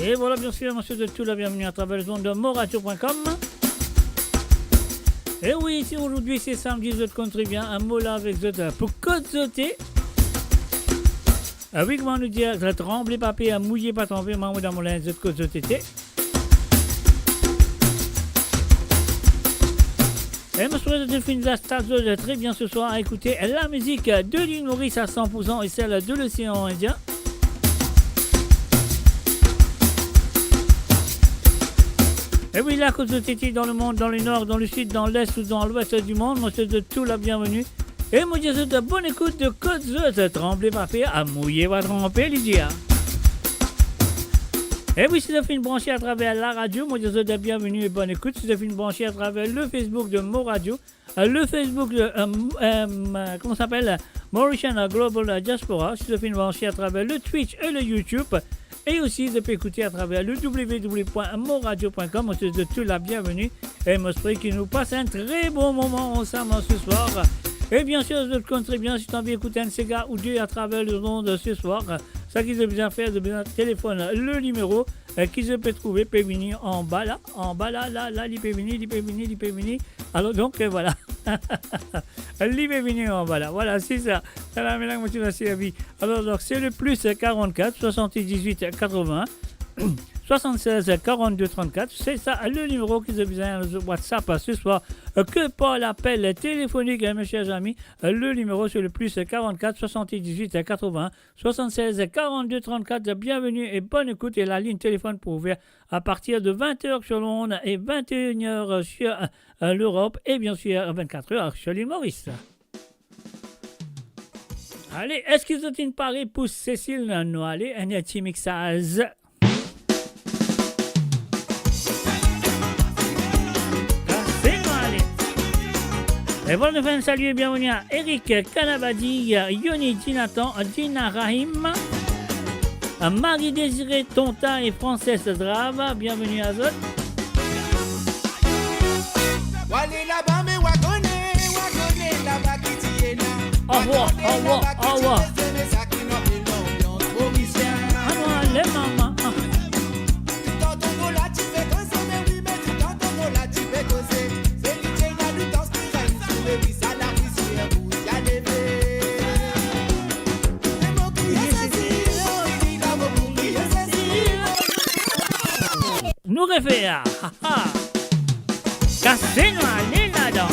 Et voilà, bien sûr, monsieur de tout, la bienvenue à travers le monde de moradio.com. Et oui, ici aujourd'hui, c'est samedi, je compte bien un mot là avec vous pour côté. Oui, comment nous dire, je tremble papier, à mouiller, pas tomber, maman dans mon linge de côté. Et je souhaite de finir la station très bien ce soir à écouter la musique de l'île Maurice à 100% et celle de l'océan Indien. Et oui, la côte de Tété dans le monde, dans le nord, dans le sud, dans l'est ou dans l'ouest du monde, moi je souhaite de tout la bienvenue. Et moi je souhaite de bonne écoute de côte de trembler papier à mouiller va tremper Lydia. Et oui, si vous avez une branchée à travers la radio, moi je vous souhaite la bienvenue et bonne écoute. Si vous avez une branchée à travers le Facebook de Mo Radio, le Facebook de comment ça s'appelle, Mauritian Global Diaspora. Si vous avez une branchée à travers le Twitch et le YouTube, et aussi vous pouvez écouter à travers le www.moradio.com. Moi je vous souhaite la bienvenue et moi j'espère qu'il nous passe un très bon moment ensemble ce soir. Et bien sûr, je te compte très bien si tu as envie d'écouter un Sega ou deux à travers le monde ce soir. Ça qu'ils ont besoin de faire, de besoin de téléphone, le numéro qu'ils peuvent trouver, peut venir en bas là, il peut venir. Alors donc voilà, il peut venir en bas là, voilà c'est ça. C'est la mélange que tu vas servir. Alors donc c'est le plus 44 78 80 76 42 34, c'est ça le numéro qu'ils ont besoin de WhatsApp ce soir, que par l'appel téléphonique, mes chers amis. Le numéro c'est le plus 44 78 80 76 42 34. Bienvenue et bonne écoute. Et la ligne téléphone pour ouvrir à partir de 20h sur le monde et 21h sur l'Europe et bien sûr 24h sur l'île Maurice. Allez, est-ce qu'ils ont une pari pour Cécile? Non, allez, un petit mixage. Et voilà, nous faisons salut et bienvenue à Eric Kanabadi, Yoni Dinatan, Dina Rahim, Marie-Désirée Tonta et Frances Drava. Bienvenue à eux. Au revoir, au revoir, au revoir. Allez, maman. Nous refaire, cassez-nous, allez là-dedans,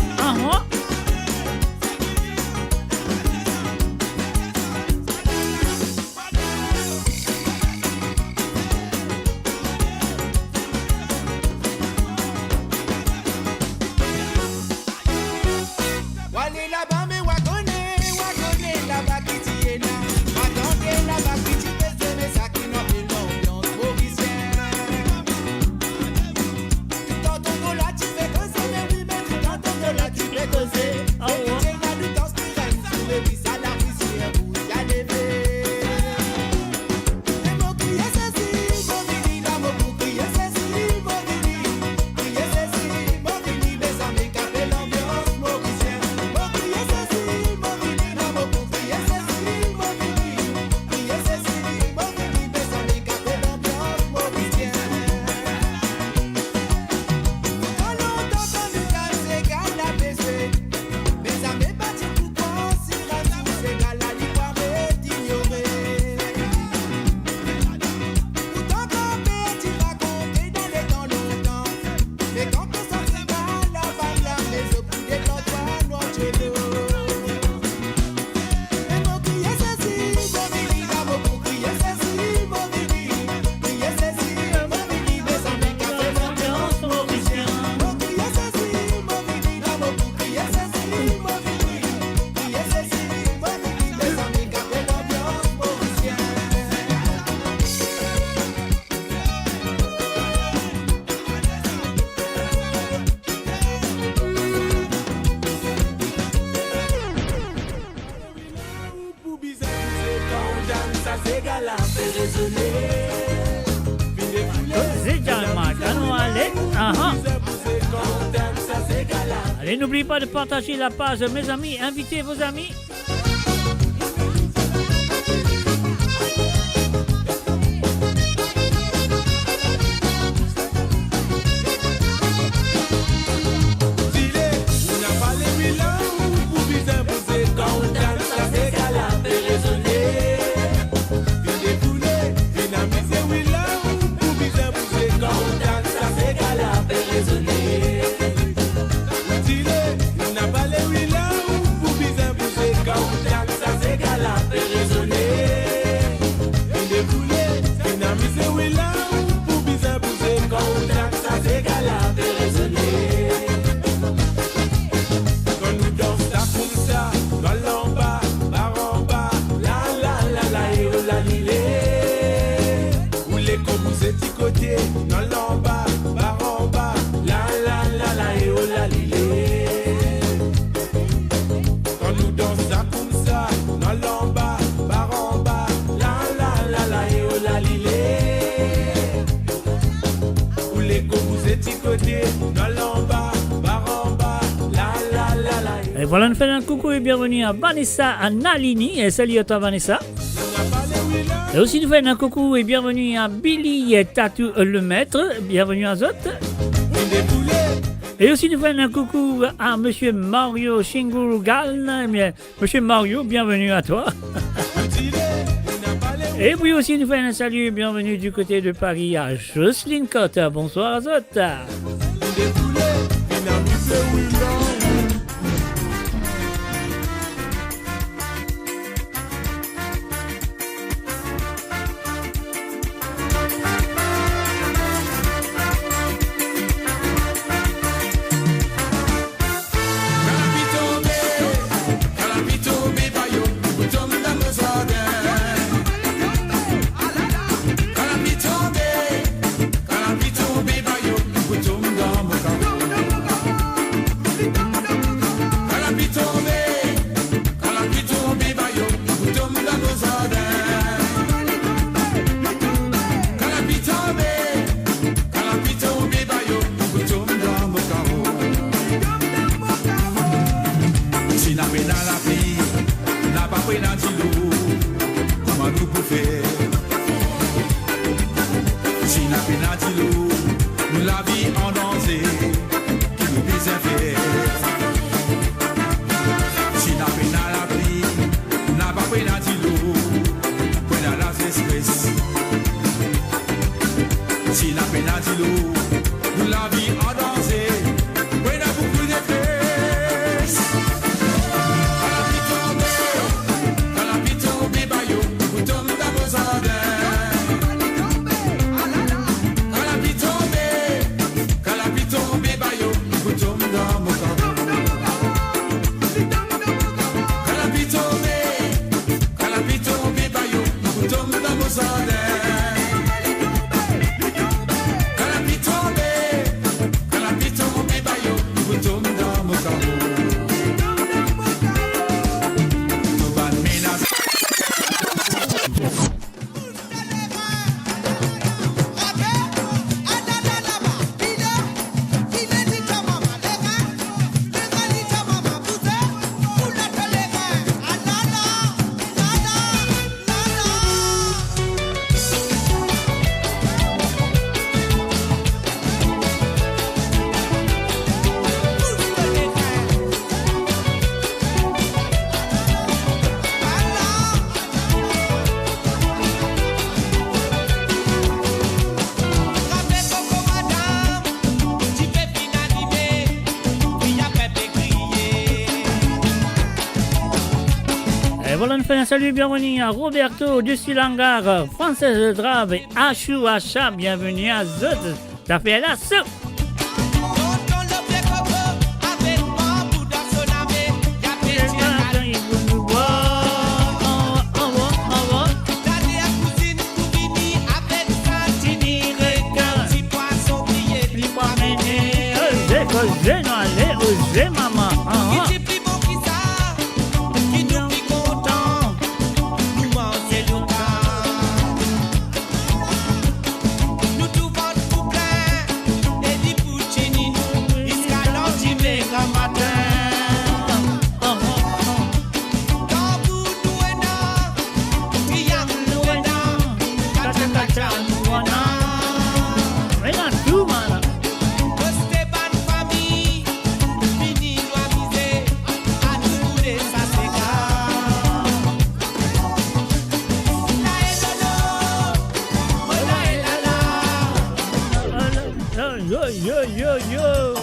Allez, n'oubliez pas de partager la page, mes amis, invitez vos amis. Et voilà, nous faisons un coucou et bienvenue à Vanessa Nalini. Et salut à toi, Vanessa. Et aussi, nous faisons un coucou et bienvenue à Billy Tatou le Maître. Bienvenue à Zot. Et aussi, nous faisons un coucou à Monsieur Mario Shingurugal. Monsieur Mario, bienvenue à toi. Et puis aussi, nous faisons un salut et bienvenue du côté de Paris à Jocelyne Cotte. Bonsoir à Zot. Voilà, nous faisons un salut, bienvenue à Roberto de Silangar, Française de Drave et Achou Acha, bienvenue à Zot, t'as fait la soupe. Maman. Yo.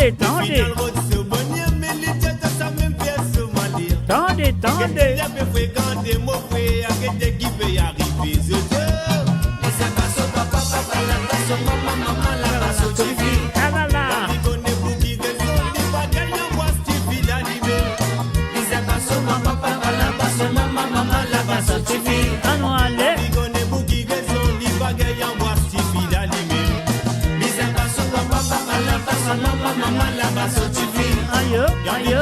Tendez. tendez. Ayo, ayo.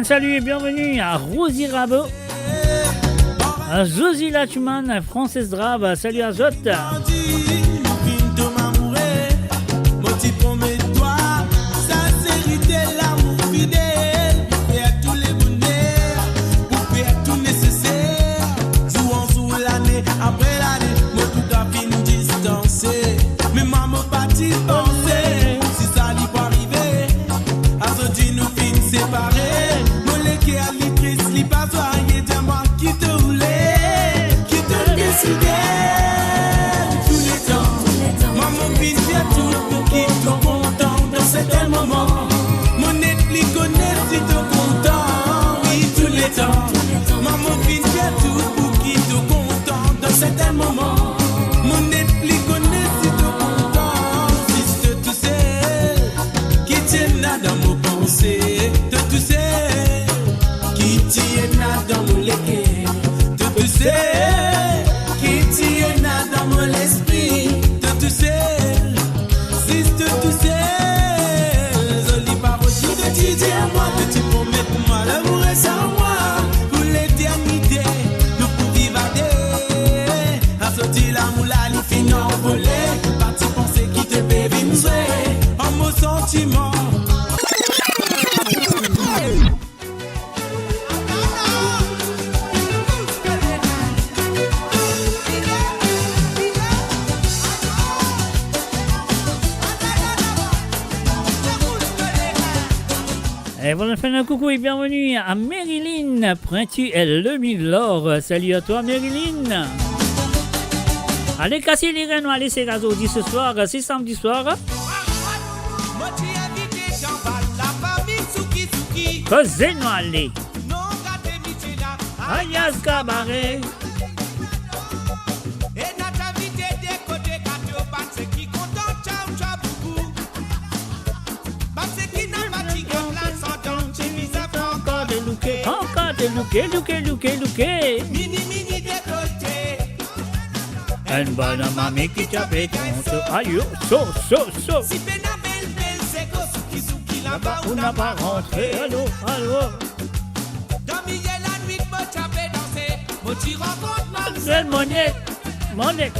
Salut et bienvenue à Rosie Rabot, à Josie Lachman, Frances Drab, salut à Zot. Et voilà, fait un coucou et bienvenue à Marilyn Pointu et le Milor. Salut à toi Marilyn. Allez casser les rênes, allez c'est gazodi ce soir, c'est samedi soir. Causez-nous allez. Alias Cabaret. Looké. Mini décolleté. Une bonne mamie qui t'appelle ton so. Aïe, so. Si Benabel, c'est Souki là-bas, on n'a pas rentré. Allô. Dans milieu la nuit, moi t'appelle danser. Moi t'y rencontre Monette.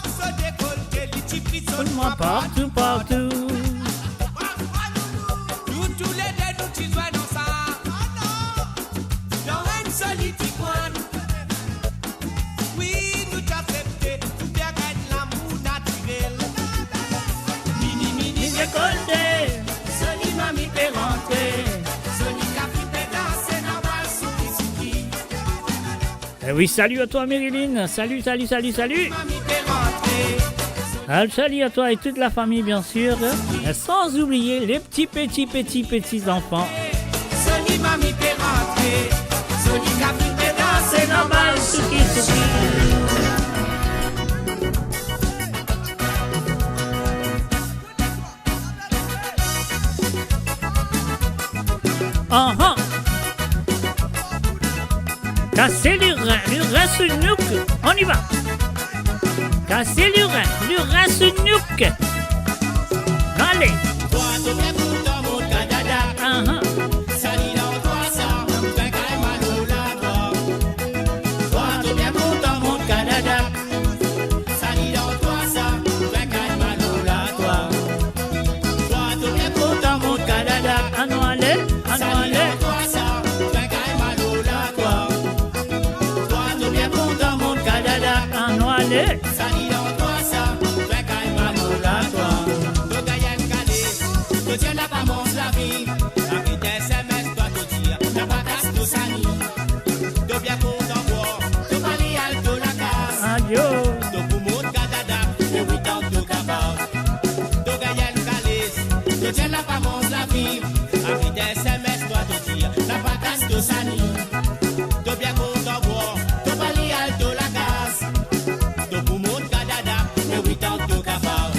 Se décolleté, les petits frissons. Moi partout. Tous les deux, nous t'y jouons dans ça. Oui, nous t'acceptons, tout bien gagne l'amour naturel. Mini décolleté, Soli mamie fait rentrer. Soli café fait danser dans le souki. Eh oui, salut à toi Marilyn, salut. Mamie fait rentrer. Salut à toi et toute la famille bien sûr. Et sans oublier les petits enfants. Soli mamie fait rentrer. Soli café fait danser dans le souki. Casser l'urin sous nuque. On y va. Casser l'urin sous nuque. Allez. Toi, tu viens pour ton monde, Canada. Ça dit dans toi, ça, fait qu'à Manola, toi. Toi, tu viens pour ton monde, Canada. Ça dit dans toi, ça, fait qu'à Manola, toi. Toi, tu viens pour ton monde, Canada. Allons aller. Ça dit dans toi, ça, fait qu'à Manola, toi. Toi, tu viens pour ton monde, Canada. Allons aller. Ça dit dans toi, ça, fait qu'à Manola, toi. Que Dieu n'a pas mangé la vie. La vie des SMS doit te dire. N'a pas casse de sani. De bien content voir. De Marial de la casse. Adieu. De Poumout Kadada. De 8 ans de Kabab. De Gaël Kalis. Que Dieu n'a pas mangé la vie. La vie des SMS doit te dire. N'a pas casse de sani. De bien content voir. De Marial de la casse. De Poumout Kadada. De 8 ans de Kabab.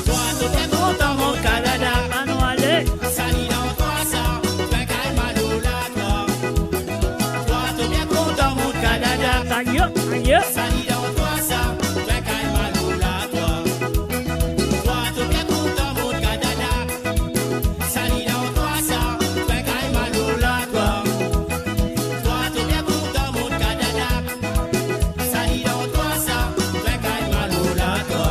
Toi, tu viens content mon Canada. Allons aller. Ça dit dans toi, ça, fait qu'à Manola, toi. Toi, tu viens content mon Canada. Adieu. Ça dit dans toi, ça, fait qu'à Manola, toi. Toi, tu viens content mon Canada. Ça dit dans toi, ça, fait qu'à Manola, toi. Toi, tu viens content mon Canada. Ça dit dans toi, ça, fait qu'à Manola, toi.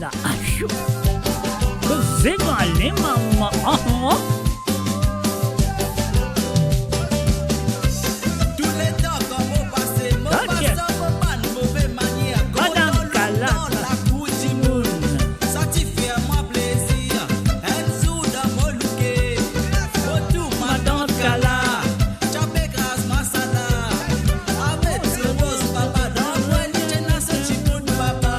La achou. Vous êtes allé, maman. Tous les temps comme au passé, mon Ok. passant faut pas de mauvaise manière. Madame Comme Kala. dans la cour du monde. Ça t'y fait moi plaisir. Un jour dans mon louquet. Autour Madame Kala. Chapé grâce masala. Avec ce rose papa dans moi, j'ai na ce chico de papa.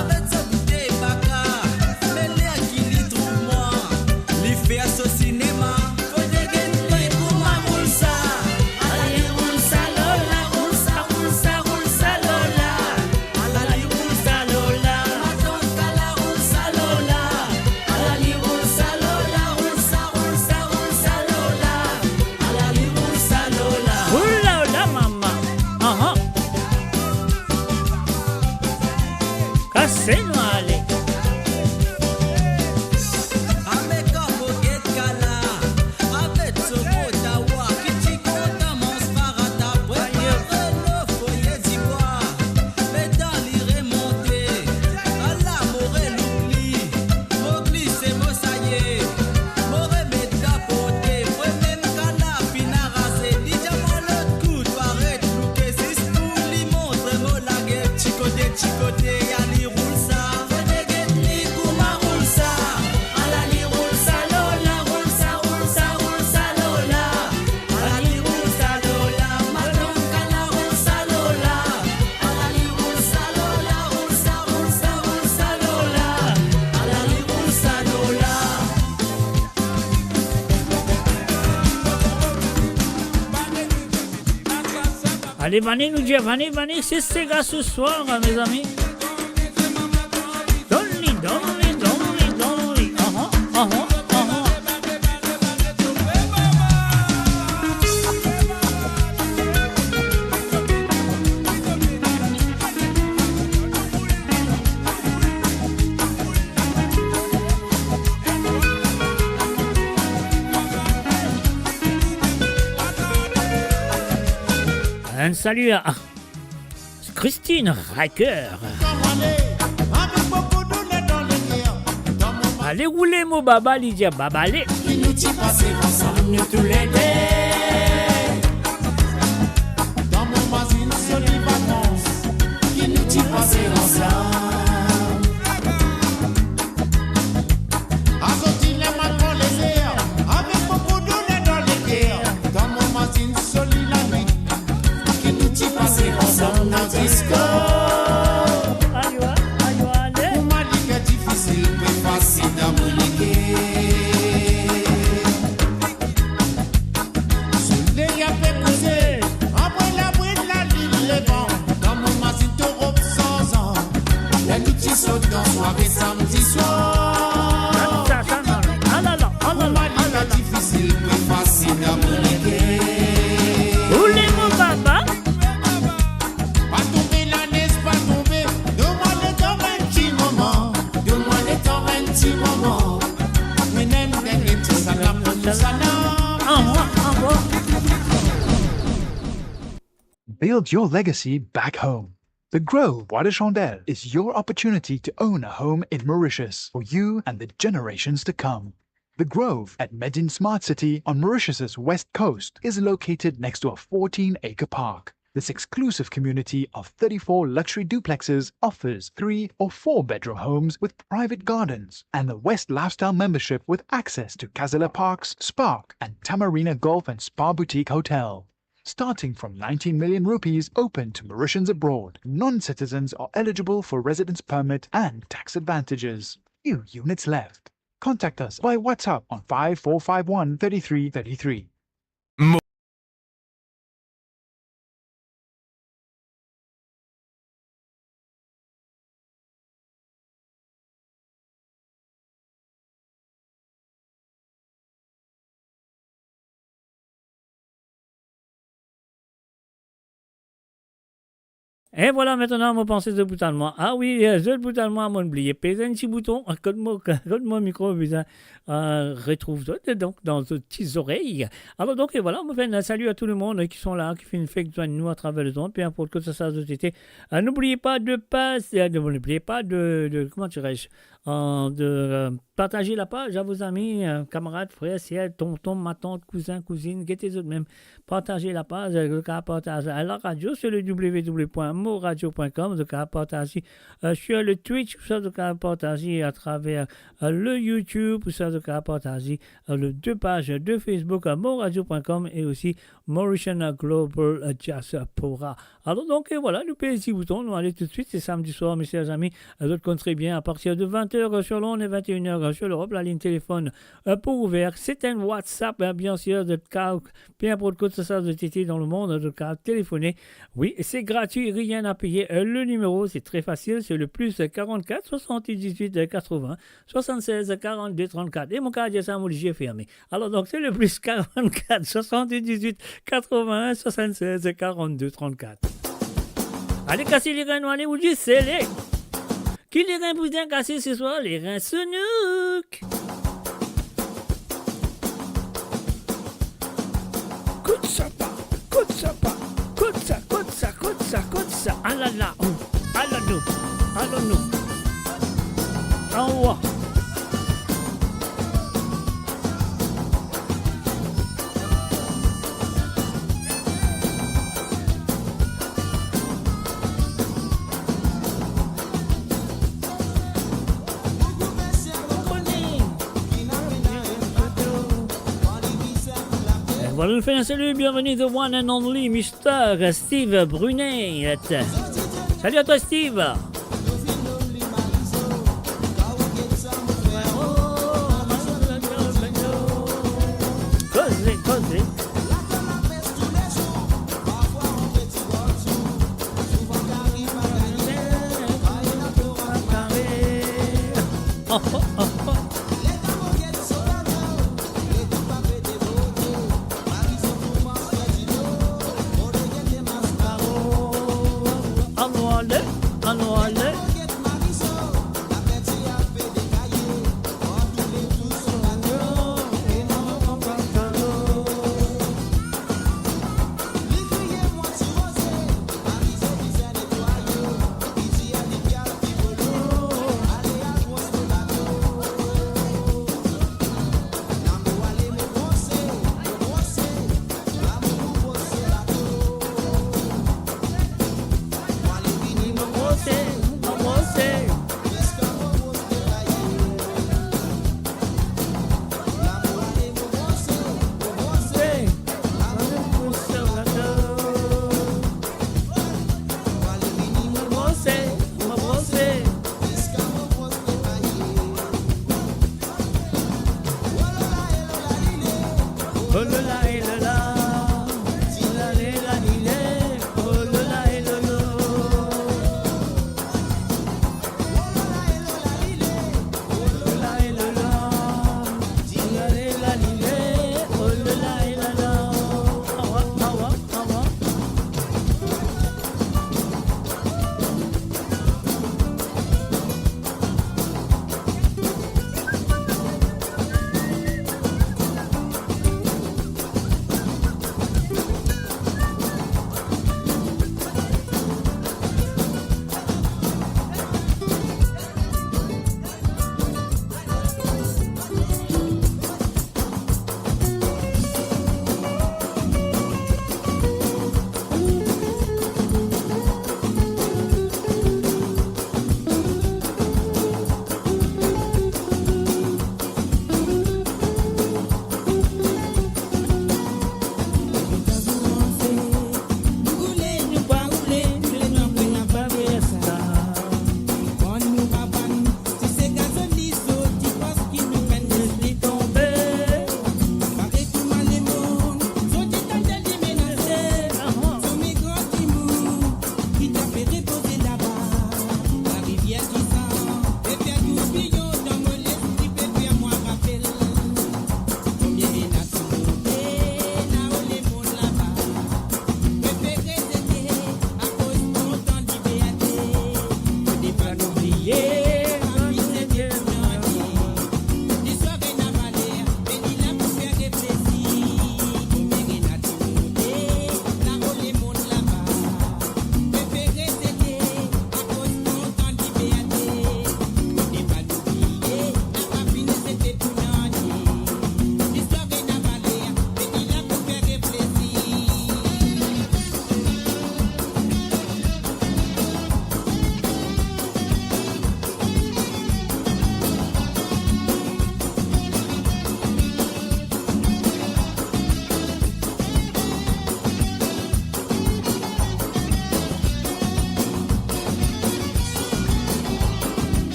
Avec ce bouteille baka. Mais l'air qui lit trouve moi. L'y fait au cinéma. Faut dégainer pour ma roulsa. Allez roulsa lola, roulsa, roulsa, roulsa lola. Allez roulsa lola. Madame Kala roulsa lola. Allez roulsa lola, roulsa, roulsa, roulsa lola. Allez roulsa lola. Oula, oula, maman. Cassez-nous, allez. Avec un boguet de Kala. Avec ce mot d'awa qui t'y compte mon sparata. Préparez le foyer d'ivoire. Mais dans l'iré monté. À la morée l'oubli. Mogli c'est mo ça y est. Morée met capoté. Fouet même Kala pina rasé. Diamant l'autre coup doit être louqué. Si pour lui montre mo la guerre. Chicoté, chicoté. Yali roule ça. Fouet des guettes ni kouma roule ça. Alali roule ça lola. Roule ça, roule ça, roule ça lola. Alali roule ça lola. Madame Kala roule ça lola. Alali roule ça lola. Roule ça, roule ça, roule ça lola. Alali roule ça lola. Allez, venez nous dire, venez, c'est ces gars ce soir, mes amis. Donne-lui. Un salut à Christine Riker. Avec beaucoup de lait dans le cœur. Dans mon Allez rouler mon baba, Lydia, baba, allez. qui nous tient passé ensemble, nous tous les deux. Dans mon voisine, sur les vacances, qui nous tient passé ensemble. Azotil les mains dans les airs, avec beaucoup de lait dans le cœur. Dans mon voisine, sur la nuit, qui nous tient passé ensemble dans le disco. Allez. Pour m'a dit que difficile, mais facile d'amoniquer. Sous les yapés posés, après la bride, la ligne, les vents. Dans mon masin, t'Europe sans ans. Les petits sautent dans soirée samedi soir. Pour m'a dit que difficile, mais facile d'amoniquer. nem dem to sana. Au revoir. Build your legacy back home. The Grove Bois de Chandelle is your opportunity to own a home in Mauritius for you and the generations to come. The Grove at Medin Smart City on Mauritius's west coast is located next to a 14-acre park. This exclusive community of 34 luxury duplexes offers 3 or 4 bedroom homes with private gardens and the West Lifestyle membership with access to Casella Parks, Spark and Tamarina Golf and Spa Boutique Hotel. Starting from 19 million rupees open to Mauritians abroad, non-citizens are eligible for residence permit and tax advantages. Few units left. Contact us by WhatsApp on 5451 3333. Et voilà, maintenant, mon pensée de bout à moi. Ah oui, je bout à moi, mon oublié. Pèse un petit bouton, code mon micro, retrouve donc dans vos petites oreilles. Alors donc, et voilà, on fait un salut à tout le monde qui sont là, qui fait une fête de nous à travers le temps, peu importe que ça soit été. N'oubliez pas de passer, n'oubliez pas de comment dirais-je, de partager la page à vos amis, camarades, frères, sœurs, tontons, ma tante, cousins, cousines, guettez les autres même. Partagez la page, le cas partage à la radio sur le www.moradio.com, le cas partage sur le Twitch, le cas partage à travers le YouTube, le cas partage le 2 pages de Facebook à moradio.com et aussi Mauritian Global Diaspora. Alors donc voilà, le petit bouton, nous allons tout de suite, c'est samedi soir, mes chers amis, d'autres comptent très bien à partir de 20h sur l'onde et 21h sur l'Europe, la ligne téléphone pour ouvert. C'est un WhatsApp, bien sûr, de cas, peu importe que ce soit de TT dans le monde, de cas téléphoné. Oui, c'est gratuit, rien à payer. Le numéro, c'est très facile, c'est le plus 44 78 80 76 42 34. Et mon cas, ça, mon j'ai fermé. Alors donc, c'est le plus 44 78 80 76 42 34. Allez, casser les reins, allez, vous dites, c'est les... Qui les reins vous bien cassés ce soir? Les reins Senouk. Coute ça pas, coute ça pas, coute ça, coute ça, coute ça, coute ça. Ah là là, allons-nous, allons-nous. En haut. Voilà, nous faisons un salut, bienvenue the one and only Mr. Steve Brunet. Salut à toi, Steve. Causez, causez. Oh, oh, oh, oh.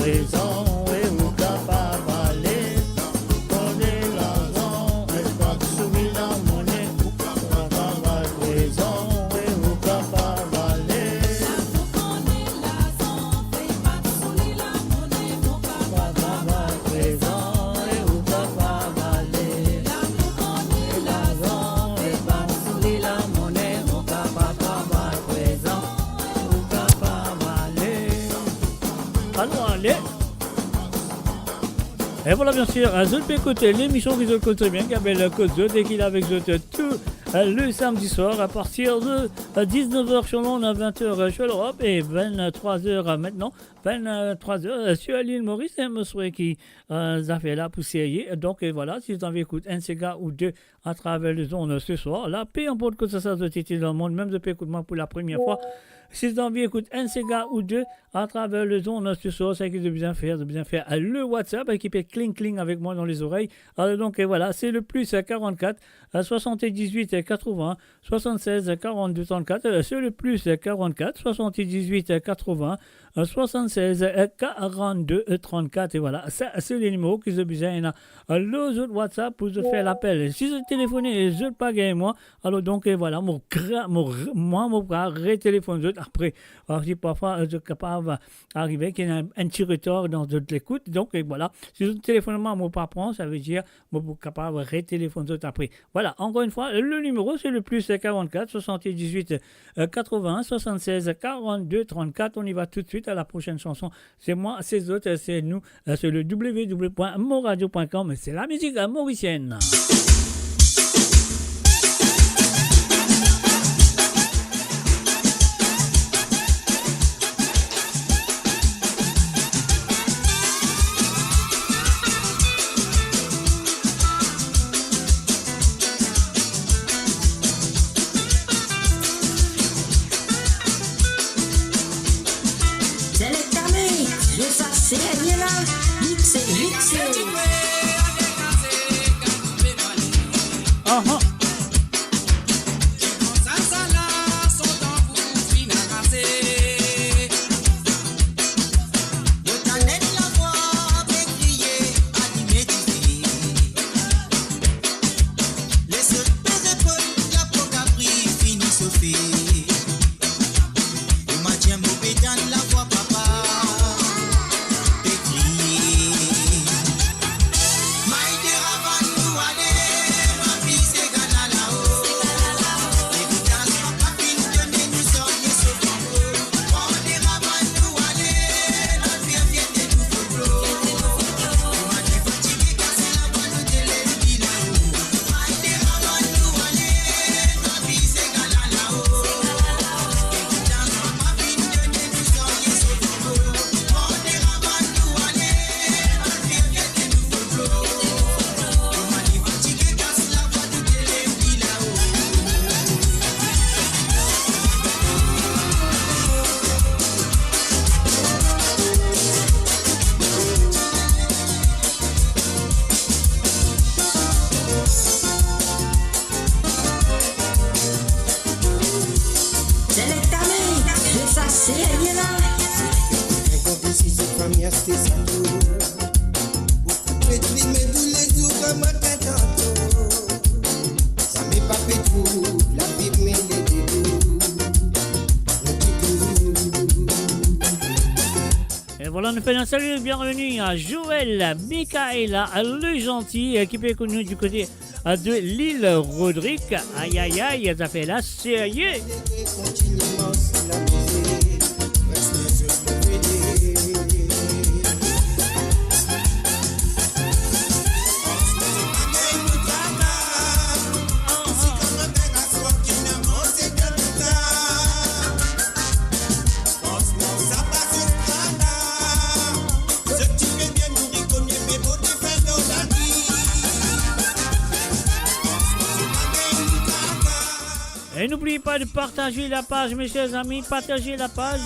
présent et ou capable aller. Prenez l'argent, espace soumis la monnaie, capable présent et ou capable aller. Capable présent et ou capable aller. L'argent, espace soumis la monnaie, capable présent ou capable aller. Allons aller. Et voilà bien sûr, je peux écouter l'émission qui se écoute très bien, qui appelle le Code Zod et qui est avec Zod tout le samedi soir à partir de 19h sur l'onde, à 20h sur l'Europe et 23h maintenant, 23h sur l'île Maurice, c'est un soir qui a fait la poussière. Donc voilà, si vous avez écouté un cigare ou deux à travers les ondes ce soir, la paix en porte que ça se titille dans le monde, même depuis écoute-moi pour la première fois. Si vous avez envie d'écouter un cigare ou deux à travers les ondes ce soir, c'est de bien faire le WhatsApp qui peut cling avec moi dans les oreilles. Alors donc voilà, c'est le plus 44 78 80 76 42 34. C'est le plus 44 78 80 76 42 34. Et voilà, ça c'est les numéros qui ont besoin. Les autres WhatsApp pour faire l'appel. Si vous téléphonez, je ne pas gagner moi. Alors donc voilà, mon téléphone après. Alors si parfois je suis capable d'arriver qu'il y a un petit retard dans l'écoute. Donc voilà, si vous téléphonez moi, mon pas prendre, ça veut dire que je suis capable de téléphoner après. Voilà, encore une fois, le numéro c'est le plus 44 78 80 76 42 34. On y va tout de suite à la prochaine chanson. C'est moi, c'est les autres, c'est nous, c'est le www.moradio.com. C'est la musique mauricienne. Salut et bienvenue à Joël, Michaela, le gentil, qui peut connu du côté de l'île Rodrigue. Aïe aïe aïe, ça fait la sérieux. Et n'oubliez pas de partager la page, mes chers amis, partagez la page,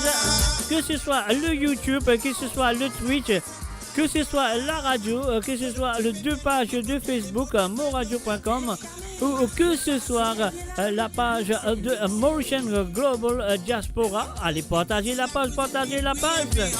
que ce soit le YouTube, que ce soit le Twitch, que ce soit la radio, que ce soit les deux pages de Facebook, moradio.com, ou que ce soit la page de Mauritian Global Diaspora. Allez, partagez la page, partagez la page.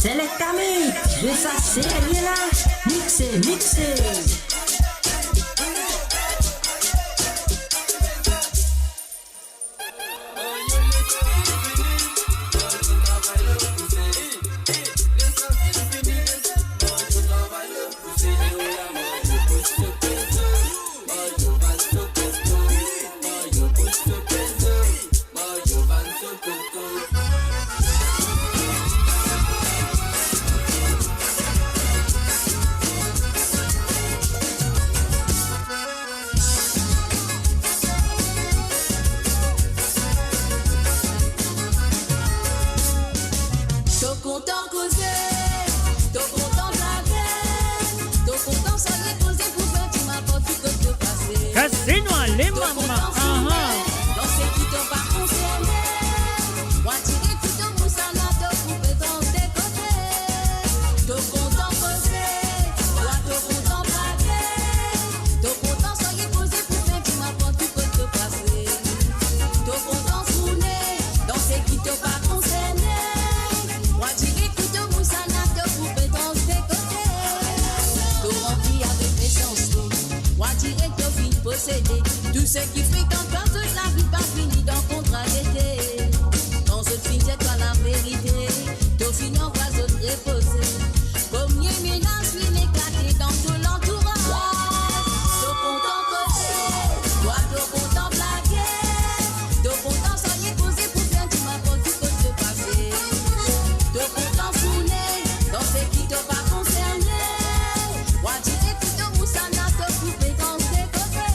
Selectame, je ça c'est là, mixé, mixé. Casino allez maman. Tout ce qui fréquente dans toute la vie pas fini dans contrat d'été. Quand ce film c'est toi la vérité, t'au fini on va se reposer. Comme les ménages finissent éclatés dans tout l'entourage. T'au content côté, toi t'au content blaguer. T'au content soigner posé pour faire du m'apporte tout peut se passer. T'au content fouler, dans ce qui t'au pas concerné. Moi tu sais tout au moussana t'au coupé dans tes côtés.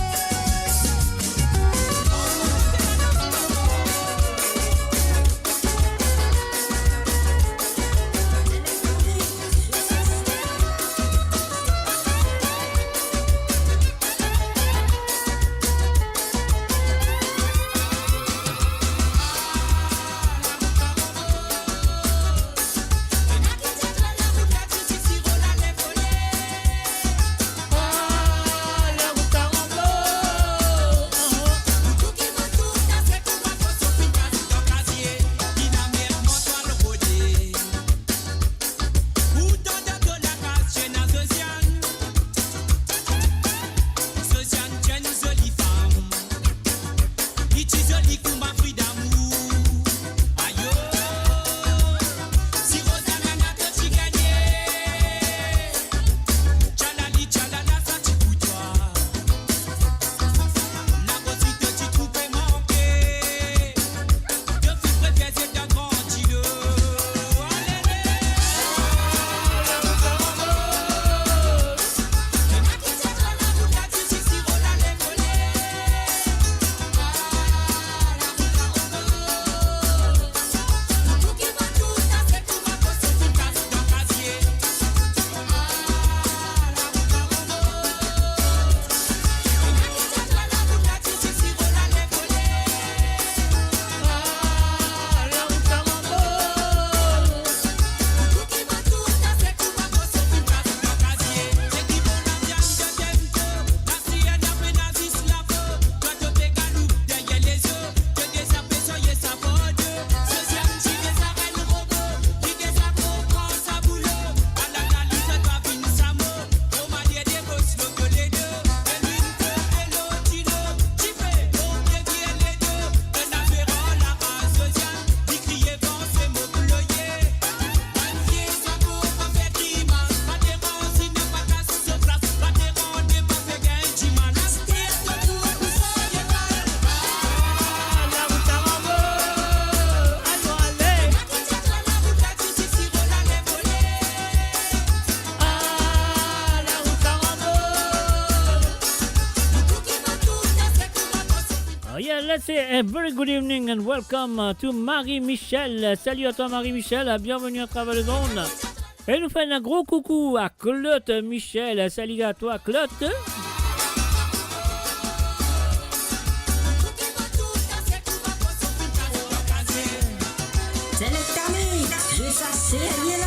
Oh yeah, let's say a very good evening and welcome to Marie-Michel. Salut à toi Marie-Michel, bienvenue à travers le monde. Et nous faisons un gros coucou à Claude Michel. Salut à toi Claude. C'est le Tamix, je ça c'est là.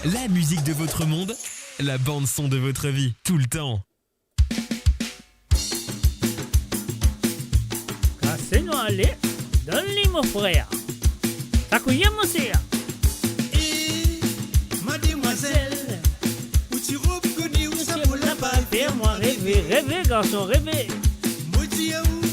La musique de votre monde, la bande-son de votre vie, tout le temps. Cassez-nous aller, donne-lui mon frère. Takouye mon sire. Et mademoiselle, où tu reconnais où ça pour la balle? Fais-moi rêver, rêver garçon, rêver. Maudit à où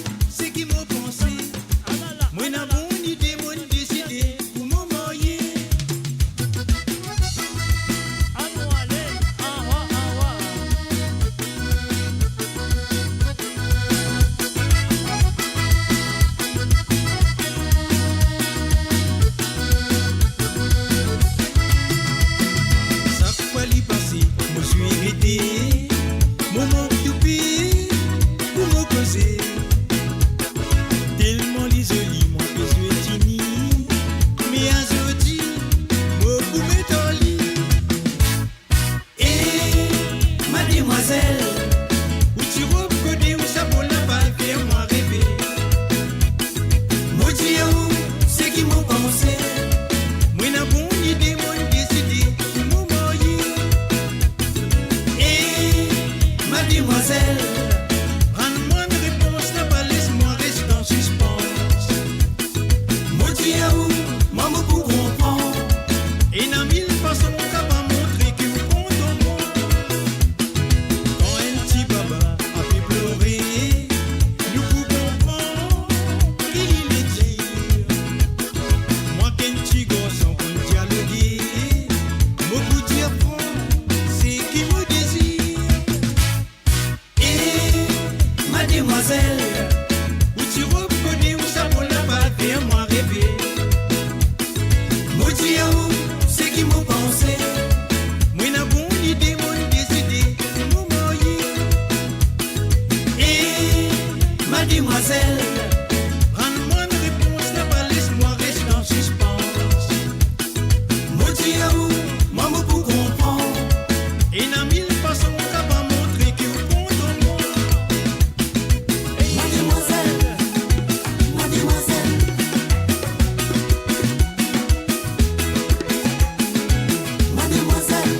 mademoiselle, rends-moi une réponse, n'a pas laisse-moi rester en suspens. Moi dis à vous, moi me pour comprendre, et n'a mille façons qu'à pas montrer que vous comptez en moi. Mademoiselle, mademoiselle, mademoiselle,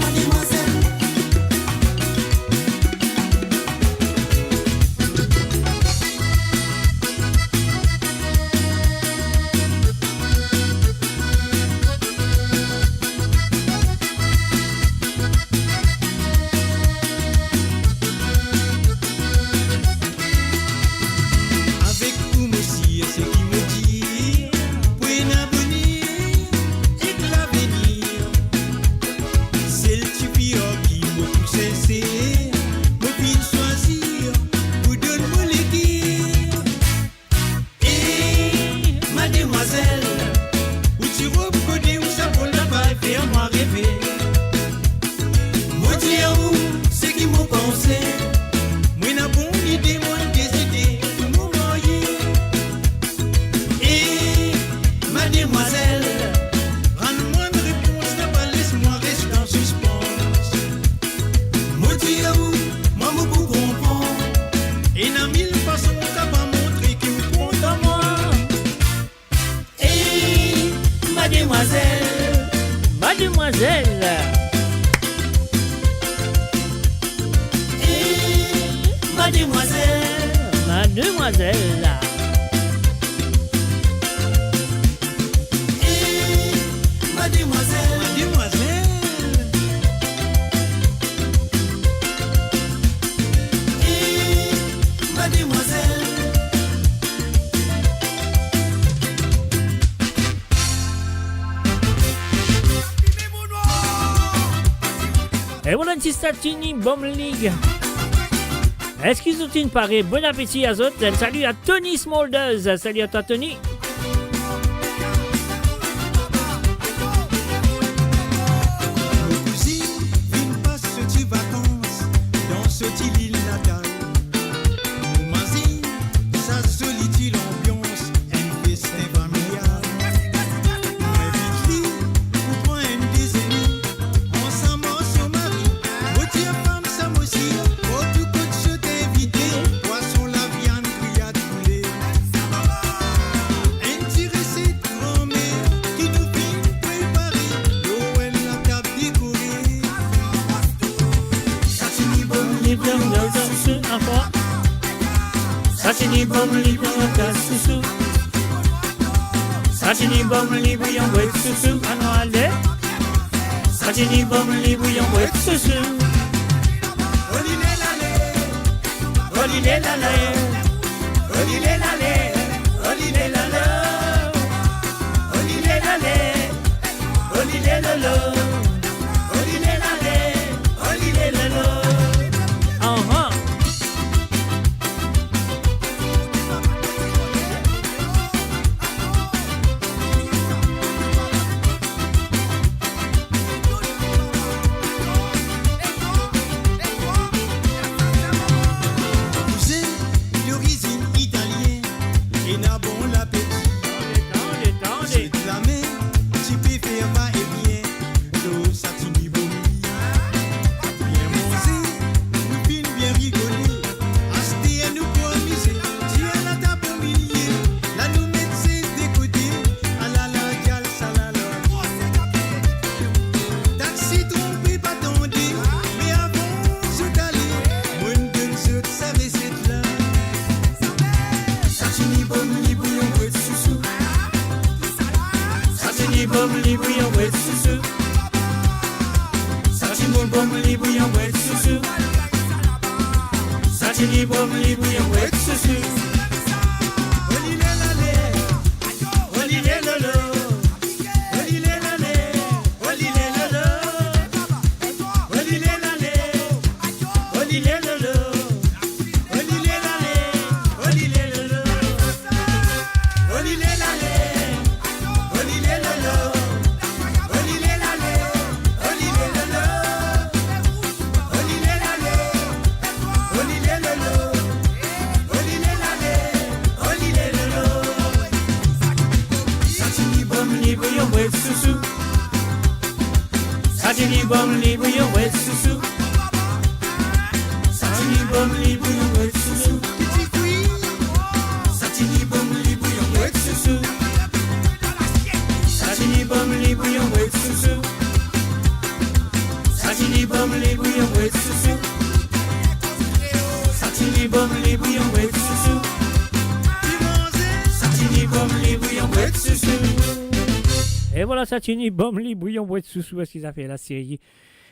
mademoiselle. Avec vous, monsieur, ce qui me dit, pour l'avenir et que l'avenir, c'est le tupillon qui me pousse cesser, me fit choisir, pour donner les guides. Et mademoiselle, où tu reconnais où ça pour la balle, faire moi rêver. Moi dis à vous, ce qui me pensait, moi n'a bon idée, moi décidé, tout mon marié. Et mademoiselle, rends-moi une réponse, n'a pas laisse-moi rester en suspens. Moi dis à vous, moi me pour comprendre, et n'a mille façons qu'à pas montrer que vous comptez en moi. Et mademoiselle, Mademoiselle, mademoiselle, mademoiselle, mademoiselle, mademoiselle. et voilà un petit statini, Bomb League. Est-ce qu'ils ont une parée? Bon appétit à eux. Salut à Tony Smolders. Salut à toi, Tony. Cousine, viens passer tes vacances dans ce petit île natale. Mazine, sa solitude ambiance, un festin familial. Mais vite lit, pour prendre un déjeuner, ensemble son mari. Moitié femme, ça m'aussi, au tout côté je t'ai invité. Poisson, la viande, grillade, poulet. Un petit recette grand-mère qui nous fait préparer. L'eau et la table décorée. Satini bon, Satini Bomb League, Susu. Satini Bomb League, bouillon, wet, Susu. Ah non, allez. Satini Bomb League, bouillon, wet, Susu. olilé l'allée, Olilé la la, olilé l'allée, olilé l'allée, olilé l'allée, olilé lolo, olilé l'allée, olilé l'allée. ah. Cousin d'origine italienne et n'a bon l'appétit. C'est de la main, tu peux faire va et bien. L'eau satini bon. Bien manger, nous films bien rigoler. Acheter et nous pour amuser. Tu as la table au milieu, la nous mettre c'est décoder. À la gal, ça la la. Taxi trompé, pas tendé. Mais avant, je t'allais. Moi, une donne ce ça recette là. Satini bon, li bouillon, wet sous. Satini Bomb League, bouillon, wet, Susu. Satini Bomb League, bouillon, wet, Susu. Satini Bomb League, bouillon, wet, Susu. Olilé l'allée, Olilé lolo, olilé l'allée, olilé l'allée, olilé l'allée, olilé lolo. olilé l'allée, olilé l'allée, olilé l'allée, olilé l'allée, olilé l'allée, olilé l'allée, olilé l'allée. Satini bom li bouillon wet sous. Satini bom li bouillon wet sous. Satini bom li bouillon wet sous. Satini bom li bouillon wet sous. Satini bom li bouillon wet sous. Satini bom li bouillon wet sous. Satini bom li bouillon wet sous. Et voilà, Satini bom li bouillon wet sous. Est-ce qu'ils ont fait la série?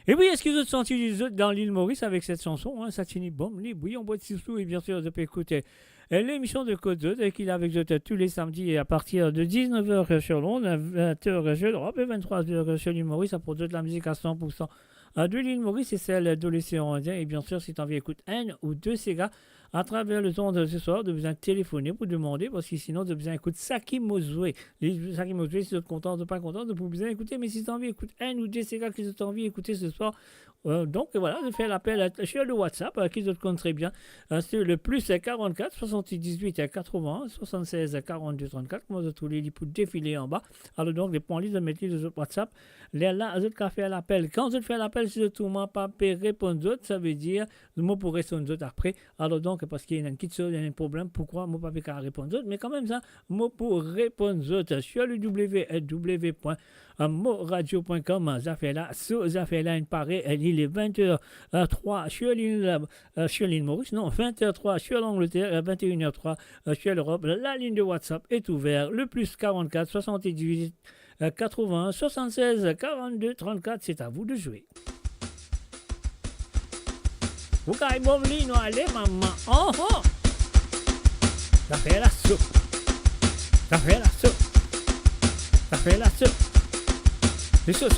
Et oui, est-ce que vous êtes senti les autres dans l'île Maurice avec cette chanson, hein, Satini bom li bouillon wet sous? Et bien sûr, vous pouvez écouter l'émission de Côte d'Azur qu'il est avec vous tous les samedis à partir de 19h sur Londres, 20h sur l'Europe et 23h sur l'île Maurice. Ça produit de la musique à 100% de l'île Maurice et celle de l'océan Indien. Et bien sûr, si tu as envie d'écouter un ou deux Sega à travers le temps de ce soir, de besoin téléphoner pour demander, parce que sinon, de besoin écouter Saki Mozoué. Les Saki Mozoué, si vous êtes content, de pas content, de vous besoin écouter. Mais si tu as envie d'écouter un ou deux Sega que tu as envie d'écouter ce soir, donc voilà, je fais l'appel sur le WhatsApp, qui te compte très bien, sur le plus 44 78 80 76 42 34. Moi, je trouve les pour défiler en bas. Alors donc, les points de mettre sur WhatsApp. Là, je vais faire l'appel. Quand je fais l'appel, si je tout le monde pas répondre, ça veut dire, moi pour répondre après. Alors donc, parce qu'il y a une petite chose, il y a un problème, pourquoi moi pas faire répondre, mais quand même ça, moi pour répondre sur le www.moradio.com, ça fait là, il paraît, il est 20h03 sur l'île Maurice, non, 20h03 sur l'Angleterre, 21h03 sur l'Europe. La ligne de WhatsApp est ouverte, le plus 44 78 80 76 42 34, c'est à vous de jouer. Vous avez bon ligne, allez maman, oh oh, ça fait la soupe, ça fait la soupe, ça fait la soupe, et ça.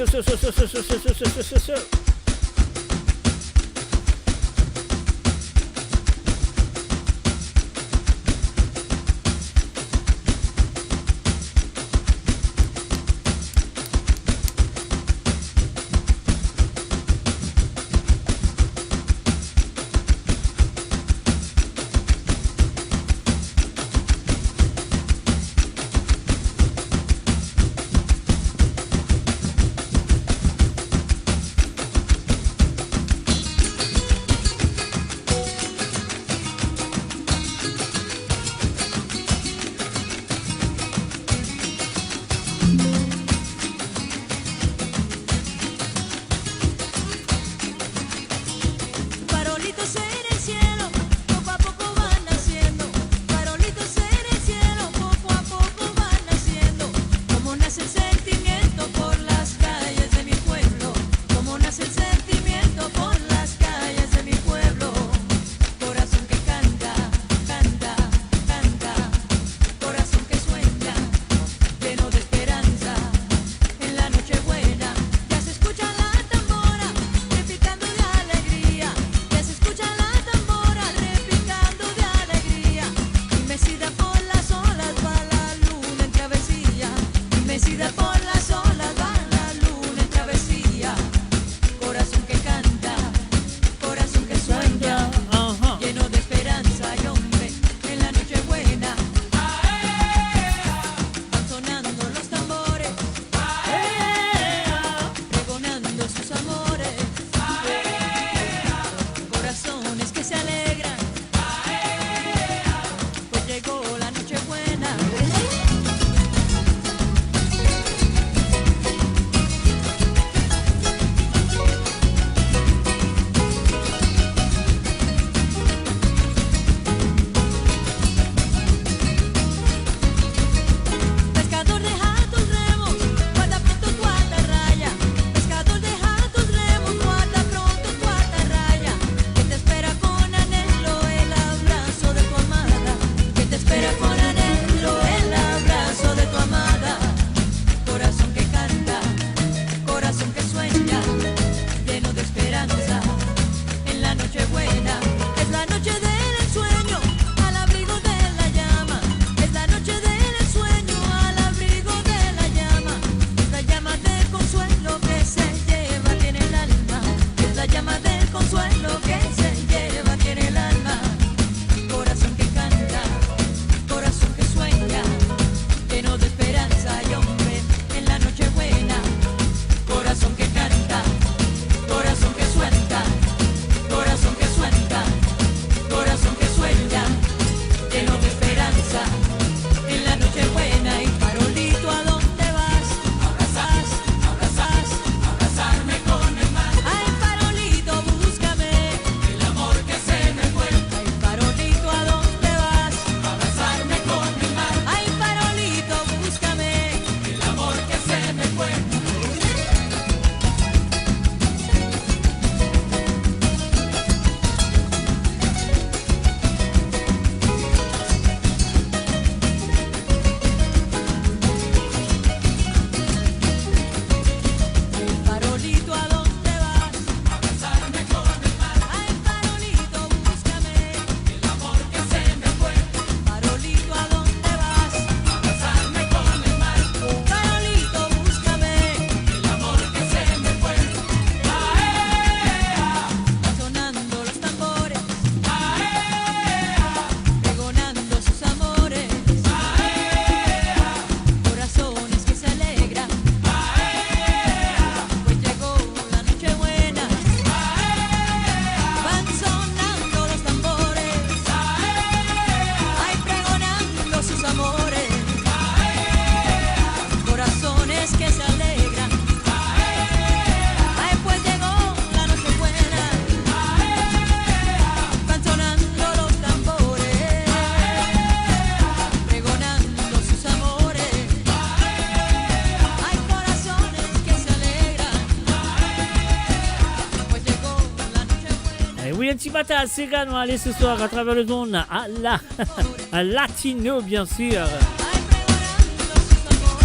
Chibata Sega, nous aller ce soir à travers le monde à Latino, bien sûr.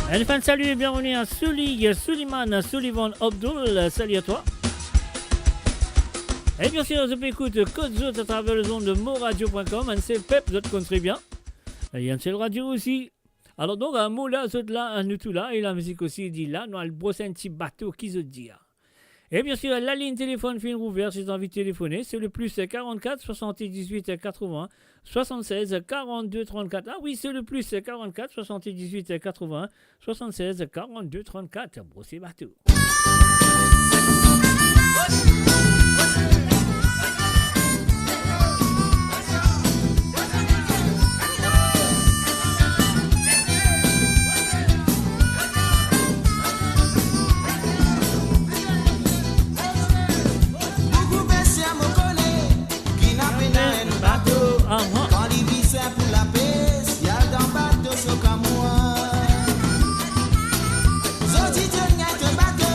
Un fan salut et bienvenue à Suliman, Sullivan Abdul, salut à toi. Et bien sûr, je peux écouter Code à travers le monde de moradio.com, c'est Pep, d'autres très bien. Il y a une radio aussi. Alors donc, un mot là, nous tout là, et la musique aussi dit là, nous allons brosser un petit bateau qui se dit. Et bien sûr, la ligne téléphone fin ouverte, si vous avez envie de téléphoner, c'est le plus 44 78 80 76 42 34. Ah oui, c'est le plus 44 78 80 76 42 34. Brosser bateau. Quand il vit ça pour la paix, il y a dans bateau sur comme moi. Zodi de un bateau.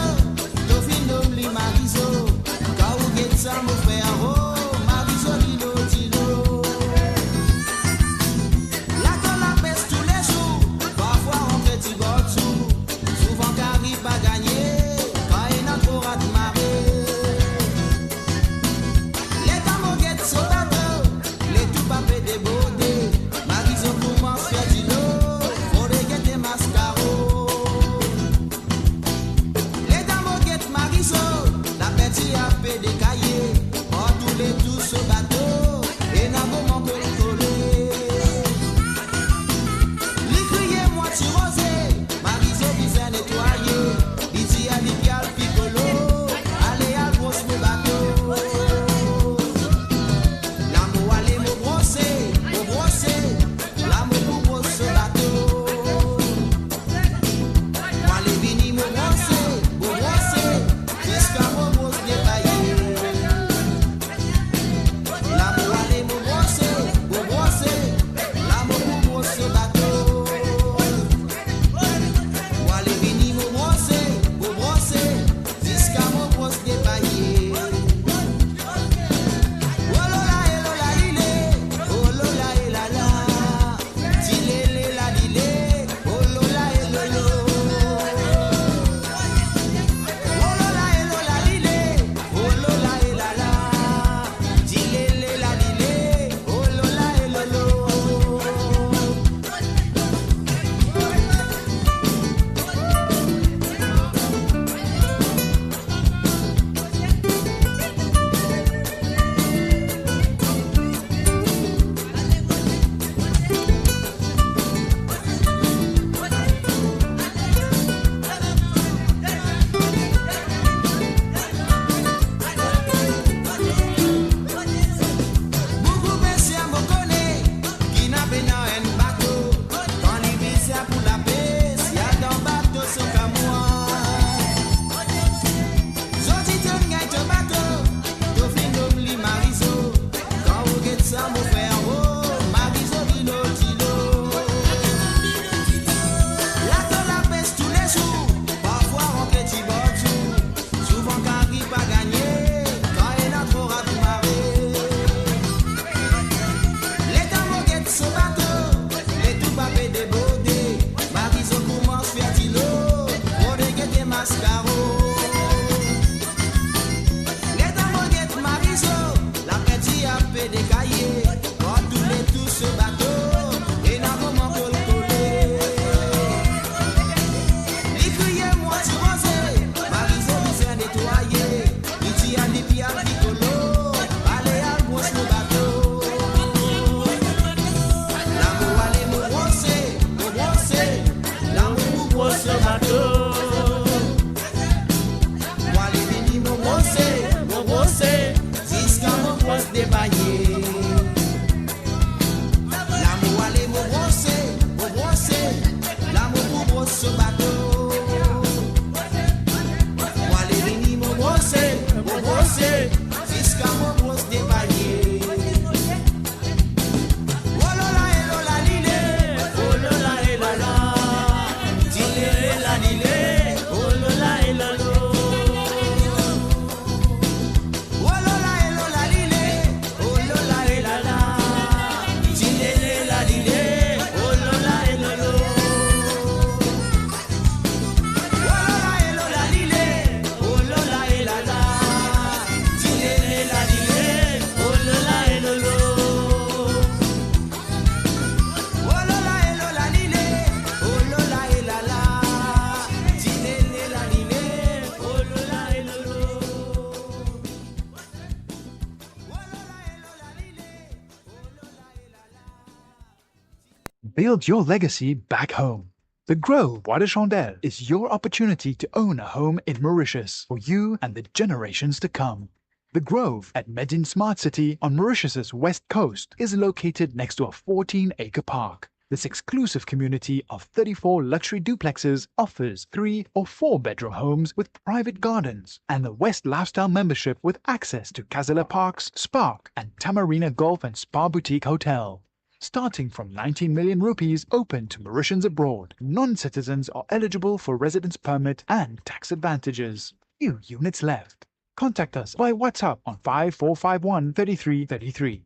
Build your legacy back home. The Grove Bois de Chandelle is your opportunity to own a home in Mauritius for you and the generations to come. The Grove at Medin Smart City on Mauritius's west coast is located next to a 14-acre park. This exclusive community of 34 luxury duplexes offers 3 or 4 bedroom homes with private gardens and the West Lifestyle membership with access to Casella Parks, Spark and Tamarina Golf and Spa Boutique Hotel. Starting from 19 million rupees open to Mauritians abroad, non-citizens are eligible for residence permit and tax advantages. Few units left. Contact us by WhatsApp on 5451 3333.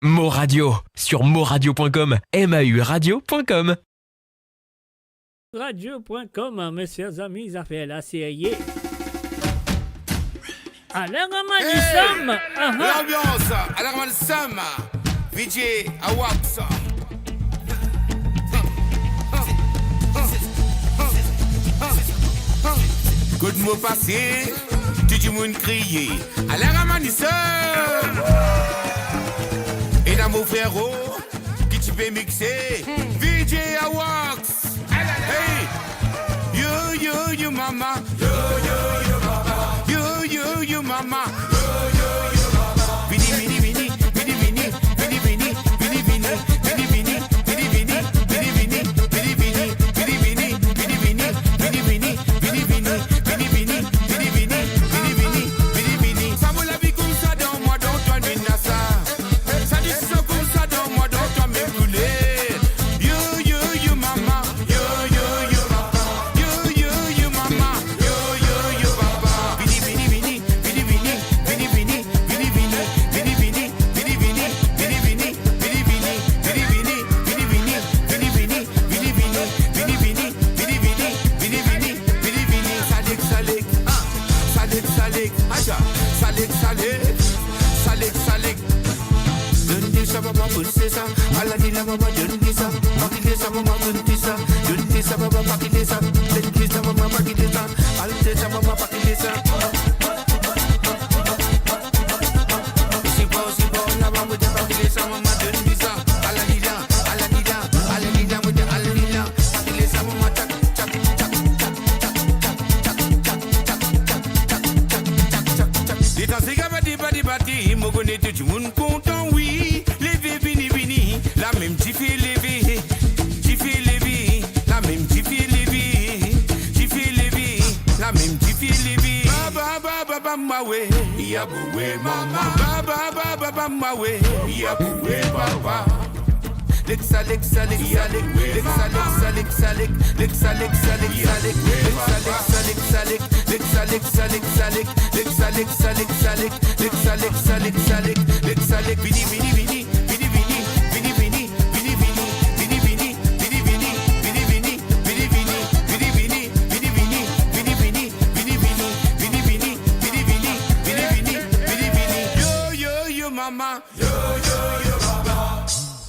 Mo Radio sur moradio.com, mauradio.com. Radio.com, mes chers amis, ça fait la série. Alors, comment nous sommes? L'ambiance, alors comment nous sommes? VJ Awax. Good mot passé, tout le monde crié. Alors comment nous sommes? Et dans mon frérot, qui tu peux mixer? VJ Awax. Hey, you mama. You mama.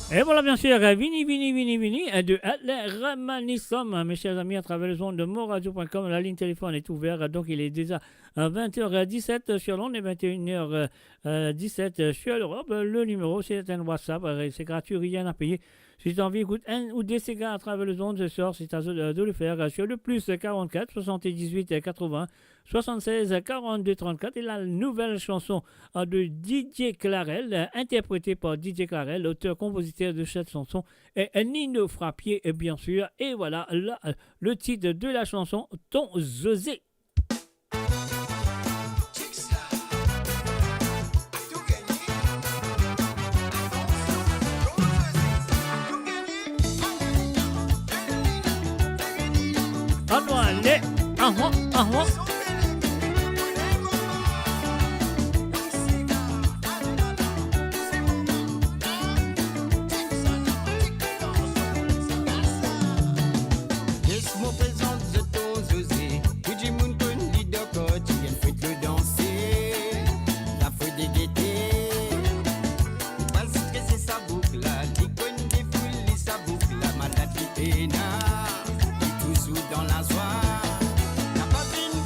Et voilà, bien sûr, Vini de Adler Ramanissom, mes chers amis, à travers les ondes de moradio.com. La ligne téléphone est ouverte, donc il est déjà 20h17 sur l'onde et 21h17 sur l'Europe. Le numéro, c'est un WhatsApp, c'est gratuit, rien à payer. Si tu as envie d'écouter un ou des cigares à travers les ondes, c'est à de le faire sur le plus 44 78 80 76 42 34 et la nouvelle chanson de DJ Clarel, interprétée par DJ Clarel, l'auteur-compositeur de cette chanson est Nino Frappier, bien sûr. Et voilà le titre de la chanson, Ton Zosé. Allez, Laisse-moi présente de ton Zosé. Tout le monde connaît d'accord, tu viens faites-le danser. La fouille des gaietés. Parce que c'est sa boucle là. L'icône des foules, sa boucle là. Malade, l'ipéna. Tout sous dans la soie. La patine,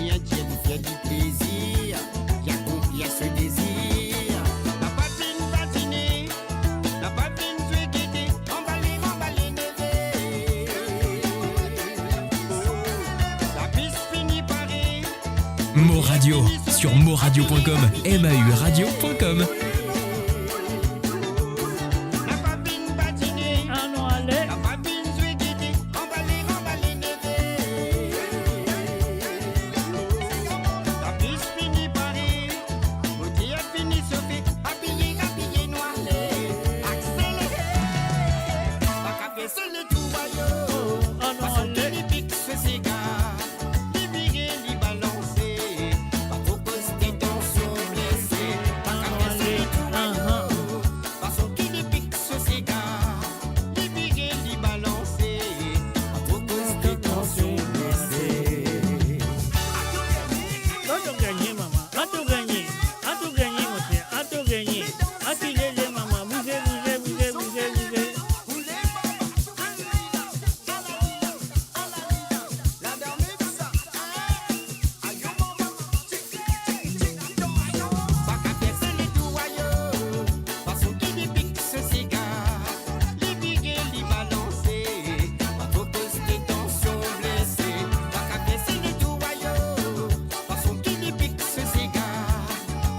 bien Dieu lui fait du plaisir, qui accomplit ce désir. La patine patinée, la patine jouée guédée, emballée, nevée. La piste finie parée. Mo Radio sur moradio.com, mauradio.com. La patine patinée, Ah non, allez. la patine jouée guédée, emballée, nevée. La piste finie parée, beauté a fini sauvé, habillé noiré, accéléré. La café sur le toubaillot, Ah non, façon allez. qui pique ce cigare, li virer, li balancer, pas trop poster tension blessée. La café sur le toubaillot, façon qui pique ce cigare, li virer, li balancer, pas trop poster tension blessée. A tout gagné, maman. A tout gagné. A tout gagné, mon cher. A tout gagné. A tout gagné, maman. Bougez. Pas qu'à faire les touaillots, façon qui pique ce cigare, les virer, les balancer, pas trop poster tension blessée. Pas qu'à faire les touaillots, façon qui pique ce cigare,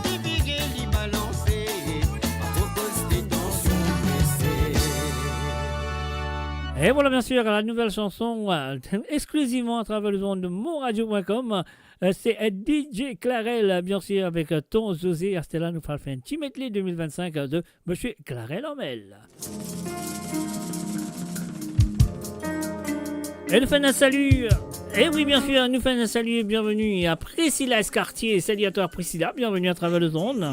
les virer, les balancer, pas trop poster tension blessée. Et voilà, bien sûr, la nouvelle chanson exclusivement à travers les ondes de monradio.com. C'est DJ Clarel, bien sûr, avec Ton José. À là, nous fera un petit medley 2025 de Monsieur Clarel Ormel. Et nous faisons un salut. Et oui, bien sûr, nous faisons un salut et bienvenue à Priscilla Escartier. Salut à toi, Priscilla. Bienvenue à travers les ondes.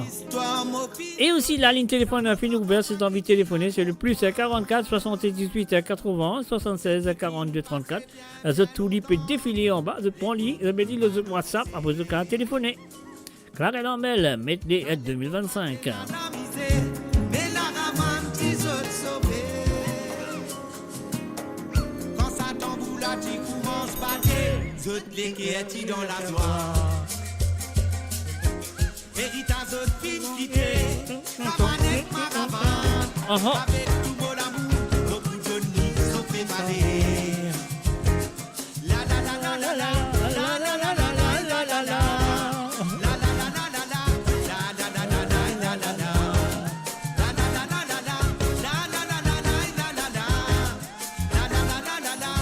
Et aussi, la ligne téléphone a fini ouverte. Si tu as envie de téléphoner, c'est le plus 44 78 80 76 42 34. The Tulip peut défiler en bas. The Ponly, the Betty, le WhatsApp. Après, tu as téléphoner. Clarel Ormel, medley 2025. Mais la ramane qui se sauve. Quand ça tamboule là, tu commences à battre. Zot les qui est dans la joie. Héritage de fin quitté. Cabanette, maravane. Avec tout mon amour, beaucoup de nids sont préparés. La la la la la la. La la la la la la la la. La la la la la la. La la la la la la la. La la la la la la. La la la la la la la. La la la la la la.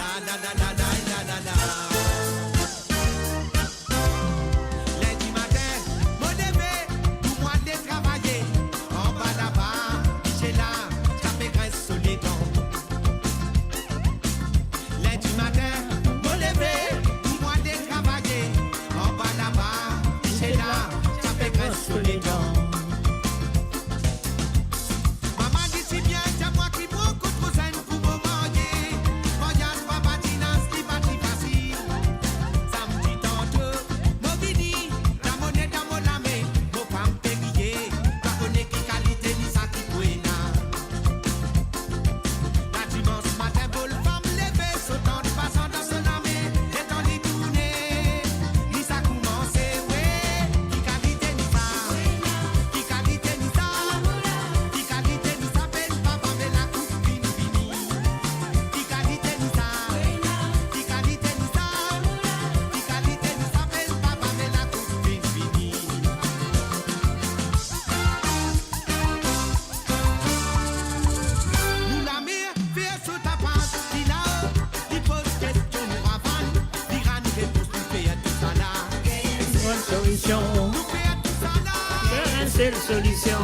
La la la la la la. Lundi matin, mon levé, tout moi de travailler. En bas là-bas, j'ai là, ça fait graisse sur les dents. Lundi matin, mon levé, tout moi de travailler. En bas là-bas, j'ai là, ça fait graisse sur les dents. Maman dit si bien, c'est moi qui prends contre scène pour me manger. Voyage, papa, dinas, qui va si facile. Samedi tantôt, mon vini, la monnaie dans mon lamé, mon femme périer, la connaît qui qualité ni ça qui buena. La dimanche matin, pour le femme lever, sautant de passant dans son lamé, et dans les tournées, ni ça commence, ouais, qui qualité ni ça, qui qualité ni ça, qui qualité ni ça, belle papa, mais la coupe fini, qui qualité ni ça, qui qualité ni ça, qui qualité ni ça, belle papa, mais la coupe fini. Nous la mère fait sous ta passe, il a, il pose question nous ravane, il rend une réponse nous fait tout ça là, Bonne solution. nous fait tout ça là. Une seule solution.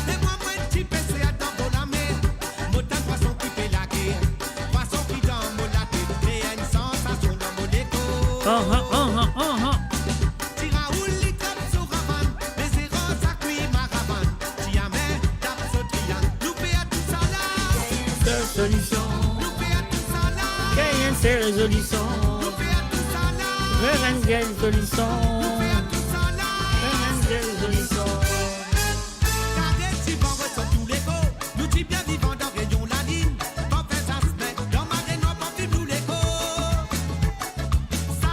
Les moi petit PC à dans mon amé, mon temps poisson qui fait la guerre, poisson qui dans mon latte, et une sensation dans mon écho. Tira ou li cap sur ravane, les zéros ça cuit ma ravane, Tiamé, tape ce triangle, nous fait tout ça là, Seule solution. nous fait tout ça là, Une seule solution. nous fait tout ça là, Une seule solution. nous fait tout ça là. Une seule solution. Carré, si bon ressort tous les go, nous t'y bien vivant dans rayon la ligne. Quand fait ça se met, dans ma réunion, pas vivre nous les go. Ça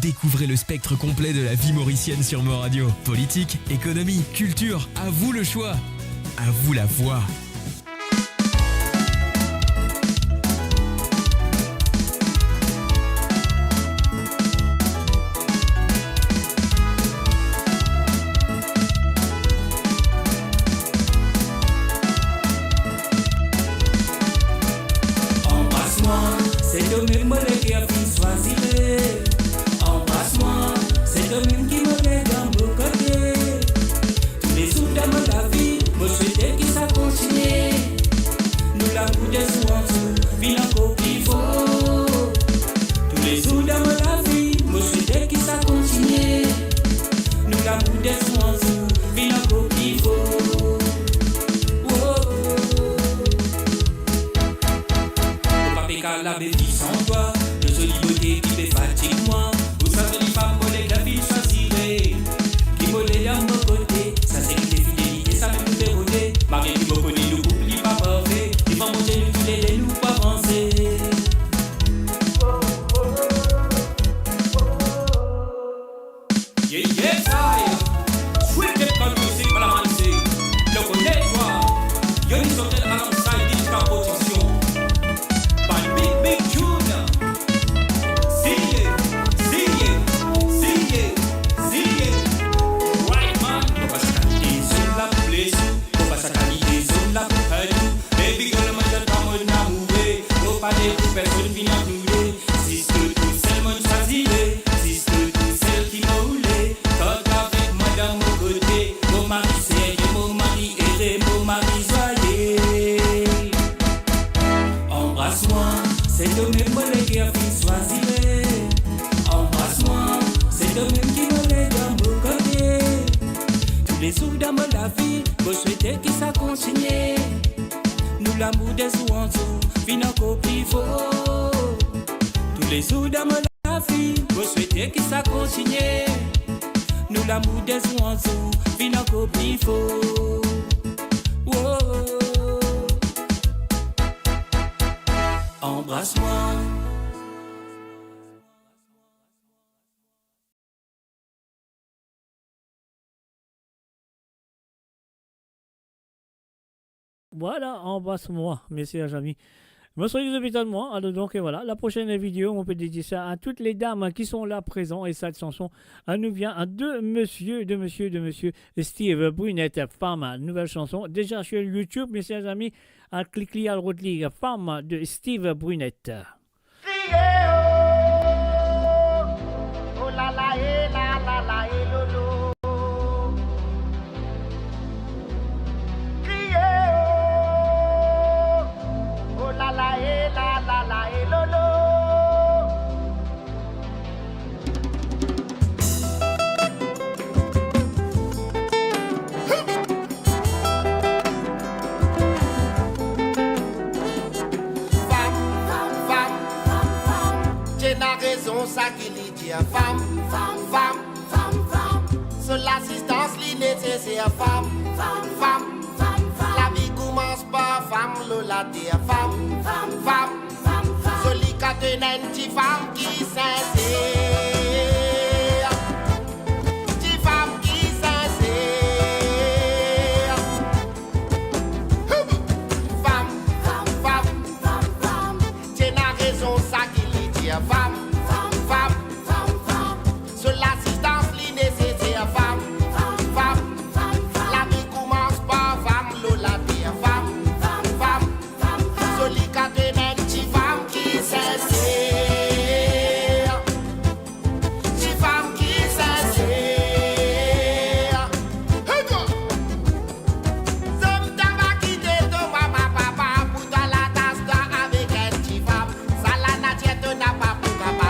Découvrez le spectre complet de la vie mauricienne sur Mo Radio. Politique, économie, culture, à vous le choix. À vous la voix. Embrasse-moi, c'est toi-même qui a fait choisir. Embrasse-moi, c'est toi-même qui me met dans mon côté. Tous les jours de la vie, moi je souhaitais que ça continue. Nous la boudez sous en dessous, puis encore qu'il faut. Tous les jours de la vie, moi je souhaitais que ça continue. Nous la boudez sous en dessous, puis encore qu'il faut. La belle sans toi, le joli beauté qui fait fatigue moi. Vous savez les femmes volées la vie choisirait. Qui volait à mon côté, ça c'est une fidélité, ça peut nous faire rôder. Marie qui me connaît, nous oublie pas parfait. Il va monter nous tous les nous pas avancer. Yeah, yes, I sweet get con music, malamanse. Le connais toi, y'a une sorte de alongside d'une composition. Big tune. See it. Right man. Papa sakali sur la place. Papa sakali sur la place. Baby girl, moi je t'aime n'amoué. Papa des personnes qui n'ont plus. Si ce que tout seul mon choisirait. Si ce que tout seul qui m'a roulé. Quand avec madame au côté. Mon mari c'est mon mari et mon mari joyeux. Embrasse-moi. C'est toi-même qui a fait choisir. Embrasse-moi, c'est toi-même qui me lève dans mon côté. Tous les jours dans ma vie, je souhaitais que ça continue. Nous l'amour des sous en dessous, fin encore plus fort. Tous les jours dans ma vie, je souhaitais que ça continue. Nous l'amour des sous en dessous, fin encore plus fort. Embrasse-moi. Voilà, embrasse-moi, messieurs amis. Je suis de moi. Alors donc voilà, la prochaine vidéo, on peut dédier ça à toutes les dames qui sont là présentes. Et cette chanson nous vient de monsieur Steve Brunette, femme, nouvelle chanson. Déjà sur YouTube, messieurs amis, à cliquer à le femme de Steve Brunette. Oh la la eh la la la eh lolo. Crier oh la la eh la la la eh lolo. La raison, ça qui lui dit femme. Seule l'assistance, li nécessaire femme. La vie commence par femme, Lola dit femme. Celui qui a une petite femme qui sincère. Petite femme qui sincère. Femme. Tiens la raison, ça qui lui dit femme. Sur l'assistance, li nécessaire femme. La vie commence par femme, Lola dit femme. Celui qui a une petite femme qui sincère. Petite femme qui sincère. Zom t'ava quitté ton maman papa pour toi la tasse avec un petit femme. Ça la nature n'a pas pour papa.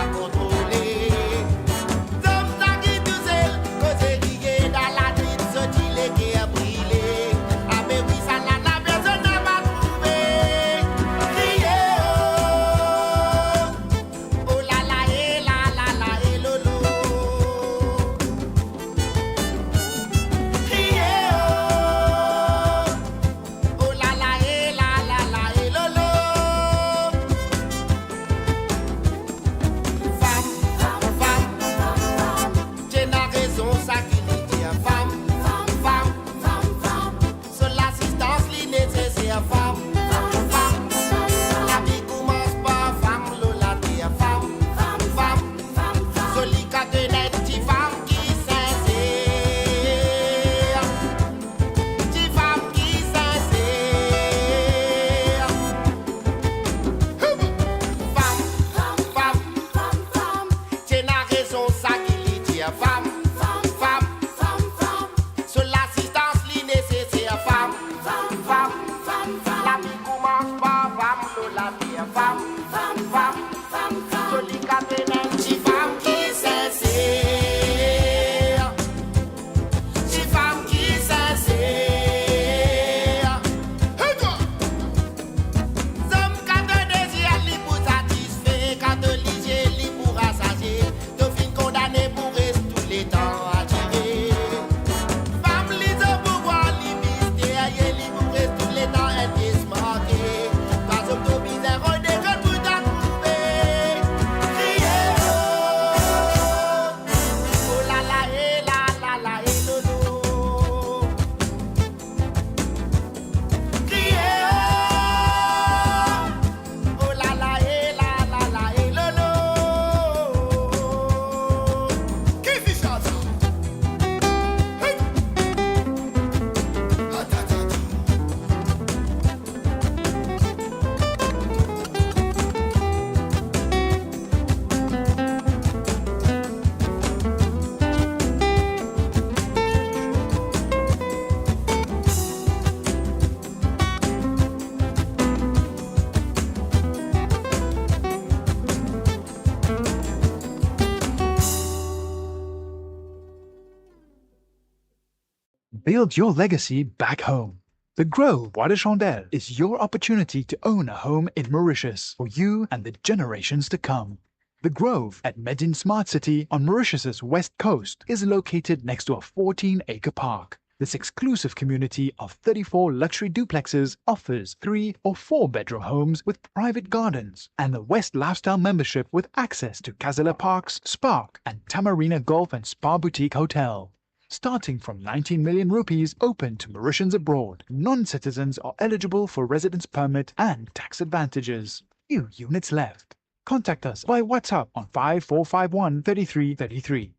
build your legacy back home. The Grove Bois de Chandelle is your opportunity to own a home in Mauritius for you and the generations to come. The Grove at Medin Smart City on Mauritius's west coast is located next to a 14-acre park. This exclusive community of 34 luxury duplexes offers 3 or 4 bedroom homes with private gardens and the West Lifestyle membership with access to Casella Parks, Spark and Tamarina Golf and Spa Boutique Hotel. Starting from 19 million rupees open to Mauritians abroad, non-citizens are eligible for residence permit and tax advantages. Few units left. Contact us by WhatsApp on 5451 3333.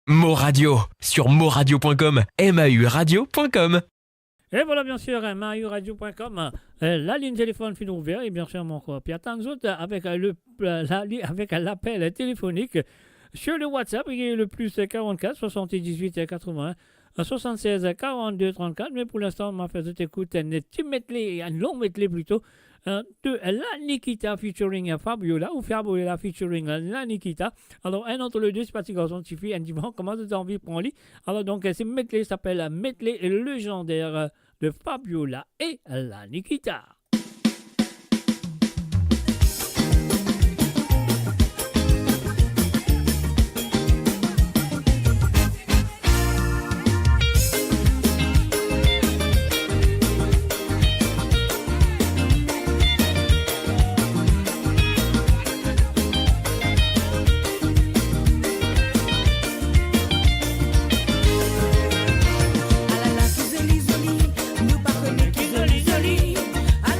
Mo Radio sur moradio.com, mauradio.com. Et voilà, bien sûr, mauradio.com, la ligne téléphone fine ouverte et bien sûr mon Pierre Tanzot avec l'appel téléphonique sur le WhatsApp, il y a le plus 44 78 80 76 42 34. Mais pour l'instant, on m'a fait écoute un petit medley, un long medley plutôt, de La Nikita featuring Fabiola ou Fabiola featuring La Nikita. Alors, un entre les deux, c'est parti, garçon, tu fais un divan, comment tu as envie pour lui. Alors, donc, ce medley s'appelle Medley légendaire de Fabiola et La Nikita. À la la, qui zoli zoli, nous pas connaître qui zoli zoli. À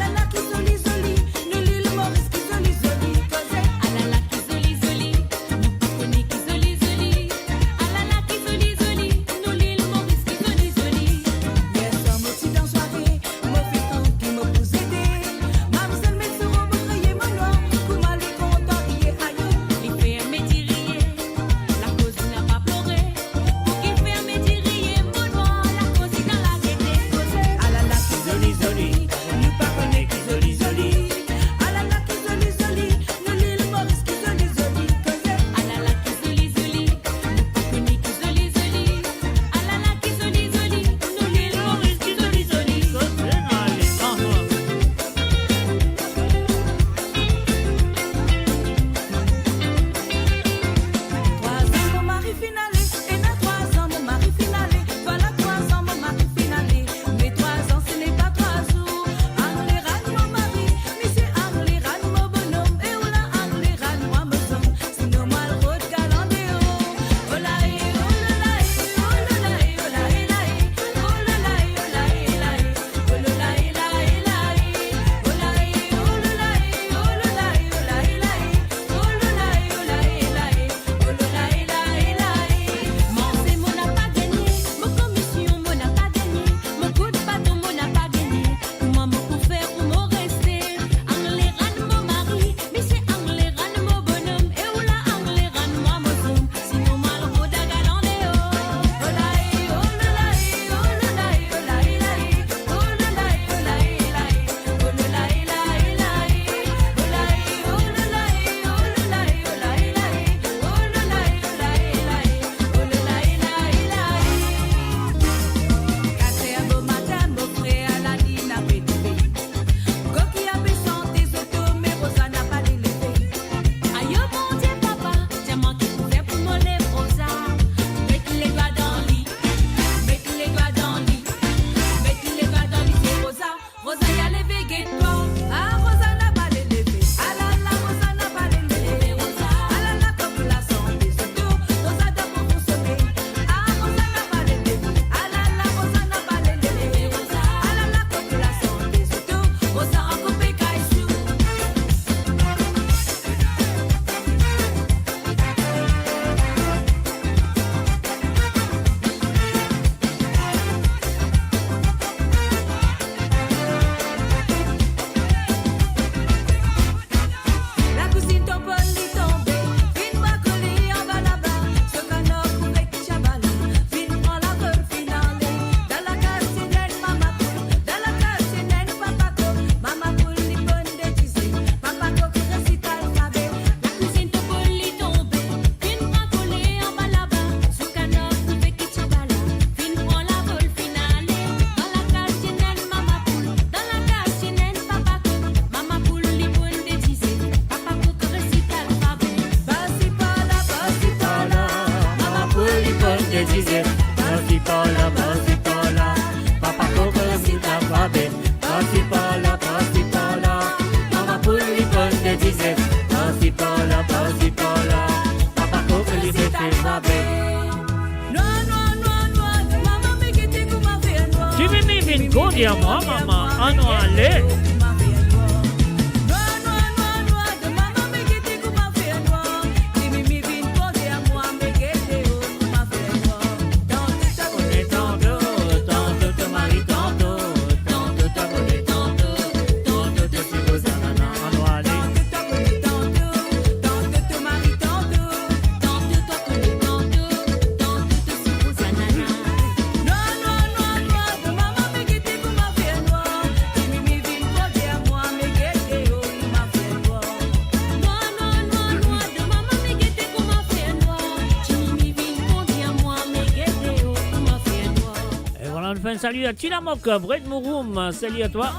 te disait, par-ci par-là, par-ci par-là. Papa Coco, si t'as frappé, par-ci par-là, par-ci par-là. Maman Poulipon te disait, par-ci par-là, par-ci par-là. Papa Coco, il s'est fait frapper. Tu veux m'y venir qu'on dit à moi, maman, à nous aller. Salut à Tilamok, Brett Mouroum, salut à toi.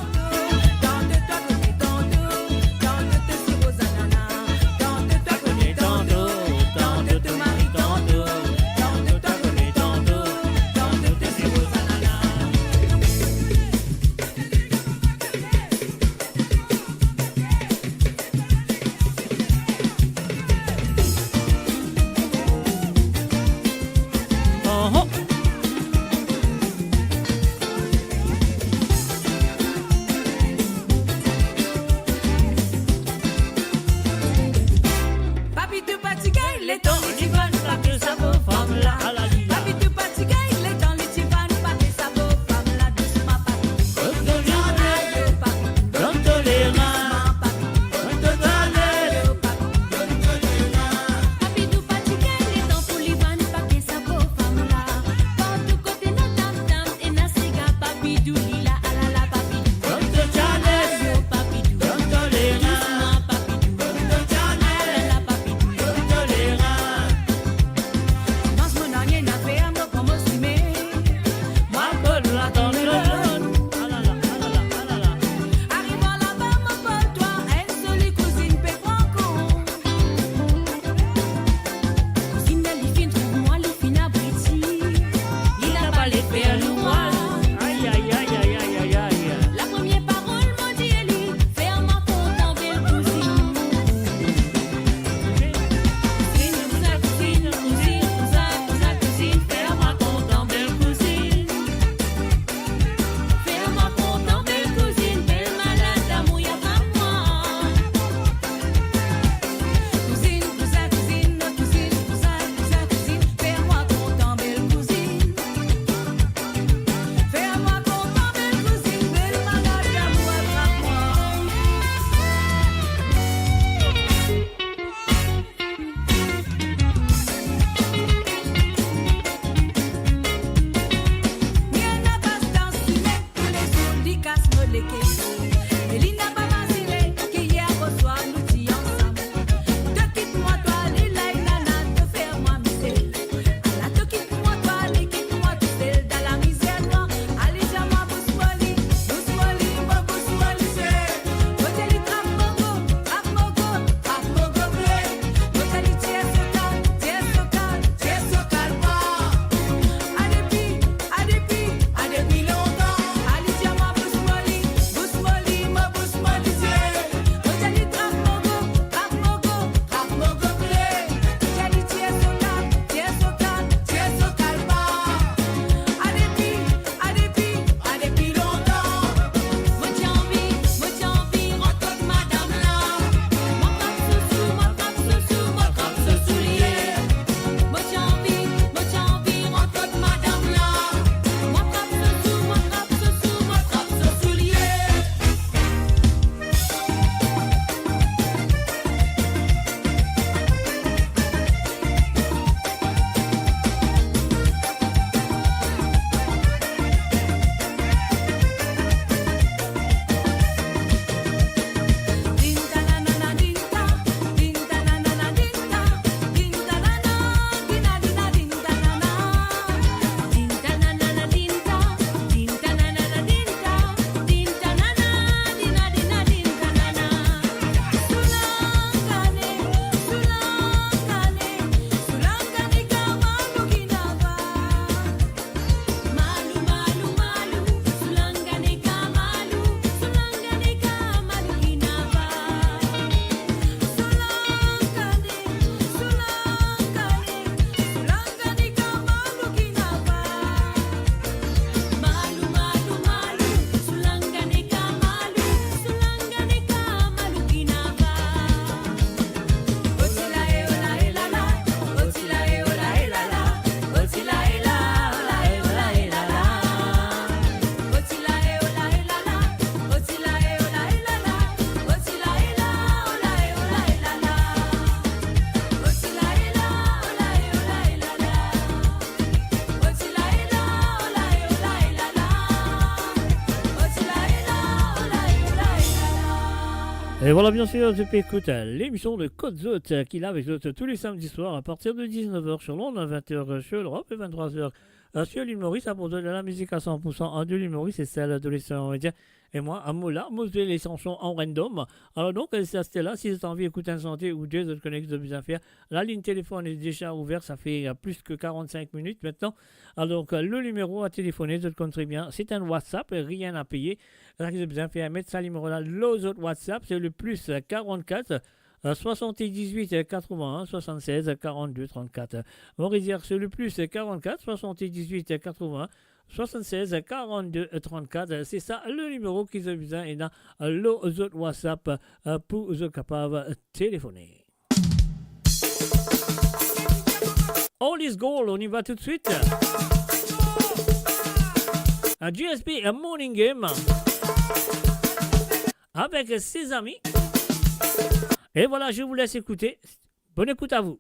Et voilà, bien sûr, tu peux écouter l'émission de Côte Zot qui est là avec nous tous les samedis soirs à partir de 19h sur l'onde, à 20h sur l'Europe et 23h sur l'île Maurice. À pour de la musique à 100% en de l'île Maurice, c'est celle de l'Océan Indien. Et moi, à Moula, Moselle les chansons en random. Alors donc, c'était là. Si vous avez envie d'écouter un santé ou deux autres connexions de bien faire, la ligne téléphone est déjà ouverte. Ça fait plus que 45 minutes maintenant. Alors donc, le numéro à téléphoner, vous comptez bien. C'est un WhatsApp, rien à payer. Là, vous avez besoin de faire mettre ça numéro là. Les autres WhatsApp, c'est le plus 44 78 81 76 42 34. Maurice, c'est le plus 44 78 81 76 42 34. C'est ça le numéro qu'ils ont besoin et dans les autres WhatsApp pour être capable de téléphoner. All is gold, on y va tout de suite. Un GSP, un morning game avec ses amis. Et voilà, je vous laisse écouter. Bonne écoute à vous.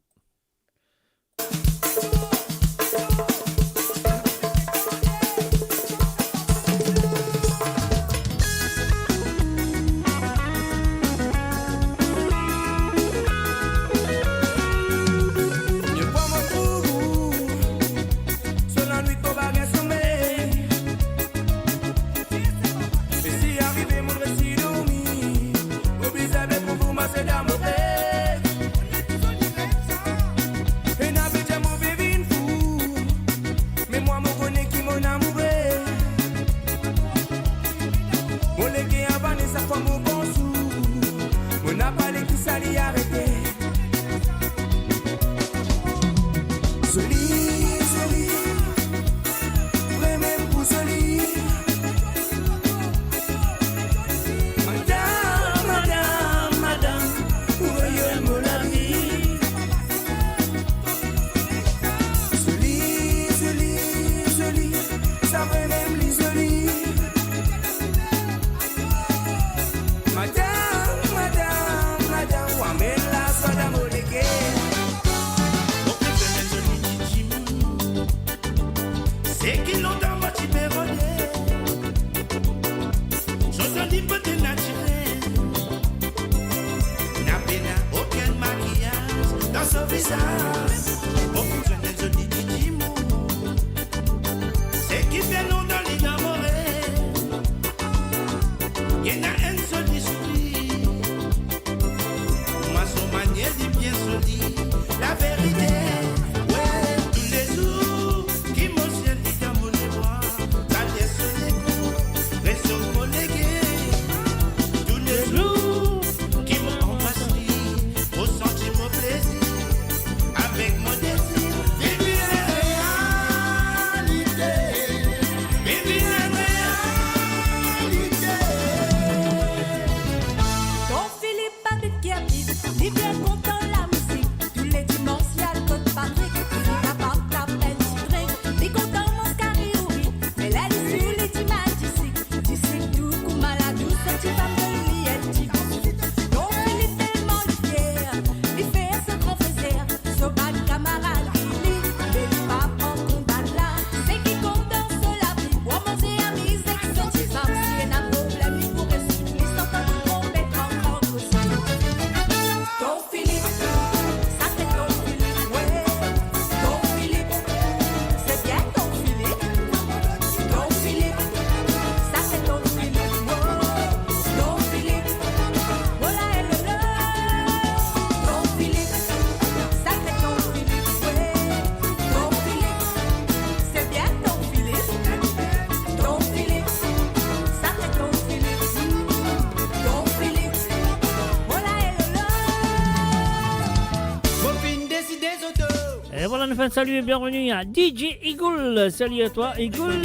Voilà, nous faisons salut et bienvenue à DJ Eagle. Salut à toi, Eagle.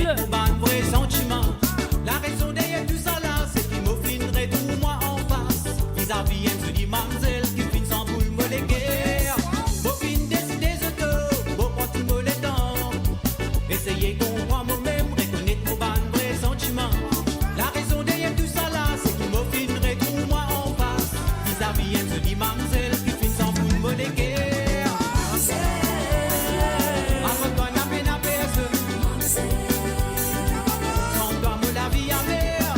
La raison derrière tout ça là, c'est qu'il m'offrinerait tout moi en face. Vis-à-vis un joli mamzelle qui finit sans boule me les guerres. Beau fin des autos, beau prendre tout les dents. Essayez qu'on voit moi-même, reconnaître mon ban vrai sentiment. La raison derrière tout ça là, c'est qu'il m'offrinerait tout moi en face. Vis-à-vis un joli mamzelle qui finit sans boule me les guerres. Sans toi, me la vie à mer.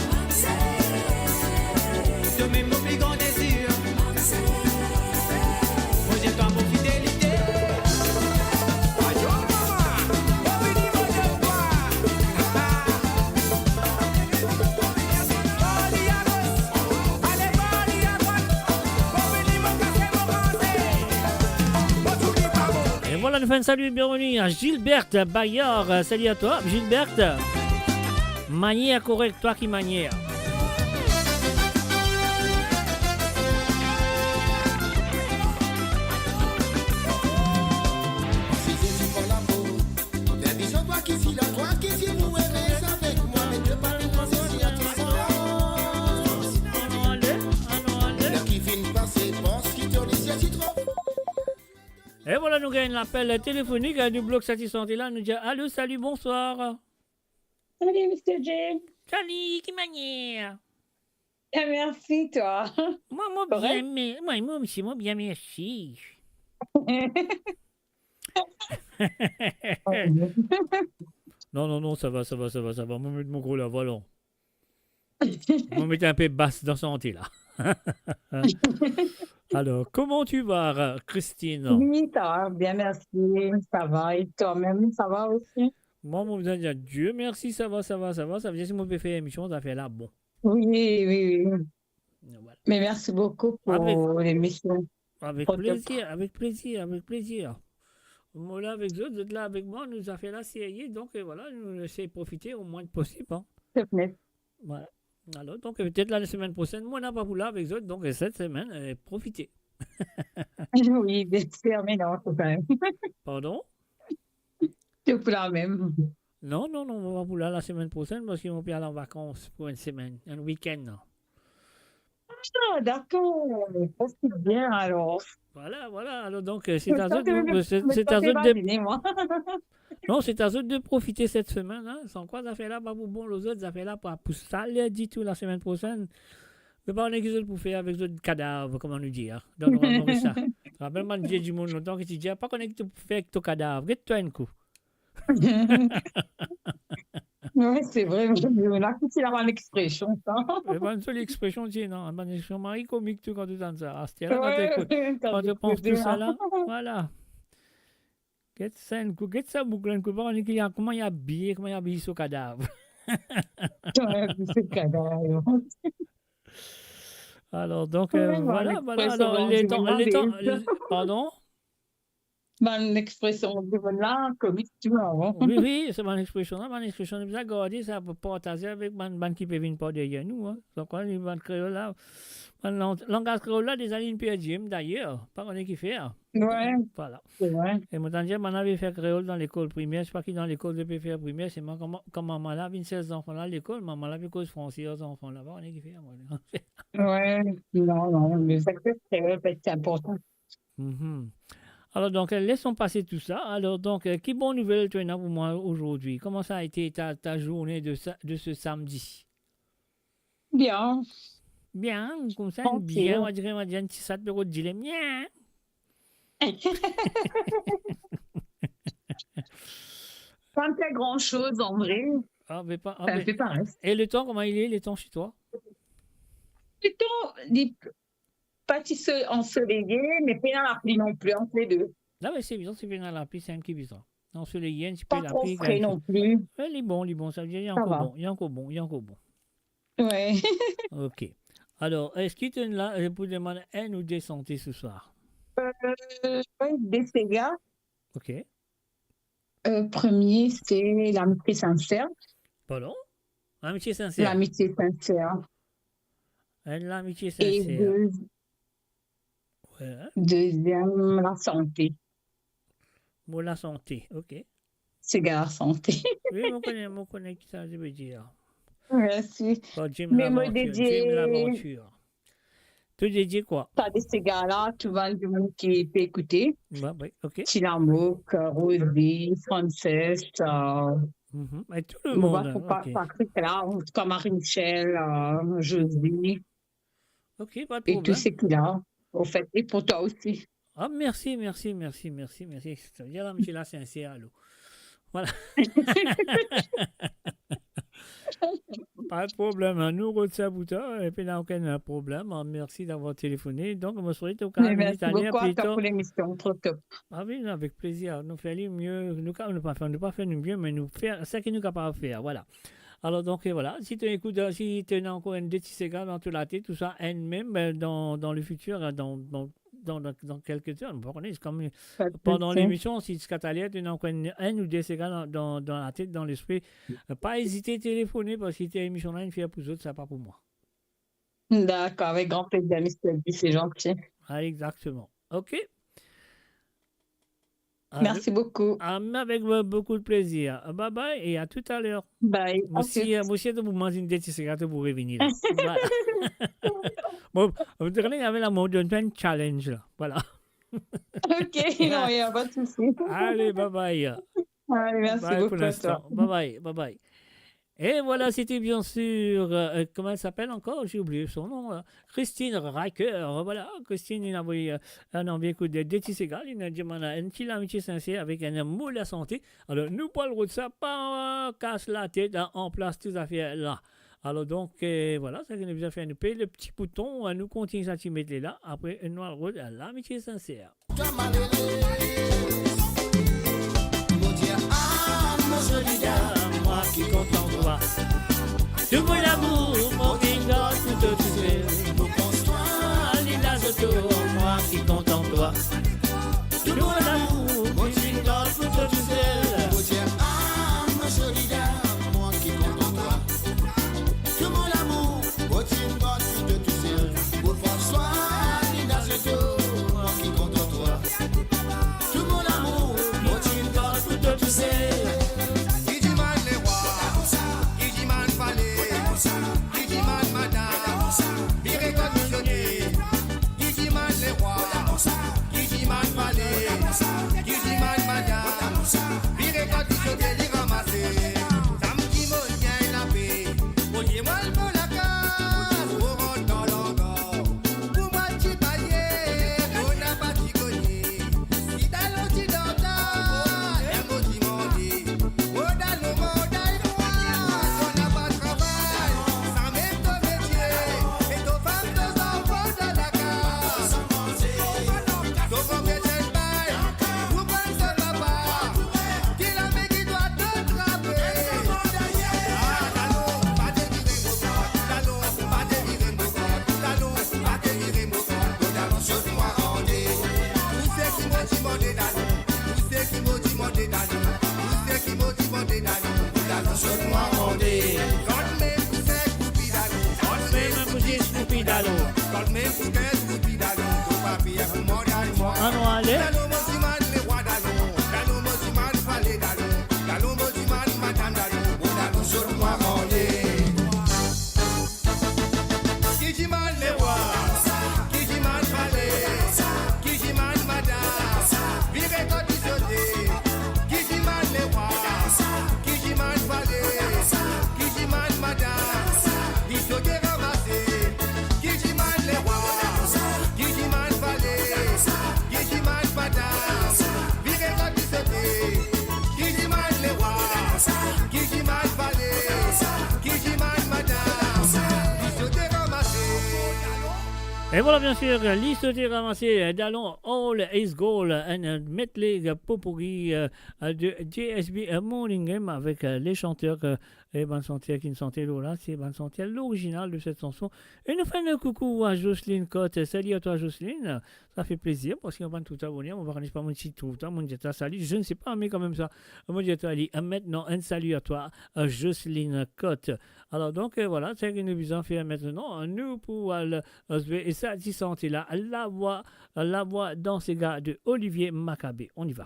voilà, nous faisons un salut, bienvenue à Gilberte Bayard. Salut à toi, Gilberte. Manière correcte, toi qui manière. Si je suis pour l'amour, des bisous, toi qui suis là, toi qui suis vous, reste avec moi, mais ne pas me penser si à tout ça. Le qui vient passer, pense qu'il te laisse, si trop. Et voilà, nous gagnons l'appel téléphonique du bloc Satissanté là. Nous dit allô, salut, bonsoir. Salut, Mr. James. Salut, qui manière? Ah, merci, toi. Moi, Correct. bien, mais, moi, monsieur, moi, bien, merci. Non, ça va. Moi, mettre mon gros là, voilà. Moi, mettre un peu basse dans santé là. Alors, comment tu vas, Christine? Oui, ça va, bien, merci. Ça va. Et toi-même, ça va aussi? Moi, mon besoin de Dieu, merci, ça va. Ça veut dire que si moi, je peux faire émission, ça fait là, bon. Oui. Voilà. Mais merci beaucoup pour l'émission. Avec Trop top. plaisir. Moi, là, avec eux, vous êtes là avec moi, nous a fait la série, donc voilà, nous essayons de profiter au moins possible. Hein. S'il te plaît. Voilà. Alors, donc, peut-être la semaine prochaine, moi, on n'a pas pour là avec eux, donc cette semaine, profitez. Oui, bien sûr, mais non, c'est quand même. Pardon? C'est pour la même. Non, on va pas pour là la semaine prochaine parce qu'ils vont aller en vacances pour une semaine, un week-end. Non. Ah, d'accord. C'est bien, alors. Voilà. Alors, donc, c'est à Ça, eux de. moi. Non, c'est à eux de profiter cette semaine. Hein. Sans quoi, ça fait là, pas pour bon, les autres, ça fait là, pas pour ça, dit tout la semaine prochaine. Mais pas on est qu'ils pour faire avec d'autres cadavres, comment nous dire. Donc, on va voir ça. Rappelle-moi, Dieu du monde longtemps que tu dis, pas qu'on est pour faire avec ton cadavre. Get-toi un coup. Oui, c'est vrai. Là, c'est la bonne expression, ça. C'est pas une seule expression, tu sais, non. Une bonne expression, Marie comique, tout, quand tu entends ça. Ah, c'était là, Ouais, quand tu penses tout ça là, là. voilà. Get ça un coup, get ça boucle un coup. Pas qu'on est qu'il y a, comment il y a habillé ce cadavre. Ouais, c'est cadavre. Alors, donc, Ouais, voilà. l'expression Alors, pardon? Bonne expression de là, comme tu vois. Oui, c'est mon expression. Mon expression, nous a gardé ça pour partager avec les qui peuvent venir pas derrière nous. Hein. Donc, on est dans créole là. Le langage créole là, des années une PGM d'ailleurs. Pas qu'on est qui fait. Ouais, Voilà. c'est vrai. Et moi, on avait fait créole dans l'école primaire. Je sais pas qui dans l'école de PFR primaire. C'est moi, comme maman là, 16 enfants là à l'école. Maman là, cause français aux enfants là-bas. On est qui fait. Ouais, non, les acteurs créoles, c'est important. Alors, donc, laissons passer tout ça. Alors, donc, quelle bonne nouvelle tu as pour moi aujourd'hui? Comment ça a été ta journée de ce samedi? Bien. Bien, comme ça, Tranquille. bien, on va dire un petit sat de dire bien. Pas fait grand-chose, en vrai. Ça fait pareil. Et le temps, comment il est, le temps chez toi? Plutôt des pâtisseries ensoleillées, mais pas dans la pluie non plus, entre les deux. Là, c'est bizarre, c'est bien dans la pluie, c'est un petit bizarre. Ensoleillé, un petit peu Pas la trop pluie. frais non plus. Il est bon, ça veut dire il y a Ça encore va. bon, il y a encore bon. Ouais. Ok. Alors, est-ce que tu es là pour demander un ou des santé ce soir? Des Sega. Ok. Premier, c'est l'amitié sincère. Pardon? L'amitié sincère. L'amitié sincère. L'amitié Et sincère. Ouais. deuxième, la santé. Pour la santé, ok. Sega la santé. Oui, on connaît qui ça, je veux dire. Merci. Pas Jim Mais moi, l'aventure. dédié- Jim l'aventure. Tu dédié quoi? T'as des Sega là, tu vois du monde qui peut écouter. Oui, ok. Tilamouk, Rosie, Frances, Et tout le monde. Ok, Patrick là, comme Marie-Michel, Josie, ok, pas de et tous problème. ces qui-là. Au fait, et pour toi aussi. Ah, merci. Ça veut dire là, monsieur, là, sincère, allô. Voilà. Pas de problème, hein. Nous, Rotsa Bouta, et puis il n'y a aucun problème. Merci d'avoir téléphoné. Donc, on me souhaite au cas où Merci italien beaucoup à toi plutôt. pour l'émission, trop top. Ah oui, non, avec plaisir. Nous faisons mieux. Nous ne pas faire nous mieux, mais nous faire ce que nous sommes capables de faire. Voilà. Alors, donc, voilà. Si tu écoutes, si tu as encore un petit cigare dans toute la tête, tout ça, et même dans le futur, dans quelques heures. Bon, c'est comme Pas de pendant souci. l'émission, si tu as tu as un ou deux secondes dans la tête, dans l'esprit, pas hésiter à téléphoner parce que cette émission-là, une fait pour les autres, ça pas pour moi. D'accord, avec grand plaisir, Mr. B, c'est gentil. Ah, exactement. OK. Merci beaucoup. Avec beaucoup de plaisir. Bye bye et à tout à l'heure. Bye. À Monsieur, de vous manger une petite cigarette pour revenir. Là. Voilà. Bon, vous devez avec la mode d'un challenge. Là. Voilà. Ok, non, il n'y a pas de souci. Allez, bye bye. Allez, merci Bye beaucoup pour à l'instant. toi. Bye bye. Bye bye. Et voilà, c'était bien sûr, comment elle s'appelle encore? J'ai oublié son nom. Christine Riker. Voilà, Christine, il a envoyé un envie de Détis Ségal. Il a dit une petite amitié sincère avec un mot de la santé. Alors, nous parlerons de ça, pas casse la tête en place, toutes ces affaires-là. Alors, donc, voilà, ça nous a fait nous payer le petit bouton. Nous continuons à s'y mettre là. Après, nous allons à l'amitié sincère. Moi qui compte en toi. Tout mon amour, mon guignol, tout de suite. Pour construire l'île autour, moi qui compte en toi. Tout mon amour, mon guignol, tout de suite. Pour dire ah, ma jolie dame, moi qui compte en toi. Tout mon amour, mon guignol, tout de suite. Pour François, l'île autour, moi qui compte en toi. Tout mon amour, mon guignol, tout de suite. Et voilà, bien sûr, liste des ramassés d'Allons All Is Gold, un medley popurri de JSB Morning Game avec les chanteurs et Ban Santiago qui nous chantaient là, c'est Ban Santiago, l'original de cette chanson. Et nous faisons un coucou à Jocelyne Cotte. Salut à toi, Jocelyne. Ça fait plaisir parce qu'on va tout abonner. On va regarder pas mon site tout le temps. Mon dit salut. Je ne sais pas, mais quand même ça. Mon dit maintenant un salut à toi, Jocelyne Cotte. Alors donc voilà, c'est ce que nous faisons faire maintenant. Nous pour et ça, si sentez là, la voix dans ces gars de Olivier Maccabé. On y va.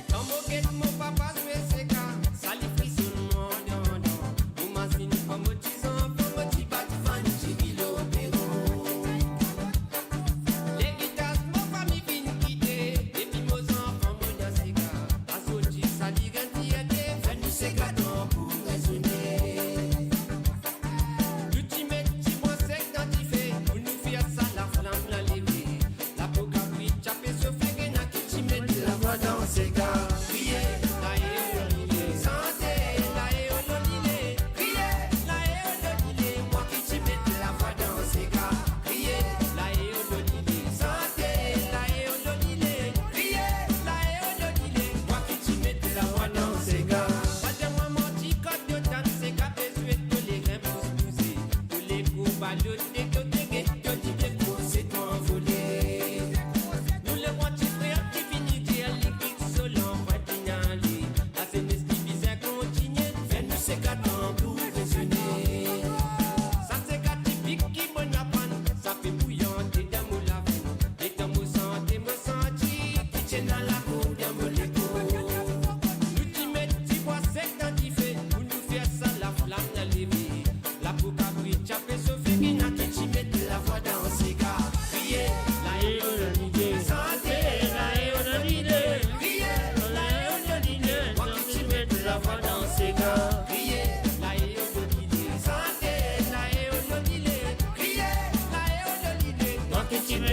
Don't forget my papa's music.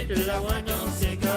mettre la voix dans ses gars.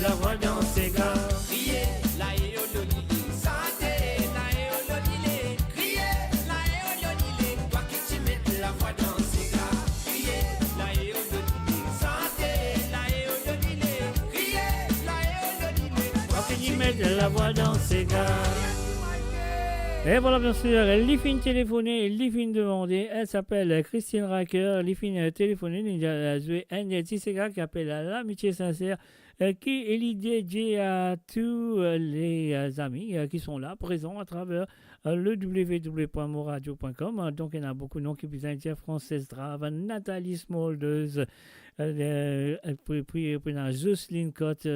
La voix dans ses gars. Criez, la éololilé, santé, la éololilé, criez, la éololilé, toi qui tu mets la voix dans ses gars. Criez, la éololilé, santé, la éololilé, criez, la éololilé, toi qui tu mets la voix dans ses gars. Et voilà, bien sûr, l'IFIN téléphoné, l'IFIN demandé. Elle s'appelle Christine Racker. L'IFIN téléphoné, il y a un Tissega qui appelle l'amitié sincère, qui est l'idée à tous les amis qui sont là, présents à travers le www.moradio.com. Donc, il y en a beaucoup de noms qui puissent dire Française Drave, Nathalie Smoldeuse, puis il y a Jocelyne Cotte,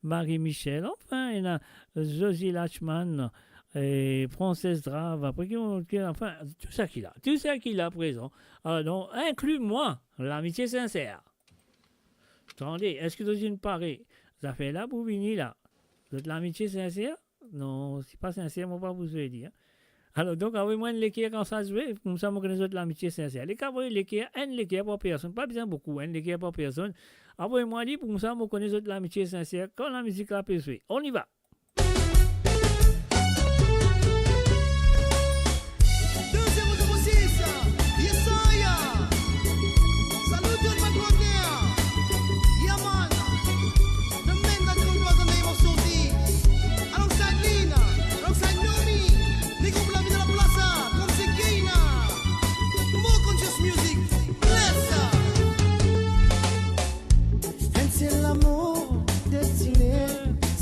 Marie-Michel, enfin, il y en a Josie Lachman. Et Française Drave, après enfin, tout ça qu'il a présent. Alors, donc, inclus-moi, l'amitié sincère. Attendez, est-ce que dans une pareille, ça fait là, Bouvini, là, vous êtes l'amitié sincère? Non, c'est pas sincère, moi, pas vous dire. Alors, donc, envoyez-moi une l'équerre quand ça se fait, comme ça, moi, connais l'amitié sincère. Les cas, envoyez l'équerre, une l'équerre par personne, pas besoin beaucoup, une l'équerre par personne. Envoyez-moi dit, comme ça, moi, connais l'amitié sincère, quand la musique a peut se faire. On y va.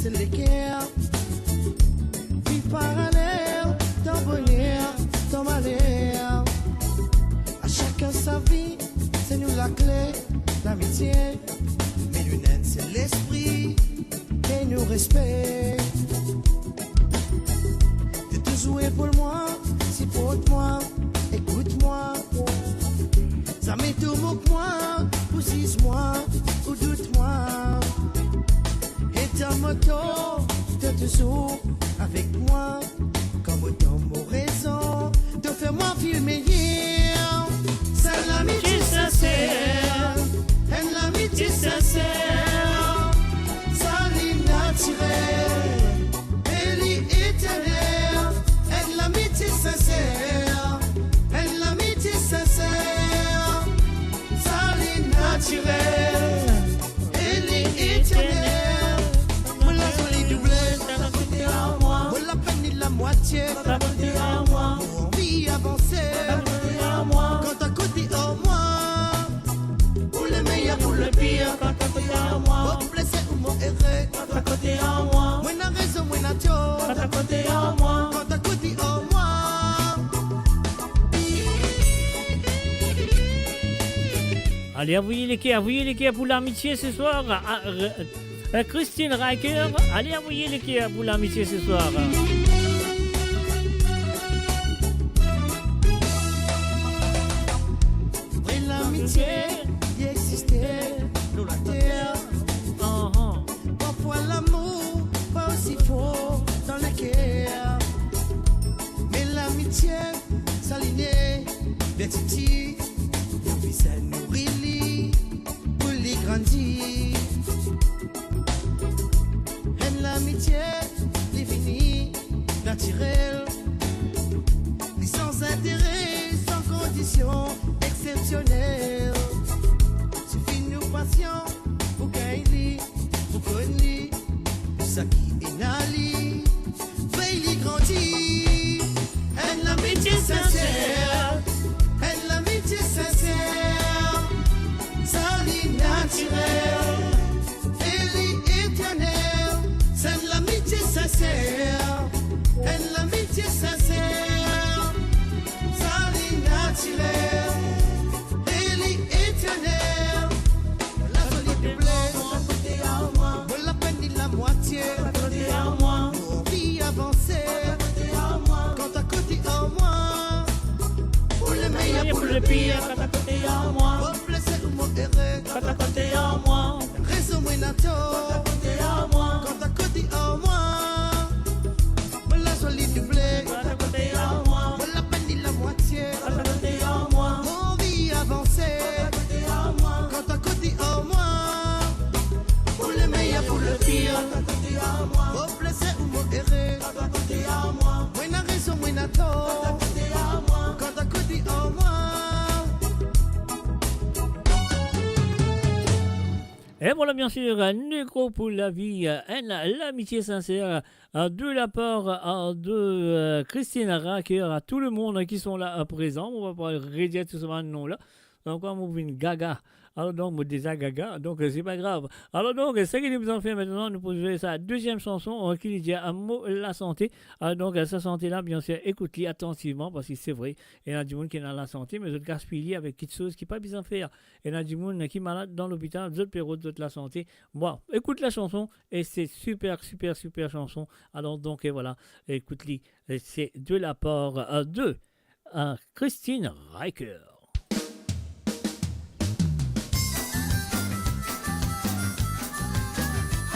C'est l'équerre, vie parallèle, ton bonheur, ton malheur. À chacun sa vie, c'est nous la clé, l'amitié. Mais l'une c'est l'esprit, et nous respect. T'es toujours pour moi, si pour moi, écoute-moi. Ça m'est tout moque-moi, ou moi ou doute-moi. Ta moto, t'es toujours avec moi, comme dans mon raison, de faire moi filmer. C'est l'amitié sincère, et l'amitié sincère, ça l'est naturel, elle est éternelle, et l'amitié sincère, et l'amitié sincère, ça l'est naturel, elle est éternelle. Moitié, pour envie avancer, quand t'as côté en moi, pour le meilleur, pour le pire, quand t'as côté en moi, pour blessé ou mon erré, quand t'as côté en moi, moi n'a raison, moi n'a tort, quand t'as côté en moi, quand t'as côté en moi. Allez, envoyez l'équerre pour l'amitié ce soir. Christine Riker, allez, envoyez l'équerre pour l'amitié ce soir. L'amitié qui existait, nous la terre. l'amitié, s'aligner, des titis, puis ça nourrit lui, pour les grandir. Et l'amitié, les finis, naturel, sans intérêt, sans condition exceptionnelle. Suffit nous passion pour gagner, pour connaître ça qui est nali. Veille grandir, et l'amitié sincère, et l'amitié sincère, ça l'est naturel, et éternel. C'est l'amitié sincère, et l'amitié sincère, ça l'est naturel, et éternel. La jolie blesse, vaut la peine ni la moitié. Vie avancée, quand à côté en moi, pour le meilleur, pour le pire, quand à côté en moi, pour blessé ou mon erreur, quand à côté en moi, raison moi nato, quand à côté en moi, me la jolie doublée, quand à côté en moi, me la peine ni la moitié, quand à côté en moi, mon vie avancée, quand à côté en moi, pour le meilleur, pour le pire, quand à côté en moi. Ou mon erreur, quand à côté à moi, moi n'a raison, moi n'a tort, quand à côté à moi, quand à côté à moi. Et voilà, bien sûr, Negro pour la vie, l'amitié sincère de la part de Christine Racker, à tout le monde qui sont là à présent. On va pas redire tout ce nom-là. Donc, on va une gaga. Alors donc, me désagaga, donc c'est pas grave. Alors donc, ce que nous allons faire maintenant, nous pouvons jouer sa deuxième chanson qui dit un mot la santé. Alors donc, sa santé-là, bien sûr, écoutez attentivement parce que c'est vrai, il y a du monde qui est dans la santé, mais d'autres gaspillés avec quelque chose qui n'est pas bien faire. Il y a du monde qui est malade dans l'hôpital, d'autres périodes, d'autres la santé. Bon, écoute la chanson et c'est super, super, super chanson. Alors donc, et voilà, écoute-les. C'est de la part de Christine Racker.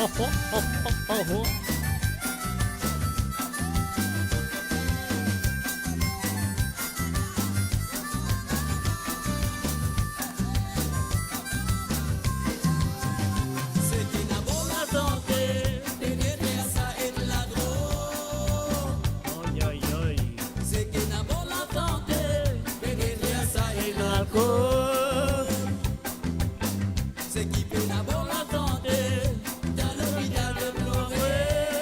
Oh, oh, oh, oh, oh, oh. C'est qui n'a pas la santé, derrière ça est de la drogue. Aïe, aïe, aïe. C'est qui n'a pas la santé, derrière ça est de l'alcool. C'est qui peut n'avoir la santé, dans l'hôpital de pleurer.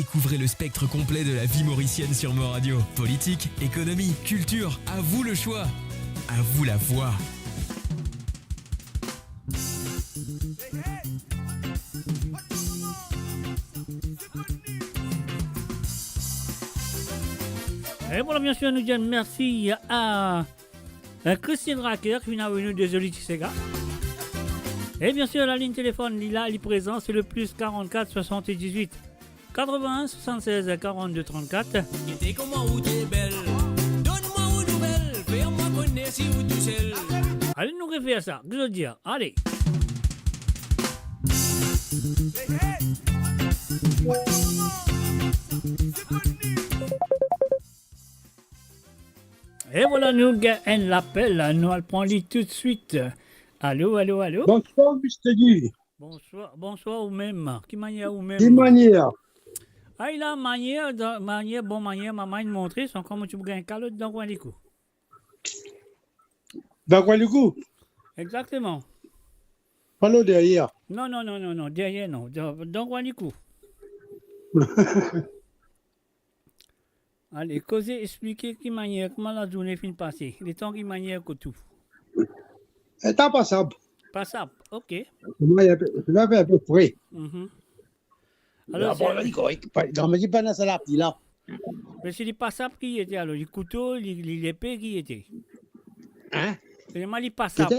Découvrez le spectre complet de la vie mauricienne sur Mo Radio. Politique, économie, culture, à vous le choix. À vous la voix. Et voilà, bien sûr, nous disons merci à Christine Racker qui vient venir de Zoli Tissega. Et bien sûr, la ligne téléphone, il est présent, c'est le plus 44 78 81 76 42 34. T'es comment ou t'es belle, donne-moi une nouvelle, fais-moi connaître si ou tout seul. Allez, nous refaire ça, que je veux dire, allez. Et voilà, nous avons l'appel, nous allons prendre tout de suite. Allô, allô, allô. Bonsoir, Mr. Guy. Bonsoir, ou même. Qui manière ou même? Quelle manière? Ah, il a manière, bon manière, maman, il montrer, c'est comme tu gagnes un calotte dans quoi les coups. Dans quoi les coups? Exactement. Pas là derrière. Non, derrière, non. Dans quoi les coups? Allez, causer, expliquer qui manière, comment la journée finit passer. Les temps qui manière que tout. C'est pas passable. Passable, ok. Tu vas faire un peu près. Alors, c'est pas dans la petite là. Mais c'est les passables qui étaient alors, les couteaux, les épées qui étaient. Hein? C'est les passables.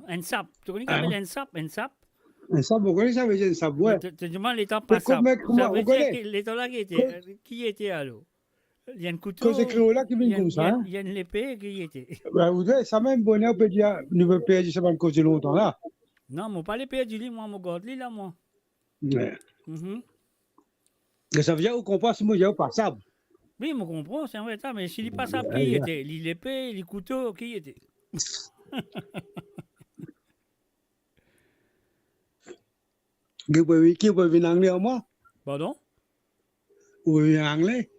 Un sap. Tu connais comment un sap? Un sap? Un sap, vous connaissez ça veut dire un sap, ouais. Tu demandes les temps passables. Ça veut dire dire les temps là qui étaient alors. Il y a un couteau. Quand c'est là qui vient comme ça. Il y a une épée qui était. Vous savez, ça même bonheur peut dire, ne veut pas dire ça va me causer longtemps là. Non, moi pas l'épée du lit, moi, mon garde là, moi. Ouais. Ça veut dire, on comprend si moi j'ai passable. Oui, je comprends, c'est un vrai temps, mais si les passables qui étaient, l'épée, les couteaux qui étaient. Qui peut venir en anglais à moi? Pardon? Oui, en anglais.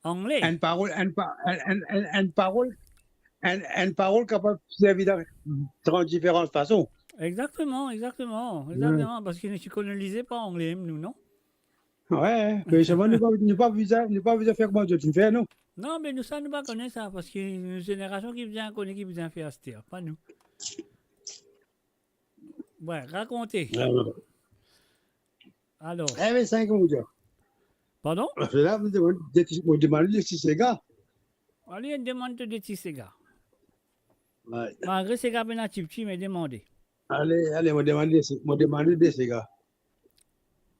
Anglais? Une parole capable de servir de différentes façons. Exactement, parce qu'ils ne se colonisaient pas anglais, nous, non? Ouais, mais je ne pas vous faire comment tu fais, non? Non, mais nous, ça, nous ne connaissons pas ça, parce qu'il y a une génération qui vient connaître, qui vient faire ce terre, pas nous. Ouais, racontez. Alors. Eh bien, 5 ans, Pardon? Là, vous demandez si c'est gars. Allez, on demande de Tissega. Ouais. Malgré ces gars, mais demandez. Allez, on demande de ces gars.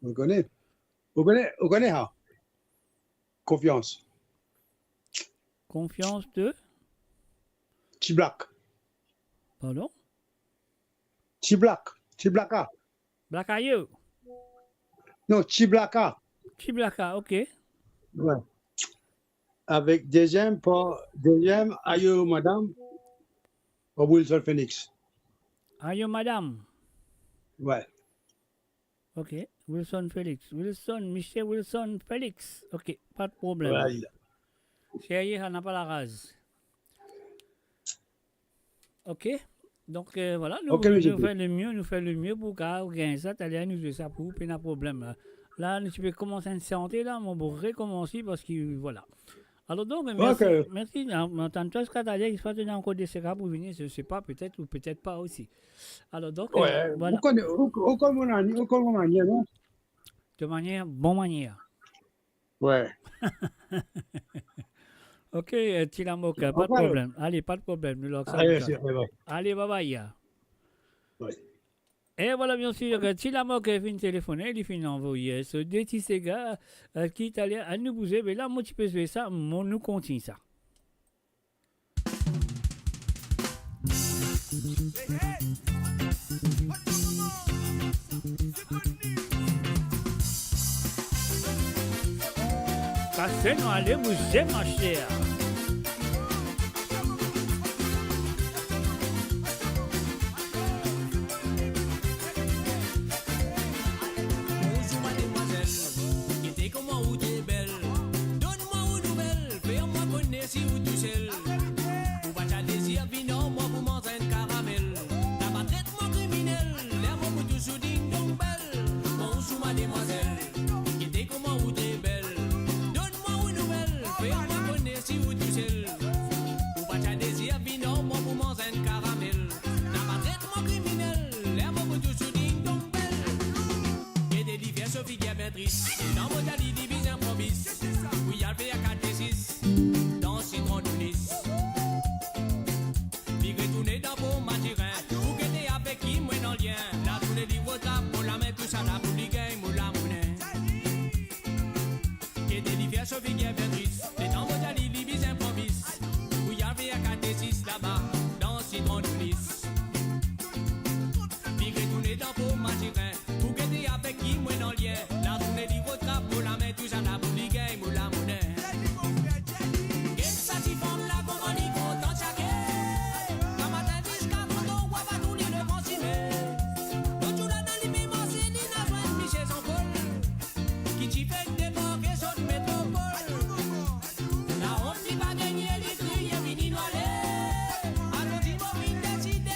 Vous connaissez? Vous connaissez, hein? Confiance. Confiance de? T-Black. Pardon? T-Black. T-Blacka. Blacka you? Non, T-Blacka. T-Blacka, ok. Ouais. Avec deuxième, aïe, madame, au Wilson Phoenix. Aïe, madame. Ouais. Ok. Wilson Félix. Michel Wilson Félix. Ok, pas de problème. Ouais. Chérie, on n'a pas la rase. Ok. Donc voilà, nous faisons le mieux pour gagner ça, t'allais nous faire ça pour pas de problème. Là, tu peux commencer à santé là, mais pour recommencer parce que voilà. Alors donc, merci. Okay. Merci. Tantôt, ce qu'il y a des encore des séquelles pour venir, je ne sais pas, peut-être ou peut-être pas aussi. Alors donc, ouais. voilà. Aucune manière, non? De manière, bonne manière. Ouais. Ok, Tilamok, pas de problème. Allez, pas de problème. Allez, bye bye. Ouais. Et voilà, bien sûr, Tilamok a fait téléphoner, il finit envoyer ce petit Sega qui est allé à nous bouger. Mais là, moi, tu peux faire ça, moi, nous continue ça. Passez-nous, allez bouger, ma chère. Si vous tout seul, vous pas de désir, non, moi vous mangez un caramel. T'as pas traitement criminel, l'air moi pour tout sous ding dong belle. Bonjour mademoiselle, qui était comment vous t'es belle. police. Puis retourner dans pour magirin. Pour guetter avec qui moi dans lien. La tournée du votre pour la main toujours à pour les game ou la monnaie. Qu'est-ce ça t'y forme la compagnie content chaque. Quand matin jusqu'à quand on voit pas tourner le vent s'y met. L'autre là dans les mêmes enseignes n'a pas de Michel en Paul. Qui t'y fait débarquer sur le métropole. La honte qui va gagner les cris et mini noilé. Alors dis-moi une décidé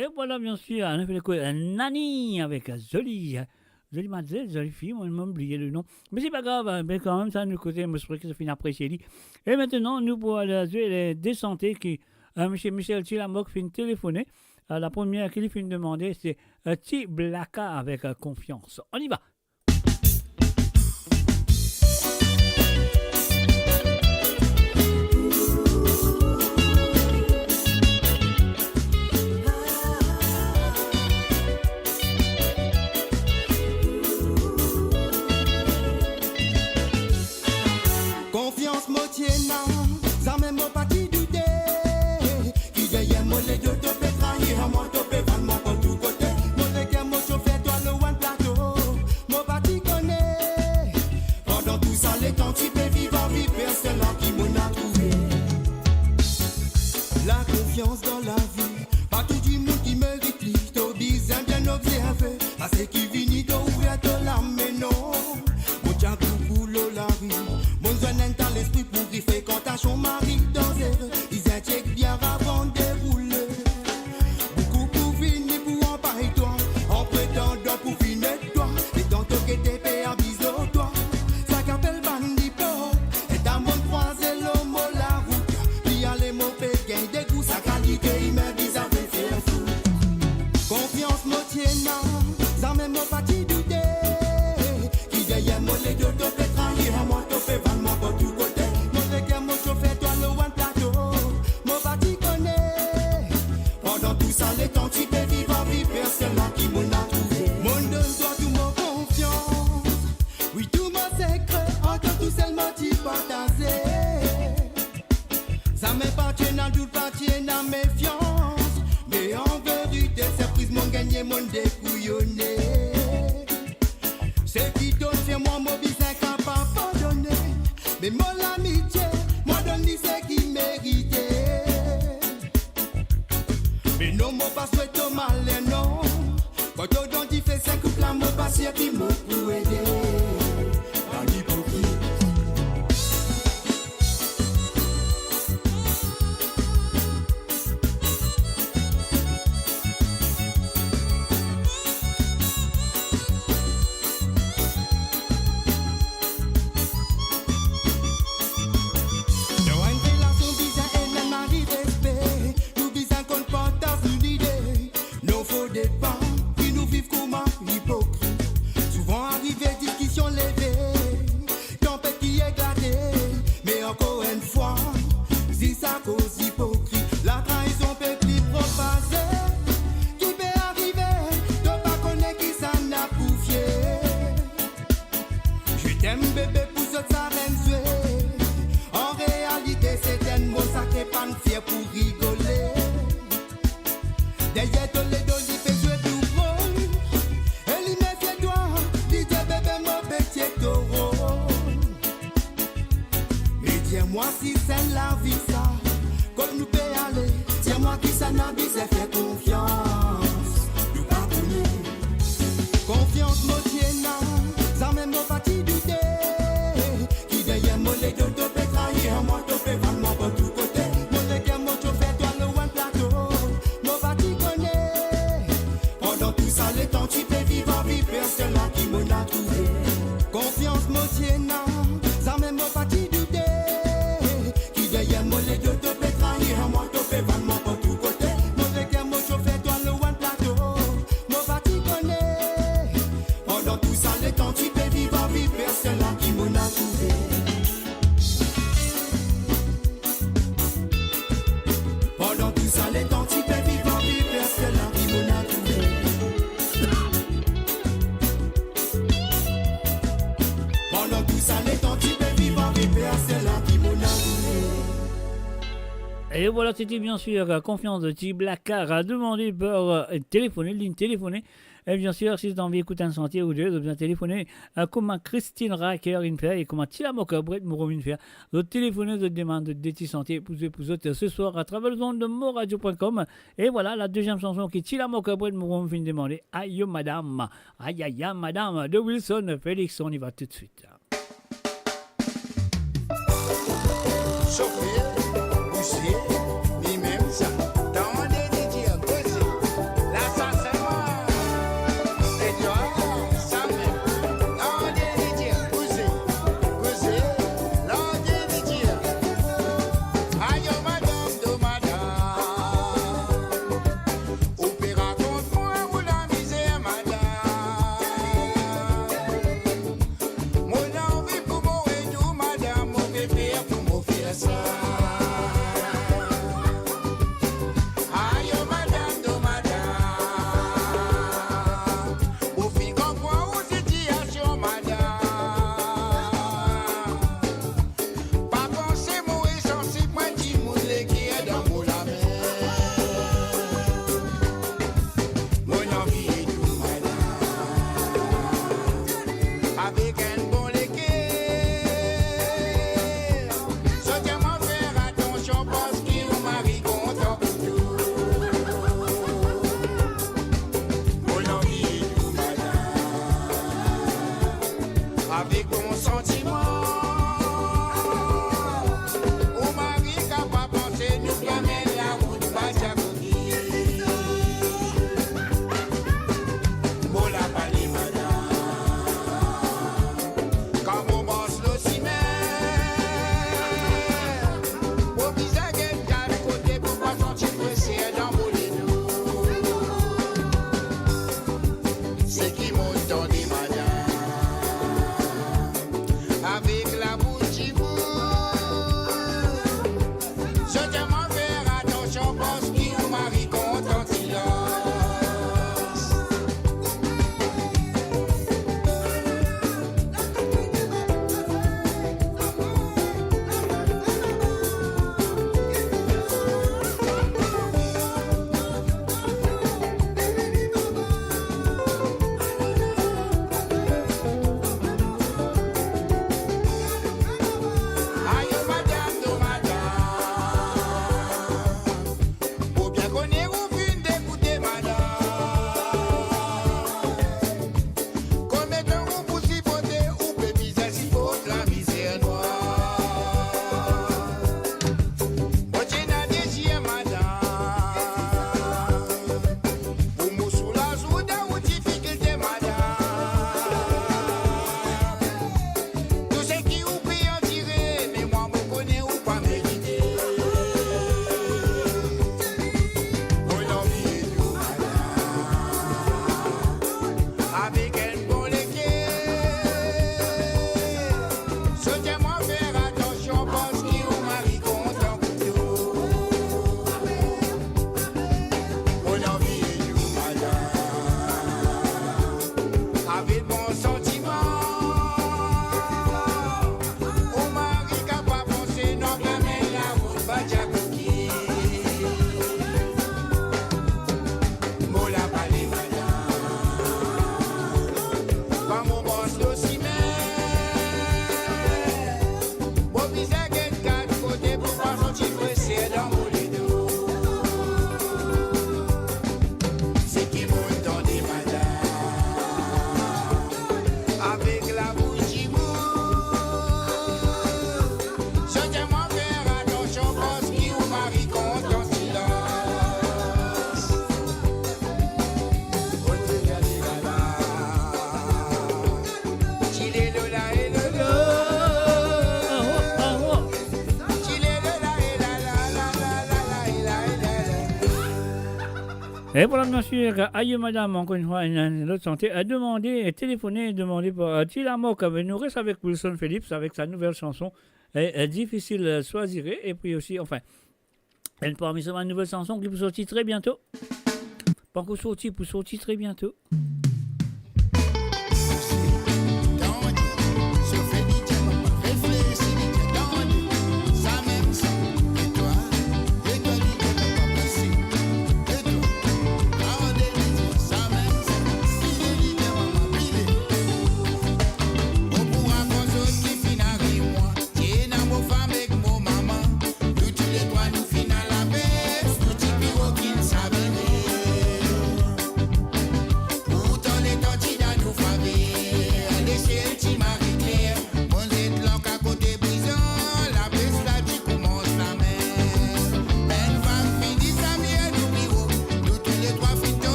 Et voilà, bien sûr, on a fait l'écoute Nani avec jolie mademoiselle, jolie fille, moi, je m'ai oublié le nom. Mais c'est pas grave, hein, mais quand même, ça, nous côté, moi, je crois que ça finit après chez lui. Et maintenant, nous, pour aller les désantés qui, M. Michel Tilamoc finit téléphoner. La première qu'il finit demander, c'est T Blacka avec confiance. On y va. Confiance mo tiena, ça même pas ti douter. Qui derrière moi les deux te fait trahir, à moi te fait vendre moi pour tout côté. Moi les gars moi chauffeur toi le one plateau, moi pas ti connais. Pendant tout ça les temps tu peux vivre en vie personne là qui m'en a trouvé. La confiance dans la vie, pas tout du monde qui mérite li. T'as bien observé, parce qui vini d'ouvrir de l'âme mais non. Mon tient pour la rue. Mon jeune dans l'esprit pour y faire quand t'as son mari dangereux. Ils inquiètent bien avant de dérouler. Beaucoup pour finir pour en parler toi. En prétendant pour finir toi. Et dans ton guetté père bisous toi. Ça qu'appelle bandit port. Et dans mon croisé l'homme la route. Puis aller mon péguin des goûts. Sa qualité il m'a bizarre de faire fou. Confiance me tienne. Ça même mon parti douter. Qui derrière moi les deux te fait trahir. À moi te fait vendre moi pour tout côté. Moi les gars moi chauffeur toi le one plateau. Moi pas t'y connais. Pendant tout ça les temps tu peux vivre en vie personne là qui m'en a trouvé. Mon donne toi tout mon confiance. Oui tout mon secret. Entre tout seulement t'y partager. Ça m'appartient dans tout partie dans méfiance. Mais en vérité c'est prise mon gagné mon découillonné. C'est qui donne fait moi mon business capable pardonner. Mais mon l'amitié, moi donne ni c'est qui méritait. Mais non moi pas souhaite au mal non. Quand on donne il fait 5 coups là moi pas sûr qui me pour aider. Dans l'hypocrite. Tiens-moi si c'est la vie ça, comme nous peut aller. Tiens-moi qui ça n'a pas fait confiance. Nous pas connaître. Confiance me tienne, ça même pas parti douter. Qui derrière moi les deux te fait trahir, moi te fait vendre moi pour tout côté. Moi les gars moi te fait toi le one plateau. Moi pas t'y connais. Pendant tout ça les temps tu peux vivre en vie personne là qui m'en a trouvé. Confiance me tienne, ça même pas parti douter. Derrière moi les deux te fait trahir, moi te fait vendre moi pour tout côté. Moi les gars moi chauffeur toi le one plateau. Moi pas t'y connais. Pendant tout ça les temps tu peux vivre en vie personne là qui m'en a trouvé. Pendant tout ça les temps tu peux vivre en vie personne là qui m'en a trouvé. Pendant tout ça les temps tu peux vivre en vie personne là qui m'en a trouvé. Et voilà, c'était bien sûr Confiance de T Blackar a demandé par téléphoner, ligne téléphonée. Et bien sûr, si vous avez envie d'écouter un sentier ou deux, vous avez téléphoner comme Christine Racker une fois et comme Tilamoc Brett Mourom une fois. Vous téléphonez, vous demandez des petits sentiers pour vous autres ce soir à travers le zone de moradio.com. Et voilà, la deuxième chanson qui Tilamoc Brett Mourom vient de demander. Aïe madame, aïe aïe madame de Wilson Félix, on y va tout de suite. Chauffeur, boucher, lui-même ça. Tendez des dieux, causez. Et voilà, bien sûr, aïe madame, encore une fois, une autre santé, a demandé, téléphoné, demandé par Tilamok, nous reste avec Wilson Phillips, avec sa nouvelle chanson, Difficile choisir, et puis aussi, enfin, elle parmi ça, une nouvelle chanson qui peut sortir très bientôt. Pas encore sorti, pour sortir très bientôt.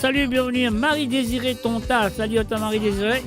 Salut, bienvenue Marie-Désirée Tonta. Salut à toi Marie-Désirée.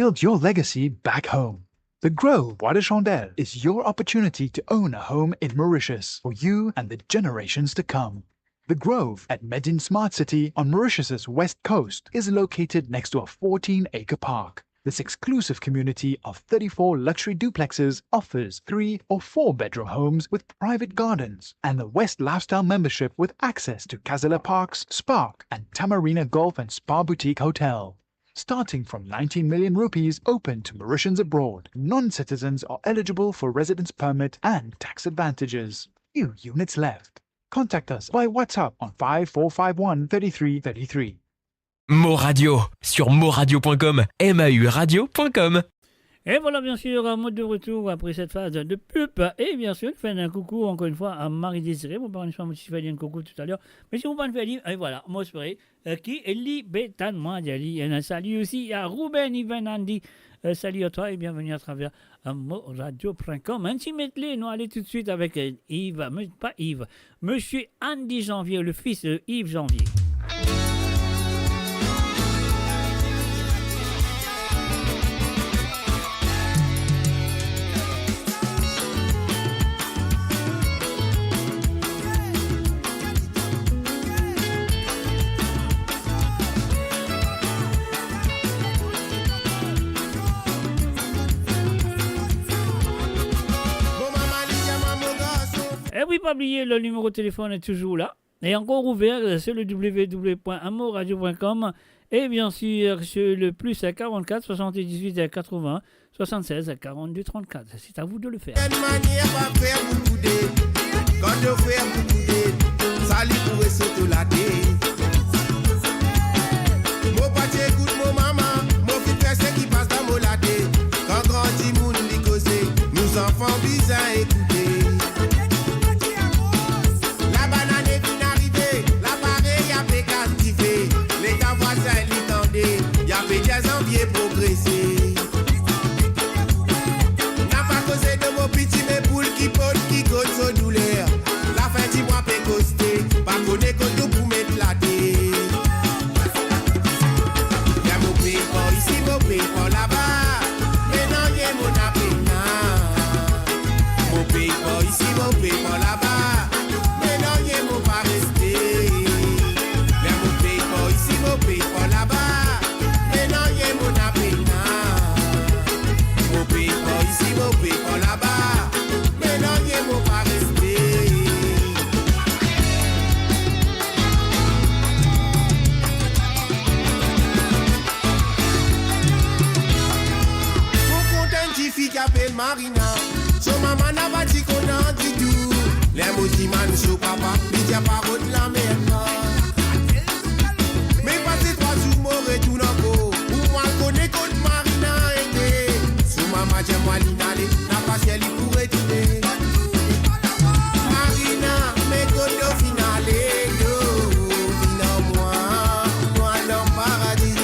Build your legacy back home. The Grove Bois de Chandelle is your opportunity to own a home in Mauritius for you and the generations to come. The Grove at Medin Smart City on Mauritius's west coast is located next to a 14-acre park. This exclusive community of 34 luxury duplexes offers 3 or 4 bedroom homes with private gardens and the West Lifestyle membership with access to Casella Parks, Spark and Tamarina Golf and Spa Boutique Hotel. Starting from 19 million rupees open to Mauritians abroad, non-citizens are eligible for residence permit and tax advantages. Few units left. Contact us by WhatsApp on 5451 3333. Mo Radio sur moradio.com, mauradio.com. Et voilà, bien sûr, mode de retour après cette phase de pub. Et bien sûr, je fais un coucou encore une fois à Marie-Désirée. Vous parlez de moi, je fais un coucou tout à l'heure. Mais si vous ne faites pas, et voilà, moi, je qui est libétalement d'Ali. Et un salut aussi à Ruben Ivanandi. Salut à toi et bienvenue à travers moradio.com. Ainsi, mettez-les, nous allons tout de suite avec Yves, pas Yves, Monsieur Andy Janvier, le fils de Yves Janvier. Et oui, pas oublier, le numéro de téléphone est toujours là. Et encore ouvert, c'est le www.amoradio.com. Et bien sûr, c'est le plus 44 78 80 76 42 34. C'est à vous de le faire. Une manière va faire beaucoup d'aide. Quand je fais beaucoup d'aide, ça lui pourrait sauter la tête. Mon pâté écoute mon maman, mon petit personne qui passe dans mon laté. Quand grandit mon lit causé, nous enfants bizarres écouter. Progresser. N'a pas causé de mon petit mais poule qui pote qui cause son douleur. La fin du mois peut coster, pas connaître que tout pour mettre la tête. qui appelle Marina. Son maman n'a pas dit qu'on a du tout. Les musulmans sont papa, il n'y a pas de la même. Mais passez 3 jours, m'aurait tout dans beau. Ou moi, connais contre Marina et sous maman, j'aime-moi l'inalé. N'a pas si elle pourrait tourner. Marina, mais contre au finale, moi dans le paradis.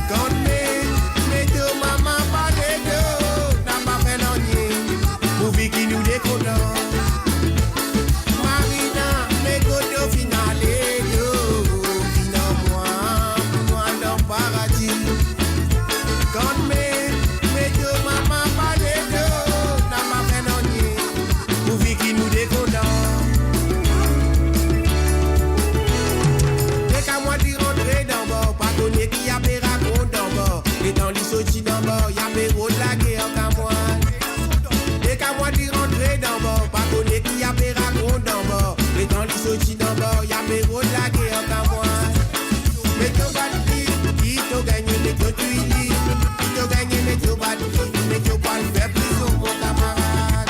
Quand mes deux mamans parlent d'eux, n'a pas fait l'ennui. Pour vie qui nous déconnons. Marina, mais contre au finale, moi dans le paradis. Quand mes deux mamans parlent d'eux, n'a pas fait l'ennui. Pour vie qui nous déconnons. Dès qu'à moi d'y rentrer dans bord, pas connaît qui a fait raconte dans bord. Et dans les sorties dans bord, y'a fait de la guerre qu'à moi. Dès qu'à moi d'y rentrer dans bord, pas connaît qui a fait raconte dans bord. Et dans les sorties dans bord, y'a fait de la guerre qu'à moi. Mais tu vas le dire, qui t'a gagné, mais tu dis. Qui t'a gagné, mais tu vas le dire, mais tu vas le faire plus au mon camarade.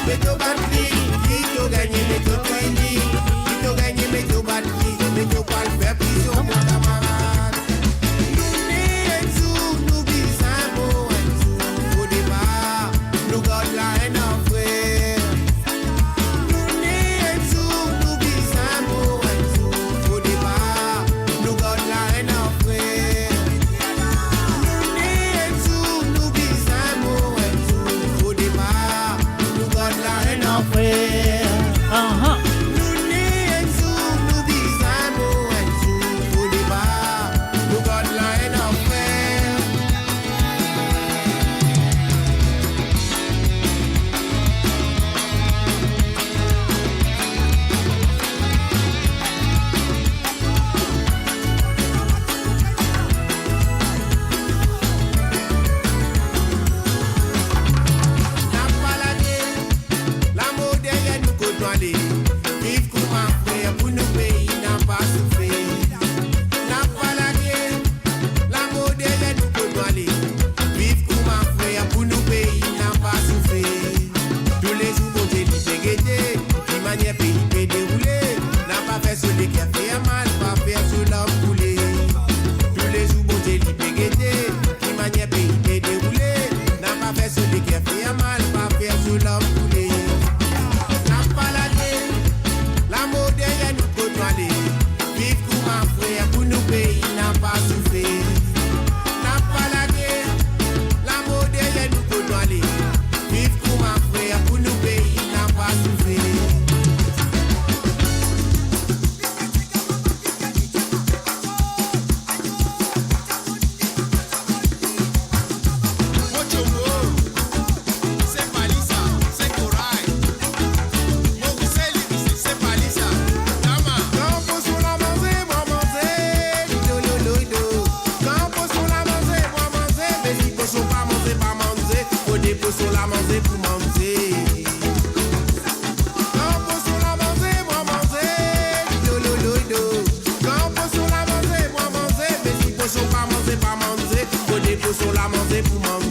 Mais tu vas le dire, qui t'a gagné, mais tu dis. Qui t'a gagné, mais tu vas le dire, mais tu vas le faire plus au mon camarade. Nous bisons, au départ, nous gardons la haine en frère. Nous bisons, au départ, nous gardons la haine en frère. Nous bisons, au départ, nous gardons la haine en frère. Nous bisons, au départ, nous gardons la haine en frère. N'a pas la guerre, l'amour derrière nous côtoyer. Vive comme un frère pour nos pays, n'a pas souffert. N'a pas la guerre, l'amour derrière nous côtoyer. Vive comme un frère pour nos pays, n'a pas souffert. Tous les jours, mon Dieu, il guetté, d'une manière pays peut dérouler. N'a pas fait celui qui a fait mal, pas faire sur l'homme coulé. Tous les jours, mon Dieu, il guetté, d'une manière pays peut dérouler. N'a pas fait celui qui a fait mal, pas faire sur l'homme coulé. N'a pas la guerre, l'amour derrière nous côtoyer. Vive comme un frère pour nos pays, n'a pas souffert. N'a pas la guerre, l'amour derrière nous côtoyer. Vive comme un frère pour nos pays, n'a pas souffert. C'est Palisa, c'est Corail. C'est Palisa. Campo sur la manger, moi manger. Campo sur la manger, moi manger. Mais si poisson pas manger, pas manger. Faut des poissons la manger pour manger. Campo sur la manger, moi manger. Campo sur la manger, moi manger. Mais si poisson pas manger, pas manger. Faut des poissons la manger pour manger.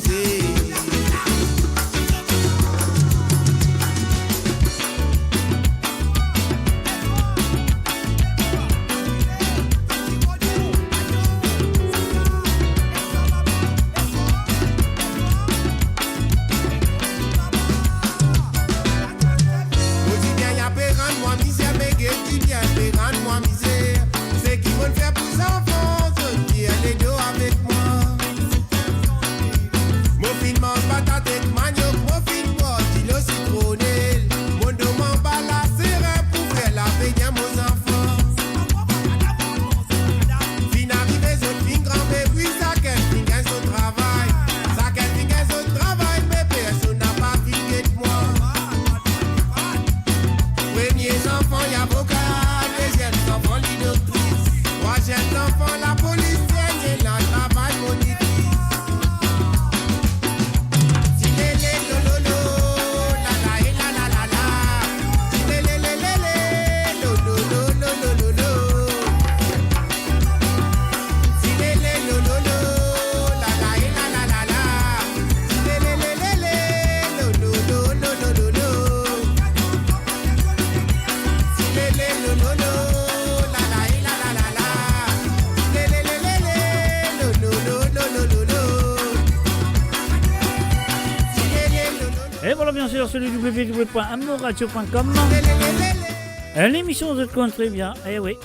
bien sûr sur le www.amouradio.com. L'émission de compte très bien, eh oui.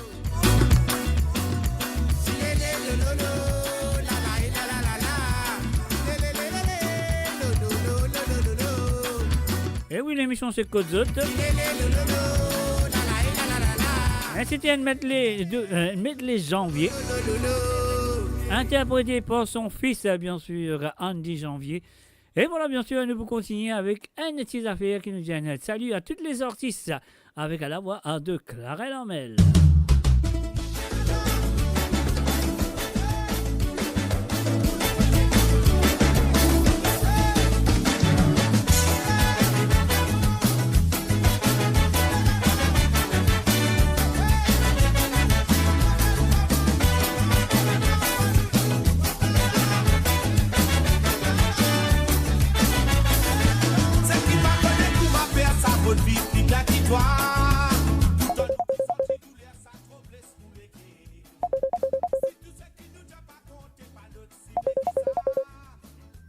Et oui, l'émission c'est Code Zot. C'était un medley janvier, interprété par son fils, bien sûr, Andy Janvier. Et voilà, bien sûr, nous vous continuer avec un de ces affaires qui nous dit un salut à toutes les artistes, avec à la voix de Clarel Hamel.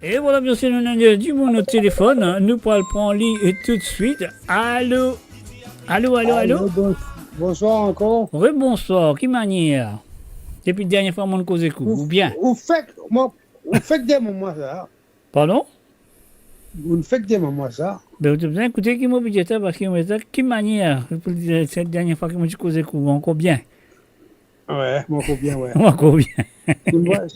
Et voilà, bien sûr, nous avons du monde au téléphone. Nous pourrons le prendre en ligne tout de suite. Allô? Allô? Bonsoir encore. Oui, bonsoir. Qui manière? Depuis la dernière fois, on cause coup, ou bien? Vous faites des moments ça. Pardon? Vous ne faites des moments ça. Ben, vous devez écouter qui m'a dit ça parce que qui manière? Cette dernière fois que je cause coup, encore bien. Ouais, moi bien, ouais. Encore bien. Moi,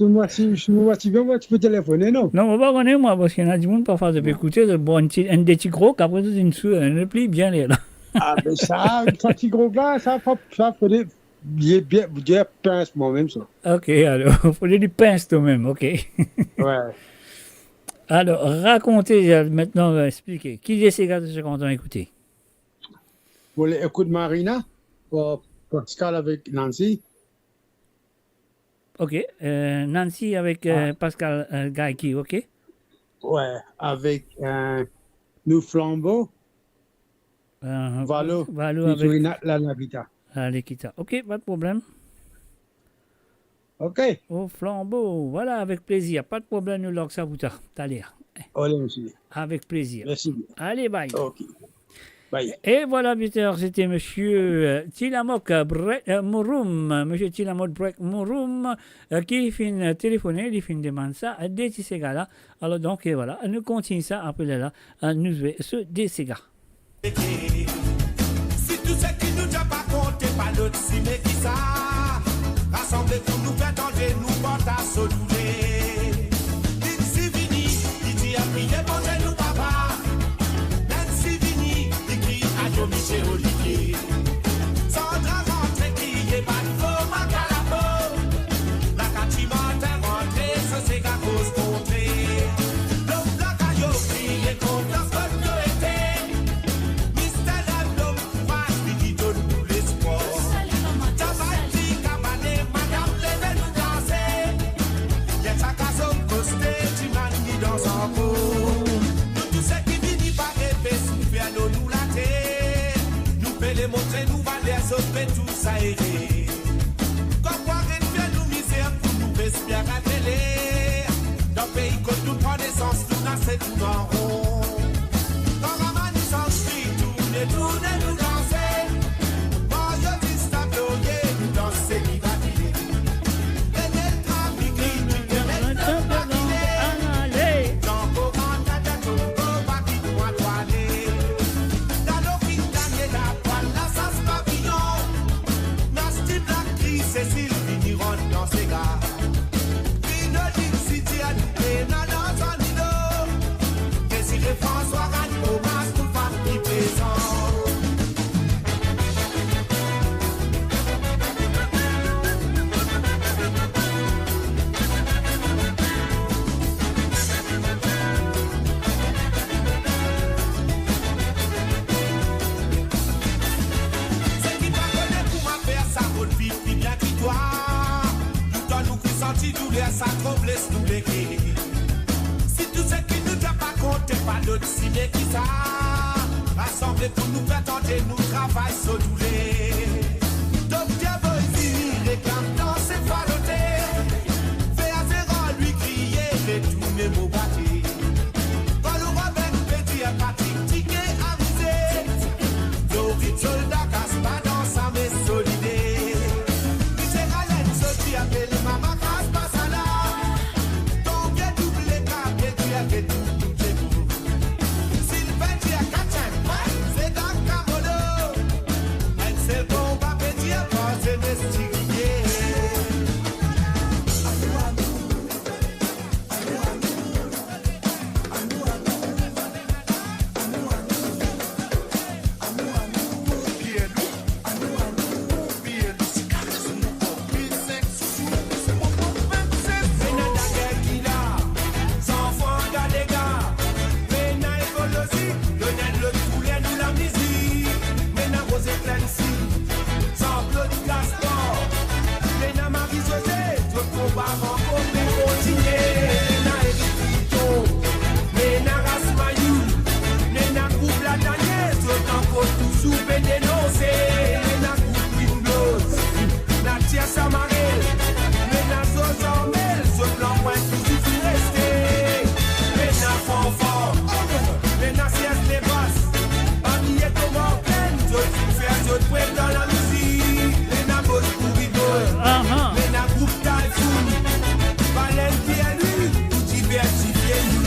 tu peux téléphoner, non? Non, on va pas connaître moi, parce qu'il y a du monde parfois de écouter, un des petits gros, qu'après tout, une plie bien là. Ah, mais ça, un petit gros là, ça faut bien pince moi-même, ça. Ok, alors, il faut du pince toi-même, ok. Ouais. Alors, racontez, maintenant, expliquez. Qui est ces gars de qu'on a écouté? Vous voulez écouter Marina, Pascal avec Nancy? Ok, Nancy avec Pascal Gaïki, ok? Ouais, avec nous Flambeau, Valo avec la Navita. L'Equita. Ok, pas de problème. Ok. Au Flambeau, voilà, avec plaisir. Pas de problème, nous l'orgue ça vous t'as l'air. Allez, monsieur. Avec plaisir. Merci. Allez, bye. Ok. Bye. Et voilà, bien sûr, c'était monsieur Tilamok Mouroum, monsieur Tilamok Brek Mouroum, qui finit téléphoner, il finit demander ça à des ces gars-là. Alors donc, et voilà, nous continuons ça après là, nous jouer ce des ces gars. Si tout ce qui nous a pas compté, pas d'autre, si mais qui ça, rassemblez pour nous faire tenter, nous porter à sauter. D'ici vini, il a prié pour nous papa. D'ici vini, il crie à Jean-Michel Olivier. Sandra rentre qui est pas de faux, ma calabo. La catimante est rentrée, ce c'est qu'à cause contrée. L'homme de la caillou, crié confiance comme nous était. Mystère l'homme, courage, lui dit donne nous l'espoir. Tabati, cabane, madame, levez-nous danser. Y'a sa casse costé, tu m'as mis dans son pot. Nous tous ceux qui viennent par épée, nous faisons nous la terre. Nous pouvons les montrer, nous valeurs, sauver tout ça et comme quoi, rien fait nous misère pour nous respirer à télé. Dans le pays, quand nous prenons naissance, nous naissons tout en rond. Quand la manissance crie, tournez, nous danser. Bon, y'a dit stablo, nous danser, nous vaciller. Et les trafics, nous guérir, nous vaciller. Dans vos grands tatas, nous bâtis, nous atoiler. Dans l'eau qui gagne la poêle, la sauce papillon. Nasty Black, Cécile, finiront dans ses gars. Vinodine, City, Adité, Nana, Sanino. Désiré François, Rani, Omas, tout femme qui présente. C'est qui pas connaît pour ma faire ça, votre vie, puis bien qui toi. Nous t'en nous qui senti douleur, ça trouble nous les guérir. Si tout ce qui nous a pas compté, pas d'autre ciné qui ça. Rassemblez pour nous faire tenter, nous travail sur douleur. Docteur Boisy, réclame dans ses falotés. Fais à zéro, lui crier, retourner mon bâti. Quand le Robin Petit à Patrick,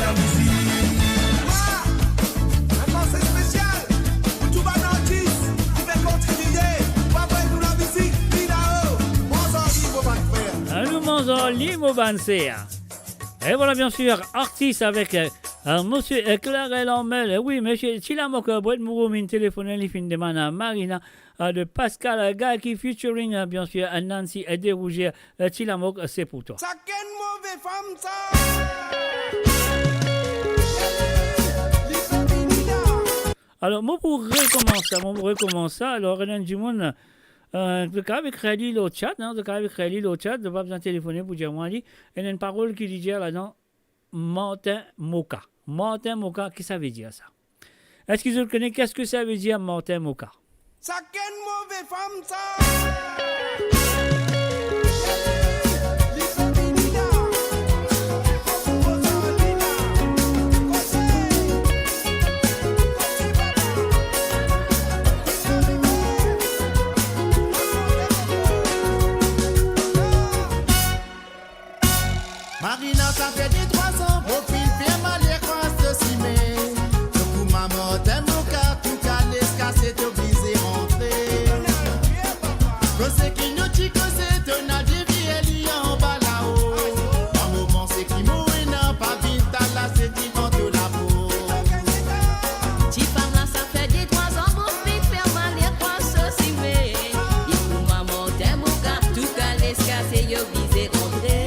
la musique. Maintenant c'est spécial. Pour tout banantis, qui fait contribuer. Pas vrai nous la musique, Vidao. Mozoli, mon frère. Nous mangeons l'imobansea. Et voilà bien sûr, artiste avec monsieur Clarel Emmel. Oui, monsieur Chilamoko, Brett Mouroumine, téléphone, les fins de mana Marina, de Pascal Gaki, featuring bien sûr Nancy Desrougier. Chilamok, c'est pour toi. Ça qu'une mauvaise femme, ça. Alors, moi pour recommencer, alors Renan Dumont, le cas avec Khalil au chat, de pas besoin de téléphoner pour dire moi, il y a une parole qui dit là-dedans, Martin Moka. Martin Moka, qu'est-ce que ça veut dire ça? Est-ce qu'ils le connaissent? Qu'est-ce que ça veut dire Martin Moka? Ça qu'une mauvaise femme, ça. Marina, ça fait des 3 ans, mon fils fait mal les croisses de cimé. Le coup, maman, t'aimes mon cas, tout cas, les casser, t'es obligé de rentrer. Que c'est qui nous dit que c'est un adieu, elle y en bas là-haut. Un moment, c'est qui mourit, n'a pas vite, à la c'est qui vente la peau. Tu parles là, ça fait des 3 ans, mon fils fait mal les croisses de cimé. Le coup, maman, t'aimes mon cas, tout cas, les casser, t'es obligé de rentrer.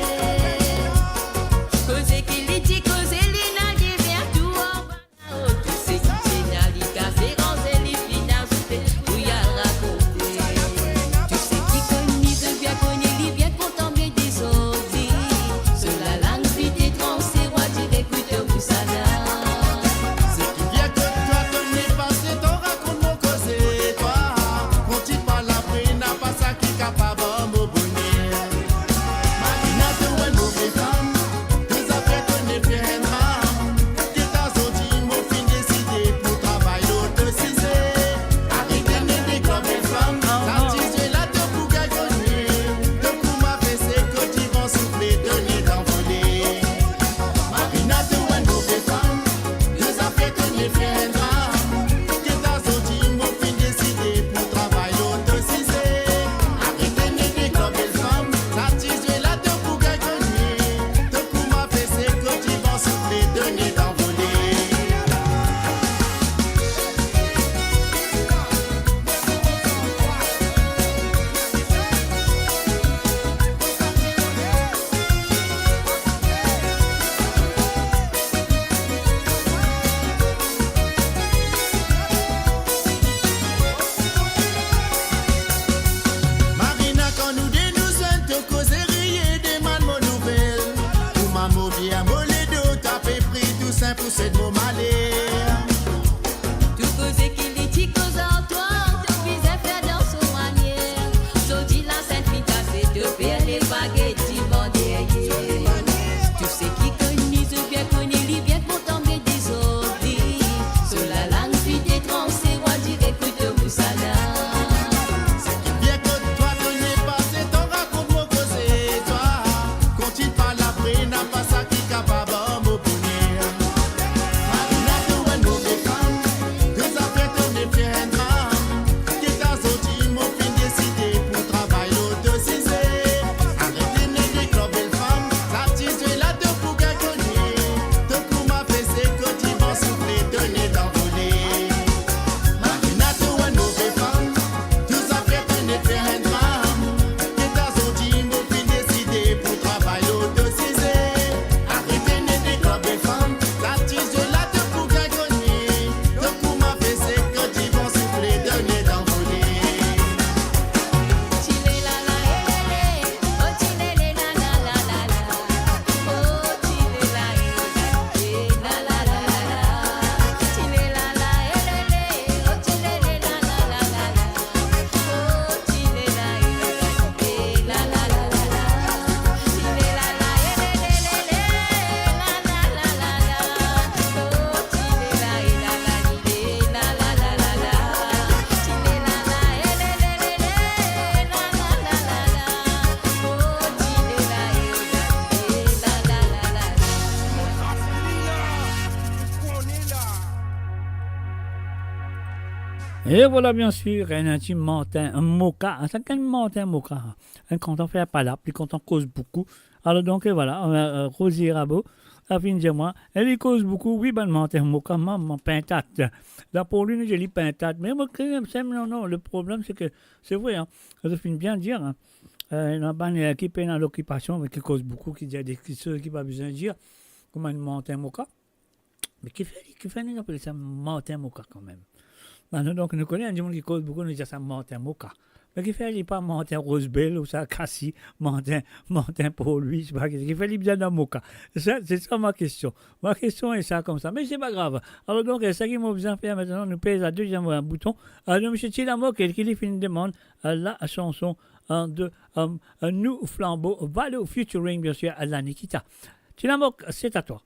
Cause qu'il dit, cause il n'a dit vers tout en bas. Tu sais qui c'est n'a dit cassé, quand il finit où il a raconté. Tu sais qui connaît, de bien connaît, il bien content, mais des autres. Sur la langue, puis des trans, c'est roi, tu écoutes tout ça là. C'est qui vient que toi connais pas, c'est ton raconte mon cause et toi. Continue pas la peine, n'a pas ça qui est capable de me bonner. Marina, tu es une mauvaise femme. Pour cette mot malé. Tout cause qu'il dit, cause en toi, te vise faire dans son manière. So dit la sainte fille cassée, te faire les spaghettis vendés. Tu sais qui connaît, je bien connais, lui bien content, mais des autres. Sur la langue, puis des trans, c'est roi, direct, écoute vous ça là. C'est qui bien que toi connais pas, c'est ton raconte mon cause et toi. Continue pas la peine, n'a pas ça qui est capable de me bonner. Marina, tu es Et voilà, bien sûr, un intime montagne, un mocha, un certain montagne mocha. Un quand on fait pas là, puis quand on cause beaucoup. Alors donc, voilà, Rosie Rabot, la fin de moi, elle y cause beaucoup, oui, ben, montagne mocha, maman, pintate. Là, pour lui, je lis pintate. Mais moi, non, le problème, c'est que, c'est vrai, hein, je finis bien de dire, hein, il y a un qui est dans l'occupation, mais qui cause beaucoup, qui dit des choses qui n'ont pas besoin de dire, comme une montagne mocha. Mais qui fait, nous appelle ça montagne mocha quand même. Maintenant, donc, nous connaissons des gens qui causent beaucoup, nous disons ça montagne mocha. Mais qui fait, il pas montagne rosebell ou ça, cassis, montagne pour lui, je sais pas, qui fait, il bien dans mocha. C'est ça ma question. Ma question est ça comme ça. Mais c'est pas grave. Alors, donc, c'est ça qu'il m'a besoin de faire maintenant. Nous pèse à deuxième bouton. Alors, M. Tilamo, qui fait une demande à la chanson de Nous Flambeau, Valo featuring, bien sûr, à la Nikita. Tilamo, c'est à toi.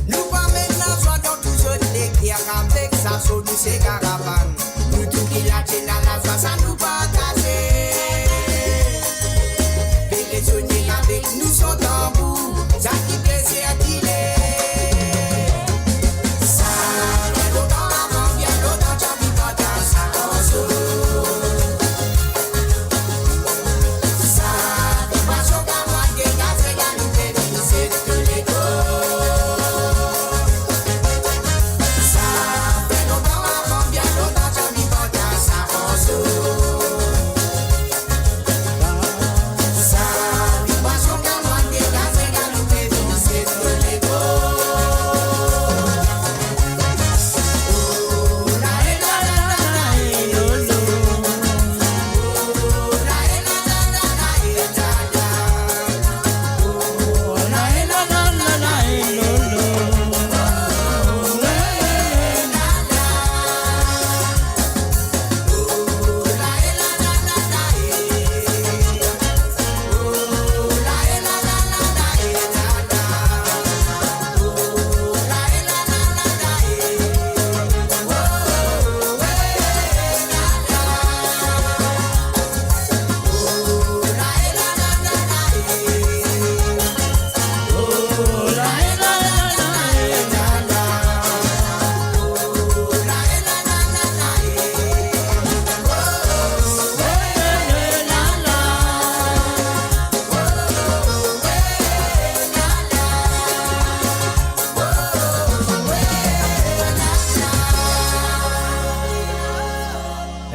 Nous pas maintenant, soit dans tout jeune, les qui a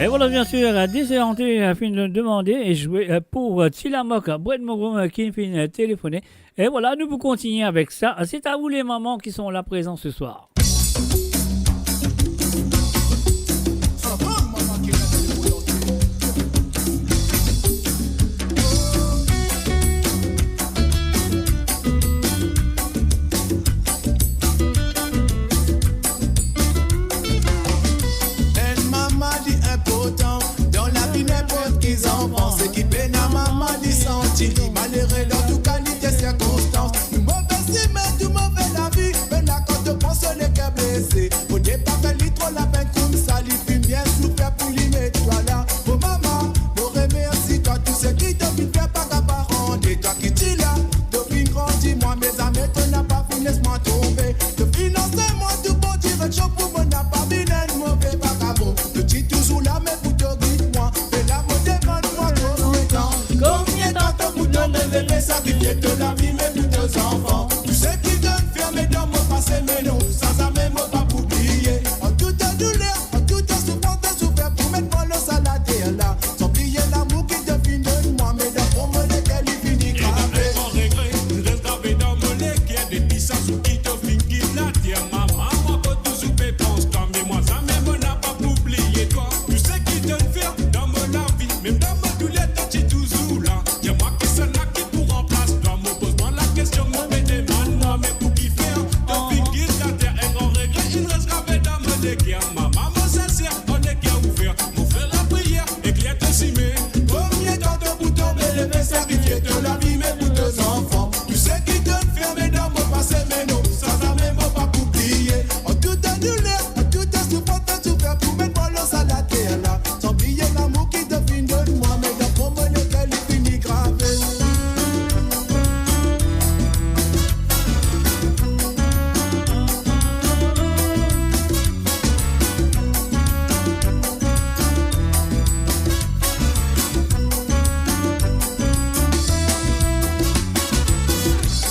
Et voilà, bien sûr, Desséanté a fini de demander et jouer pour Tilamok, Brett Mogoum qui finit de téléphoner. Et voilà, nous vous continuons avec ça. C'est à vous les mamans qui sont là présents ce soir. Enfants, c'est qui peine à maman dit senti malheureux dans toute qualité circonstance. Du mauvais si mais du mauvais la vie. Mais là quand tu penses on est qu'à blessé. Au départ fait trop la peine comme ça. Lui fume bien souffert pour lui mettre toi là. Oh maman, me remercie toi tous ceux qui te fit faire pas qu'à parents. Et toi qui dis là, te fin grandi moi mes amis tu n'as pas fini laisse-moi tomber. Te financer moi tout bon direction pour moi n'a pas mis un mauvais vagabond. Tu dis toujours là mais pour te guide moi. Combien de temps vous donnez les sacrifiés de la vie, mais tous deux enfants. Tu sais qui donne fermer dans mon passé, mais non, sans jamais me pas oublier. En toute douleur, en toute souffrance, de souffrir pour mettre mon os à la terre là. Sans oublier l'amour qui te finit de moi, mais dans mon mollet, qu'elle y finit gravé. Et mon regret, je reste gravé dans mon mollet, qui a des petits sassous qui te finit la terre. Maman, moi, pas toujours pense, quand mais moi, ça même, on n'a pas oublié toi. Tu sais qui donne faire dans mon la vie, même dans mon douleur, tu toujours là. Y'a moi qui s'en a qui pour en place. Toi, me pose-moi la question, mon bébé, maintenant, mais pour qui faire? Te finir la terre, un grand regret, il reste gravé dans mon équerre. Maman, mon sincère, on est qu'à ouvert. Mon frère, la prière, éclaire te cimer. Combien de temps de boutons, mais lever, sacrifier de la vie, mais pour deux enfants. Tu sais qui donne fermer dans mon passé, mais non, sans jamais m'en pas oublier. En toute douleur, en toute souffrance, de souffrir pour mettre mon os à la terre là. Sans oublier l'amour qui te finit de moi, mais dans mon mollet, qu'elle y finit gravé.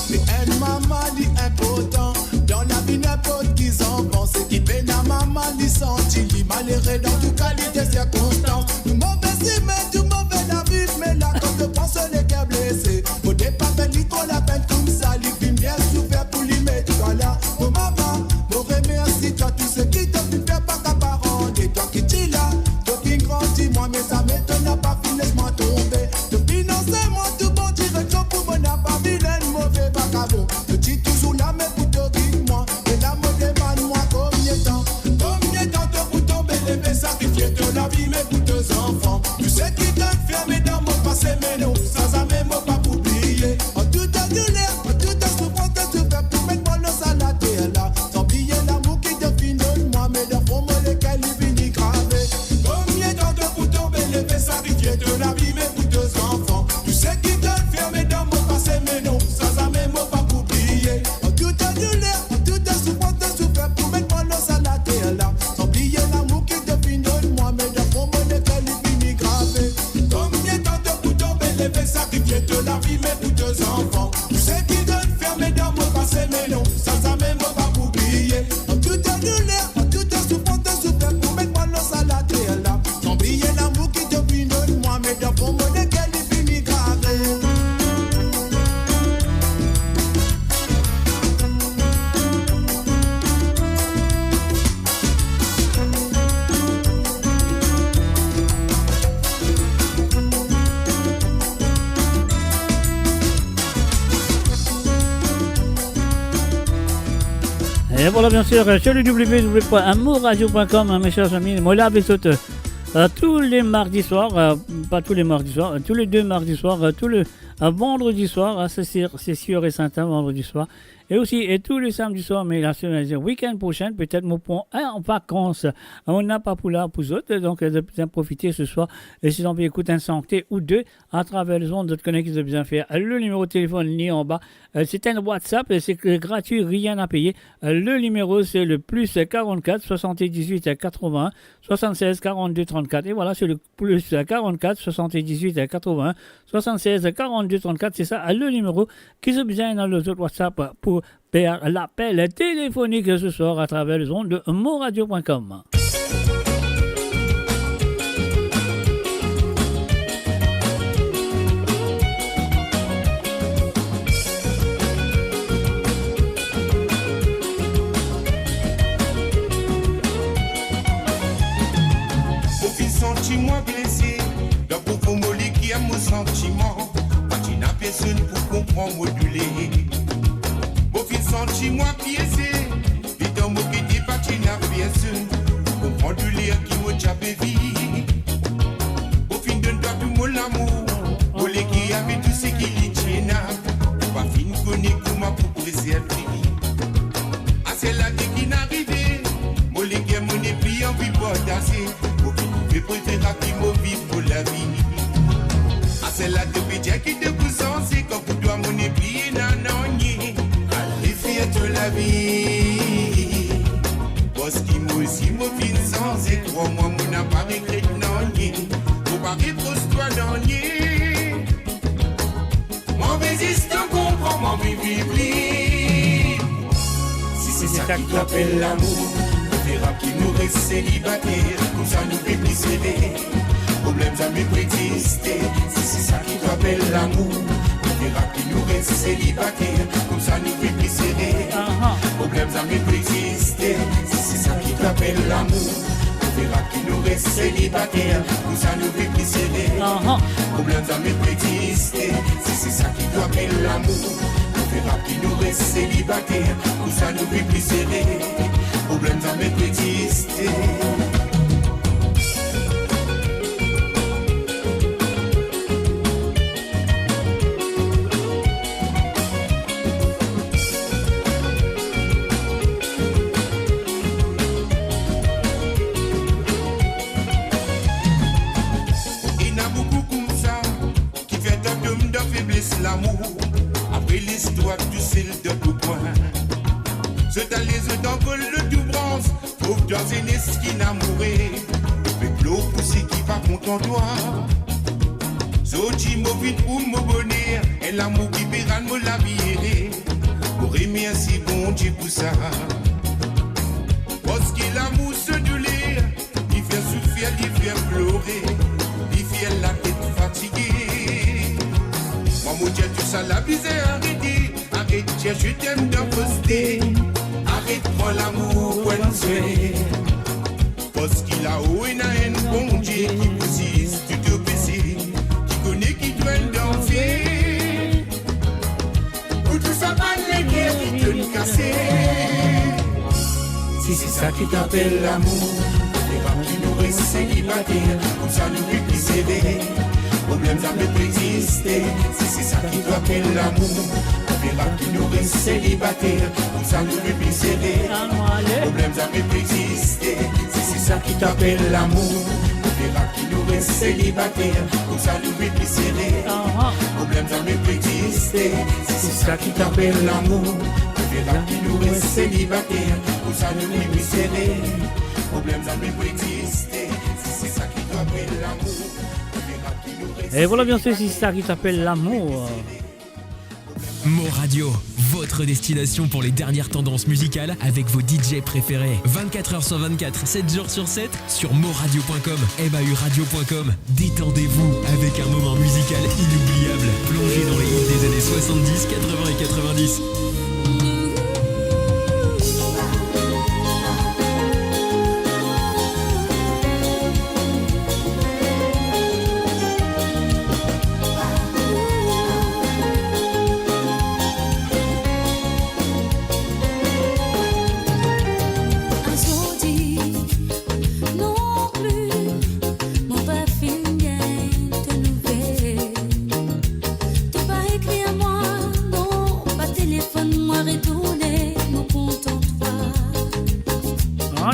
Mais elle maman dit important dans la vie n'importe qui s'en pense. C'est qui peine à maman dit senti li malheureux dans toute qualité circonstance. Du mauvais si mais du mauvais la vie. Mais là quand je pense on est qu'à blessé. Au départ fait trop la peine comme ça. Lui filme bien souffert pour lui mettre toi là. Oh maman, me remercie toi tous ceux qui te fit faire pas qu'à parents. Et toi qui dis là, te fin grandi moi mais ça m'étonne n'a pas fini laisse-moi tomber. Te financer moi tout bon direction pour moi n'a pas vu un mauvais vagabond. Je dis toujours là mais pour te guide moi. Et là me demande moi combien de temps de vous tomber les sacrifiés de la vie mais pour deux enfants. Tu sais qui donne fermé dans mon passé mais non, sans jamais me pas oublier. En toute douleur, en toute souffrance de souffrir pour mettre mon os à la terre là. Sans oublier l'amour qui te finit de moi, mais dans mon mollet qu'elle y finit gravé. Combien de temps de vous tomber les sacrifiés de la vie mais pour deux enfants. Tu sais qui donne fermé dans mon passé mais non, sans jamais me pas oublier. En toute douleur, en toute souffrance de souffrir pour mettre mon os à la terre là. Sans oublier l'amour qui te finit de moi, mais dans mon mollet qu'elle y finit gravé. Combien de temps de vous tomber les sacrifiés de la vie mais pour deux enfants. Tu sais qui donne fermé dans mon passé mais non, sans jamais me pas oublier. En toute douleur, en toute souffrance de souffrir pour mettre mon os à la terre là. Sans oublier l'amour qui te finit de moi, mais dans mon mollet qu'elle y finit gravé. Et voilà, bien sûr, sur le www.amourradio.com, mes chers amis, moi là, avec tous les mardis soirs, pas tous les mardis soirs, tous les deux mardis soirs, tous les vendredis soirs, c'est sûr et certain, vendredi soir. Et aussi, et tous les samedis soirs, mais la semaine, le week-end prochain, peut-être mon point en vacances. On n'a pas pour là, pour vous autres, donc de bien profiter ce soir. Et si vous avez écouté un santé ou deux, à travers les ondes de connecter de bien faire. Le numéro de téléphone lié en bas, c'est un WhatsApp, c'est gratuit, rien à payer. Le numéro, c'est le plus 44 78 81 76 42 34. Et voilà, c'est le plus 44 78 81 76 42 34. C'est ça, le numéro qui se besoin dans les autres WhatsApp pour faire l'appel téléphonique ce soir à travers les ondes de monradio.com. comprends modulé. Au fin senti moi piécé, et dans mon qui dit pas tu n'as pièce. Comprends du lire qui m'a chapé vie. Au fin de toi tout mon amour, au lait qui avait tout ce qui lui tient. Pas fin connaît comment pour préserver. Ah c'est là qui n'arrivait, mon lait qui mon épris en vie pour danser. Au fin je préfère qui m'a vie pour la vie. Ah c'est là que pédia qui te pousse en c'est quand vous dois mon épris nanonier. Allez fais la vie. Parce qu'il m'a aussi m'a fin sans et crois-moi mon appareil crête nanonier. Faut pas répose toi nanonier. Mon résistant comprend mon vivre. Si c'est ça qui t'appelle l'amour, on verra qui nous reste célibataires. Comme ça nous fait plus serrer. Problème jamais peut exister. Si c'est ça qui t'appelle l'amour, on verra qui nous reste célibataires. Comme ça nous fait plus serrer. Problème jamais peut exister. Si c'est ça qui t'appelle l'amour, on verra qui nous reste célibataires. Comme ça nous fait plus serrer. Problème jamais peut exister. Si c'est ça qui t'appelle l'amour, on verra qui nous reste célibataires. Comme ça nous fait plus serrer. Problème jamais peut exister. L'amour, après l'histoire du ciel de tout point. C'est dans les yeux d'envol de tout bronze, pauvre dans une esquine amourée. Avec l'eau poussée qui va contre toi. Soti mauvais pour me bonheur, et l'amour qui pérane me la vie. Pour remercier bon Dieu pour ça. Parce que l'amour se doulait, il fait souffrir, il fait pleurer, il fait la tête fatiguée. Maman Dieu tout ça la bise arrêtez. Arrête Dieu je t'aime de poster. Arrête prends l'amour pour un souhait. Parce qu'il a haut et n'a un bon Dieu qui poussisse tu te baisser. Qui connaît qui doit danser. Pour tout ça pas les guerres qui te nous casser. Si c'est ça qui t'appelle l'amour, les femmes qui nous restent célibataires. Comme ça nous fait plus sévère. Problème ça peut exister. Si c'est ça qui t'appelle l'amour, on verra qui nous reste célibataires. Comme ça nous fait plus serrer. Problème ça peut exister. Si c'est ça qui t'appelle l'amour, on verra qui nous reste célibataires. Comme ça nous fait plus serrer. Problème ça peut exister. Si c'est ça qui t'appelle l'amour, on verra qui nous reste célibataires. Comme ça nous fait plus serrer. Problème ça peut exister. Si c'est ça qui t'appelle l'amour. Et voilà bien sûr, c'est ça qui s'appelle l'amour. Mo Radio, votre destination pour les dernières tendances musicales avec vos DJ préférés. 24h sur 24, 7 jours sur 7 sur moradio.com, mauradio.com. Détendez-vous avec un moment musical inoubliable, plongé dans les hits des années 70, 80 et 90.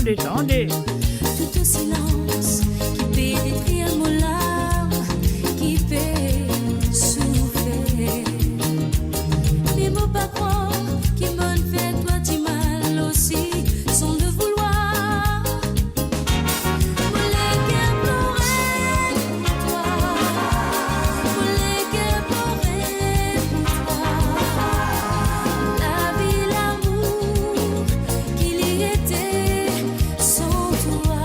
Attendez. Tout au silence qui pénétrait à mon larmes, qui peut souffler. Les mots pas croire qui m'ont fait toi du mal aussi, sans le vouloir. Voulais qu'elle pleurait pour toi, voulais qu'elle pleurait pour toi. La vie, l'amour qu'il y était. Sans toi,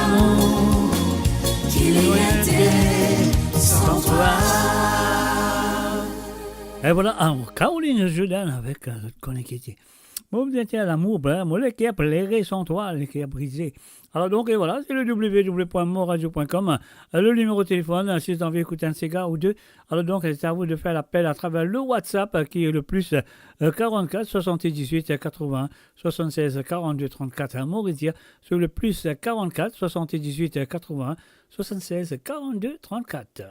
l'amour qu'il y était sans toi. Et voilà, alors, Caroline Jordan avec notre connecté. Moi, vous étiez à l'amour, moi, le cœur pleuré sans toi, le cœur brisé. Alors, donc, et voilà, c'est le www.moradio.com. Le numéro de téléphone, si vous avez envie d'écouter un cigare ou deux. Alors, donc, c'est à vous de faire l'appel à travers le WhatsApp qui est le plus 44 78 80 76 42 34 à Mauritia. Sur le plus 44 78 80 76 42 34.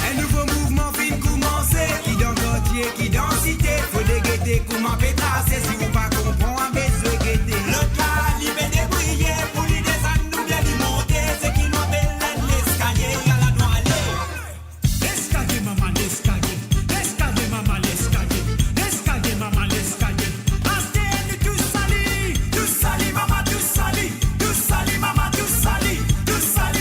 Un nouveau mouvement vient commencer, qui dans quartier, qui dans cité, faut déguetter comment pétasser, si vous pas comprendre, besoin guetter. Le calibre débrillé, pour lui des ânes, nous bien lui monter, c'est qui nous appelle l'escalier, à la noire. L'escalier, maman, l'escalier, l'escalier, maman, l'escalier, l'escalier, maman, l'escalier. Astez, tout sali, maman, tout sali, maman, tout sali, maman, tout sali, tout sali.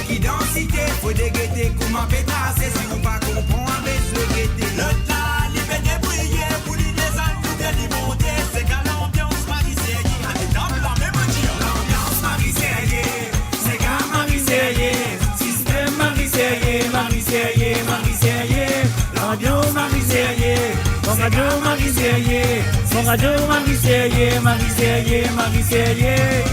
Qui dans cité, faut déguetter comment pétasser, si vous pas comprendre, besoin guetter. Le talibé débrillé, pour lui des ânes, nous bien lui monter, c'est qu'à l'ambiance marie-sérieux, à l'étable la même dire. L'ambiance marie-sérieux, c'est qu'à marie-sérieux, système marie-sérieux, marie-sérieux, marie-sérieux, radio marie-sérieux, mon radio marie-sérieux, mon radio marie-sérieux, marie-sérieux, marie-sérieux.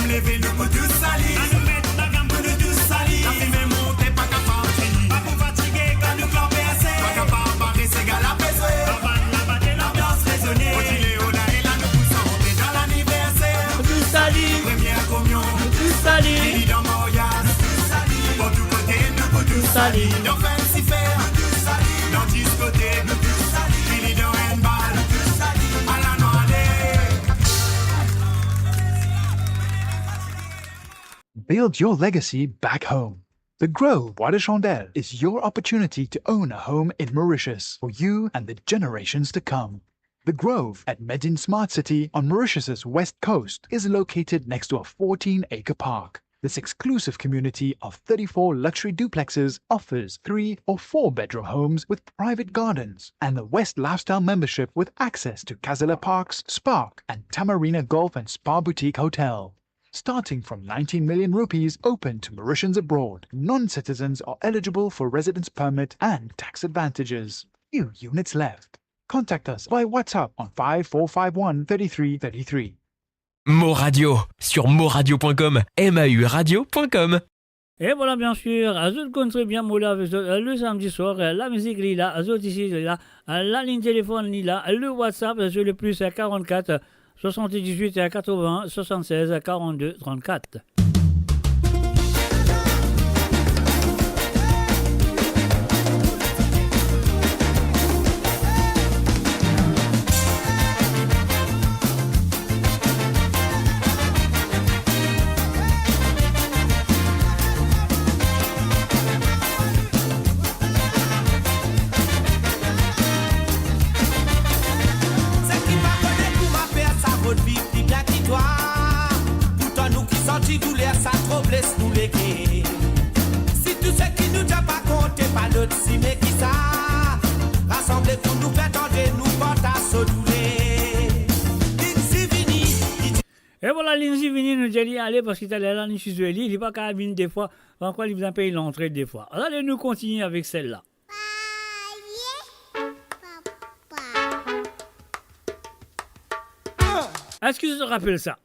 Levé le coup de sali, à nous mettre la gamme de tout sali. La fumée monte, pas capable de pas pour fatiguer quand nous clamper assez. Pas capable de barrer, c'est gars la pesée. La batte l'ambiance résonnée. Au Tiléo, là et là, nous poussons rentrer dans l'anniversaire. Tout sali, première communion. Tout sali, Lili dans Morias. Tout sali, pour tout côté, nous pour tout sali. Dans Fancy Fair, tout sali. Dans discothèque, tout sali. Lili dans handball, tout sali. À la noire. Build your legacy back home. The Grove Bois de Chandelle is your opportunity to own a home in Mauritius for you and the generations to come. The Grove at Medin Smart City on Mauritius's west coast is located next to a 14-acre park. This exclusive community of 34 luxury duplexes offers 3 or 4 bedroom homes with private gardens and the West Lifestyle membership with access to Casella Parks, Spark and Tamarina Golf and Spa Boutique Hotel. Starting from 19 million rupees open to Mauritians abroad, non-citizens are eligible for residence permit and tax advantages. Few units left. Contact us by WhatsApp on 5451 3333. Mo Radio sur moradio.com, mauradio.com. Et voilà, bien sûr, Azul Country bien moula avec le samedi soir, la musique lila, Azul ici, là, la ligne téléphone lila, le WhatsApp sur le plus 44 78 80 76 42 34. Si tout ce qui nous t'a pas compté, pas notre si mais qui ça rassemblez pour nous faire tenter, nous porte à sauter. Lindsay Vini. Et voilà, Lindsay Vini nous dit allez parce qu'il est là, il n'est pas qu'à venir des fois, encore il vous a payé l'entrée des fois. Alors, allez nous continuer avec celle-là. Est-ce que tu te rappelles ça?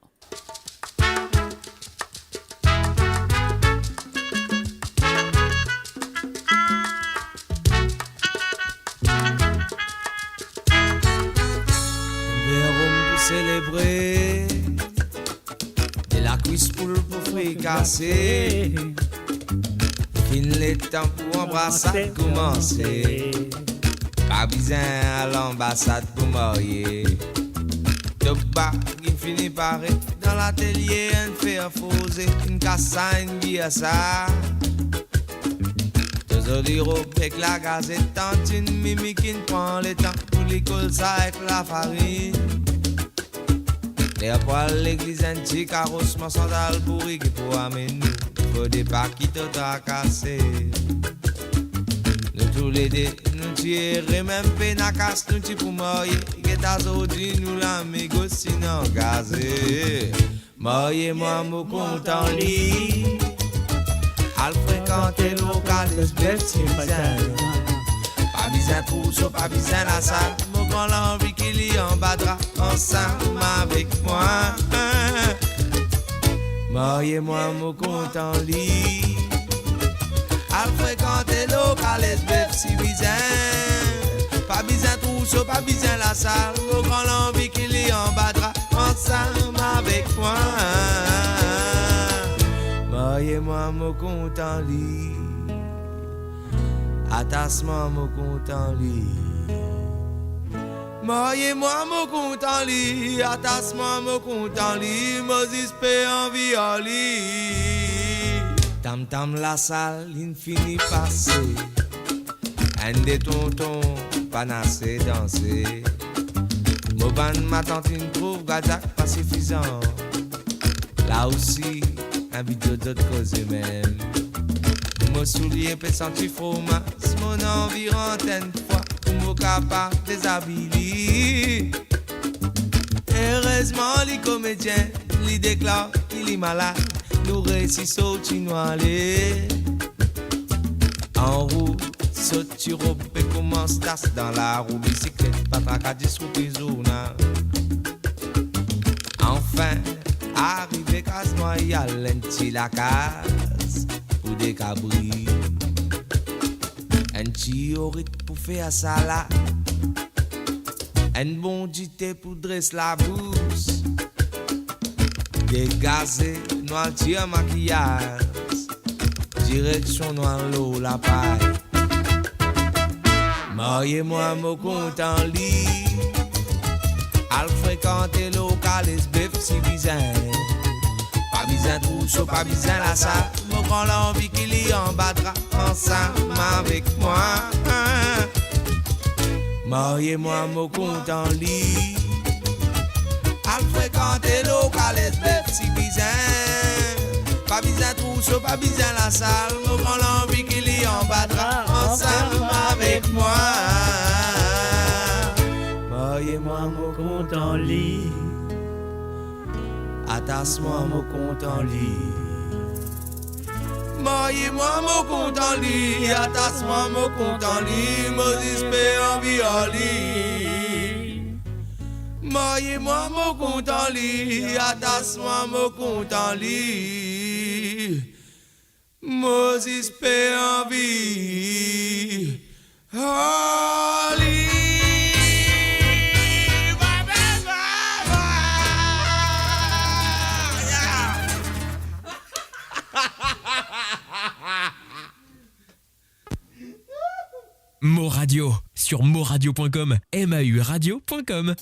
Célébrer et la cuisse pour fricasser. Fin le temps pour embrassade commencer. Pas besoin à l'ambassade pour marier. De bas qui finit par être dans l'atelier, un fait poser une casse à une bière ça. Deux robes avec la gazette, tant une mimi qui prend le temps pour l'école ça avec la farine. Et après l'église antique, carrossement sandal pourri qui pour amener nous. Faut des pas qui te cassé. Nous tous les deux, nous tirer même peine à casse, nous t'y pour marier. Et t'as aujourd'hui, nous l'amigo sinon gazé. Mariez moi, mon compte en lit. Al fréquenter local, espèce pas besoin trousseau, pas besoin la salle. Mon grand l'envie qu'il y en battra ensemble avec moi. Mariez-moi, mon compte en lit. Al fréquenter local, espèce si besoin. Pas besoin trousseau, pas besoin la salle. Mon grand l'envie qu'il y en battra ensemble avec moi. Mariez-moi, mon compte en lit. Attache-moi mon compte en lit. Mariez-moi mon compte en lit. Attache-moi mon compte en lit. Moses paie en violi. Tam tam la salle, l'infini passé. Un des tontons, panassé, danser. Moban ma tantine trouve gazak pas suffisant. Là aussi, un vidéo d'autres causes même. Mon soulier peut sentir fromage, mon environ une fois, pour mon capable déshabiller. Heureusement, les comédiens, les déclarent qu'il est malade, nous réussissons au chinois-les. En roue, saute tu robe et commence tasse dans la roue, bicyclette, patraque, 10 roupies zona. Enfin, arrivé casse-moi, y'a l'enti la case. Des cabris, un théorique pour faire salade, un bon dité pour dresser la bouche, des gazés, noir tir maquillage, direction noir l'eau la paille. Mariez-moi mon compte en lit, al fréquenter local SBF si bizarre. Pas besoin de trousseau, pas besoin la salle. Mon grand l'envie qu'il y en battra ensemble avec moi. Mariez-moi mon compte en lit. Al fréquenter local SBF si bizarre. Pas besoin de trousseau, pas besoin la salle. Mon grand l'envie qu'il y en battra ensemble avec moi. Mariez-moi mon compte en lit. Attache-moi mon compte en lit. Mariez-moi mon compte en lit. Attache-moi mon compte en lit. Moses paie en violi. Mariez-moi mon compte en lit. Attache-moi mon compte en lit. Moses paie en vie. Holy. Mo Radio sur moradio.com, mauradio.com.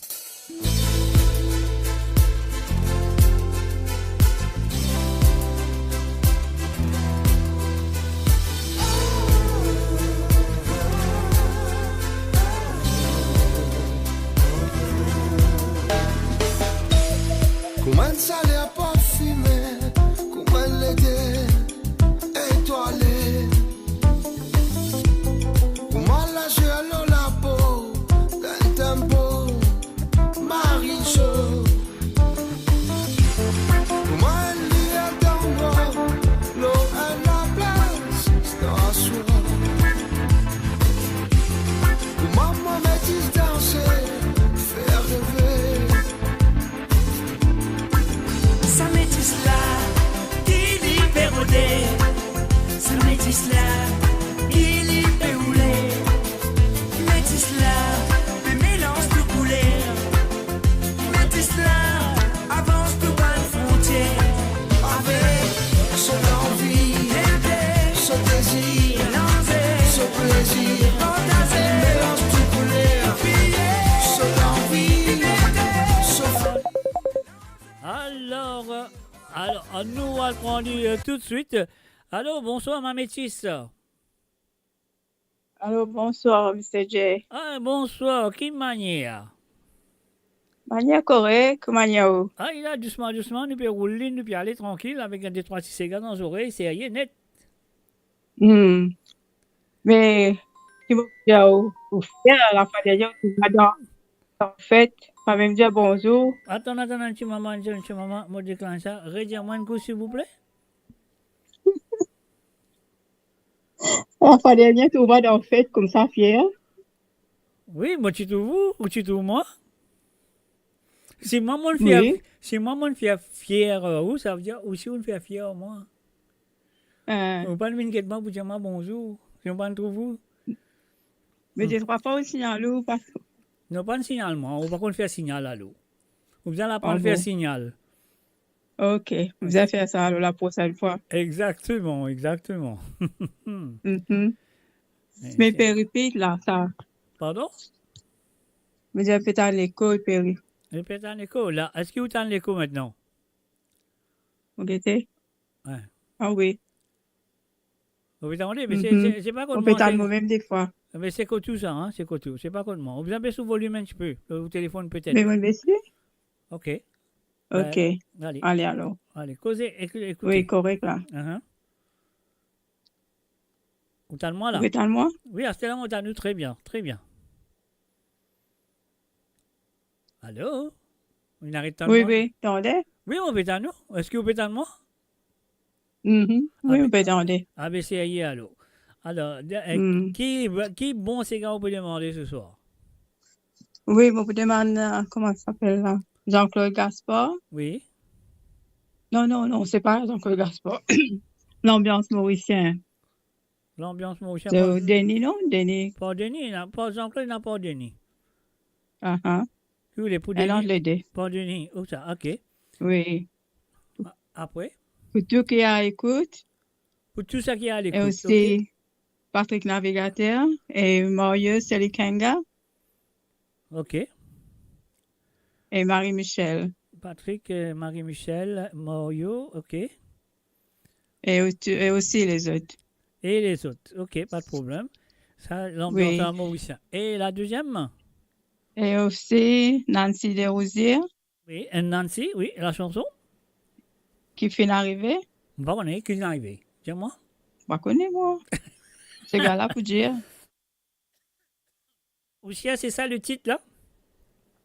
Comment ça les parfumé, comment l'été étoilé, comment la gelo la peau, d'un tempo, Marie chaud, comment elle est dans l'eau à la place, c'est un soir, comment mon métis danser, faire rêver. Ça métisse là, il y pérodé. Ça métisse là, il y péroulé. Métisse là, le mélange de couleurs. Métisse là, avance de bonne frontière. Avec son envie, son désir, son plaisir, mélange de couleurs, son envie, son Alors, nous allons prendre tout de suite. Allô, bonsoir, ma métisse. Allô, bonsoir, Mr. J. Ah, bonsoir, qui manière? Manière correcte, manière où? Ah, il a doucement, nous pouvons rouler, nous pouvons aller tranquille avec un des 3 6 cigares dans les oreilles, c'est rien net. Mais, tu vas dire où faire la fois dernière, tu vas en fait, pas même dire bonjour. Attends, un petit moment, moi déclenche ça. Redire-moi un coup, s'il vous plaît. La fois dernière, tu vas en fait comme ça, fier. Oui, moi, tu trouves vous ou tu trouves moi? Si moi, mon fier fier, ou ça veut dire aussi on fait fier moi. On parle immédiatement pour dire moi bonjour. Si on parle trouve vous. Mais je ne crois pas au signal ou parce que. Non, pas un signalement. On va pas faire signal à l'eau. Vous allez apprendre à faire signal. Ok, vous allez faire ça la prochaine fois. Exactement. Mais répète là, ça. Pardon? Mais j'ai peut-être à l'école, Péri. Répète à l'école, là. Est-ce que vous êtes à l'école maintenant? Vous guettez? Ouais. Ah oui. Vous attendez, mais c'est pas comme moi. On peut être même des fois. Mais c'est quoi tout ça, hein? C'est quoi tout? C'est pas comme moi. Vous avez sous volume un petit peu. Au téléphone peut-être. Mais mon monsieur? Ok. Allez alors. Allez, causez, écoutez. Oui, correct là. Vous êtes moi là? Vous êtes moi? Oui, à ce là on est à nous très bien. Allô? Vous n'arrêtez pas? Oui, attendez. Oui, on peut à nous. Est-ce que vous êtes à moi? Oui, on peut attendre. Ah, ben c'est ailleurs, allô. Alors, qui bon c'est qu'on peut demander ce soir? Oui, on peut demander, comment ça s'appelle là? Jean-Claude Gaspard? Oui. Non, c'est pas Jean-Claude Gaspard. L'ambiance mauricienne. L'ambiance mauricienne. De Denis, non? Denis. Pas Denis, pas Jean-Claude, n'a pas Denis. Vous voulez pour Denis? Elle les deux. Pas Denis, où ça? Ok. Oui. Après? Pour tout qui a écoute. Pour tout ça qui a à l'écoute. Et aussi Patrick Navigateur et Mario Selikanga. Ok. Et Marie-Michel. Patrick, Marie-Michel, Mario, ok. Et aussi les autres. Et les autres, ok, pas de problème. Ça, l'ambiance à mauricien. Et la deuxième? Et aussi Nancy Desrosiers. Oui, Nancy, oui, la chanson? Qui fait arriver? Pas connaître, qui est arrivé. Dis-moi. Pas connaître, moi. C'est gars-là pour dire. Aussi, c'est ça le titre, là?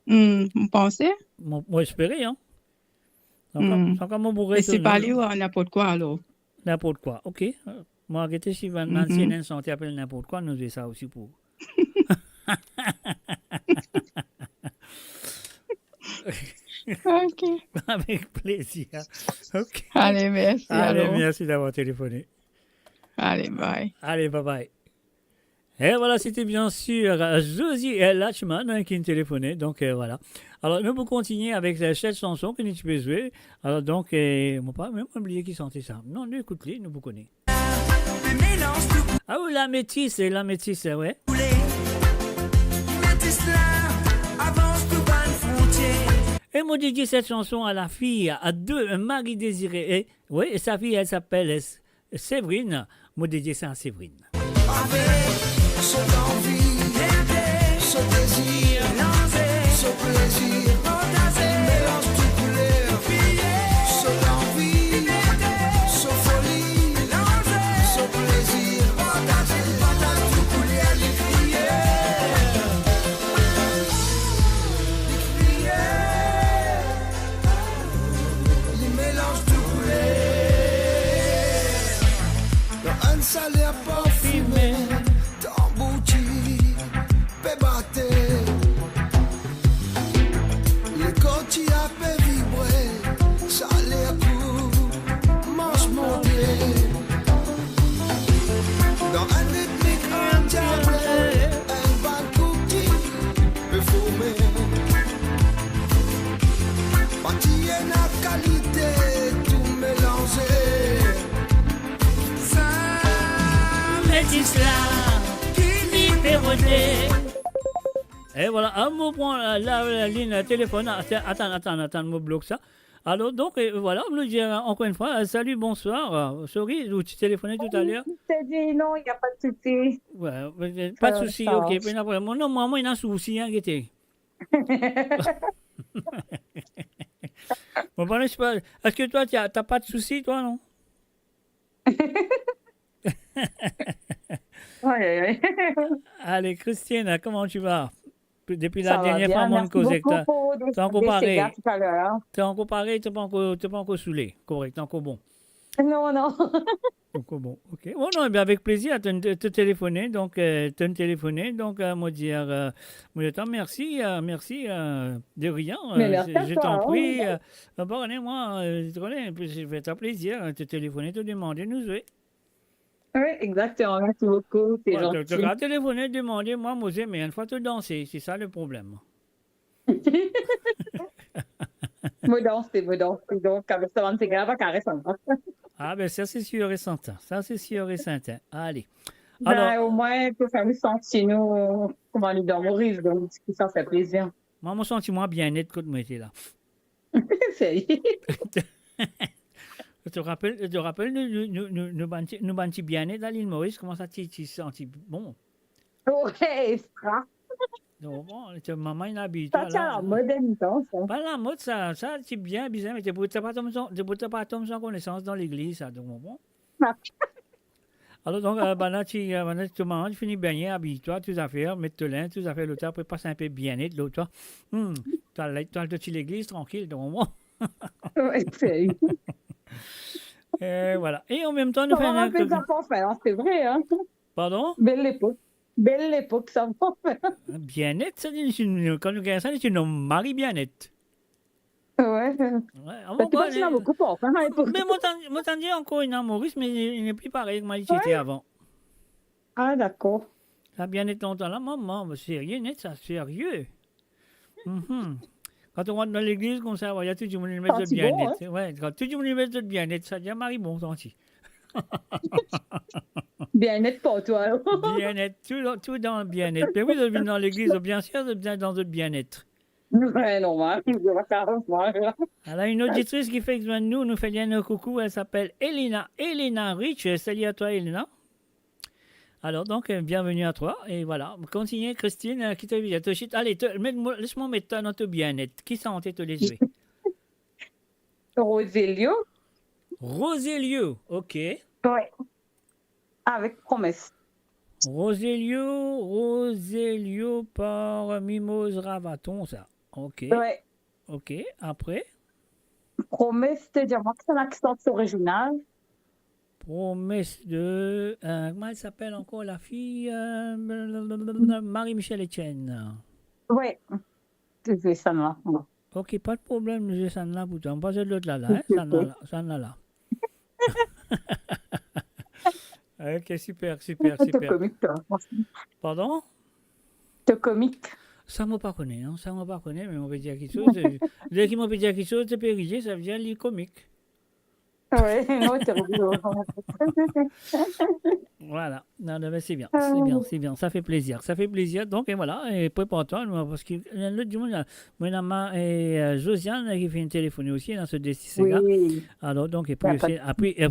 Vous pensez? Moi, j'espérais, hein. Sans comme on pourrait. Mais c'est pas lui ou n'importe quoi, alors? N'importe quoi, ok. Moi, je si Nancy et Nancy appelle n'importe quoi, nous faisons ça aussi pour. Ok. Avec plaisir. Ok. Allez, merci. Allez, merci d'avoir téléphoné. Allez, bye. Allez, bye bye. Et voilà, c'était bien sûr Josie Lachman qui nous téléphonait. Donc voilà. Alors, nous pouvons continuer avec cette chanson que nous pouvons jouer. Alors, donc, on ne pas même oublier qui chantait ça. Non, nous écoutons, nous connaissons. Ah oui, la métisse, ouais. Et moi dédié cette chanson à la fille, à deux, Marie Désirée. Et, oui, et sa fille, elle s'appelle Séverine. Moi dédié ça à Séverine. Ce envie, ce désir, ce plaisir, mélange tout couleur, ce envie, ce folie, ce plaisir, partage tout couleur, les mélange tout couleur, dans un salaire parfumé. Les côtes y a fait vibrer, ça les coups, mange mon pied. Dans un rythmique endiablé, un bal cookie peut fumer. Partie et la qualité, tout mélangé. Ça métisse là, qui libéré. Et voilà, un mot pour la ligne téléphone. Attends, me bloque ça. Alors, donc, voilà, on nous dit encore une fois, salut, bonsoir. Sorry, tu téléphonais tout à l'heure. Je t'ai dit non, il n'y a pas de souci. Ouais, pas de souci, ok. Non, moi, il y a un souci, hein, qui était. Bon, ben, est-ce que toi, tu n'as pas de souci, toi, non? Ouais. Allez, Christine, comment tu vas? Depuis Ça la va dernière bien, fois, mon merci causé, beaucoup pour t'es encore pareil. ces gars tout à l'heure. T'es encore pareil, t'es pas encore saoulé. Correct, t'es encore bon. Non. Encore bon, ok. Bon, non, bien avec plaisir de te téléphoner. Donc, moi dire, merci, de rien. Mais merci à Je toi, t'en prie. hein. Pardonnez-moi, je vais te plaisir de te téléphoner, te demander, nous jouer. Oui, exactement. Merci beaucoup. C'est gentil. Tu vas téléphoner, demander, moi, mais une fois te danser, c'est ça le problème. Me danser. Donc, avec ça, c'est grave, carrément. Ah, ben ça, c'est sûr et certain. Allez. Ben, au moins, pour faire le sentiment, comment on dit, dans Maurice, donc ça fait plaisir. Moi, mon sentiment bien net quand moi j'étais là. C'est Tu te rappelles, nous bantis bien net à l'île Maurice, comment ça tu sens bon? Ouais, ça. Non, bon, maman il habite. Ça tient à la mode, ça. Pas la mode, ça c'est bien bizarre, mais tu n'as pas tomber sans connaissance dans l'église, ça, donc bon. Alors, donc, tu manges, tu finis bien, habille-toi, tes affaires, mets-toi là, tes affaires, l'autre, après, passe un peu bien net, l'autre, tu as l'église tranquille, donc bon. Ouais, c'est. Et voilà. Et en même temps, nous faisons c'est vrai, hein. Pardon? Belle époque, ça va faire. Bien-être, ça dit, quand nous gagnons ça, c'est une Marie bien-être. Ouais. Tu m'as beaucoup peur, hein, mais moi, t'en dis encore une Maurice, mais il n'est plus pareil que moi, il était avant. Ah, d'accord. Ça bien-être longtemps là, maman, c'est rien net, ça, sérieux. Quand on rentre dans l'église, comme ça, il y a tout le monde qui met de bien-être. Bon, hein? Ouais, quand tout le monde met de bien-être, ça dit Marie, bon, senti. Bien-être pour toi. Bien-être, tout dans le bien-être. Mais oui, vous venez dans l'église, bien sûr, vous êtes dans le bien-être. Ouais, normal. Elle a une auditrice qui fait que nous fait bien un coucou, elle s'appelle Elena Rich. Salut à toi, Elena. Alors, donc, bienvenue à toi. Et voilà, continuez, Christine, qui te dit. Allez, laisse-moi mettre dans ton bien-être. Qui s'en te les jouer? Roselio, ok. Ouais. Avec promesse. Roselio par Mimose Ravaton, ça. Ok. Ouais. Ok, après? Promesse de dire, moi, que c'est un accent original. Promesse de... comment elle s'appelle encore la fille? Marie-Michel Etienne. Oui, tu fais ça là. Ok, pas de problème, nous ça là pour toi. Pas de l'autre là, hein? Ça là. Ok, super, super, T'es super. comique, toi. Pardon? T'es comique. Ça m'a pas connu, hein? Ça m'a pas connu, mais on peut dire quelque chose. Dès qu'il m'a dit quelque chose, c'est périllé, ça veut dire les comique. Ouais, non, t'es rigolo. Voilà, non, non, mais c'est bien, c'est bien, c'est bien, ça fait plaisir, ça fait plaisir. Donc, et voilà, et prépare-toi, moi, parce que l'autre du monde, moi, Josiane qui fait une téléphonie aussi dans ce DC-là. Oui. Alors, donc, et puis, après, et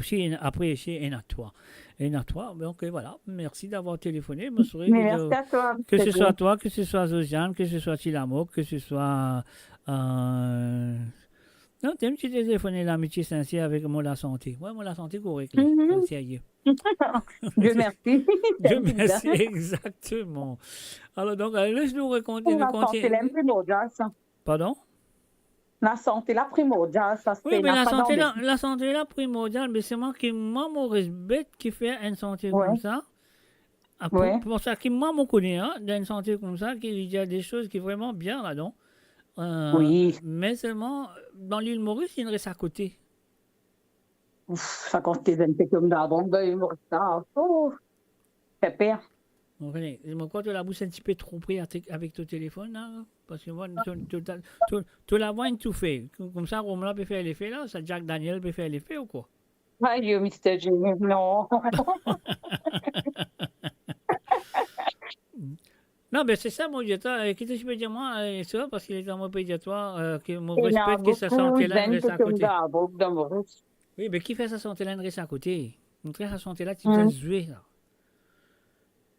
à toi. Et à toi, donc, et voilà, merci d'avoir téléphoné. Me souhaite Mais merci à toi. que ce c'est soit bien. toi, que ce soit Josiane, que ce soit Tilamo, que ce soit. Non, t'as une petite téléphoné l'amitié sincère avec moi la santé. Ouais, moi la santé correcte. Mhm. Sérieux. Dieu merci. Dieu merci, exactement. Alors, donc, laisse-nous raconter. La santé, la primordiale, ça. Pardon? La santé, la primordiale, ça, c'est Oui, mais n'a pas d'embêtement. la santé là primordiale, mais c'est moi qui, moi, mon bête qui fait une santé Ouais. comme ça. Ah, Ouais. pour ça, qui, moi, mon connaît, hein, d'une santé comme ça, qu'il y a des choses qui sont vraiment bien là-dedans. Oui. Mais seulement, dans l'île Maurice, il reste à côté. Ouf, ça quand t'es un peu comme d'abord, ben, il me reste ça. Oh, c'est pire. On connaît. Mais quand tu la bouche un petit peu trop pris avec ton téléphone, là, parce que moi, tu la vois tout fait. Comme ça, Romain peut faire l'effet là, ça Jack Daniel peut faire l'effet ou quoi? Aïe, Mr. Jimmy, non. Non, mais c'est ça, mon Dieu. Qu'est-ce que je peux dire, moi, c'est ça, parce qu'il est dans mon pédiatoire, que mon Il y a respect que sa beaucoup santé-là reste à d'entre comme côté. d'abord dans Maurice. Oui, mais qui fait sa santé-là reste à côté? Montrer sa santé-là, tu Mhm. dois jouer, là.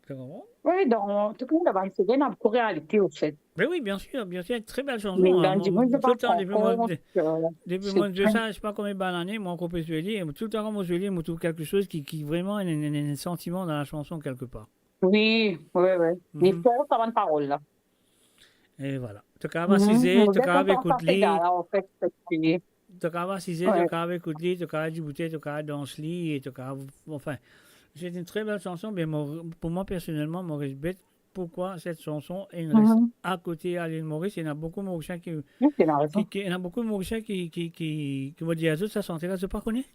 Tu comprends? Oui, dans tout le monde avant, c'est bien dans la réalité, au fait. Mais oui, bien sûr, très belle chanson. Mais Hein. dans du monde, je Tout le temps, pense depuis moi, encore depuis c'est moi, je très- sais, je sais pas combien d'années, moi, qu'on peut se lire, tout le temps, moi, je lis, moi, trouve quelque chose qui vraiment a un sentiment dans la chanson quelque part. Oui, oui, oui. Mais il faut avoir une parole, là. Et voilà. Tu as 6 ans, tu as écouté. En fait, c'est- Tu as 6 ans, Ouais. tu as écouté, tu as débouté, tu as dansé, tu as. Enfin, c'est une très belle chanson, mais pour moi, personnellement, Maurice Bête, pourquoi cette chanson elle reste à côté à l'île Maurice? Il y en a beaucoup de Mauriciens qui. Il y en a beaucoup de Mauriciens qui vont dire à eux, ça santé-là, je ne pas connais.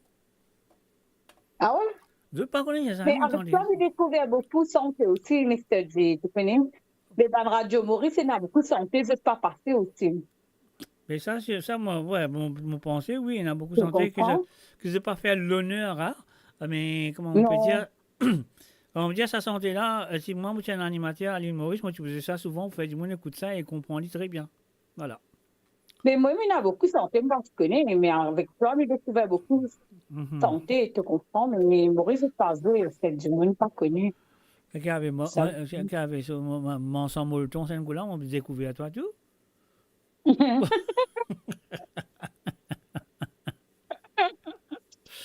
Ah ouais? Je ne pas connais, il y a Mais jamais avec entendu. toi, j'ai découvert beaucoup de santé aussi, Mr. J. Tu connais? Mais dans la radio Maurice, il y en a beaucoup de santé, je ne pas passer aussi. Mais ça, moi, ouais, mon pensée, oui, il y en a beaucoup de Tu santé comprends? que je n'ai pas fait l'honneur à. Mais comment on peut Non. dire? On veut dire sa santé-là, si moi, je suis un animateur à l'île Maurice, moi, tu faisais ça souvent, on fait du monde écoute ça et comprend très bien. Voilà. Mais moi, il y en a beaucoup de santé, moi, je connais, mais avec toi, j'ai découvert beaucoup de Mhm. santé, tu comprends? Mais Maurice, c'est pas vrai, c'est du monde pas connu. Quelqu'un avait, Ça- quelqu'un avait sur mon sang molleton, c'est un coup-là, on a découvert toi tout.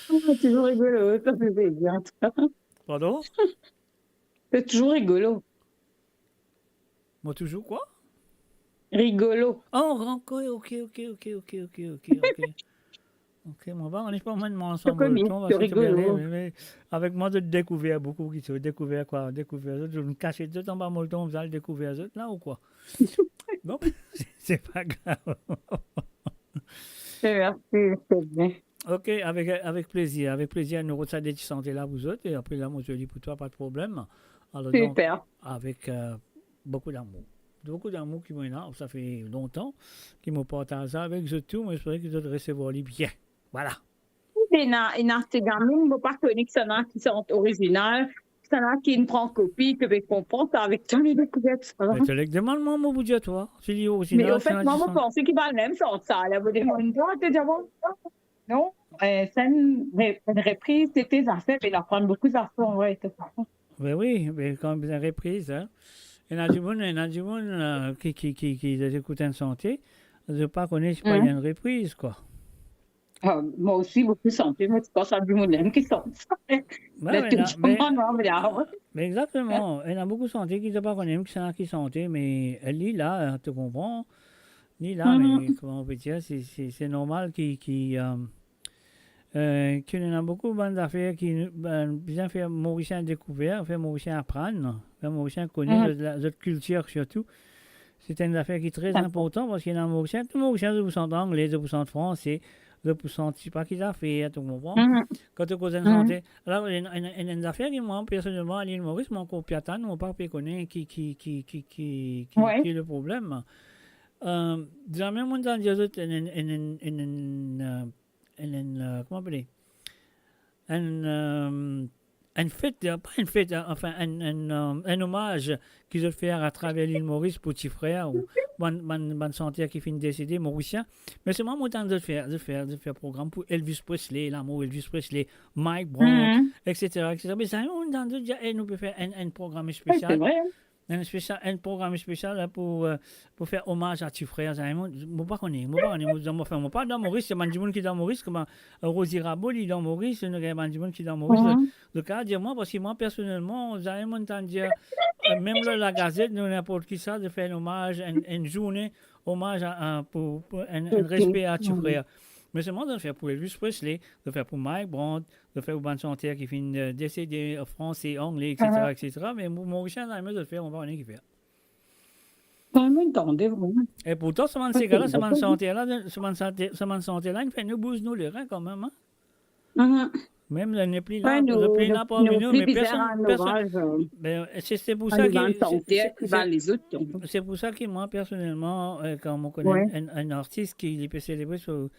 C'est toujours rigolo, ça fait plaisir. Pardon? C'est toujours rigolo. Moi, toujours quoi? Rigolo. Oh, ok. Ok, moi, on n'est pas moins de mon sang comique, molleton, c'est parce que tu peux rigolo. aller, mais avec moi, de découvrir beaucoup qui se découvert quoi? Découvert, je me cachais tout en bas molleton, vous allez découvrir là ou quoi? Non, c'est pas grave. Merci, c'est bien. Ok, avec plaisir, nous retrouvons des santé là, vous autres, et après là, moi je dis pour toi, pas de problème. Alors, donc, Super. avec beaucoup d'amour. Beaucoup d'amour qui m'ont là, ça fait longtemps qu'ils m'ont partagé ça avec eux tout, mais j'espère qu'ils ont recevoir les bien. Voilà. Il y a ces gamins, je ne pas connaître qu'il y en a qui sont originales, qu'il y en a qui ne prennent copie, que je comprends, c'est avec toi les découvertes. Mais tu les demandes, moi, mon bout de toi. Tu dis Mais original, en fait, moi, je pensais qu'ils valent même sans ça. Là, vous demandez, tu dis, bon, non, c'est une reprise de tes affaires, mais il apprend beaucoup d'affaires, ouais, tu comprends. Ben oui, mais quand bien reprise, hein. Il y en a du monde qui écoute une santé, je ne pas connaître pas une reprise, quoi. Moi aussi, beaucoup de santé, moi, tu penses à du monde qui sont ça. Ouais, mais exactement. Il y en a beaucoup de santé qui ne pas connaître, qui sont qui santé, mais elle est là, tu comprends? Ni là, mais comment on peut dire, c'est normal qu'il y en a beaucoup de bonnes affaires qui bien faire Mauricien découvert, faire Mauricien apprendre, faire Mauricien connaître notre culture surtout. C'est une affaire qui est très importante parce qu'il y en a Mauricien, tout Mauricien, 2% d'anglais, 2% de français, pour sentir pas qu'ils a fait, tu comprends? Mhm. Quand tu causes une Mhm. santé. Alors, il y a une affaire qui, moi, personnellement, à l'île Maurice, mon copiatan, mon papa connaît qui Ouais. est le problème. Jamais mon temps dire autres, comment appeler? Une fête, pas une fête, enfin, un hommage qu'ils ont fait à travers l'île Maurice pour petit frère ou ban santé qui finit décédé, mauricien. Mais c'est moi mon temps de faire programme pour Elvis Presley, l'amour Elvis Presley, Mike Brown, Mhm. etc. Mais ça, on temps de dire, nous peut faire un programme Ouais, spécial. c'est vrai. Un programme spécial là, pour faire hommage à tes frères. Je ne sais pas connaître. Je pas dans Maurice. Il y a des gens qui sont dans Maurice, comme Rosie Rabot, il est dans Maurice. Il y a des gens qui sont dans Maurice. Mhm. Donc, à dire moi, parce que moi, personnellement, j'ai mon temps de dire, même la Gazette, n'importe qui ça, de faire un hommage, une journée, hommage pour un respect à tes Mhm. frères. Mais seulement de le faire pour Elvis Presley, de le faire pour Mike Brown, de le faire pour Ban Chantier qui finit décédé français, anglais, etc. Mhm. etc. Mais Mauricien, dans le de le faire, on va en qui faire. Quand même, attendez, vraiment. Et pourtant, ce man Ouais, ces gars-là, c'est ce man vrai. santé-là, il fait nous bouge nous les reins quand même. Hein? Mhm. Même le Nepli Ouais, là, le Nepli là parmi nous, plus mais bizarre personne. un ouvrage, Ben, c'est pour en ça devant que. santé, qui va les autres. C'est pour ça que moi, personnellement, quand on connaît Ouais. un artiste qui peut célébrer sur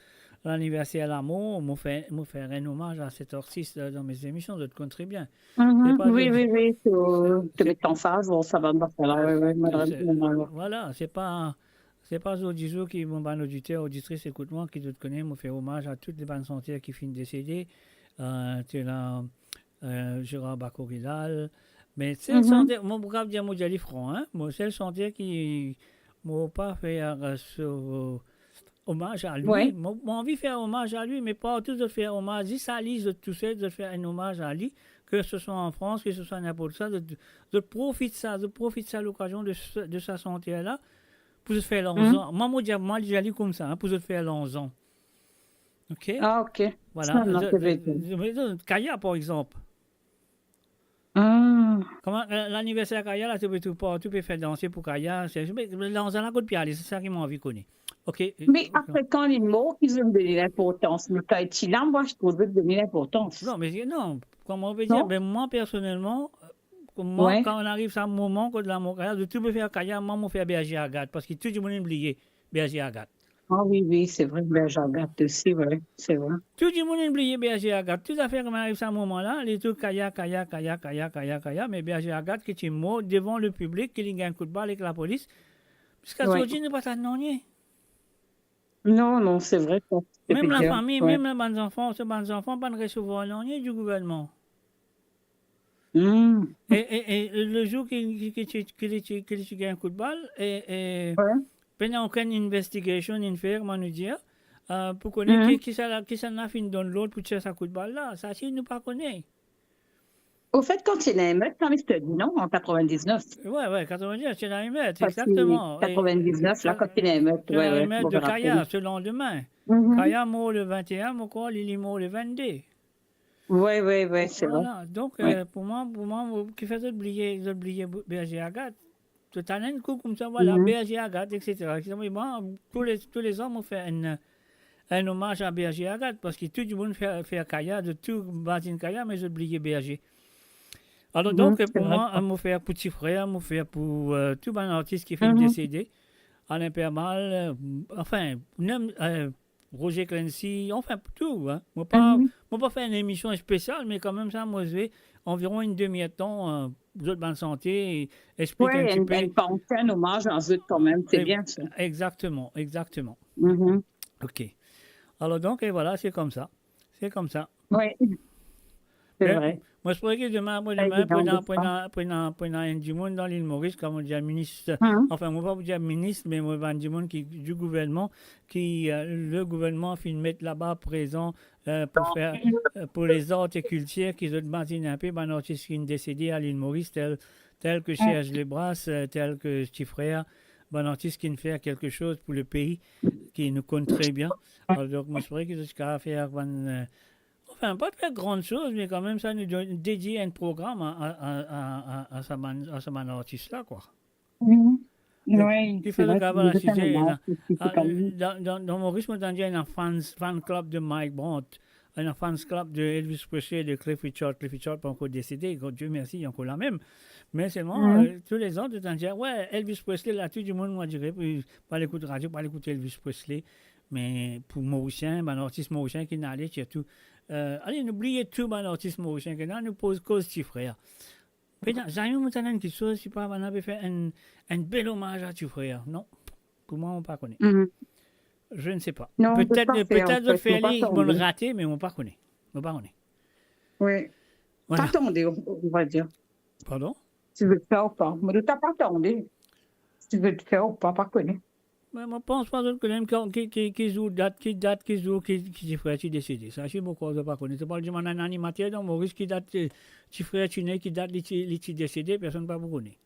l'anniversaire de l'amour, on fait un hommage à cet artiste dans mes émissions, je te compte très bien. Mhm. C'est pas Oui, de- oui, oui, te mettre en phase, bon, ça va me faire là, ouais, malheureusement. Voilà, c'est pas aujourd'hui jour qui mon ban auditeur, auditrice, écoute-moi, qui te connaît, me fait hommage à toutes les bandes santé qui finissent décédées. Tu là, Gérard Bacoridal. Mais c'est le Mhm. santé, mon brave dire, moi, j'allais franc, hein. Moi, c'est le santé qui m'a pas fait hommage à lui. Ouais. Moi, envie de faire hommage à lui, mais pas tout de faire hommage. Si ça lise de tout ça, de faire un hommage à lui, que ce soit en France, que ce soit n'importe ça, de profiter de l'occasion de sa santé-là, pour se faire l'enzan. Moi, j'allais comme ça, hein, pour se faire l'enzan. OK? Ah, ok. Voilà. Ça, non, c'est vrai. Kaya, par exemple. Ah. Comment l'anniversaire Kaya, là, tu peux faire danser pour Kaya. L'enzan, là, côté pied, c'est ça qui m'a envie de connaître. OK? Mais après, quand les mots, ils ont donné l'importance, mais quand tu là, moi, je trouve donner l'importance. Non, mais non, comment on peut Non? dire? Ben, moi, personnellement, moi, Ouais. quand on arrive à un moment, quand l'amour Kaya, de tout me faire Kaya, moi, je fais Berger Agathe, parce que tout le monde a oublié Berger Agathe. Ah oui, oui, c'est vrai, ben, j'en regarde aussi, ouais, c'est vrai. Tout le monde a oublié Berger Agathe. Tout à fait, quand on arrive à un moment-là, les tout Kaya, mais Berger Agathe, qui est mort devant le public, qui a un coup de balle avec la police, jusqu'à Ouais. ce jour, n'est pas ça, non, Non, non, c'est vrai. Ça, c'est même la bien, famille, ouais. même les bons enfants, ces bons enfants, pas de recevoir non du gouvernement. Hmm. Et le jour qu'il a un coup de balle, et pendant aucune investigation, une fait, comment nous dire, pour connaître Mhm. qui ça n'a fini dans l'autre pour tirer sa coup de balle là, ça, si nous pas connaît. Au fait, quand il y a un meurtre, quand il se dit non, en 99. Ouais, 90, c'est la émeute, Parce que exactement. 99, là, quand il y a un meurtre, C'est ouais, la ouais. émeute bon, de voilà. Kaya, ce lendemain. Mhm. Kaya mort le 21, mon quoi, Lili mort le 22. Ouais, ouais, ouais, c'est vrai. Voilà, donc Ouais. pour moi, qui fait oublier Berger Agathe, tout à un coup comme ça, voilà, Mhm. Berger Agathe, etc. Mais bon, tous les hommes ont fait un hommage à Berger Agathe, parce que tout le monde fait Kaya, de tout bâtir Kaya, mais j'ai oublié Berger. Alors donc, c'est pour vrai. moi, je fait pour petit frère, je fait pour tout un artiste qui fait Mhm. décédé, Alain Permal, enfin, même Roger Clancy, enfin tout. Hein. Moi, pas faire une émission spéciale, mais quand même ça, moi, je vais environ une demi-heure de temps, vous êtes bonne santé, et expliquer un Ouais, petit peu. une pensée, un hommage en eux quand même, c'est bien ça. Exactement. Mhm. OK. Alors donc, et voilà, c'est comme ça. Oui, c'est Mais vrai. moi, je pourrais que demain, un du monde dans l'île Maurice, comme on dit, un ministre, enfin, moi, pas vous dire ministre, mais moi, un du monde du gouvernement, le gouvernement fait mettre là-bas présent pour les horticulteurs qui ont demandé un peu, un artiste qui est décédé à l'île Maurice, tel que Serge Lebras, tel que petit frère, un artiste qui fait quelque chose pour le pays, qui nous compte très bien. Alors, donc, moi, je pourrais que jusqu'à faire enfin, pas de faire grande chose, mais quand même, ça nous dédier un programme à ce artiste-là, quoi. Mhm. Oui, Qui c'est fait le vrai, cabal à c'est sujet. dommage, Dans Maurice, moi, il y a un fan club de Mike Brandt, un fan club de Elvis Presley, de Cliff Richard. Cliff Richard pas encore décédé, Dieu merci, il est encore là même. Mais seulement, tous les autres, ils disent, ouais, Elvis Presley, là, tout le monde, moi, dirait, pas l'écouter radio, pas l'écouter Elvis Presley. Mais pour Mauricien, un artiste mauricien qui n'a allé, surtout. Allez, n'oubliez tout, un artiste mauricien qui n'a nous pose cause, petit frère. J'ai eu maintenant quelque chose, si pas, on avait fait un bel hommage à tu frère. Non, pour moi, on ne pas connaît. Je ne sais pas. Non, Peut-être c'est peut-être parfait, d'autres faire on va ils vont tomber. le rater, mais on ne pas connaît. On pas connaît. Oui. Voilà. Pas tombé, on va dire. Pardon? Si tu veux le faire ou pas. Mais tu n'as pas tombé. Si tu veux le faire ou pas, pas connu. Mais je ne pense pas d'autres que même qui joue date, qui joue, qui frère, qui décédé. Ça, je sais beaucoup, je ne pas connaître. Tu parles de mon animateur dans Maurice qui date, qui frère, qui né, qui date, qui décédé, personne ne va pas connaître.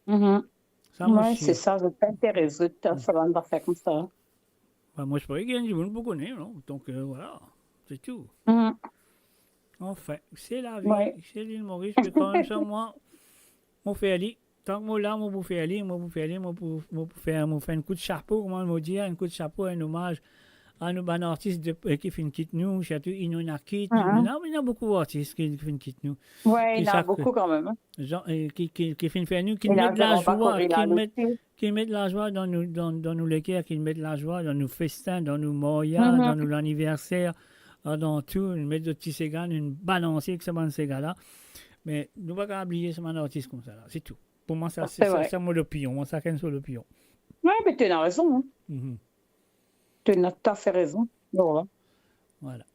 Ça, moi, Oui, je c'est sais. ça, je t'intéresse. Ça va faire comme ça. Bah, moi, je croyais qu'il y a du monde pour connaître, non? Donc, voilà, c'est tout. Enfin, c'est la vie, Ouais. c'est l'île Maurice, que quand même ça, moi, on fait aller. Tant que moi là, moi, pour faire aller, moi, pour faire un coup de chapeau, comment on dit, un coup de chapeau, un hommage à nos bons artistes qui font quitte nous, surtout Inonakit. Il y a beaucoup d'artistes qui font quitte nous. Oui, il y en a savent beaucoup que- quand même. Hein. Genre, qui font faire nous, qui Il y en a mettent de la vraiment pas joie, corrélé qui mettent de la joie dans nos léguères, qui mettent de la joie dans nos festins, dans nos mariages, dans nos anniversaires, dans tout. Ils mettent de petits cigars, une balancée que ce bon cigars-là. Mais nous ne pouvons pas oublier ce man artiste comme ça, là. C'est tout. Pour moi, ça, C'est vrai. c'est moi l'opinion. Moi, ça, c'est sur l'opinion. Oui, mais tu as raison. Hein. Mhm. Tu as tout à fait raison. Voilà. Voilà.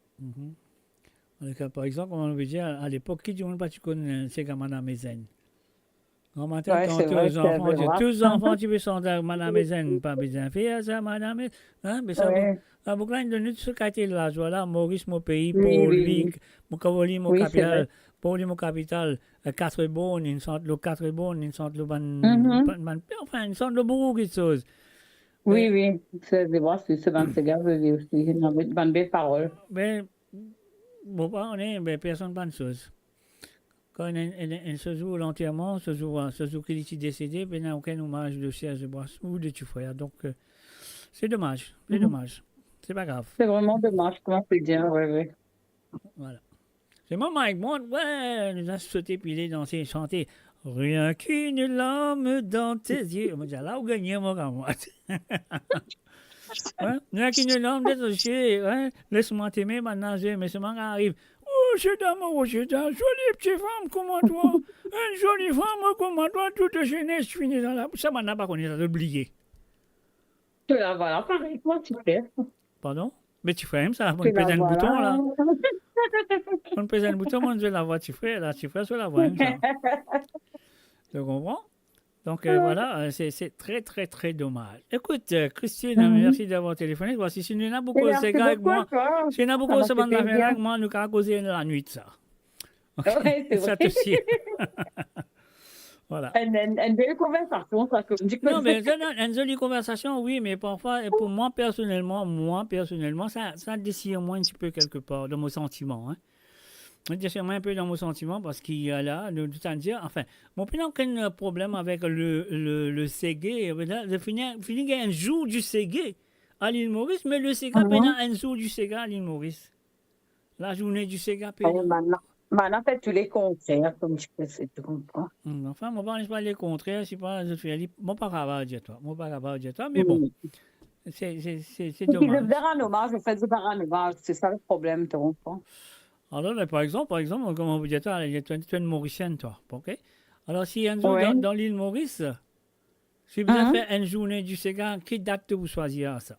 Donc, par exemple, on veut dire, à l'époque, qui dit on pas tu connais c'est comme Madame Mézène. En matin, Ouais, quand c'est tous vrai, les c'est enfants, vrai. tous les enfants, tu veux sentir Madame Mézène, pas besoin de faire ça, Madame Mézène. Hein, mais ça, Ouais. ça vous gagne de nous, ce quartier de la joie là, Maurice, mon pays, Oui, Paul, oui, Ligue, oui. mon Cavoli, mon Oui, c'est capital, vrai. Paul, mon capital, quatre bonnes, une sorte de quatre bonnes, une sorte de enfin, une sorte de beaucoup de choses. Oui, oui. C'est vrai, c'est dans ces gars, oui, aussi. Il y a une belle parole. Mais, bon, pas, on est, mais personne pas de chose. Quand elle se joue l'entièrement, se joue qu'il est décédé, ben, il n'y a aucun hommage de Serge Boisse ou de Tufrère. Donc, c'est dommage. C'est dommage. C'est pas grave. C'est vraiment dommage, comment c'est dire, oui, oui. Voilà. C'est moi, Mike Bond, ouais, nous a sauté, pilé, dansé, chanté. Rien qu'une larme dans tes yeux. On va dire, là, où gagner, moi, quand moi. Hein? Rien qu'une larme dans tes yeux. Hein? Laisse-moi t'aimer, maintenant, mais ce moment arrive. Oh, c'est d'amour, c'est une jolie petite femme comme toi. Une jolie femme comme toi, toute jeunesse finie dans la. Ça, maintenant, pas qu'on est oublié. Tu la voilà, pareil, comment tu fais? Pardon? Mais tu ferais ça, on Tu la pèse un voilà. bouton, là. On pèse un bouton, on veut la voix, tu ferais, là, tu ferais sur la voix, hein, ça. Tu comprends? Donc voilà, c'est très, très, très dommage. Écoute, Christine, merci d'avoir téléphoné. Voici, si il y en a beaucoup de ces gars avec moi, si il y en a beaucoup de ces bandes d'affaires avec moi, nous allons causer la nuit de ça. Ouais, c'est Ça vrai. te sied. Voilà. Une belle conversation, ça, comme dit que Non, mais c'est une jolie conversation, oui, mais parfois, et pour moi, personnellement, ça dessire moi un petit peu quelque part dans mon sentiment. Hein. Ça dessire moi un peu dans mon sentiment parce qu'il y a là, de tout à dire, enfin, mon n'a aucun problème avec le Ségué. De finir un jour du Ségué à l'île Maurice, mais le Ségué, un jour du Ségué à l'île Maurice. La journée du Ségué, Maintenant, fait tous les concerts, comme tu peux, c'est tu comprends. Enfin, moi, je ne pas les contraires, je ne sais pas, je fais moi, pas capable de dire toi, mais bon, c'est Si tu dommage. veux faire un hommage, je fais du faire un hommage, c'est ça le problème, tu comprends. Alors, là, par exemple, comme on vous dit, toi, tu es une Mauricienne, toi, ok? Alors, si un jour, Ouais. dans l'île Maurice, si vous avez fait une journée du Séguin, quelle date vous choisirez ça?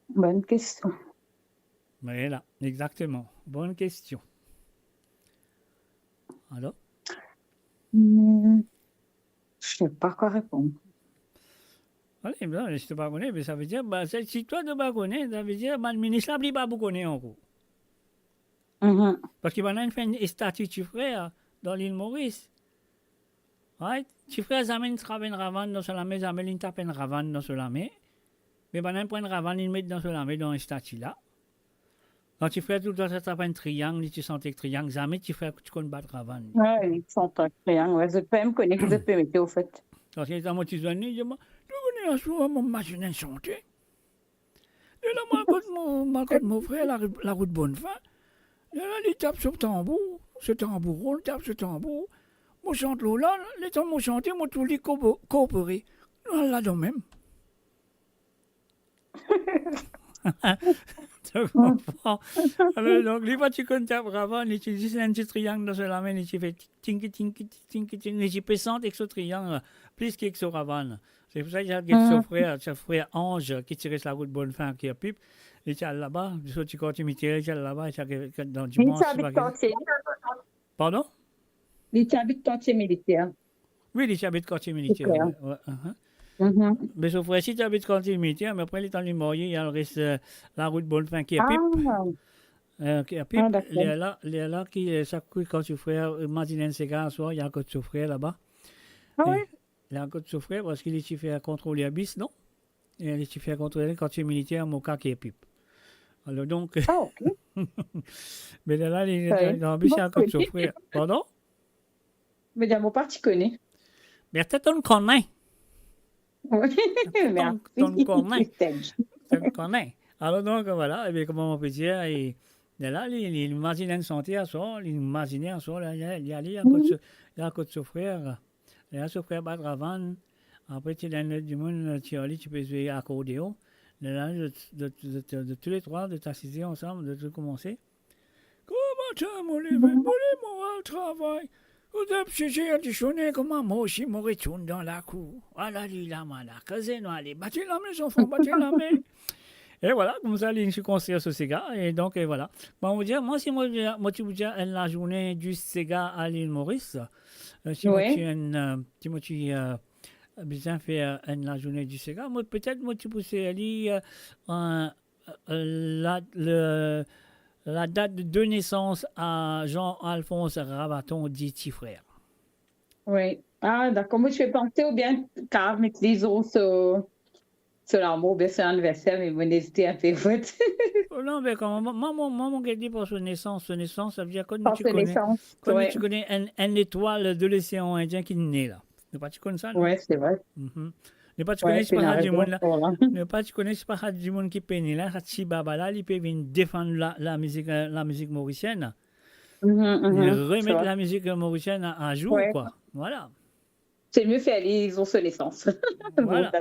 Bonne question. Voilà, exactement. Bonne question. Alors? Je ne sais pas quoi répondre. Allez, ben, je ne te pas connais, mais ça veut dire, bah, si toi tu ne pas connais, ça veut dire, bah, le ministre n'a pas beaucoup connaît encore. Parce qu'il va faire une statue de frère dans l'île Maurice. Right? Tu frère, ça amène une ravane dans la maison, ça amène une ravane dans la maison. Mais il va prendre une ravane, il met dans la maison, dans une statue là. Quand tu fais tout le temps, ça s'appelle un triangle, et tu sentais que triangle, jamais tu fais, tu connais battre avant. Ouais, ils sont très triangle. Ouais, je peux me connaître, je peux mettre au fait. Quand il est à moi, tu dis, tu connais un soir, mon machine à chanter. Et là, moi, quand mon frère, la route bonne fin, et là, il tape sur le tambour, on tape ce tambour. Moi, chante là, les temps, moi, chanter, moi, tout les coopérer. Là, dans même. Tu comprends? Alors, donc, les fois, tu connais avant, tu dis un petit triangle dans la main, et tu fais tinky, tinky, tinky, tinky, et tu peux sentir avec ce triangle, plus qu'avec ce ravane. C'est pour ça qu'il y a son frère Ange qui tire la route bonne fin, qui a pipe, et tu as là-bas, tu continues, tu es là-bas, et tu as dans du monde. Pardon? Il habite quartier militaire. Oui, il habite quartier militaire. Ouais, mais sauf que si tu habites quartier militaire, mais après, il est en marié, il y a le reste, la route bonne fin qui est pipe. Qui est pipe. Il est là, qui, ça coûte quand tu frère, Martin Sega, soir, il y a un code de frère là-bas. Ah oui? Il y a un code de frère parce qu'il est fait contrôler à bis, non? Et il est fait contrôler quand tu es militaire, mon cas qui est pipe. Alors donc. Ah, ok. Mais là, il est dans le bus, il y a un code de frère. Pardon? Mais dans mon parti, tu connais. Mais peut-être on connaît. Oui, merci. On connaît. Alors donc, voilà, et bien, comment on peut dire, et là, il imagine une santé à soi, il imagine à soi, il y a un côté de frère, il y a son frère Badravan, après tu as du monde, tu peux jouer accordéon, là, de tous les trois, de t'assister ensemble, de tout commencer. Comment tu as mon livre, mon travail? Vous avez cherché à déchonner comment moi aussi, je retourne dans la cour. Voilà, il a mal à caser, non, allez, battez la main, les enfants, battez la main. Et voilà, comme ça, il se construit ce cigare. Et donc, et voilà. Bon, on va dire, moi, si moi, tu veux dire, la journée du cigare à l'île Maurice, si moi, tu bien fait la journée du cigare, moi, peut-être, moi, tu peux aller la date de naissance à Jean-Alphonse Rabaton, dit petit frère. Oui. Ah, d'accord. Moi, je fais penser au bien, car mettre les autres sur l'amour, bien sur l'anniversaire, mais vous n'hésitez à faire votre. Non, mais quand maman qui dit pour son naissance, ça veut dire que tu connais une étoile de l'océan Indien qui est née là. Tu connais ça? Oui, c'est vrai. Ne pas tu connais pas du monde là. Ne pas tu connais pas du monde qui peine là, Hachi Baba là, il peut venir défendre la musique mauricienne. Il remettre la musique mauricienne à jour, quoi. Voilà. C'est mieux faire ils ont son naissance. Voilà.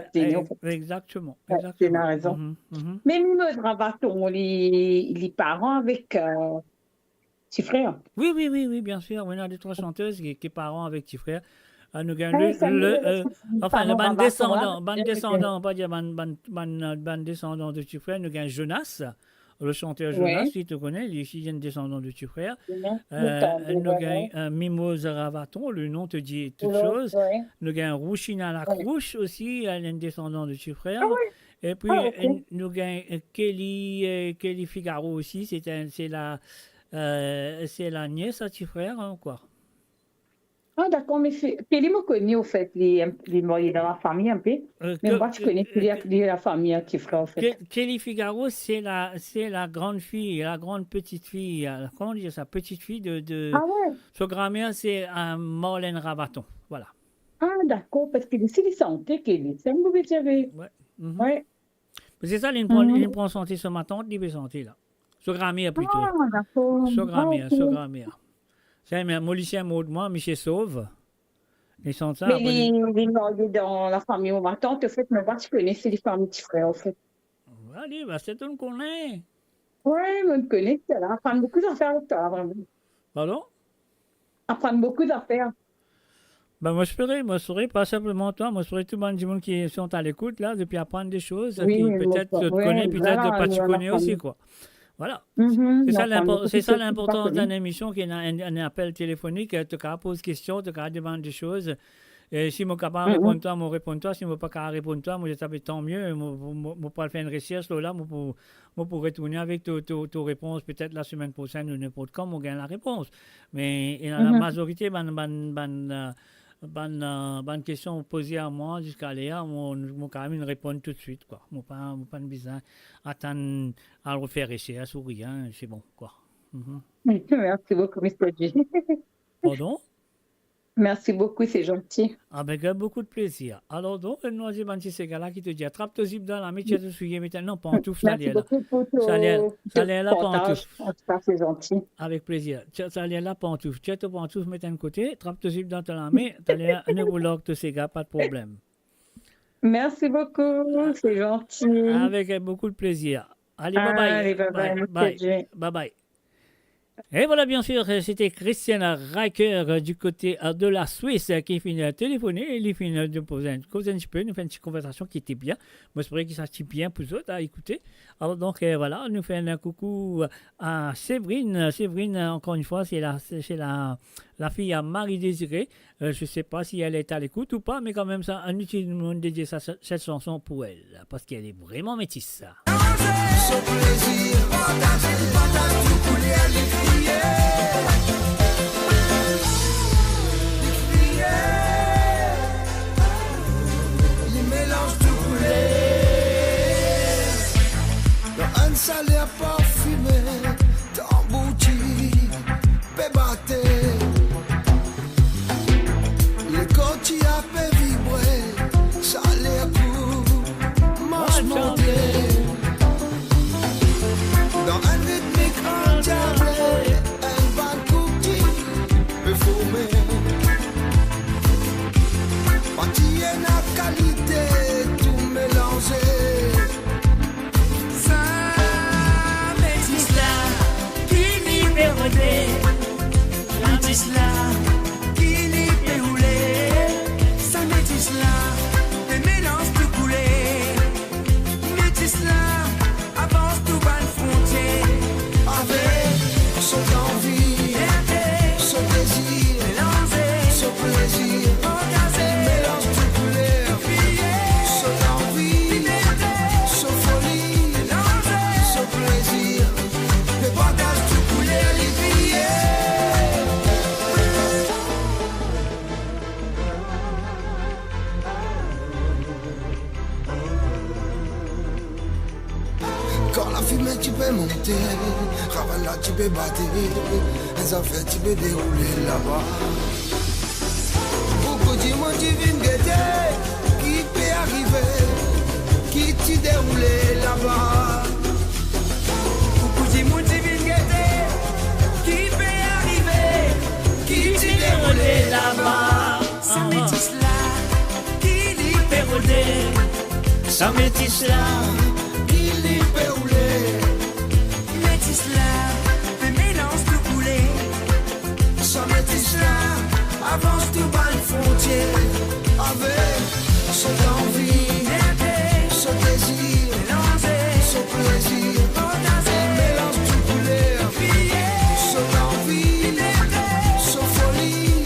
Exactement. Tu as raison. Mais Mimeux Rabaton, il est parent avec petit frère. Oui, bien sûr. On a des trois chanteuses qui sont parents avec petit frère. Nous gagnons enfin, le band descendant, pas dire band descendant de petit frère, nous gagnons Jonas, le chanteur Jonas, si tu connais, il est un descendant de petit frère. Nous gagnons Mimose Ravaton, le nom te dit toute chose. Nous gagnons Rouchina Lacrouche aussi, elle est un descendant de petit frère. Et puis, nous gagnons Kelly Figaro aussi, c'est la nièce à petit frère, hein, quoi. Ah, d'accord, mais Kelly me connaît, au fait, il est dans la famille un peu. Mais moi, je connais la famille à petit frère, en fait. Kelly Figaro, c'est la grande fille, la grande petite fille, comment dire ça, petite fille de Ah ouais? Son grand-mère, c'est Marlène Rabaton, voilà. Ah, d'accord, parce que c'est les santé, Kelly, c'est un mauvais diabète. Ouais. C'est ça, il prend santé ce matin, il peut santé, là. Son grand-mère, plutôt. Ah, d'accord. Son grand-mère. C'est Molicien Maudement, Michel Sauve. Ils sont ça. Mais les mariés dans la famille ou ma tante, en fait, mais moi, je connais, c'est les familles petits frères, en fait. Allez, c'est tout qu'on connaît. Oui, on connaît, c'est là. Apprendre beaucoup d'affaires avec toi, vraiment. Pardon? Apprendre beaucoup d'affaires. Ben, moi, je serais pas simplement toi, moi, je serais tout le monde qui sont à l'écoute, là, depuis apprendre des choses, qui peut-être te connaissent, peut-être pas tu connais aussi, quoi. Voilà. C'est ça l'importance d'une émission qui est un appel téléphonique. Tu poses questions, tu demandes des choses. Et si je ne peux pas répondre toi, je réponds toi. Si je ne peux pas répondre toi, je vais tant mieux. Je peux faire une recherche là, je peux retourner avec tes réponses peut-être la semaine prochaine ou n'importe quand, je gagne la réponse. Mais la majorité, bonne question posée à moi jusqu'à là, mon quand même répondre tout de suite, quoi. Mon pas besoin attendre à le refaire essayer à sourire, hein, c'est bon, quoi. Merci beaucoup, Mr. J. Pardon? Merci beaucoup, c'est gentil. Avec beaucoup de plaisir. Alors, donc, nous avons un petit gars-là qui te dit attrape ton zip dans la main, tu te souviens maintenant, pantoufle, ça Merci là. beaucoup pour Ça l'est là, partage. pantoufle. En tout cas, c'est gentil. Avec plaisir. Ça l'est là, pantoufle. Tu as ton pantoufle, mets d'un côté, trappe ton zip dans ta main, tu as un neurologue, de ces gars, pas de problème. Merci beaucoup, c'est gentil. Avec beaucoup de plaisir. Allez, bye bye. Allez, bye bye, Mr. J. Bye bye. Et voilà, bien sûr, c'était Christian Riker du côté de la Suisse qui finit de téléphoner. Il finit de poser un petit peu, nous fait une petite conversation qui était bien. Moi, j'espère que ça s'est bien pour vous autres à écouter. Alors, donc, voilà, nous fait un coucou à Séverine. Séverine, encore une fois, c'est la fille à Marie-Désirée. Je ne sais pas si elle est à l'écoute ou pas, mais quand même, ça, un utile de dédier cette chanson pour elle, parce qu'elle est vraiment métisse. Ce plaisir, partager tout couler à les crier. Les mélanges tout couler. Dans un salaire parfumé, t'emboutis, pébaté. Les côtés à paix vibrer, salaire pour manche montée. Dans un rythmique entièrement, un bal cookie peut fumer. Partie et la qualité, tout mélangé. Ça métisse là, qui libère métisse là, qui libère roulé. Ça métisse là, des mélanges tout coulés. Métisse là, avance tout bas de frontière. Avec son envie, son désir, son plaisir, mélange tout couleur. Son envie, son folie, son plaisir, le partage tout couleur, les billets. Quand la fumée tu peux monter, avant là tu peux battre, les affaires tu peux dérouler là-bas. Beaucoup de monde tu viens guetter, qui peut arriver, qui tu dérouler là-bas. Beaucoup de monde qui vient guetter, qui peut arriver, qui tu dérouler là-bas. Ça métisse là, qui libère roulé. Ça métisse là, qui libère roulé. Métisse là, des mélanges tout coulés. Ça métisse là, avance tout bas de frontière. Avec son envie, son désir, son plaisir, mélange tout couleur. Son envie, son folie,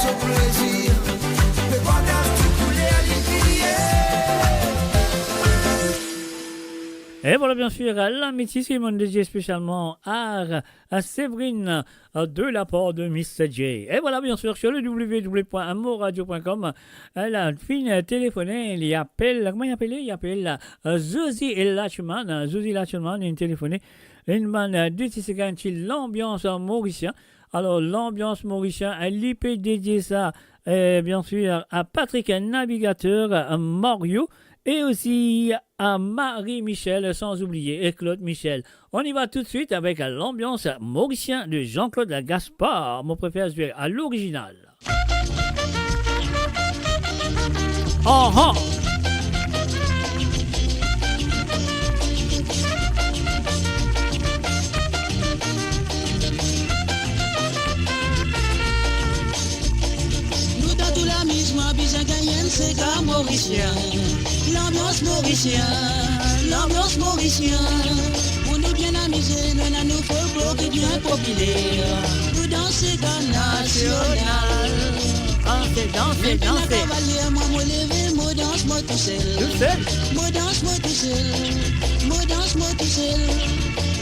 son plaisir, le partage tout couleur, les billets. Et voilà, bien sûr, la métisse qui m'a dédié spécialement à Séverine de la part de Mr. J. Et voilà, bien sûr, sur le www.amoradio.com, elle a fini téléphoné, il appelle, comment il appelle? Il appelle Zozi Lachman. Zozi Lachman, il téléphoné, une manne de l'ambiance mauricienne. Alors, l'ambiance mauricienne, elle peut dédier ça, bien sûr, à Patrick Navigateur, Mario, et aussi à Marie-Michel, sans oublier, et Claude Michel. On y va tout de suite avec l'ambiance mauricienne de Jean-Claude Gaspard, mon préféré jouer à l'original. Oh oh! Nous dans tout la mise, moi, bien gagnant, c'est qu'à mauricien. L'ambiance mauricienne, l'ambiance mauricienne. On est bien amusé, nous avons nos folklore qui est bien populaire. Nous dansons national. Dansez, dansez, dansez. Cavalier, moi, moi, levé, moi, danse, moi, tout seul. Moi, danse, moi, tout seul. Moi, danse, moi, tout seul.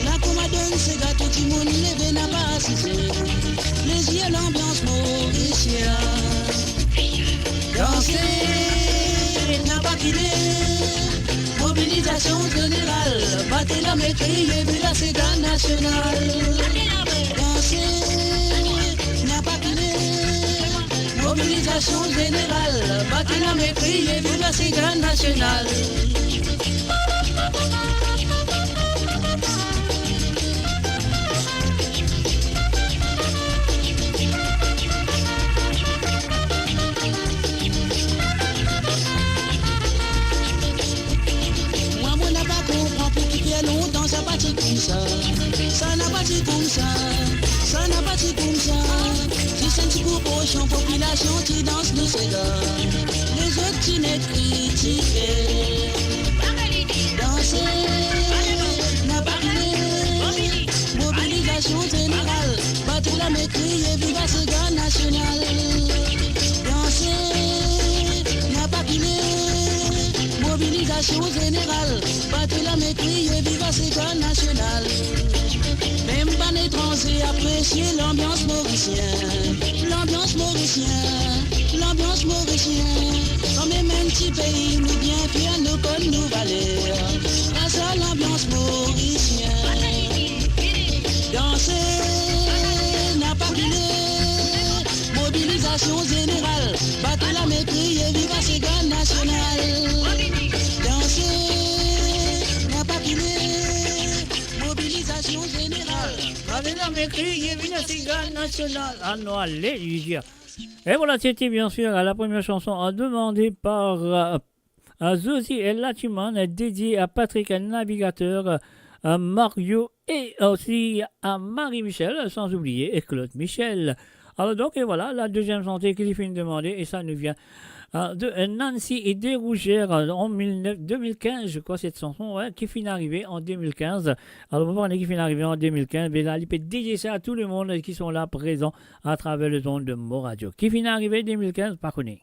La commande gagnent, c'est gâteau tout le monde levé n'a pas assisté. Les yeux, l'ambiance mauricienne. Danser n'a pas quitté. Mobilisation générale, battez la maîtrise et vu la Séga nationale. Danser n'a pas quitté. Mobilisation générale, battez la maîtrise et vu la Séga nationale. Longtemps ça pas été comme ça, ça n'a pas été comme ça, ça n'a pas été comme ça. Si c'est un petit proportion population qui danse le Séga, les autres qui n'est critiqués. Danser n'a pas quitté. Mobilisation générale, battre la maîtrise et vive la Séga nationale. Danser n'a pas quitté. Mobilisation générale, battre la maîtrise et vive la Séga nationale. Même pas l'étranger apprécier l'ambiance mauricienne. L'ambiance mauricienne, l'ambiance mauricienne. Quand même un petit pays, nous bien fiers, nous connaissons nos valeurs. Grâce à l'ambiance mauricienne. Danser n'a pas quitté. Mobilisation générale, battre la maîtrise et vive la Séga nationale. Mobilisation générale. Avec la maîtrise, il y a une Séga nationale. Ah non, allez, lui dire. Et voilà, c'était bien sûr la première chanson demandée par Zozi et Latiman, dédiée à Patrick Navigateur, à Mario et aussi à Marie-Michel, sans oublier et Claude Michel. Alors donc, et voilà, la deuxième chanson qui finit de demander, et ça nous vient de Nancy et Desrougères en 2015, je crois, cette chanson, ouais, qui finit d'arriver en 2015. Alors, on va voir qui finit d'arriver en 2015, mais là, il peut dédier ça à tout le monde qui sont là présents à travers le ton de Mo Radio. Qui finit d'arriver en 2015, pas connu.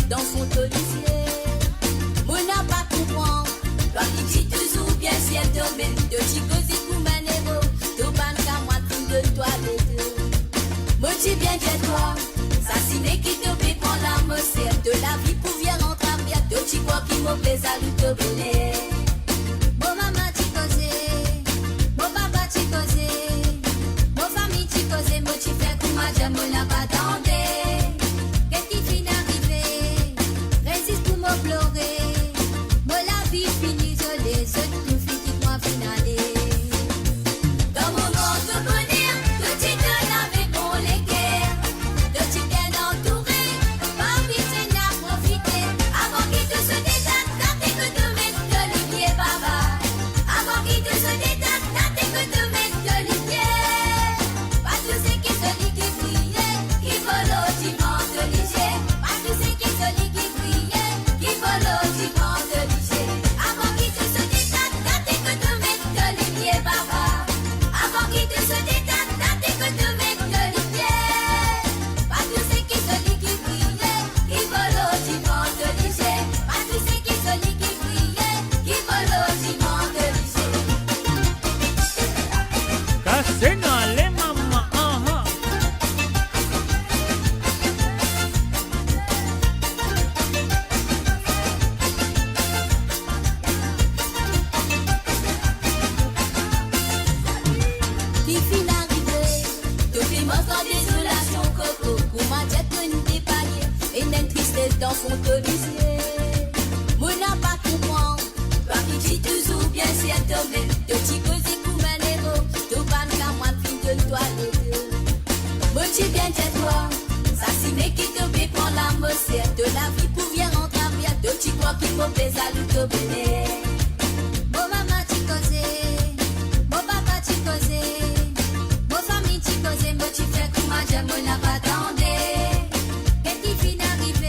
Dans son tolicier, mon n'a pas comprendre. Toi qui dis toujours bien si elle tombe, de chicosi pour manero, de banca moi tout de toi de deux. Moi dis bien que toi, ça signe qui te plaît pour la moselle de la vie pour bien rentrer à bien, de chico qui me plaît à lui te bonner. Mon maman chicosé, mon papa chicosé, mon famille chicosé, moi tu fais comme ma j'aime, mon n'a pas tendé. Pleurer, moi la vie finie, je les autres tout finit moi finaler. Dans mon monde de bonheur, de tu te laver pour les guerres, de tu bien entouré, pas vite n'a profité, avant qu'il te se détache, t'as que de mettre de lumière, papa. Avant qu'il te se détache, t'as que de mettre de lumière. Pas tous ceux qui se disent qui brillent, qui volent au dimanche de lycée. Pas tous ceux qui se disent qui brillent. Avant qu'il te se détache, t'as que de mettre de lumière, papa. Avant qu'il te se détache, t'as que de mettre de lumière. Pas tous ceux qui se disent qui brillent, qui volent au dimanche de lycée. Pas tous ceux qui se disent qui brillent, qui volent au dimanche de lycée. Cassez dans les mamans, Qui finit d'arriver, depuis mon temps désolation, coco, pour ma tête une dépaillée, et une tristesse dans son tolicier. Mon n'a pas comprendre, toi qui dis toujours bien si elle te met, de chicosi pour manero, de banca moi fin de toi les deux. Moi tu viens de toi, ça signe qui te fait prendre la moselle, de la vie pour bien rentrer à bien, de tu crois qu'il me plaît à lui te bonner. Mon maman chicosé, mon papa chicosé. Moi tu fais comme ma j'aime, moi n'a pas tendé. Et qui finit d'arriver,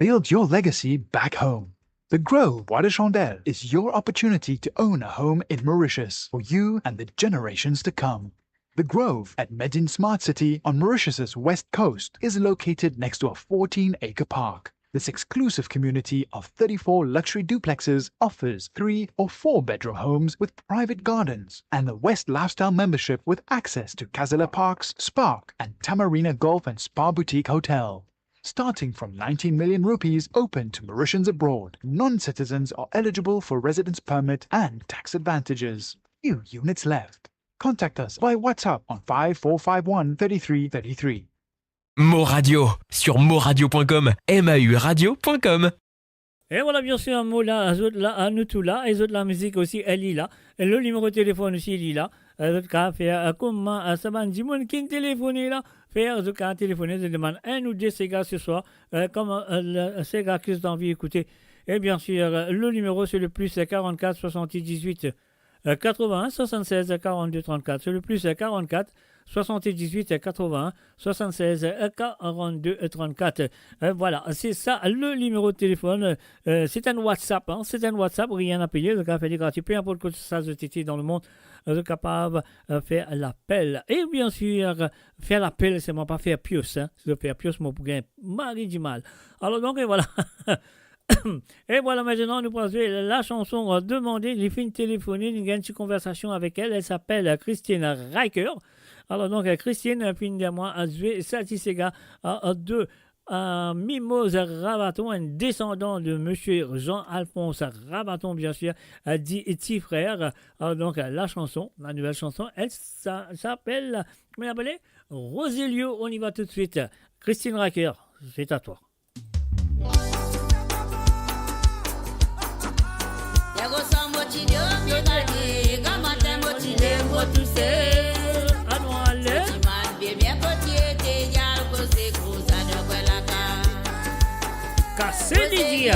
build your legacy back home. The Grove Bois de Chandelle is your opportunity to own a home in Mauritius for you and the generations to come. The Grove at Medin Smart City on Mauritius's west coast is located next to a 14-acre park. This exclusive community of 34 luxury duplexes offers 3 or 4 bedroom homes with private gardens and the West Lifestyle membership with access to Casella Parks, Spark and Tamarina Golf and Spa Boutique Hotel. Starting from 19 million rupees open to Mauritians abroad, non-citizens are eligible for residence permit and tax advantages. Few units left. Contact us by WhatsApp on 5451 3333. Mo Radio sur moradio.com, mauradio.com. Et voilà, bien sûr, un mot là, à nous tout là, et autres la musique aussi, elle est là. Et le numéro de téléphone aussi, il est là. Autres cas, faire comment, ça va, dis-moi, qui téléphoner là, faire, autres cas, téléphoner, je demande un ou deux Sega ce soir, comme Sega que vous avez envie d'écouter. Et bien sûr, le numéro, c'est le plus 44 78 81 76 42 34. C'est le plus 44 78 81 76 42 34. Voilà, c'est ça le numéro de téléphone. C'est un WhatsApp, hein, c'est un WhatsApp, rien à payer. Le café est gratuit, peu importe que ça se titille dans le monde, capable de faire l'appel. Et bien sûr, faire l'appel, c'est moi pas faire pius. Hein. Si je fais pius, moi pour gagner mari du mal. Alors donc, et voilà. Et voilà, maintenant, nous passons la chanson demandée. Les filles téléphonées, nous gagnons une conversation avec elle. Elle s'appelle Christine Riker. Alors, donc, Christine, fin de moi, a joué Satisega de Mimose Rabaton, un descendant de monsieur Jean-Alphonse Rabaton, bien sûr, a dit petit frère. Alors, donc, la chanson, la nouvelle chanson, elle s'appelle, comment l'appeler Roselio. On y va tout de suite. Christine Riker, c'est à toi. Cassé Didier.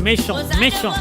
Méchant, méchant.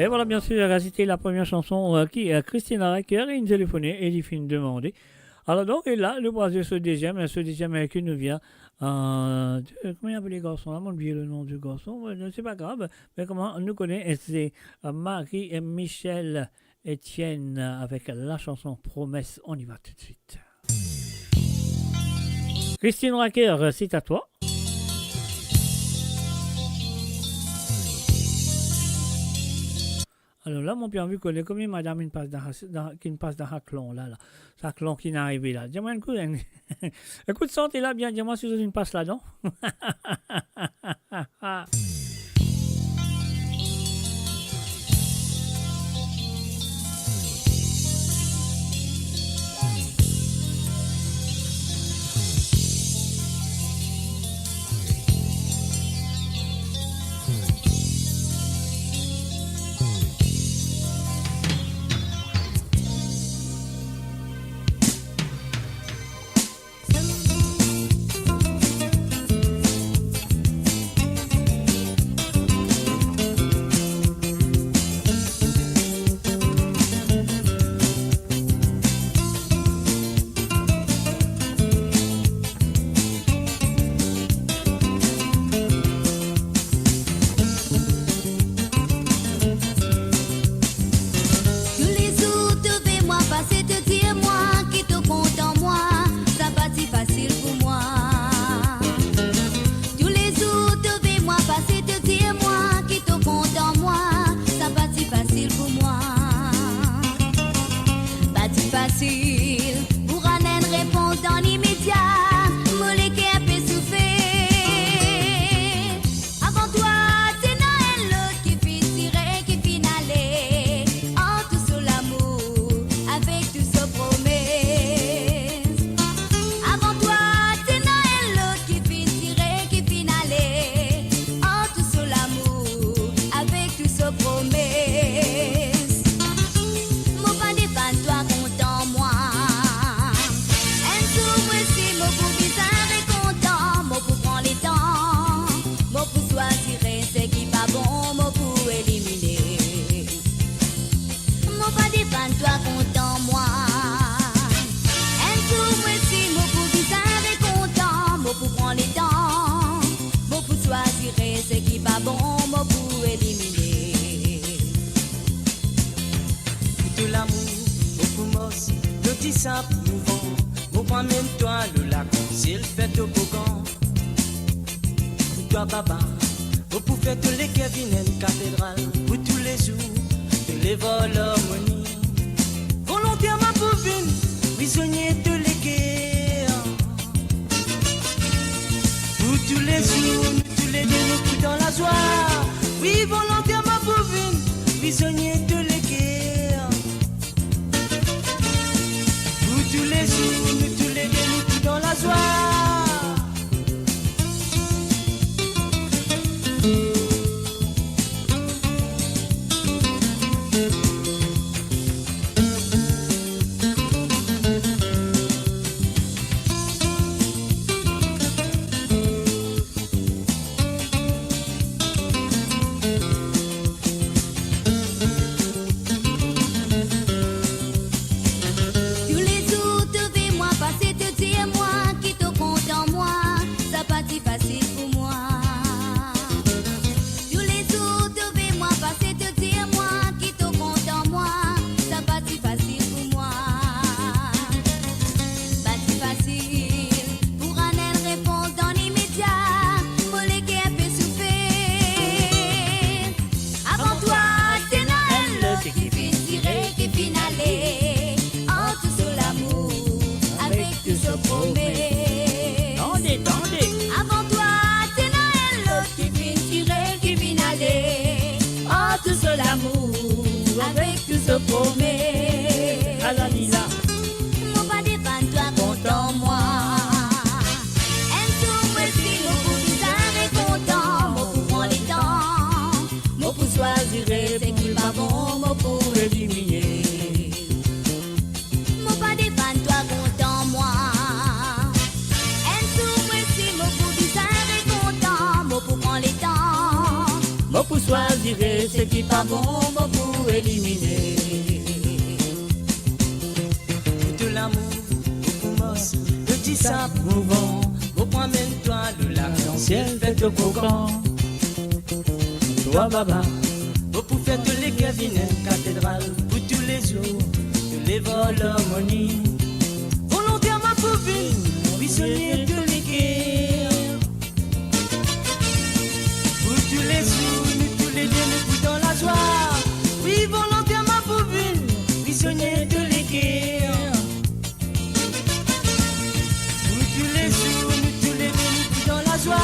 Et voilà, bien sûr, c'était la première chanson qui Christina Racker et une téléphonée et il finit de demander. Alors donc, et là, le Brésil, ce deuxième qui nous vient. Comment il appelle les garçons là? J'ai oublié le nom du garçon. C'est pas grave. Mais comment on nous connaît? C'est Marie et Michel Etienne avec la chanson Promesse. On y va tout de suite. Christine Racker, c'est à toi. Alors là, mon bien vu que combien madame qui passe dans un clon là. C'est un clon qui n'est arrivé là. Dis-moi un coup. Écoute, sentez là bien, dis-moi si vous avez une passe là-dedans. retirer ce qui pas bon, bon pour éliminer. De l'amour, pour moi, petit sable mouvant, au point même toi de l'arc-en-ciel, faites au cocan. Toi, baba, au pour faire de les cabinets, cathédrale, pour tous les jours, de les vols, harmonie. Volontairement pour vivre, prisonnier de l'équerre. Pour tous les jours, nous tous les deux, nous dans la joie. Oui, volontairement pour vivre, prisonnier de l'équerre. Pour tous les jours, nous tous les deux, nous dans la joie.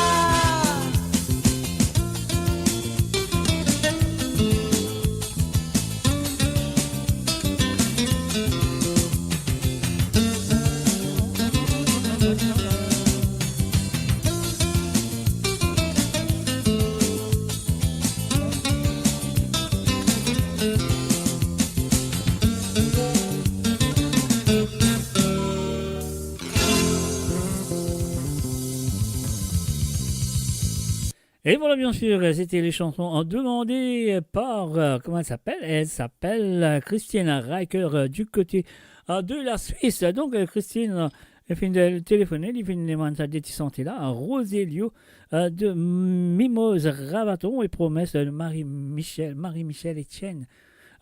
Et voilà, bien sûr, c'était les chansons demandées par, comment elle s'appelle? Elle s'appelle Christine Riker du côté de la Suisse. Donc, Christine, elle finit de téléphoner, elle finit de demander sa détissante là, à Roselio de Mimose Ravaton et promesse de Marie-Michel Etienne.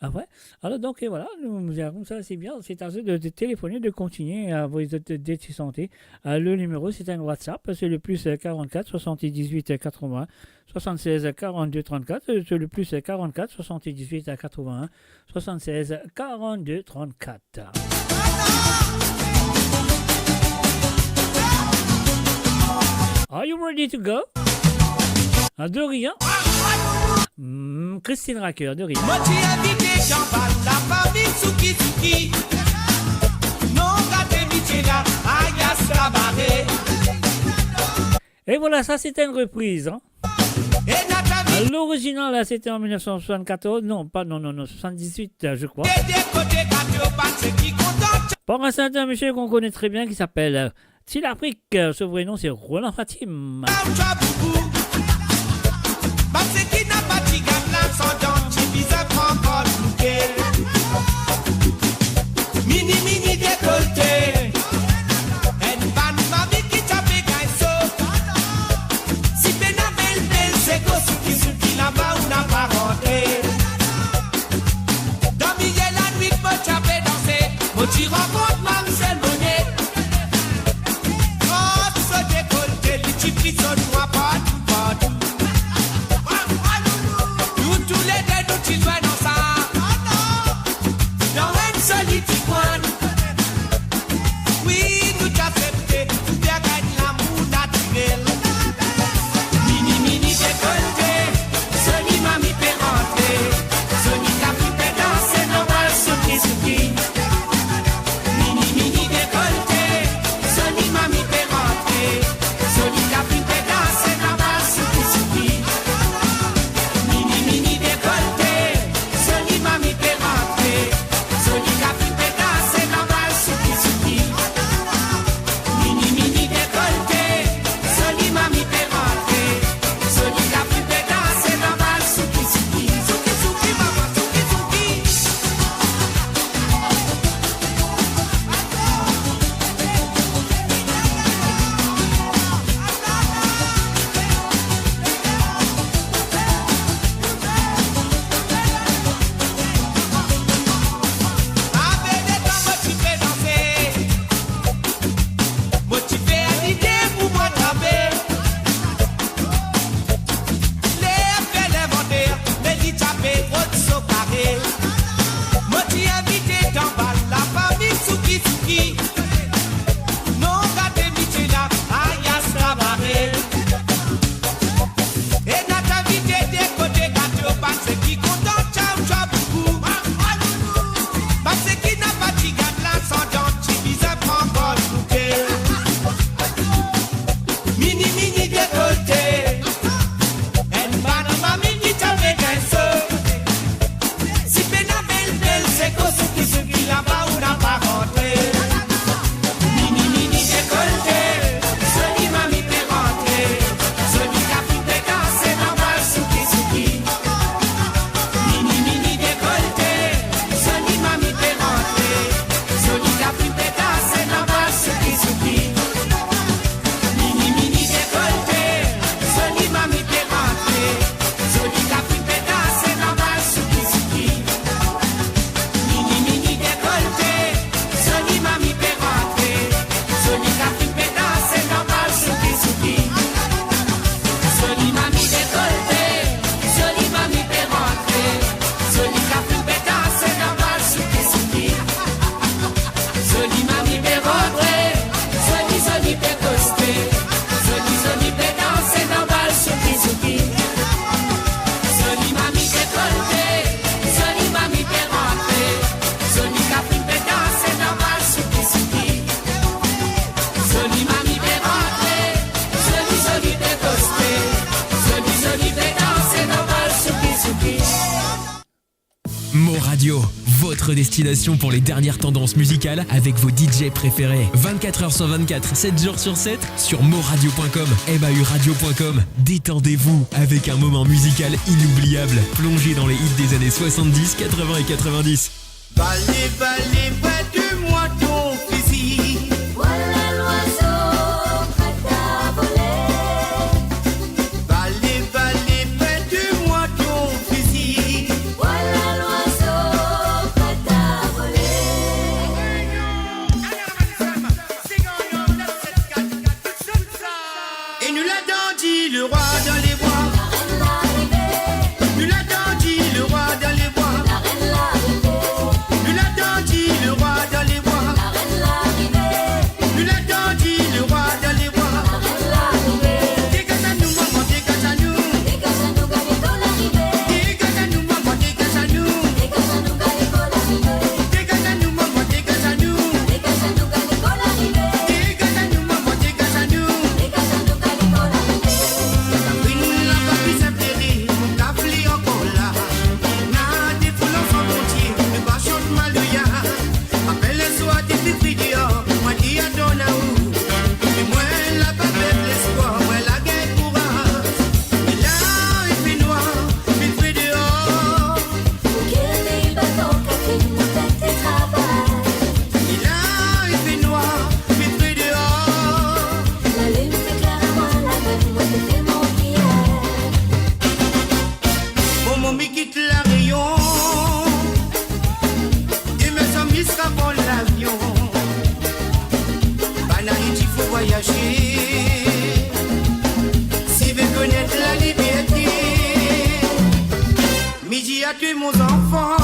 Ah ouais. Alors donc voilà, nous avons ça, c'est bien, c'est à eux de téléphoner, de continuer à vous détissenter. Le numéro, c'est un WhatsApp, c'est le plus 44 78 81 76 42 34, c'est le plus 44 78 81 76 42 34. Are you ready to go? De rien. Christine Riker, de rien. Moti invité champagne, la famille Souki Souki. Non, gâté Michela, Ayas Cabaret. Et voilà, ça c'était une reprise. Hein. L'original, là, c'était en 1974. Non, 78, je crois. Pour un certain monsieur qu'on connaît très bien qui s'appelle Tilaprik. Ce vrai nom, c'est Roland Fatim. Mini mini décolleté. En ban mami qui tape gaiso. Si pena belle belle c'est go souki là-bas on n'a pas rentré. Dans milieu la nuit moi tape danser. Moi tu rencontres Mamselle Monet. Oh ce décolleté les petits prisonniers moi partout. Nous tous les deux nous tu dois dans ça. Dans une solide coin. Oui, nous t'accepter, tout bien gagne l'amour naturel. Mini mini décolleté, Sony mami fait rentrer. Sony capi fait danser, normal souki souki. Mini mini décolleté, Sony mami fait rentrer. Sony capi fait danser, normal souki souki. Mini mini décolleté, Sony mami fait rentrer. Sony capi fait danser. Radio, votre destination pour les dernières tendances musicales avec vos DJ préférés. 24h sur 24, 7 jours sur 7 sur moradio.com, mauradio.com. Détendez-vous avec un moment musical inoubliable. Plongez dans les hits des années 70, 80 et 90. Balez, balez, près de moi ton fusil. Voilà l'oiseau prêt à voler. Balez, balez, près de moi ton fusil. Voilà l'oiseau prêt à voler. Et nous l'a dit le roi dans les bois. Nous l'a dit le roi dans les bois. Nous l'a dit le roi dans les bois. Nous l'a dit le roi dans les bois. Dégage à nous, maman, dégage à nous. Dégage à nous, maman, dégage à nous. Dégage à nous, maman, dégage à nous. Dégage à nous, maman, dégage à nous. La papille s'appelait, mon café encore là. Na des foulons sans frontières, le bachot de Malouya. Appelle les soirs des petits vidéos, moi qui adonne à où. Et moi la papelle l'espoir, moi la guerre courage. Et là il fait noir, il fait dehors. Quel est le bateau qui nous fait tes travail. Et là il fait noir, il fait dehors. La lune s'éclaire à moi, la même moi qui fais mon prière. Mon mommy quitte la rayon. Et mes amis sera pour l'avion. Banaïti, il faut voyager. Si veut connaître la liberté. Midi à tuer mon enfant.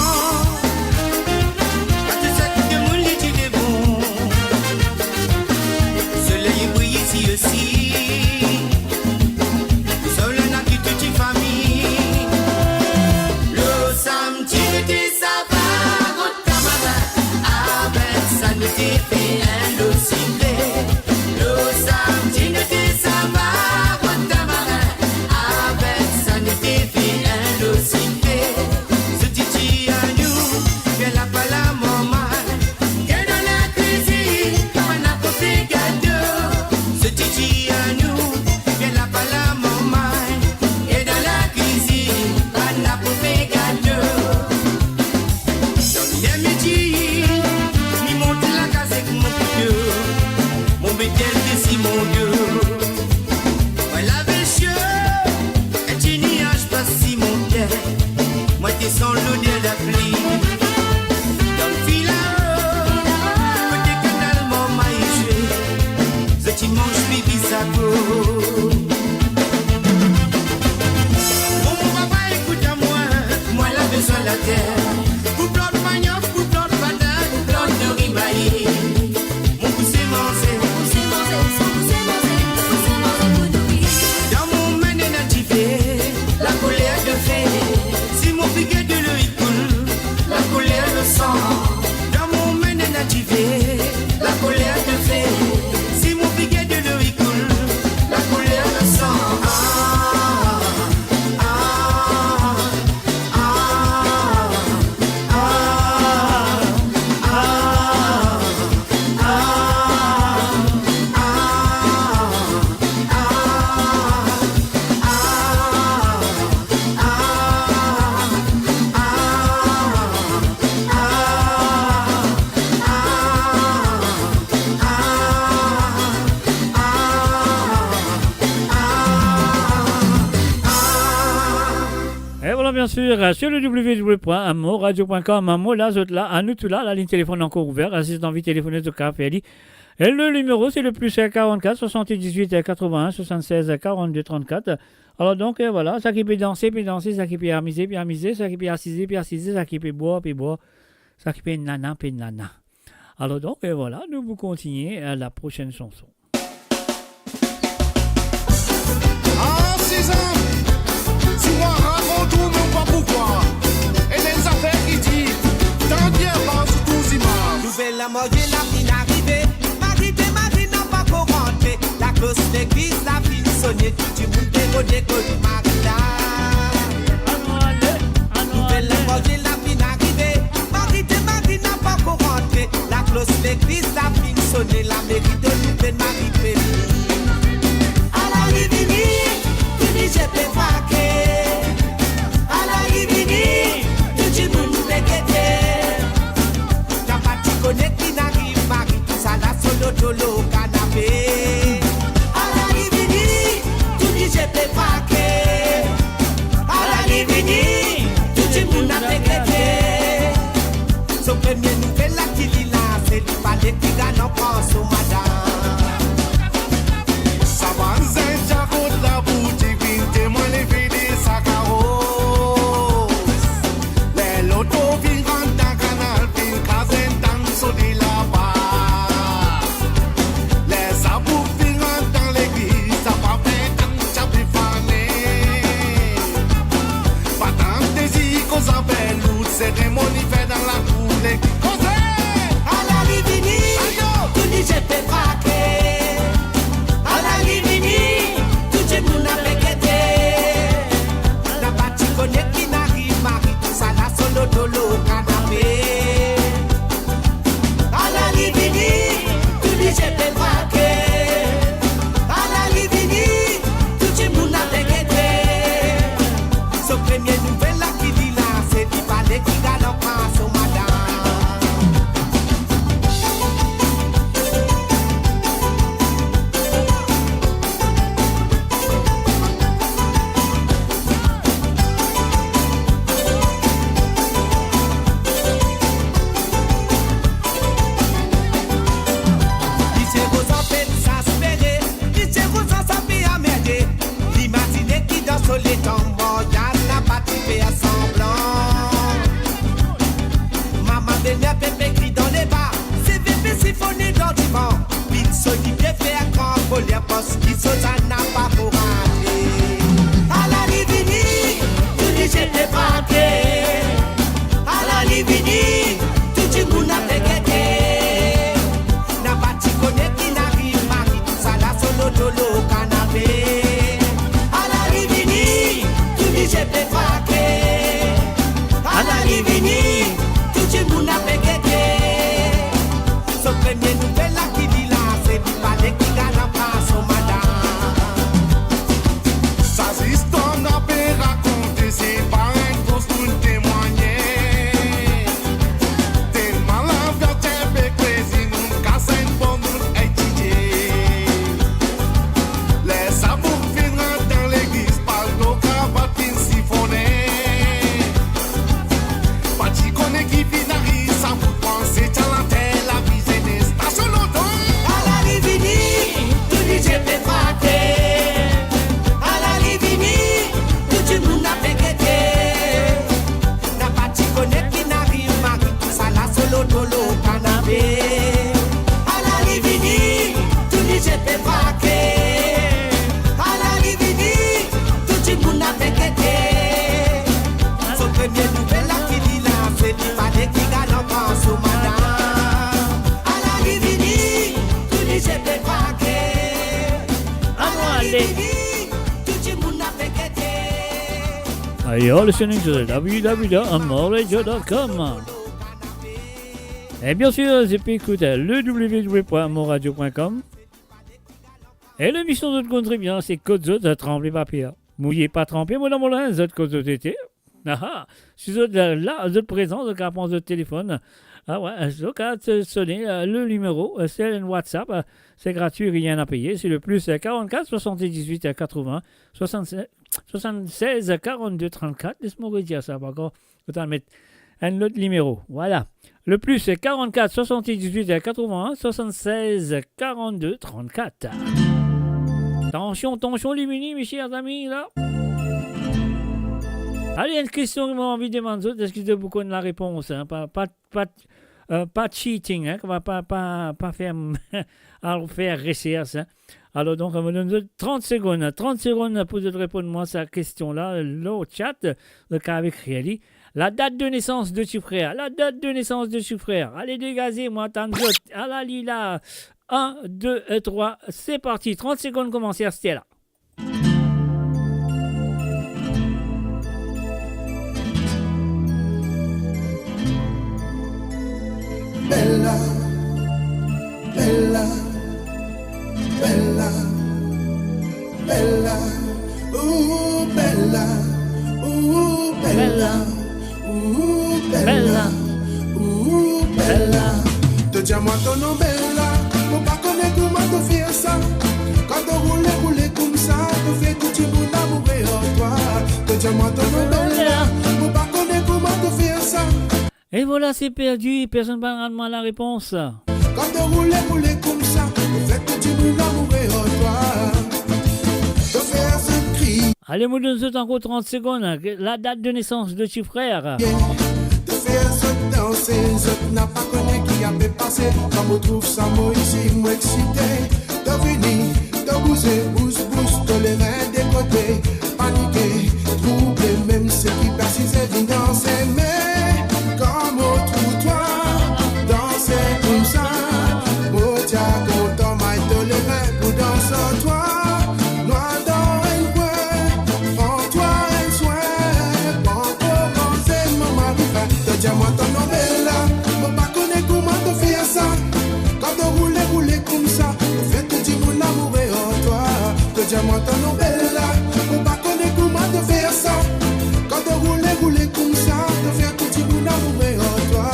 À tout ça qui te moule, tu es bon. Soleil brille ici aussi. Seul un qui te dit famille. Le samedi, tu ça va, votre camarade. Avec ça, ne t'es fait un lot ciblé. Le samedi, ne t'es ça va, votre camarade. Avec ça, ne t'es fait un lot ciblé. Ce titi à nous, viens là pas la maman. Viens dans la cuisine, on a pas fait gâteau. Ce titi à nous, viens là pas la maman. Et dans la cuisine, on a pas fait gâteau. Dans les midi, mi monte la case avec mon Dieu. Mon bétel décide mon Dieu. Moi la vécheux, et tu n'y as pas si mon Dieu. Moi t'es sans l'odeur de la pluie. Dans le filao, côté canal mon maïché. Ce dimanche bibi sa go. Mon papa écoute à moi la besoin de la terre. Pour plante de manioc, pour plante de patate, pour plante de rimaï. Mon poussé manger. Dans mon main nativé, la colère de fée. Si mon piquet de l'œil coule, la colère le sang. Dans mon main nativé, la colère de fée. Si mon piquet de l'œil coule, la colère le sang. Et voilà, bien sûr, sur le www.moradio.com, un mot là, zot là, à nous tout là, la ligne téléphone encore ouverte, assistant vie téléphoneuse de Café. Et le numéro, c'est le plus 44 78 81 76 42 34. Alors donc, voilà, ça qui peut danser, ça qui peut amuser, ça qui peut assiser, ça qui peut boire, ça qui peut nana. Alors donc, voilà, nous vous continuons à la prochaine chanson. En 6 ans, si moi raconte ou non pas pourquoi. Et les affaires qui disent, tant bien pense tous images. Nouvelle la mode, la fin arrivée. Marie n'a pas qu'au rentrer. La cause l'église, la fin sonner. Tu monde déco Marie là. Nouvelle la mode, la fin arrivée. connais qui n'arrive, Marie, tout ça là, solo, dolo, canapé. À la Livini, tout dit j'ai préparé. À la Livini, tout dit moun a péqueté. Son premier nouvelle là qui lit là, c'est du palais qui gagne en France au madame. Ça va, c'est déjà contre la boutique, vite, moi les vidéos, ça carrosse. Les lotos viennent dans le canal, viennent caser dans le saut de là-bas. Les abous viennent dans l'église, ça va faire dans le chapifané. Pas tant de désir qu'on s'appelle, ou de cérémonie fait dans la cour, les causes. À la Livini, tout dit j'ai fait braquer. À la Livini, tout dit moun a péqueté. La partie connaît qui n'arrive, Marie, tout ça là, solo, dolo, canapé. À la Livini, tout dit j'ai fait braquer. À la Livini, tout dit moun a péqueté. Son premier nouvelle là qui dit là, c'est du palais qui gagne en France au madame. Les tambours, y'a la partie fait à semblant. Maman belle-mère pépé crie dans les bars. C'est bébé siphonné dans du vent. Vite saut qui fait faire grand collier poste qui saute ça n'a pas pour rater. À la Livini, tout dit j'ai fait braquer. À la Livini, tout dit moun a fait guetter. N'a pas t'y connaît qui n'arrive, Marie, tout ça là solo dolo canapé. J'ai fait braquer. À la Livini, tout le monde a fait guetter. Son premier nouvelle là qui dit là, c'est du palais qui gagne en face au madame. Ça histoire n'a pas raconté, c'est pas un gros pour témoigner. Tellement la vérité est crazy, nous casse un bon nous étudier. Les sabots viennent dans l'église, par le cravate. Qui finalise, ça vous pense, c'est la tête, la business, station l'auto. À la Livini, tout dit j'ai fait braquer. À la Livini, tout le monde a fait guetter. N'a pas t'y connaît qui n'arrive, Marie, tout ça là, solo, dolo, canapé. À la Livini, tout dit j'ai fait braquer. À la Livini, tout le monde a fait guetter. Son premier nouvelle là qui dit là, c'est du palais qui gagne en France au madame. À la Livini, tout dit j'ai fait braquer. À la Livini, tout le monde a fait guetter. Are you listening to the www.moradio.com? Et bien sûr, j'ai pu écouter le www.moradio.com. Et l'émission de Country, bien, c'est Côte de trembler papier. Mouillé pas trempé, moi dans mon linge, de Côte de été. Ah, si vous êtes là, vous êtes présent, vous avez prendre votre téléphone. Ah ouais, vous avez sonner le numéro, c'est un WhatsApp, c'est gratuit, rien à payer. C'est le plus 44 78 80 76 42 34. Laisse-moi redire ça, par contre. Autant mettre un autre numéro. Voilà. Le plus 44 78 80 76 42 34. Attention, Limini, mes chers amis, là. Allez, une question que j'ai envie de demander, excusez beaucoup de la réponse, hein, pas cheating, hein, qu'on va pas faire, alors faire recherche. Hein. Alors donc, on me donne 30 secondes pour de répondre à cette question-là, le chat, le cas avec Réali. La date de naissance de tu frère, allez dégazer, moi, tant de autres. À la lila, 1, 2, 3, c'est parti, 30 secondes, commencer à Stella. Bella, bella, bella, bella, bella, bella, bella, bella, bella. Dis-moi ton nom bella, mon pas connaître comment te faire ça. Quand on roule comme ça, te fait tout le monde amourer en toi. Dis-moi ton nom bella, mon pas connaître comment te faire ça. Et voilà, c'est perdu. Personne ne va rendre la réponse. Quand on roule comme ça, te fait tout le monde amourer en toi. Te faire ce cri. Allez, nous donnons encore 30 secondes. La date de naissance de ton frère. Te faire ce danser, je n'ai pas connu qui a fait passer. Quand on trouve ça, moi ici, moi excité. De venir, de bouger, bouge, de les reins des côtés. Paniquer, troubler, même ceux qui persistent, viennent danser. Mais, comme on trouve toi, danser comme ça. Moi, tiens, content, maille de les reins pour danser toi. Noir dans un coin, prends-toi un soin. Pour commencer, mon mari fait. Dis-moi ton nom bella, moi pas connaître comment te faire ça. Quand on roule comme ça, on fait tout le monde amourer en toi. Dis-moi ton nom bella, moi pas connaître comment te faire ça. Quand on roule comme ça, on fait tout le monde amourer en toi.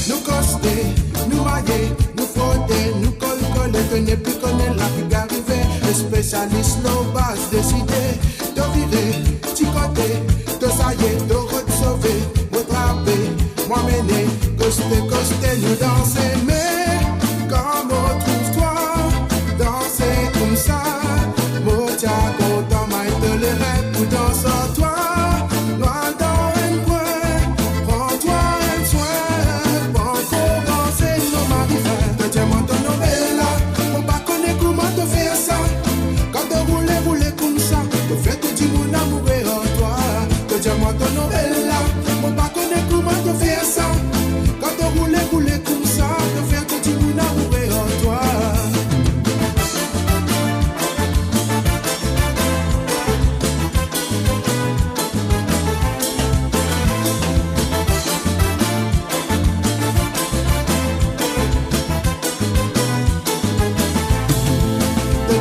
Nous coster, nous mailler, nous frotter, nous coller, tenir plus connaître la vie arrivée. Les spécialistes, nos bases décidées, de virer, t'y côté, de sailler, de sauver. Moi mener, coster, nous danser. Mais comme on trouve toi, danser comme ça. Moi tiens content, maille de les rêves pour danser toi. Loin dans un coin, prends-toi un soin. Pour commencer, mon mari fait. Dis-moi ton nom bella, on pas connaître comment te faire ça. Quand on roule comme ça, on fait tout le monde amourer en toi. Dis-moi ton nom bella, on pas connaître comment te faire ça. Quand on roule comme ça, te faire tout le monde amourer en toi.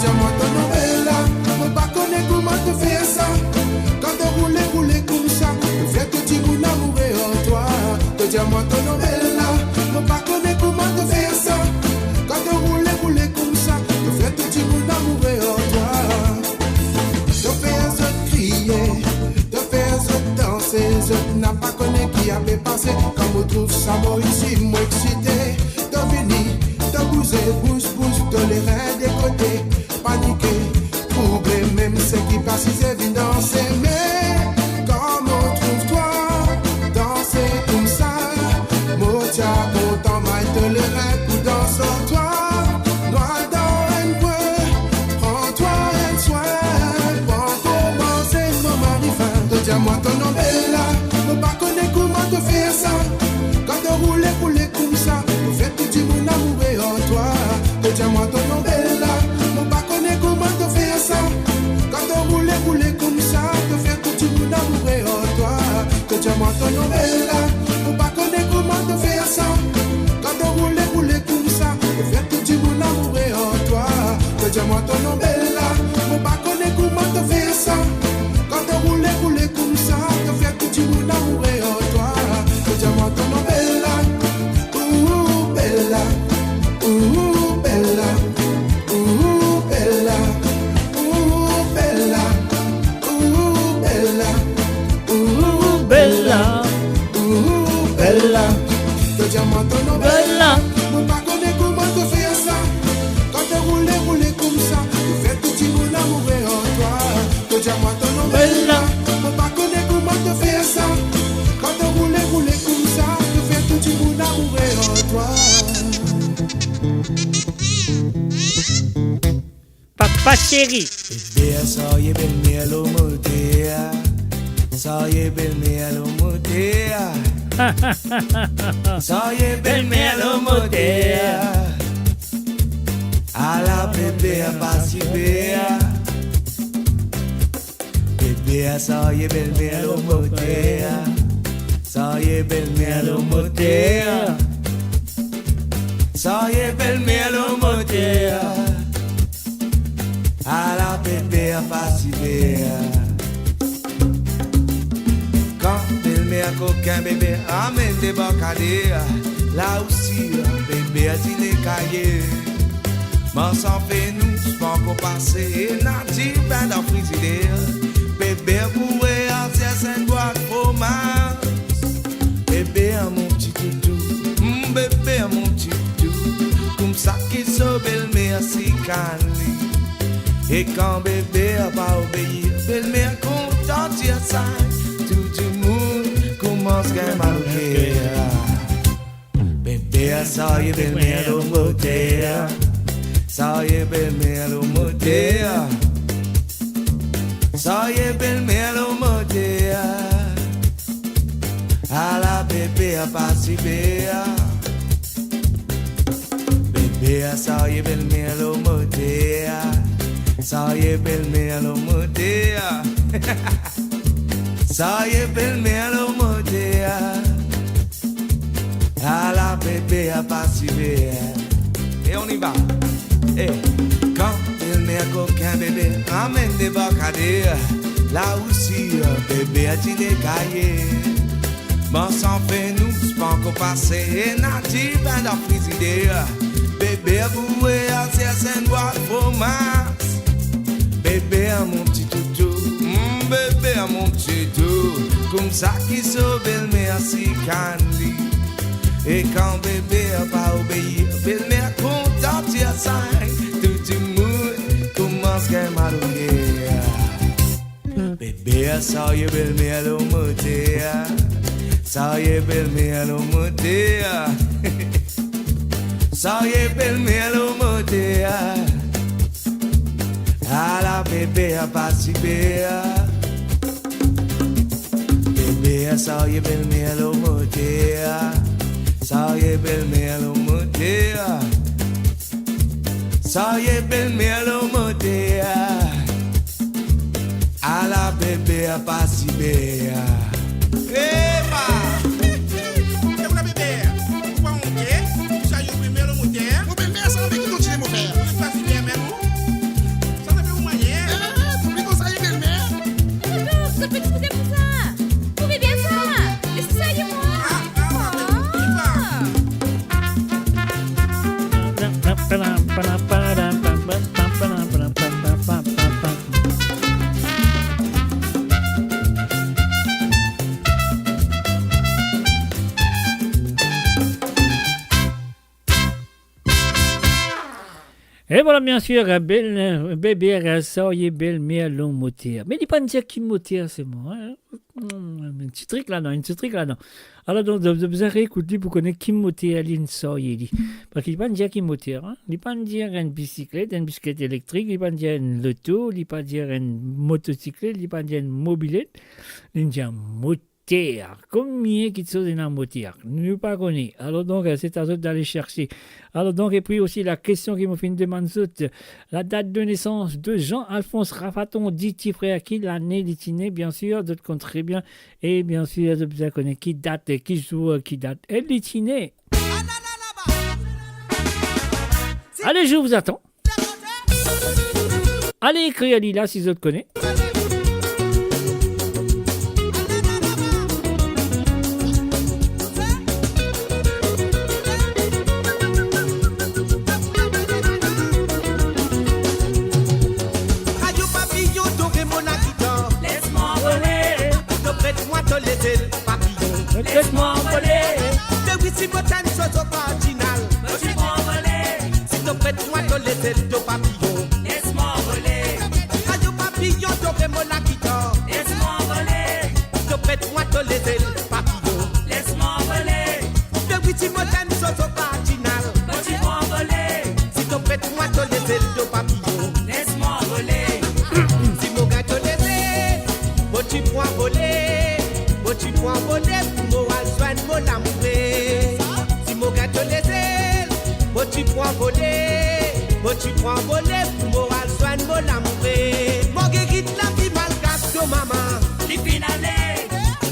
Dis-moi ton nom bella, on pas connaître comment te faire ça. Quand on roule comme ça, te faire tout le monde amourer en toi. Dis-moi ton nom bella, on pas connaître comment te faire ça. Quand on roule comme ça, te faire tout le monde amourer en toi. Te faire se crier, te faire se danser, je n'ai pas connu qui avait passé. Quand on trouve ça, moi ici, moi excité. De venir, de bouger, bouge, de les reins des côtés. Paniquer, troubler, même ceux qui passent, ils viennent danser. Mais, comme on trouve toi, danser comme ça. Moi, tiens, content, maille de les reins pour danser toi. Noir dans un coin, prends-toi un soin. Pour commencer, mon mari fait. Dis-moi ton nom bella, on pas connaître comment te faire ça. Quand on roule comme ça, on fait tout le monde amourer en toi. Dis-moi ton nom bella, on pas connaître comment te faire ça. Quand on roule comme ça, on fait tout le monde amourer en toi. Dis-moi ton nom bella, on pas connaître comment te faire ça. Quand on roule comme ça, on fait tout le monde amourer en toi. Dis-moi ton nom bella, on pas connaître comment te faire ça. Quand on roule comme ça, on fait tout le monde amourer en toi. Dis-moi ton nom bella, ouh bella, ouh bella, ouh bella, ouh bella, ouh bella, ouh Bella, bella. Dis-moi ton nom bella, on pas connaître comment te faire ça. Quand on roule comme ça, on fait tout le monde amourer en toi. Dis-moi ton nom bella, on pas connaître comment te faire ça. Quand on roule comme ça, on fait tout le monde amourer en toi. Papa chéri. Bea soye bel mielo mutea, soye bel mielo mutea, soye bel mielo mutea. A la bebé a pasibea, bebé soye bel mielo mutea, soye bel mielo mutea, soye bel mielo mutea. A la bebé a pasibea. Quand il met un coquin bébé amène des bacadéas. là aussi, bébé a dit les cahiers. M'en s'en fait nous, j'pens qu'on passe. Et n'a dit ben dans frigidaire. Bébé bourré, ancien saint bois de fromage. Bébé a mon petit toutou, bébé a mon petit toutou. Comme ça qui sauve le merci canli. Et quand bébé a pas obéi, belle-mère content dire ça. Tout le monde commence à malouer. Bébé a ça y est belle-mère au moteur. Ça y est belle-mère au moteur. Ça y est belle-mère au moteur. À la bébé a participé. Bébé a ça y est belle-mère au moteur. Ça y est belle-mère au moteur. Ça y est belle-mère au moteur. À la bébé a participé. Et on y va. Eh, quand belle-mère coquin bébé ramène des bacadères. Là aussi bébé a dit des cahiers. Bon s'en fait nous, j'pens qu'on passe. Et n'a dit ben dans frigidaire. Bébé a boué à certains bois de fromage. Bébé a mon petit toutou, bébé a mon petit toutou. Comme ça qui sauve le merci candy. Et quand bébé a pas obéi, belle-mère content dire ça. Tout le monde commence à malouer. Bébé a ça y est belle-mère au moteur. Ça y est belle-mère au moteur. Ça y est belle-mère au moteur. À la bébé a participé. Bébé a ça y est belle-mère au moteur. Ça y est belle-mère au moteur. Ça y est belle-mère au moteur. À la bébé a participé. Et voilà, bien sûr, bébé, ça y est, belle-mère, l'homme moteur. Mais il n'y a pas de dire qui moteur, c'est moi. Hein? Un petit truc là-dedans, Alors, donc, vous avez écouté pour connaître qui moteur, ça y est. Parce qu'il n'y a pas de dire qui moteur. Hein? Il n'y a pas de dire une bicyclette électrique, il n'y a pas de dire une loto, il n'y a pas de dire une motocyclette, il n'y a pas de dire une mobilette, il y a dire moteur. Combien de choses dans le moteur? Nous ne pas connaître. Alors donc, c'est à vous d'aller chercher. Alors donc, et puis aussi la question qui m'a fait une demande, la date de naissance de Jean-Alphonse Rafaton, dit petit frère, qui l'année d'itiné, bien sûr, d'autres compte très bien. Et bien sûr, vous bien connaître qui date, qui joue, qui date. Et l'itiné. Allez, je vous attends. Allez, écrire à Lila si vous connaissez. Laisse-moi envoler. De oui, si vous t'aimes, chose originale. Laisse-moi envoler. Si tu prêtes, moi, te laisser le papillon. Laisse-moi envoler. Radio papillon, tu mon la guitare. Laisse-moi envoler. Tu prêtes, moi, te laisser le papillon. Laisse-moi envoler. De oui, si vous t'aimes, chose originale. Laisse-moi envoler. Si tu prêtes, moi, te laisser le papillon. Laisse-moi envoler. Si mon gars te laisser, moi, tu prends voler. Moi, tu prends voler. Si mon gars te laisse, moi tu prends voler pour moral soigne mon amour. Mon guérite la vie malgré ton maman. Li finale,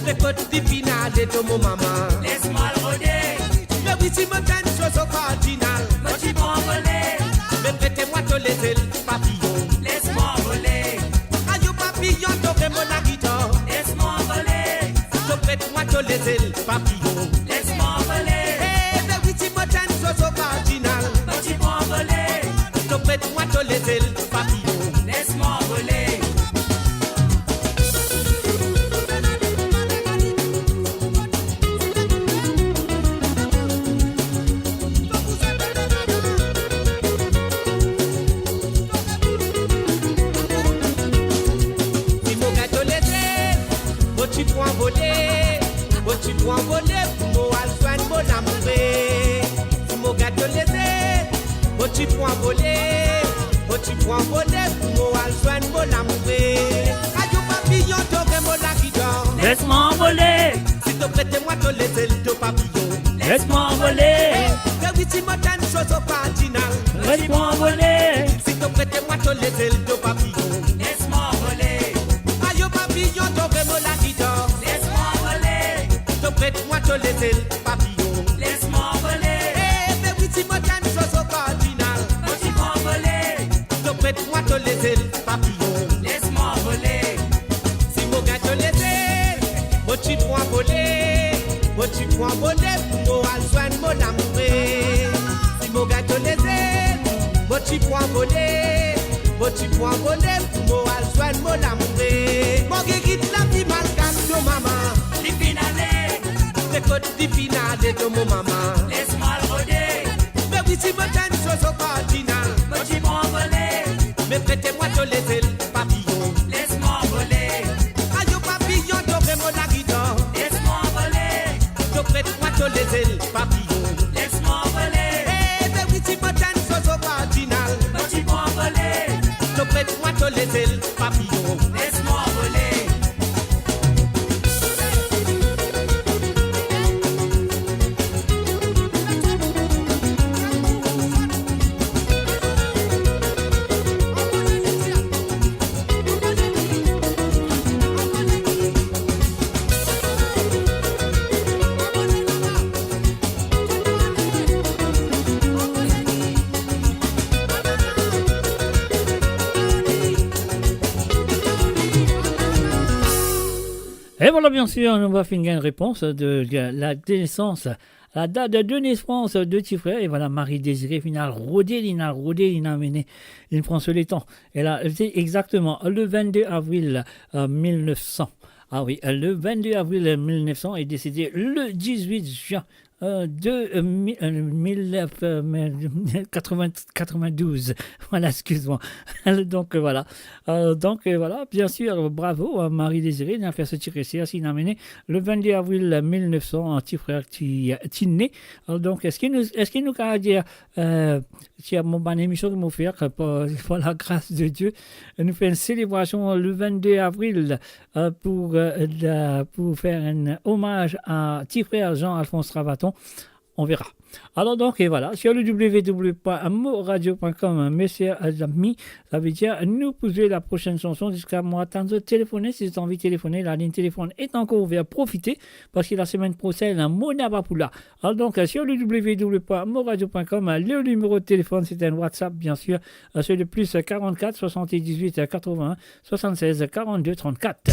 le côté li finale de mon maman. Laisse-moi le roder. Mais oui si mon gagne chose cardinal. Moi tu prends voler. Mais prêtez-moi te laisser le papillon. Laisse-moi voler. Ayo papillon t'aurais mon guitare. Laisse-moi voler. Te prête-moi te laisser le papillon. Laisse-moi voler. tu prends voler pour moi, joindre mon amouré. Ayo papillon, t'aurais mon la guidon. Laisse-moi envoler. Si tu prêtes moi, tu les ailes de papillon. Laisse-moi envoler. Mais oui, si moi, t'as une chose au cardinal. Laisse-moi envoler. Si tu prêtes moi, tu les ailes de papillon. Laisse-moi envoler. Ayo papillon, t'aurais mon la guidon. Laisse-moi envoler. Tu prêtes moi, tu les ailes papillon. Laisse-moi envoler. Mais oui, si moi, t'as une chose au cardinal. Laisse-moi envoler. Tu prêtes moi, tu les ailes papillon. Laisse-moi envoler. Si mon gars te les ailes, moi, tu prends voler. Moi, tu prends voler pour moi, joindre mon amouré. Si mon gars te les ailes, moi, tu prends voler. Moi, tu prends voler pour moi, joindre mon amouré. Mon gars quitte la vie mal casse de maman. Les finales. Les côtes du finale de mon maman. Laisse-moi le roder. Mais oui, si moi, t'as une chose au cardinal. Moi, tu prends envoler. Mais prêtez-moi te les ailes, papillon. Laisse-moi envoler. Ayo papillon, t'aurais mon aguidon. Laisse-moi envoler. Tu prêtes-moi te les ailes, papillon. Laisse-moi envoler. Mais oui, si moi, t'as une chose au cardinal. Moi, tu prends envoler. Tu prêtes-moi te les ailes, papillon. Laisse-moi envoler. Et voilà, bien sûr, on va finir une réponse de la naissance, la date de naissance de petit frère. Et voilà, Marie-Désirée, finale rodée, Lina mené une France les temps. Elle a été exactement le 22 avril 1900. Ah oui, le 22 avril 1900 est décédé le 18 juin de 1992. Voilà, excuse-moi. Donc voilà. Voilà, bien sûr, bravo Marie-Désirée n'a fait ce tiré ainsi n'a mené le 22 avril 1900 un petit frère qui né. Donc est-ce qu'il nous a dire qui a mon bonne émission que nous faire pour la grâce de Dieu, nous fait une célébration le 22 avril pour faire un hommage à petit frère Jean-Alphonse Ravaton. On verra. Alors donc, et voilà, sur le www.moradio.com, messieurs amis, ça veut dire, nous pouvez la prochaine chanson jusqu'à moi attendre de téléphoner. Si vous avez envie de téléphoner, la ligne téléphone est encore ouverte. Profitez, parce que la semaine prochaine, Mona Bapoula. Alors donc, sur le www.moradio.com, le numéro de téléphone, c'est un WhatsApp, bien sûr, c'est le plus 44 78 81 76 42 34.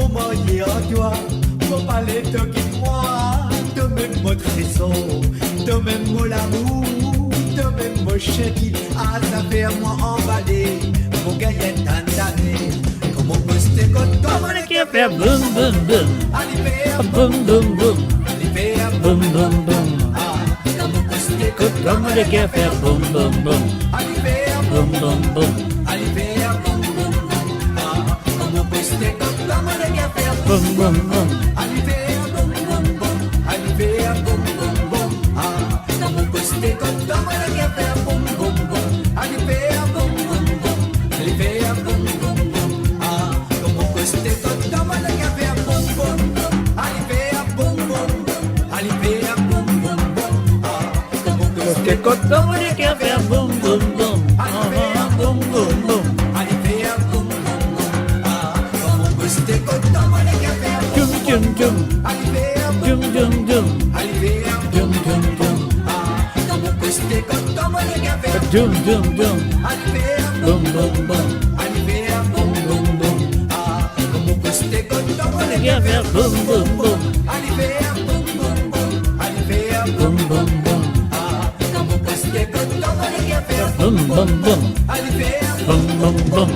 mon marié à toi, mon palais te quitte-moi, de même mon trésor, de même mon amour, de même mon chéri, à ta faire moi emballé, mon gagnant d'année, comme on peut se décoter, comme on est qui fait boum boum boum, boum boum boum, boum boum boum, comme on peut se décoter, comme on est qui fait boum boum boum, boum boum boum, comme on peut se décoter, comme on est qui fait boum boum boum. Comme on est qu'à faire boum boum boum, boum boum boum. Dum dum dum, dum dum dum, dum dum dum, dum dum dum, boum boum boum, boum boum boum. Comme on est qu'à faire boum boum boum, boum boum boum. Boum boum boum, boum boum boum.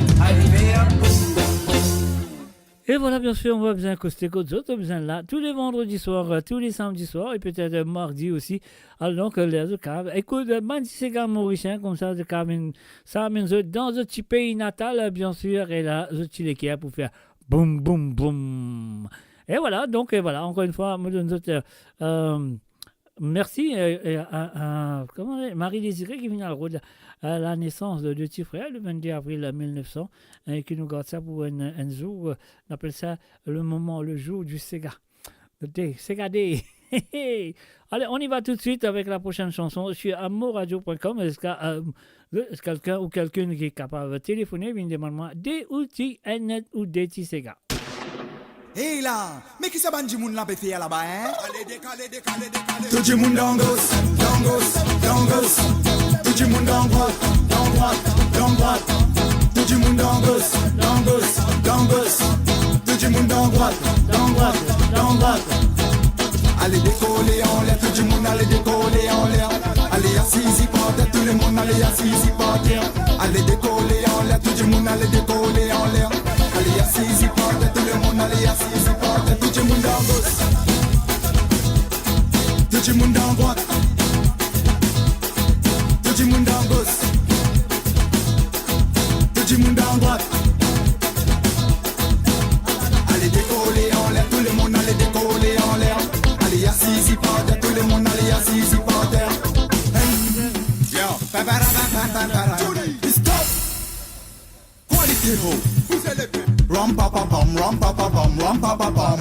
Et voilà, bien sûr, on va bien accoster qu'aux autres, bien là, tous les vendredis soirs, tous les samedis soirs, et peut-être mardi aussi. Alors que les câbles, écoute, man, c'est gars mauricien, comme ça, ça mène dans un petit pays natal, bien sûr, et là, je suis l'équipe pour faire boum boum boum. Et voilà, donc, et voilà, encore une fois, merci à Marie-Désirée qui vient à la naissance de deux petits frères le 22 avril 1900 et qui nous garde ça pour un jour, on appelle ça le jour du Sega. Sega Day. Allez, on y va tout de suite avec la prochaine chanson. Je suis à moradio.com. Est-ce que quelqu'un ou quelqu'une qui est capable de téléphoner, vient demander des outils net ou des petits Sega. Hey là, mais qui ça banji moun la pété là-bas, hein? Allez, décalez. Tout le monde dans gauche. Tout le monde dans droite. Tout le monde dans gauche. Tout le monde dans droite. Allez décoller en l'air, tout le monde allez décoller en l'air. Allez assis par terre, tout le monde allez assis par terre. Allez décoller en l'air, tout le monde allez décoller en l'air. Allez assis par terre, tout le monde allez assis par terre. Tout le monde en gauche, tout le monde en droite, tout le monde en gauche, tout le monde en droite. Allez décoller en l'air, tout le monde allez décoller en l'air. Allez assis par terre, tout le monde allez assis par terre. Yo, stop. Quality ho. Vous allez ram pa pa pam, ram pa pa pam, ram pa pa pam.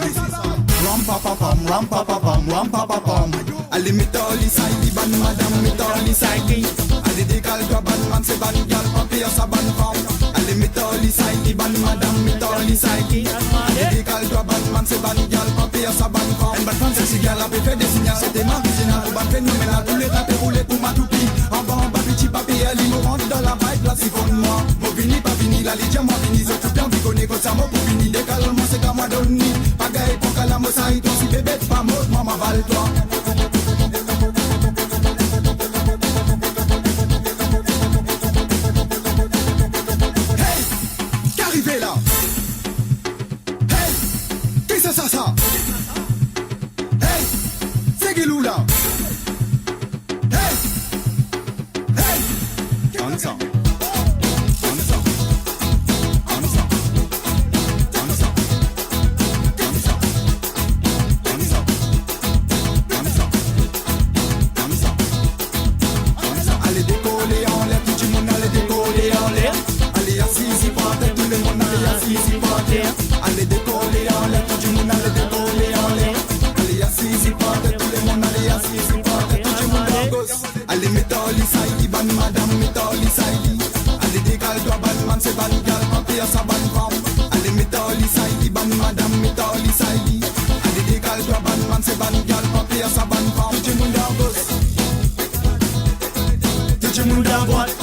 Ram pa pa pam, ram pa pa pam, ram pa pa pam. Allez metoli saïdi ban madame, metoli saïdi. Allez décale toi ban man c'est ban gal, papier sa ban femme. Allez metoli saïdi ban madame, metoli saïdi. Allez décale toi ban man c'est ban gal, papier sa ban femme. En ban femme c'est gal a fait des signaux, c'était marginal, ban phénoménal, tous les rappeurs roulés pour ma toupie. En bas petit papier, elle me rentre dans la vibe, là c'est pour moi. Mo vini pas vini, la lidia moi vini, zo tout bien vigone comme ça mo pour vini, décale moi c'est comme moi donni. Pagaille pour qu'à la mossa et toi si bébé pas mort, maman val toi. Ça. Hey, c'est Giloula. Hey, Ansa. Allez décoller en l'air, tout le monde allez décoller en l'air. Allez assis par terre, tout le monde allez assis par terre. Allez décoller en l'air, tout le monde allez décoller en l'air. Allez assis par terre, tout le monde allez assis par terre. Tout le monde en gauche. Allez métoli saïdi, ban madame, métoli saïdi. Allez décale-toi, ban man, c'est ban gal, papier sa ban femme. Allez métoli saïdi, ban madame, métoli saïdi. Allez décale-toi, ban man, c'est ban gal, papier sa ban femme. Tout le monde en gauche. Tout le monde en droite.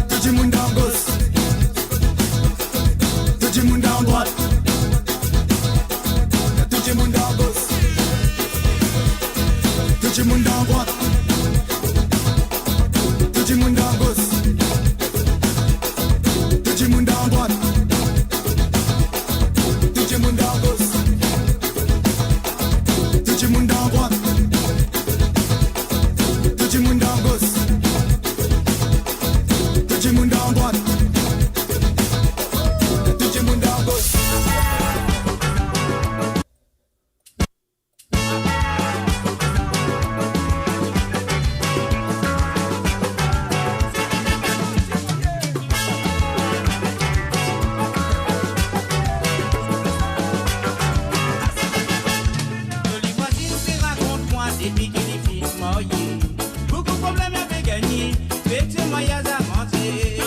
Tout le monde en gauche. Tout le monde en en droite. Tout le monde en gauche. Tout le monde en droite. Tout le monde en gauche. Tout le monde en droite. Tout le monde en gauche. Tout le monde en droite. Tout le monde en gauche. Tout le monde en droite. Tout le monde en gauche. Jolie voisine, c'est raconte-moi des piques et des filles mariées. Beaucoup de problèmes avaient gagné, petit moyens avancés.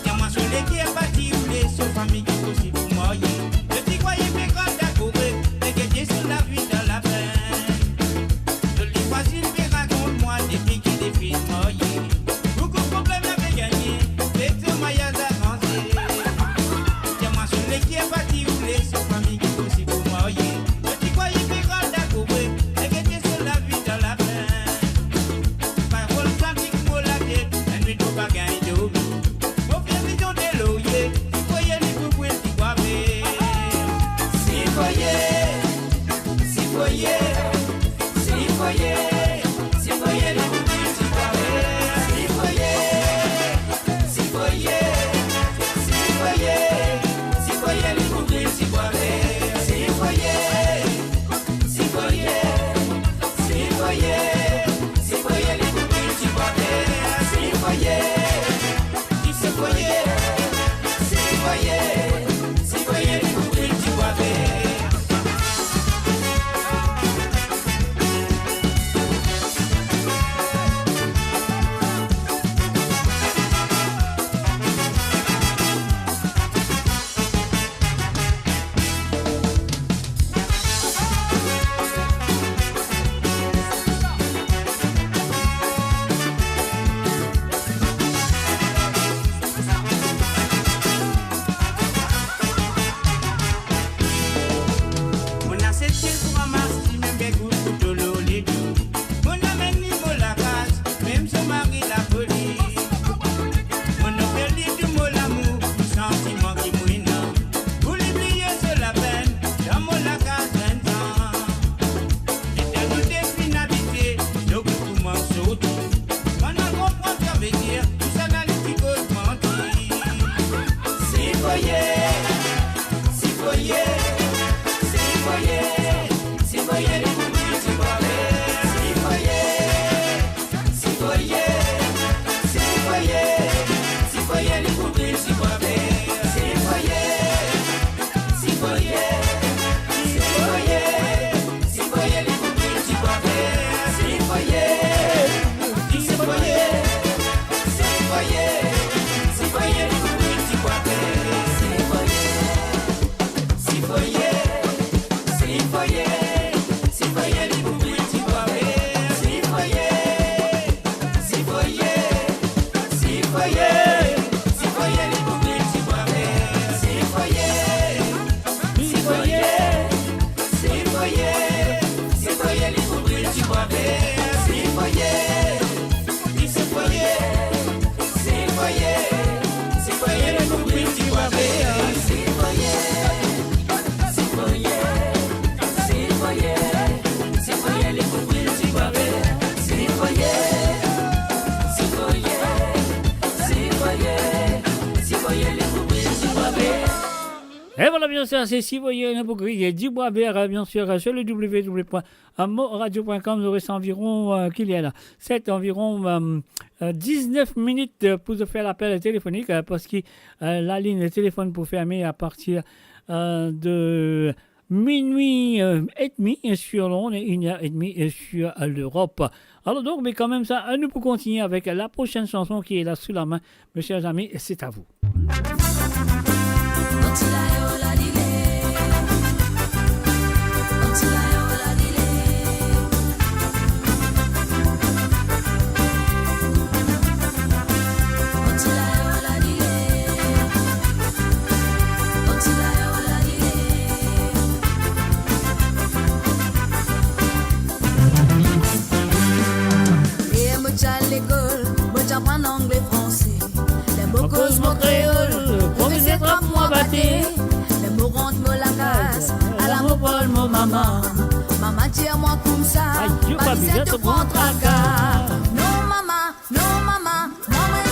Y'a-moi sur les qui est parti ou les sous famille qui aussi pour marier. Le petit croyait fait grave d'accourir, et que Dieu sur la vie dans la peine. Jolie voisine, c'est raconte-moi des piques et des filles mariées. Beaucoup de problèmes avaient gagné, petit moyens avancés. Y'a-moi sur les qui est parti ou les sous famille qui aussi pour marier. Le petit croyait fait grave d'accourir, et que Dieu sur la vie dans la peine. Parole santique pour la tête, la nuit tout bagaille de oubli. Mon frère vision de l'oyer, si voyez les coups, si voyez. Si voyez, si voyez, si voyez, si voyez les coups, si voyez. Si voyez, si voyez, si voyez, si voyez les coups, si voyez. Si voyez, si voyez, si voyez, si voyez les coups, si voyez. Si voyez, si voyez, si voyez, si voyez les coups, si voyez. Mon assiette pour ramasser, même des gouttes pour tout l'eau, les doux. Mon amène niveau la case, même son mari la police. Mon offre du mot l'amour, du sentiment qui mouine. Vous l'oubliez sur la peine, dans mon la case 20 ans. L'éternité finalité, le goût m'en saute. Pendant qu'on prend ça veut dire, tout ça dans les petits côtes mentis. Si voyez, si voyez. Si voyez, si voyez les coups, si voyez. Si voyez, si voyez, si voyez, si voyez les coups, si voyez. Si voyez, si voyez, si voyez, si voyez les coups, si voyez. Si voyez, si voyez, si voyez, si voyez les coups, si voyez. Si voyez, si voyez. Si voyez, si voyez les coups, si voyez. Si voyez, si voyez, si voyez, si voyez les coups, si voyez. Si voyez, si voyez, si voyez, si voyez les coups, si voyez. Si voyez, si voyez, si voyez, si voyez les coups, si voyez. Si voyez, si voyez. Si voyez, si voyez les coups, si voyez. Si voyez, si voyez, si voyez, si voyez les coups, si voyez. Et voilà, bien sûr, c'est si vous voyez un bouclier, il y a du bois vert, bien sûr, sur le www.moradio.com, vous aurez ça environ, qu'il y a là, c'est environ 19 minutes pour se faire l'appel téléphonique, parce que la ligne de téléphone pour fermer à partir de minuit et demi sur Londres et 1h30 sur l'Europe. Alors donc, mais quand même ça, nous pour continuer avec la prochaine chanson qui est là sous la main, mes chers amis, c'est à vous. Until I comme ça. Adieu, Pas papi, de je te prends tracas. Non, maman, maman,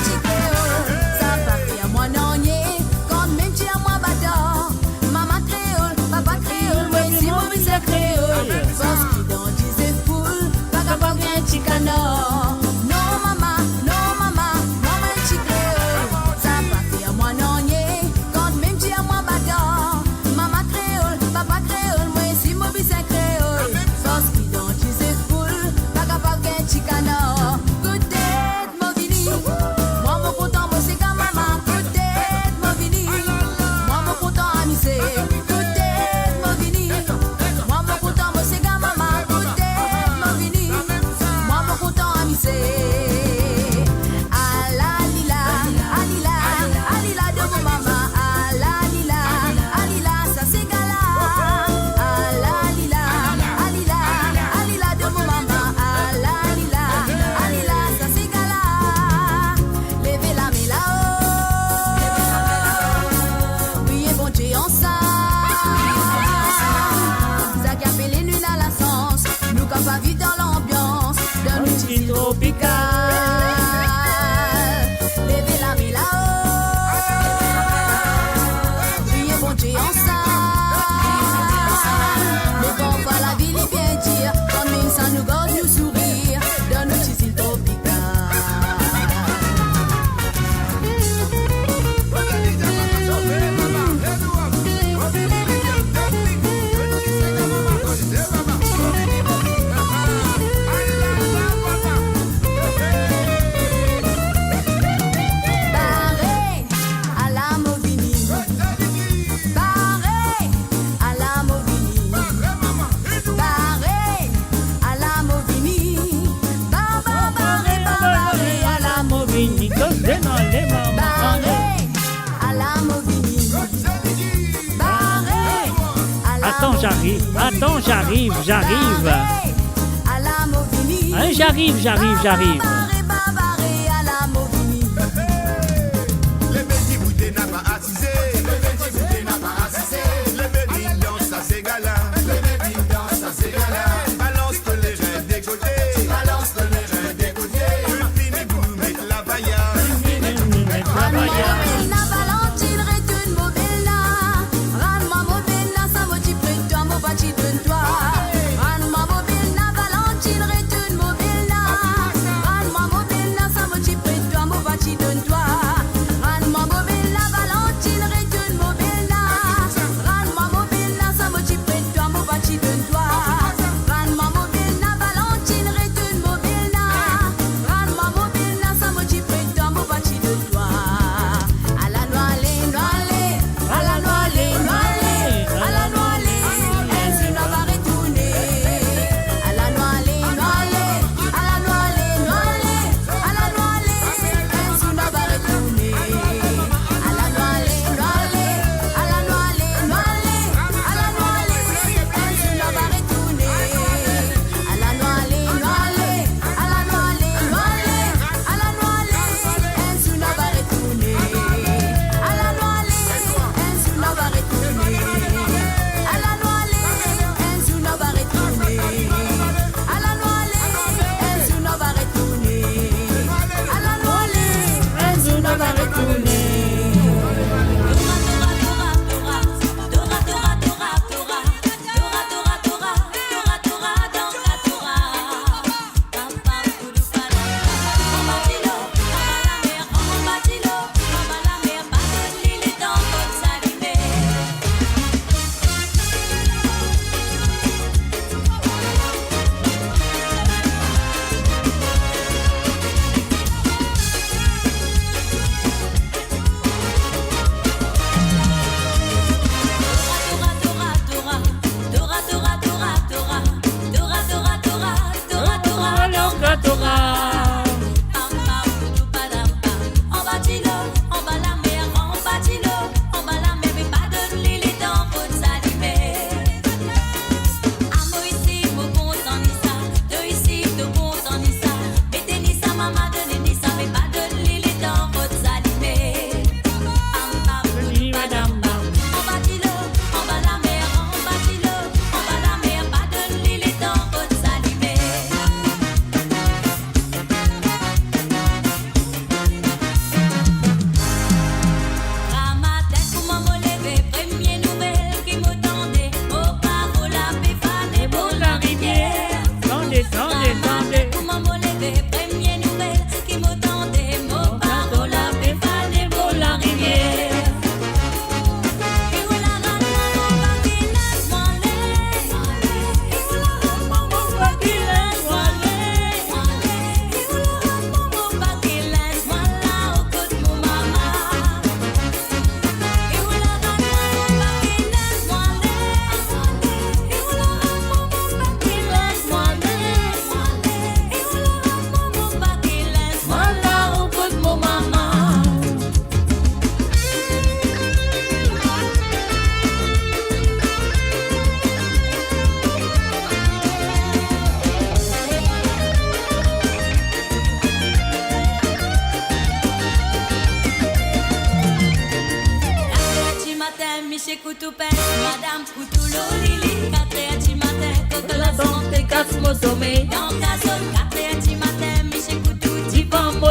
tu créole. Ça va faire moi non nier. Quand même tu as moi bâtard. Maman créole, papa créole, moi si moi c'est créole. Parce qu'il dans disait foule, pas capable de un petit canard. Non, maman, maman, tu créole. Ça va faire moi non nier. Quand même tu as moi bâtard. Maman créole, papa créole, moi si moi c'est créole. Parce qu'il dans disait foule, pas capable de un petit canard. Peut-être moi vini, moi mon content, moi c'est comme maman. Peut-être moi vini, moi mon content amusé. Peut-être moi vini, moi mon content, moi c'est comme maman. Peut-être moi vini, moi mon content amusé. Alila, alila, alila de mon maman. Alila, alila, ça c'est gala. Alila, alila, alila de mon maman. Alila, alila, ça c'est gala. Levez la main là-haut. Priez bon Dieu ensemble. Ça qui appelle les nuits à la sens. Nous qu'à pas vivre dans l'ambiance d'un outil tropical. Levez la main là-haut. Priez bon Dieu ensemble. Mais bon, pas la ville est bien dire. Comme même ça nous garde nous sourire d'un outil tropical. Barré à la Movini. Barré à la Movini. Barré à la Movini. Barré à la Movini, comme dans les mamans. Barré à la Movini. Barré à la Attends, j'arrive. Attends, j'arrive. à la Movini. Hein, j'arrive. Barré à la Movini. Les petits bouteilles n'a pas attisé. Les petits bouteilles n'a pas attisé. Les petits dansent, ça c'est gala. Les petits dansent, ça c'est gala. Balance que les reins des côtés. Balance que les reins des côtés. Une fine pour mettre la paillade. Une fine pour mettre la paillade. Bella Valentine retourne mon bella. Rane-moi mon bella, ça me dit près de toi, mon bâti de toi. Rane-moi mon bella, Valentine retourne mon bella. Rane-moi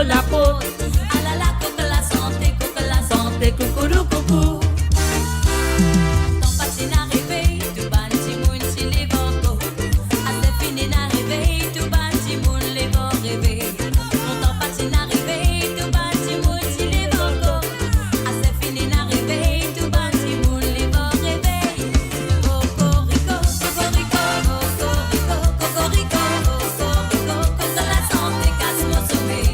La peau, ah la la, coque la santé, coucou, coucou. Ton passé n'a rêvé, tout ban si moun si les vents. Assez fini n'a rêvé, tout ban si moun les vents rêver. Ton passé n'a rêvé, tout ban si moun si les vents. Assez fini n'a rêvé, tout ban si moun les vents rêver. Cocorico, cocorico, cocorico, cocorico, cocorico, cause de la santé casse mon sommeil.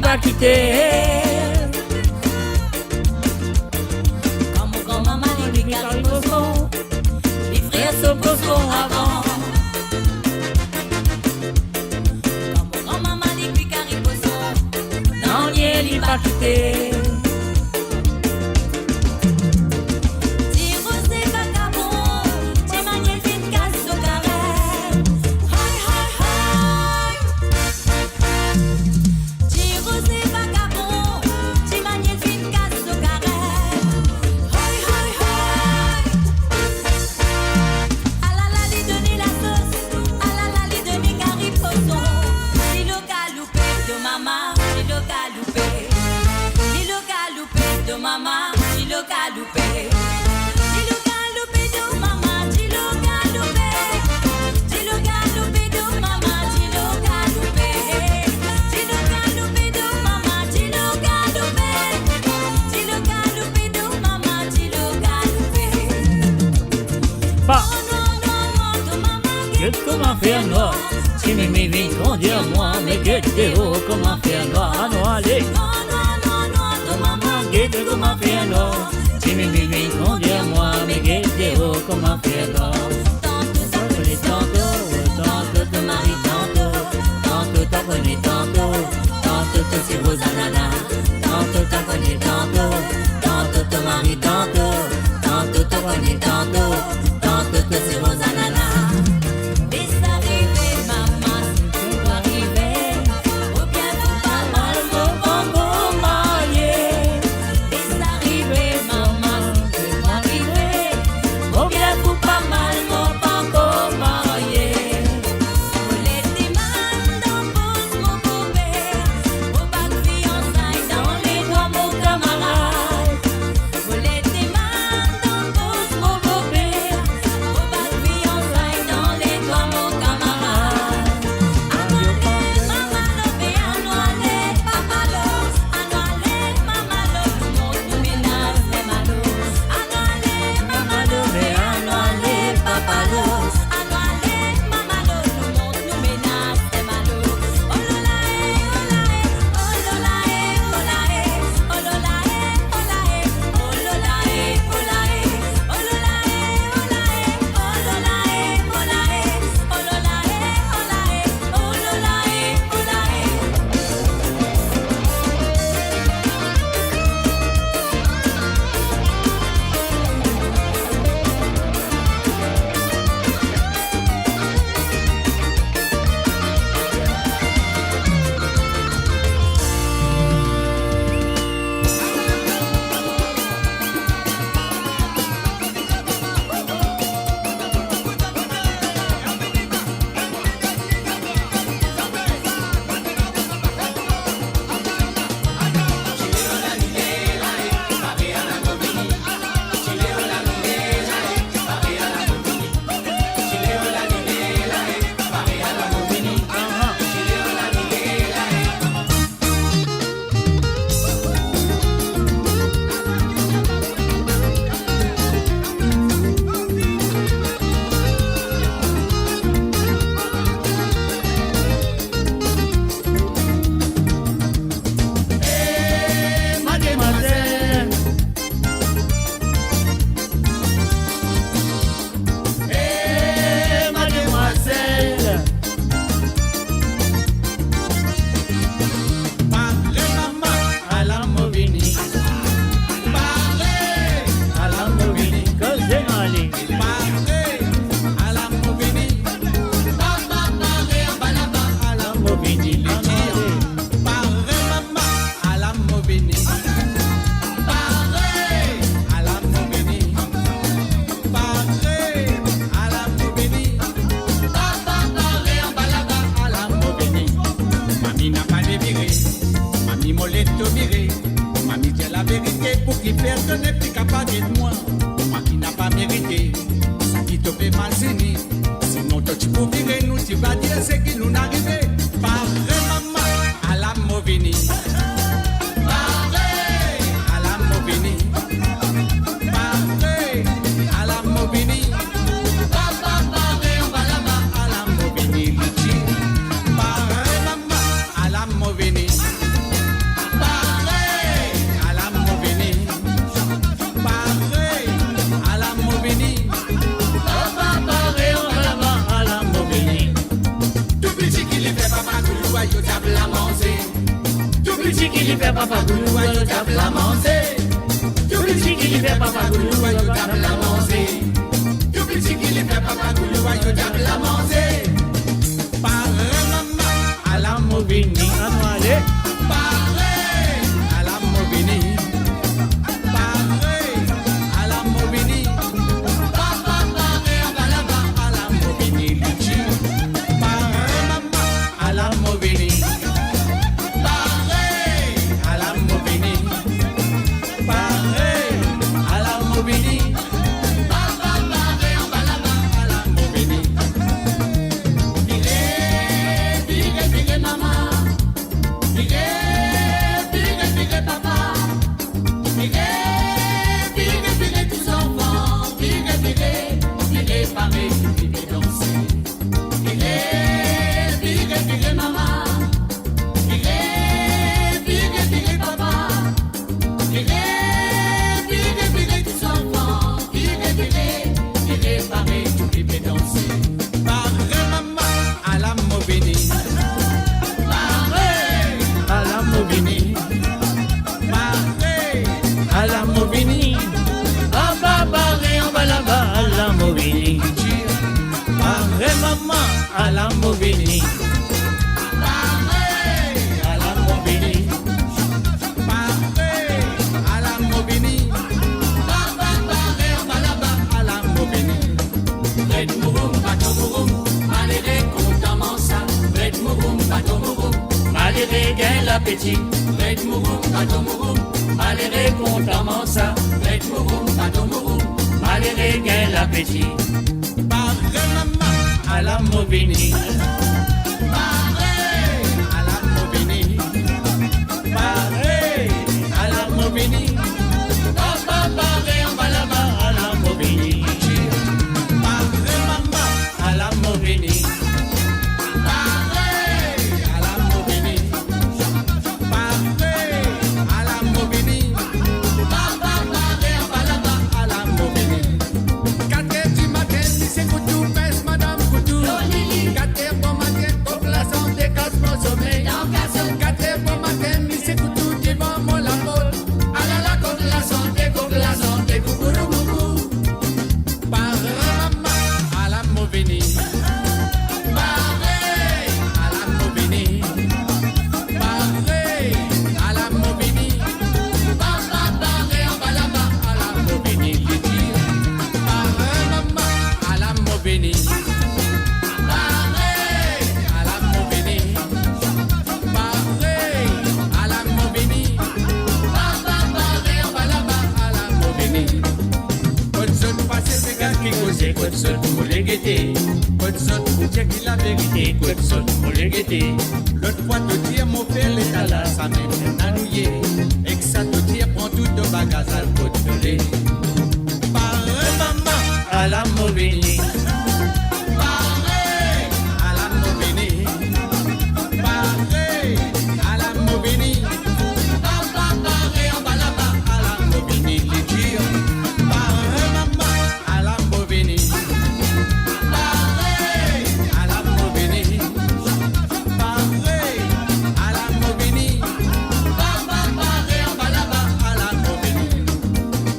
pas quitter. Quand mon grand-maman dit qu'il arrive au fond, les frères se poseront avant. Quand mon grand-maman dit qu'il arrive au fond, non, il n'est pas quitté. Comment faire noir? Si mes vins conduire moi, mais guette haut, comment faire noir? Ah non, allez! Non, maman, guette comment faire noir? Si mes vins conduire moi, mais guette haut, comment faire noir? Tantôt, te marie, tantôt, t'as connu, tantôt, c'est vos ananas, tantôt, t'as connu, tantôt, te marie, tantôt, t'as connu, tantôt, c'est vos ananas. Fiançailles qui personne n'est plus capable de moi. Moi qui n'a pas mérité, ça qui te fait mal signer. Sinon toi tu peux virer nous, tu vas dire ce qui nous arrivé. Pareil maman, à la Movini. Pareil, à la Movini. Pareil, à la Movini. Papa, pareil, on va là-bas, à la Movini. Lichi. Pareil maman, à la Movini. Yo tape la manger. Tout petit qui lui fait papa goulou, yo tape la manger. Tout petit qui lui fait papa goulou, yo tape la manger. Tout petit qui lui fait papa goulou, yo tape la manger. Pareil maman à la Movini, allez. Pareil à la Movini. Pareil à la Movini. Papa pareil à la Movini, Lichi. Pareil maman à la Movini. À la Movini. Pareil à la Movini. Pareil à la Movini. Papa pareil on va là-bas à la Movini. Red mouroum, bateau mouroum, maléré content ça. Red mouroum, bateau mouroum, maléré gain l'appétit. Red mouroum, bateau mouroum, maléré content ça. Red mouroum, bateau mouroum, maléré gain l'appétit. Pareil maman à la Movini. Pareil à la Movini. Pareil à la Movini. Papa pareil on va là-bas à la Movini. Pareil maman à la Movini. Pareil à la Movini. Pareil à la Movini. Papa pareil on va là-bas à la Movini. 4 heures du matin, si c'est que tout pèse madame. 4 heures bon matin, pour la santé, casse-moi sommeil. 4 heures bon matin, mi c'est tout devant moi la mode. Alala, contre la santé, coucou, coucou. Pareil à la Movini. Pareil à la Movini. Pareil à la Movini. Papa, pareil, on va là-bas à la Movini. Pareil à la Movini. Côte saute pour les guetter, côte saute pour dire qu'il a vérité, côte saute pour les guetter. L'autre fois te dire mon père l'état là, ça m'aime nanouiller. Et que ça te dire prends tout de bagages à le côte de lait. Pareil maman à la Movini. Pareil à la Movini. Pareil à la Movini. Papa pareil on va là-bas à la Movini. Les dire pareil maman à la Movini. Pareil à la Movini. Pareil à la Movini. Papa pareil on va là-bas à la Movini.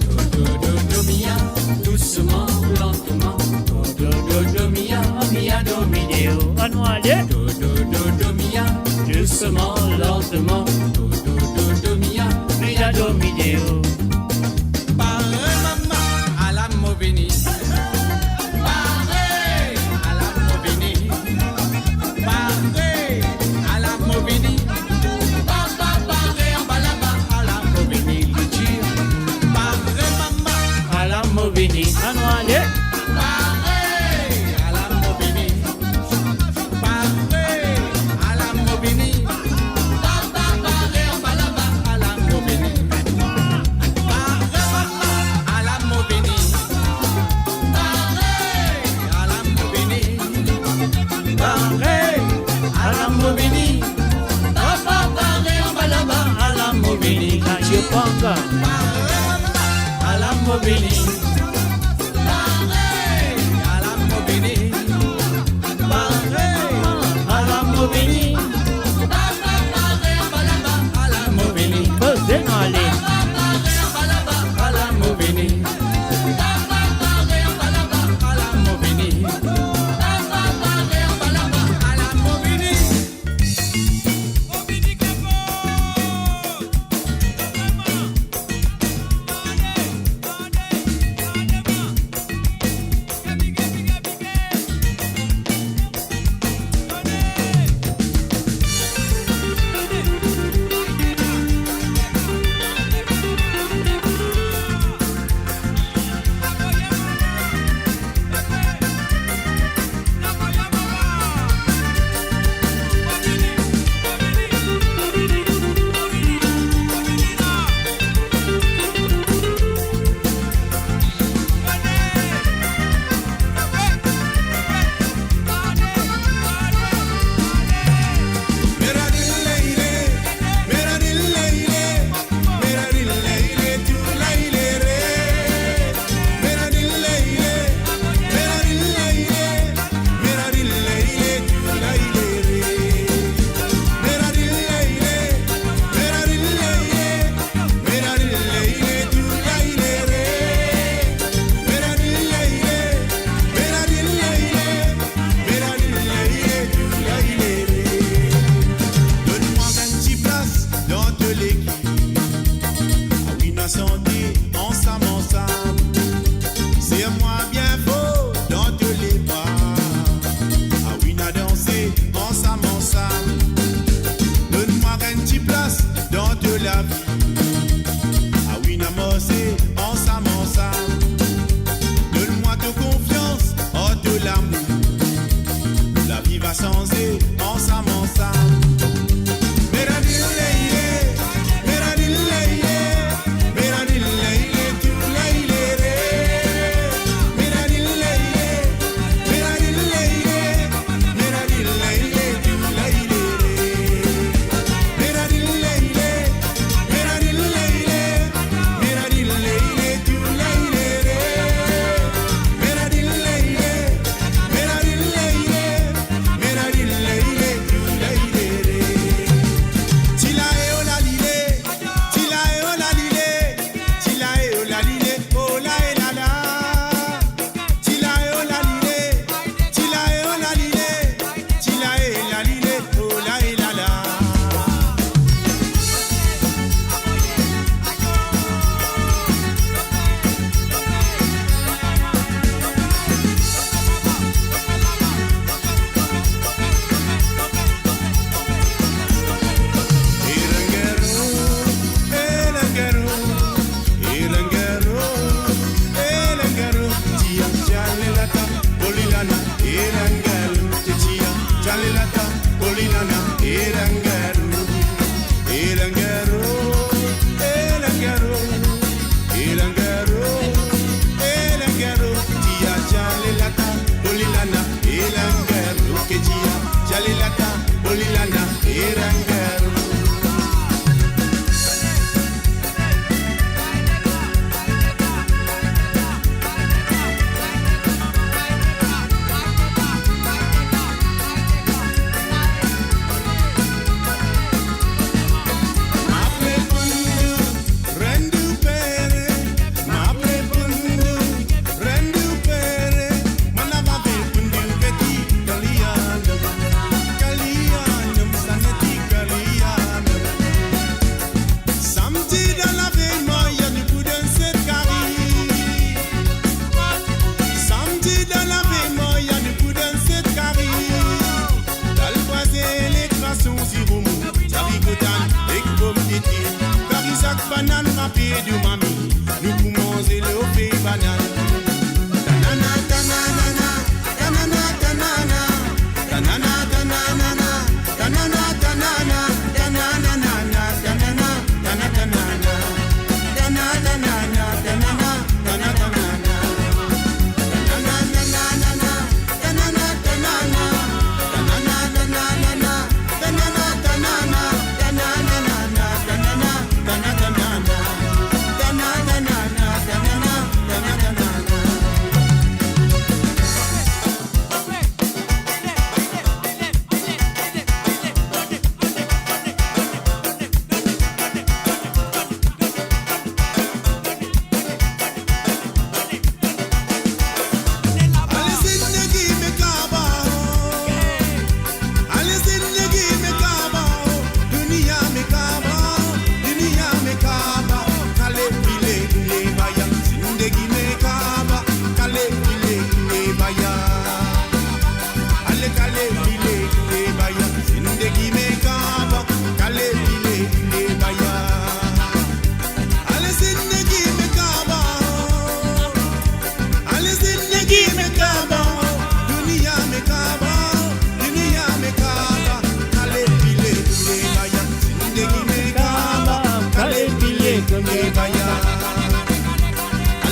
Do do do do mia, doucement, lentement. Do do do mia, mia do mideo. Do do do do mia, doucement, lentement. Do do do do mia, mia do mideo. Pareil maman à la Movini. Pareil à la Movini. Pareil à la Movini. Papa pareil on va là-bas à la Movini. Mobini. À la Mobini. À la Mobini. À la Mobini. Posez dans les. À la Mobini. À la Mobini. À la Mobini.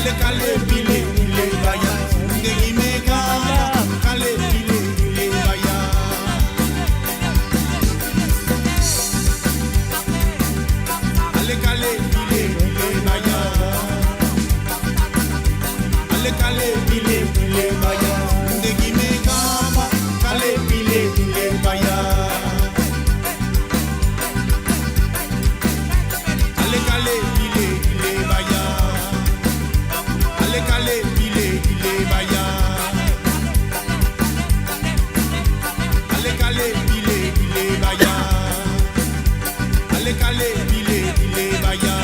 Allez, calé, pile, pile, baya. Ndegi meka, calé, pile, pile, baya. Allez, calé, pile, pile, baya. Allez, calé, pile, pile, baya. Ndegi meka, calé, pile, pile, baya. Allez, calé, pile, pile, baya. Allez, calé, pile, pile, baya. Allez, calé, pile, pile, baya. Allez, calé, pile, pile, baya.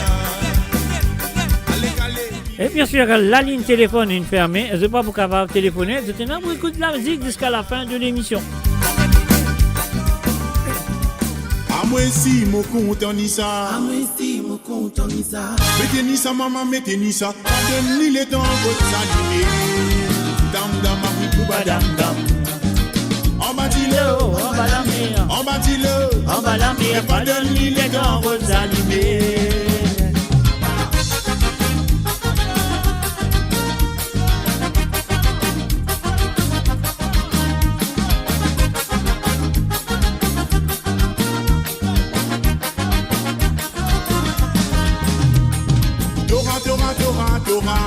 Allez, calé. Et bien sûr, la ligne téléphone est fermée. Je ne sais pas pourquoi va téléphoner. Je tenais à vous écouter la musique jusqu'à la fin de l'émission. À moi si mon compte en Nissa. À moi si mon compte en Nissa. Mettez Nissa, maman, mettez Nissa. Donne-lui les temps, votre saluer. Dam, dam, abou, bouba, dam, dam. En bas dis-le, en bas la mer. En bas dis-le, en bas la mer. Pas donne-lui les temps, votre allumés. Dora, Dora, Dora, Dora.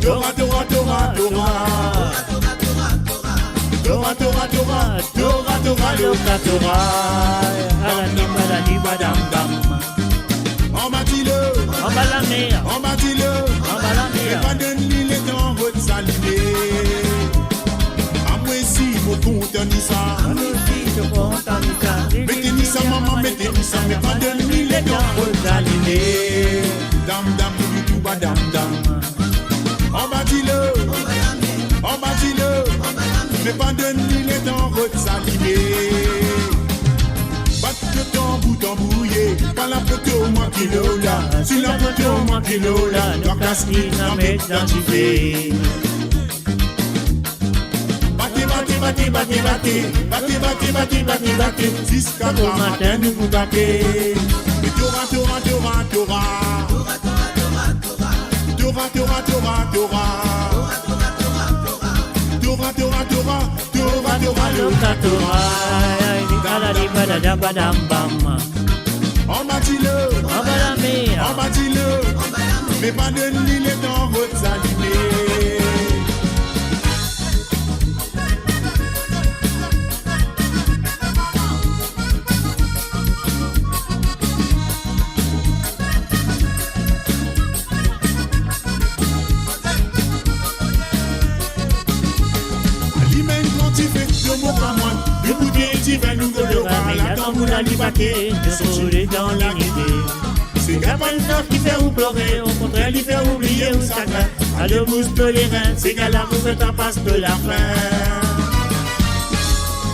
Dora, Dora, Dora, Dora. Dora, Dora, Dora, Dora, Dora, Dora, Dora. Alani, badam, dam. En bas dis-le, en bas la mer. En bas dis-le, en bas la mer. Et pas donne-lui les temps, votre saluer. À moi si mon compte en Nissa. Mettez Nissa, maman, mettez Nissa. Mais pas donne-lui les temps, votre saluer. Dam, dam, tout bas, dam, dam. En bas dis-le, en bas dis-le. Mais pas donne-lui les temps, votre saluer. Batte le tambour, tambouillé. Pas la photo, moi qui l'eau là. Si la photo, moi qui l'eau là. Toi casse-qui, n'a m'identifié. Battez, battez, battez, battez, battez. Battez, battez, battez, battez, battez. Jusqu'à au matin, nous vous battez. Et Dora, Dora, Dora, Dora. Dora, Dora, Dora, Dora. Dora, Dora, Dora, Dora, Dora, Dora, Dora. Alani, badam, badam, bam. En bas dis-le, en bas la mer. En bas dis-le, mais pas donne-lui les temps, votre allumés. L'hymen quantifié, le mot pas moi. Le bouquet divin nous golora. La tambour la liberté, de sauter dans l'unité. C'est Gapanor qui fait ou pleurer, au contraire, il fait oublier ou sacré. À le boost de les reins, c'est qu'à la vous faites en passe de la fin.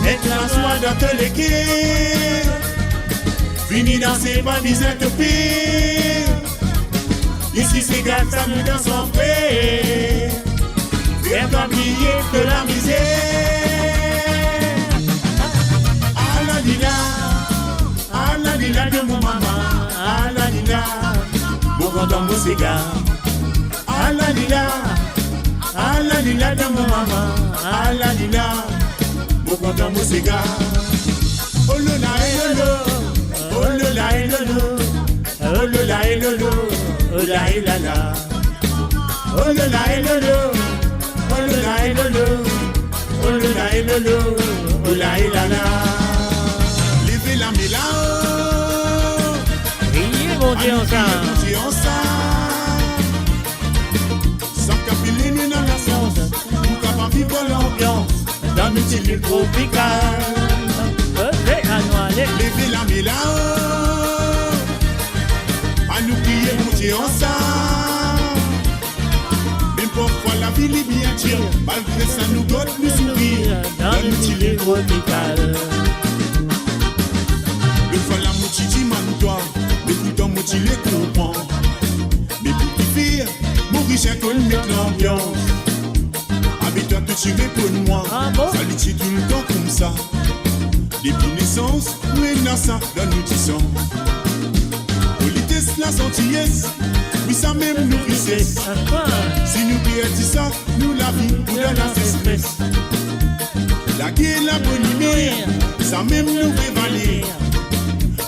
Et la soie dans te l'équipe. Fini dans ses valises de pire. Ici c'est gars, ça nous dans son fait. Viens pas oublier de la misère. Alalila de mon maman. Alalila, mon content mon cigare. Alalila, alalila de mon maman. Alalila, mon content mon cigare. Oh le la et le oh le la et le oh le la et le oh la et la la. Oh le la et le oh le la et le oh le la et le oh la et la la. Levez la méla. Monter ensemble. Sans capiliner dans la sauce. Pour capable vivre l'ambiance. Dans le style tropical. Levez la méla. À nous prier, monter ensemble. Même parfois la vie est bien dure. Malgré ça, nous doit nous sourire. Dans le style tropical. Une fois la moitié du mantois. Mais tout dans mon tu les comprends. Mais pour qui faire, Maurice connaît l'ambiance. Avec-toi que tu réponds moi. Ça lui tue tout le temps comme ça. Depuis naissance, nous et Nassa dans nous disons. Polité richesse, la gentillesse, oui, ça même nous richesse. Si nous perdons ça, nous la vie, nous donne la stress. La guerre, la bonne humeur, ça même nous prévaler.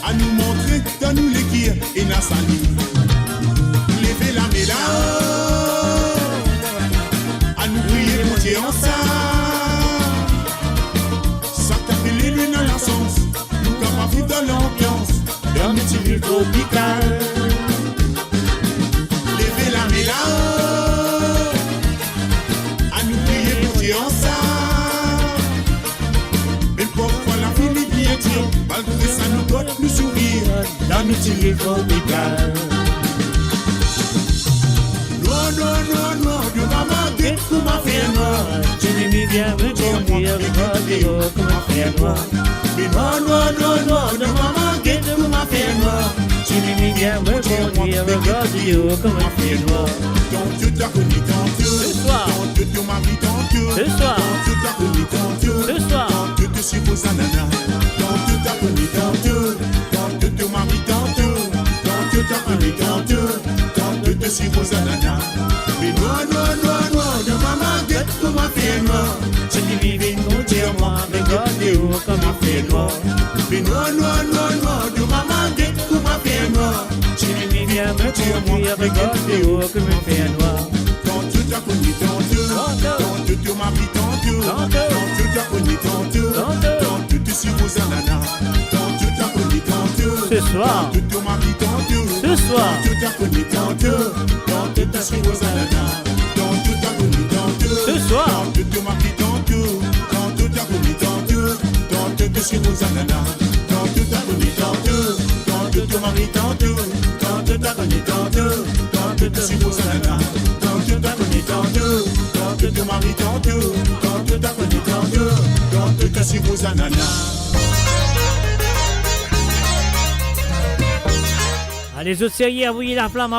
À nous montrer, dans nous l'équire et la salir. Levez la médaille, à nous prier pour Dieu en ça. Ça tape les lunes dans la sens, nous capables vivre dans l'ambiance, dans notre île tropicale. Levez la médaille, à nous prier pour Dieu en ça. Mais pourquoi la vie n'est bien dire, malgré ça nous doit nous sourire, dans notre île tropicale. Non, de maman, guette pour ma faire noir. Tu m'aimes bien, me conduire, regardez comme ma faire noir. Mais non, de maman, guette pour ma faire noir. Tu m'aimes bien, me conduire, regardez comme ma faire noir. Ton Dieu t'a connu, ton Dieu. Ce soir. Ton Dieu, ton mari, ton Dieu. Ce soir. Ton Dieu t'a connu, ton Dieu. Ce soir. Ton Dieu te suppose à nana. Ton Dieu t'a connu, ton Dieu. Ton Dieu, ton mari, ton Dieu. Ton Dieu t'a connu, ton Dieu. Ton Dieu te suppose à nana. Mais non, de maman, guette pour ma faire noir. Je dis vivre mon Dieu, moi, regardez comme ma faire noir. Mais non, de maman, guette pour ma faire noir. Tu m'aimes bien, me conduire, regardez comme ma faire noir. Ton Dieu t'a connu, ton Dieu. Ton Dieu, ton mari, ton Dieu. Ton Dieu t'a connu, ton Dieu. Ton Dieu te suppose à nana. Ton Dieu t'a connu, ton Dieu. Ce soir. Ton Dieu, ton mari, ton Dieu. Ce soir. Ton Dieu t'a connu, ton Dieu. Ton Dieu te suppose à nana. Ton Dieu t'a connu, ton Dieu. Ce soir. Ton Dieu, ton mari, ton Dieu. Ton Dieu t'a connu, ton Dieu. Ton Dieu te suppose à nana. Ton Dieu t'a connu, ton Dieu. Ton Dieu, ton mari, ton Dieu. Ton Dieu t'a connu, ton Dieu. Ton Dieu te suppose à nana. Ton Dieu t'a connu, ton Dieu. Ton Dieu, ton mari, ton Dieu. Ton Dieu t'a connu, ton Dieu. Ton Dieu te suppose à nana. Allez, autres séries, envoyez la flamme.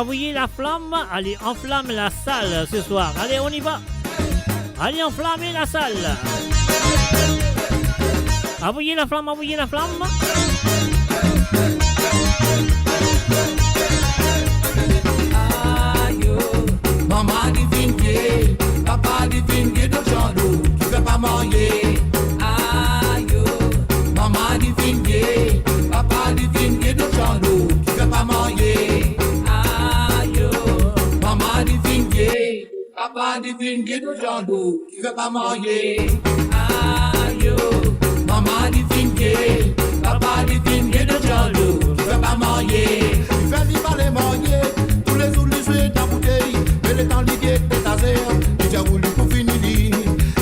Allez, enflamme la salle ce soir. Allez, on y va. Allez, enflammez la salle. Envoyez la flamme. Maman divine pied, papa divine pied de Jean-Loup qui fait pas manger. Aïe, maman divine pied, papa divine pied de Jean-Loup qui fait pas manger. Aïe, maman divine pied, papa divine pied de Jean-Loup qui fait pas manger. Aïe, maman divine pied, papa divine pied de Jean-Loup qui fait pas manger. Il fait vivre les manger, tous les jours les jouer dans bouteille. Le temps ligué de ta zère, il a voulu pour finir.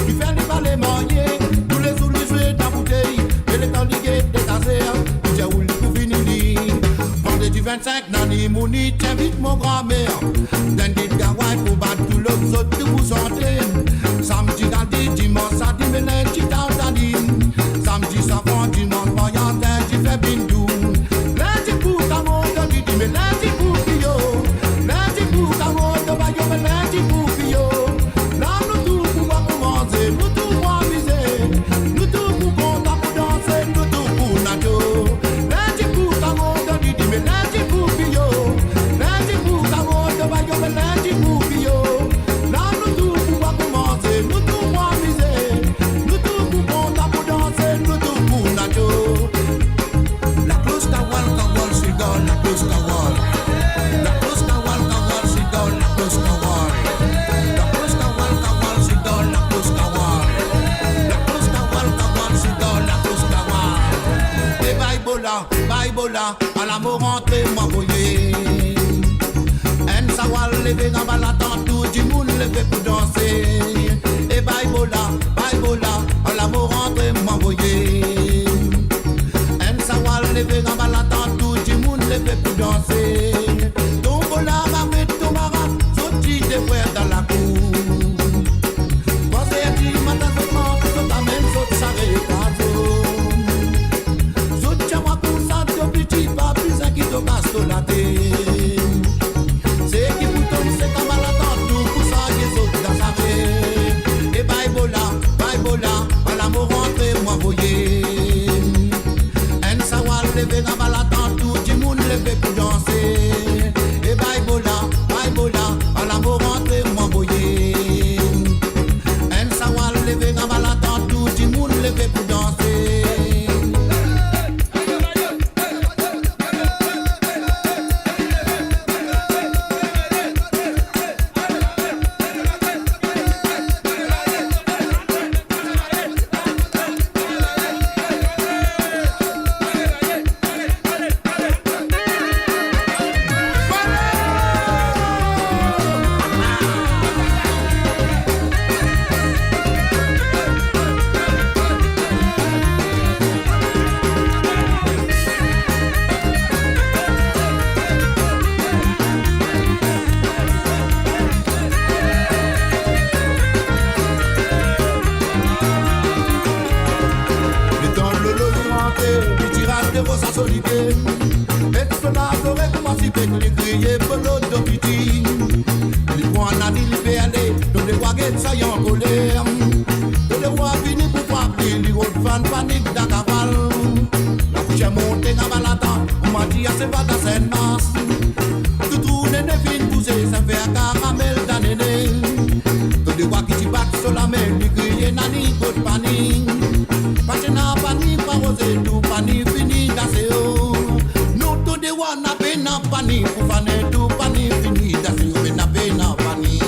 Il fait les balais manger, tous les jours les jouer ta bouteille. Et le temps ligué de ta zère, il a voulu pour finir. Vendredi 25, Nani Mouni, t'invite mon grand-mère. D'un dit Gawaii pour battre tous les autres que vous sentez. Samedi, lundi, dimanche, samedi, lundi, lundi. Samedi, savant, dimanche, moyentin, tu fais bindou. Lundi pour ta monde, lundi, mais lundi pour Pio. Lundi pour ta monde. Lundi pour Pio, là nous tous pour manger, nous tous pour amuser, nous tous pour content pour danser, nous tous pour nager. Lundi pour ta monde, mais lundi pour Pio, lundi pour ta monde, lundi pour Pio, là nous tous pour manger, nous tous pour amuser, nous tous pour content pour danser, nous tous pour nager. La cloche kawal, c'est dans la cloche kawal. La cloche kawal, c'est dans la cloche kawal. La cloche kawal, c'est dans la cloche kawal. La cloche kawal, c'est dans la cloche kawal. Et Baïbola, à la mort rentrée, moi voyez. En sawal, levé dans la tente, tout du monde levé pour danser. Et Baïbola, à la mort rentrée, moi voyez. En sawal, levé dans la tente, tout du monde levé pour danser. Tombola, avec Tomara, sorti des frères dans la cour. Pensez à dire, matin, tout ta même, saute, ça répasse. Saute, tiens, moi, pour ça, tu petit, pas plus un qui te casse la tête. C'est qui pour ton, c'est comme à la tente, tout pour ça, les autres dans sa tête. Et Baïbola, à la mort rentrée, moi, voyez. En sawal, levé dans la tente, tout du monde levé pour danser. avec les criers pour l'autre petit. Les points n'a dit les PLD, donc les waguettes ça y en colère. Donc les voix finis pour frapper, les autres fans paniquent dans la cavale. La couche montée dans la balata, on m'a dit à ce pas dans cette masse. Tout tourne et ne finit pousser, ça fait un caramel dans les nez. Donc les voix qui t'y battent sur la main, les criers n'a ni côte panique. Parce que n'a pas ni parosé, tout panique fini d'assez haut. Nous tous des voix n'a pas n'a panique, pour faner tout panique fini d'assez haut, mais n'a pas n'a panique.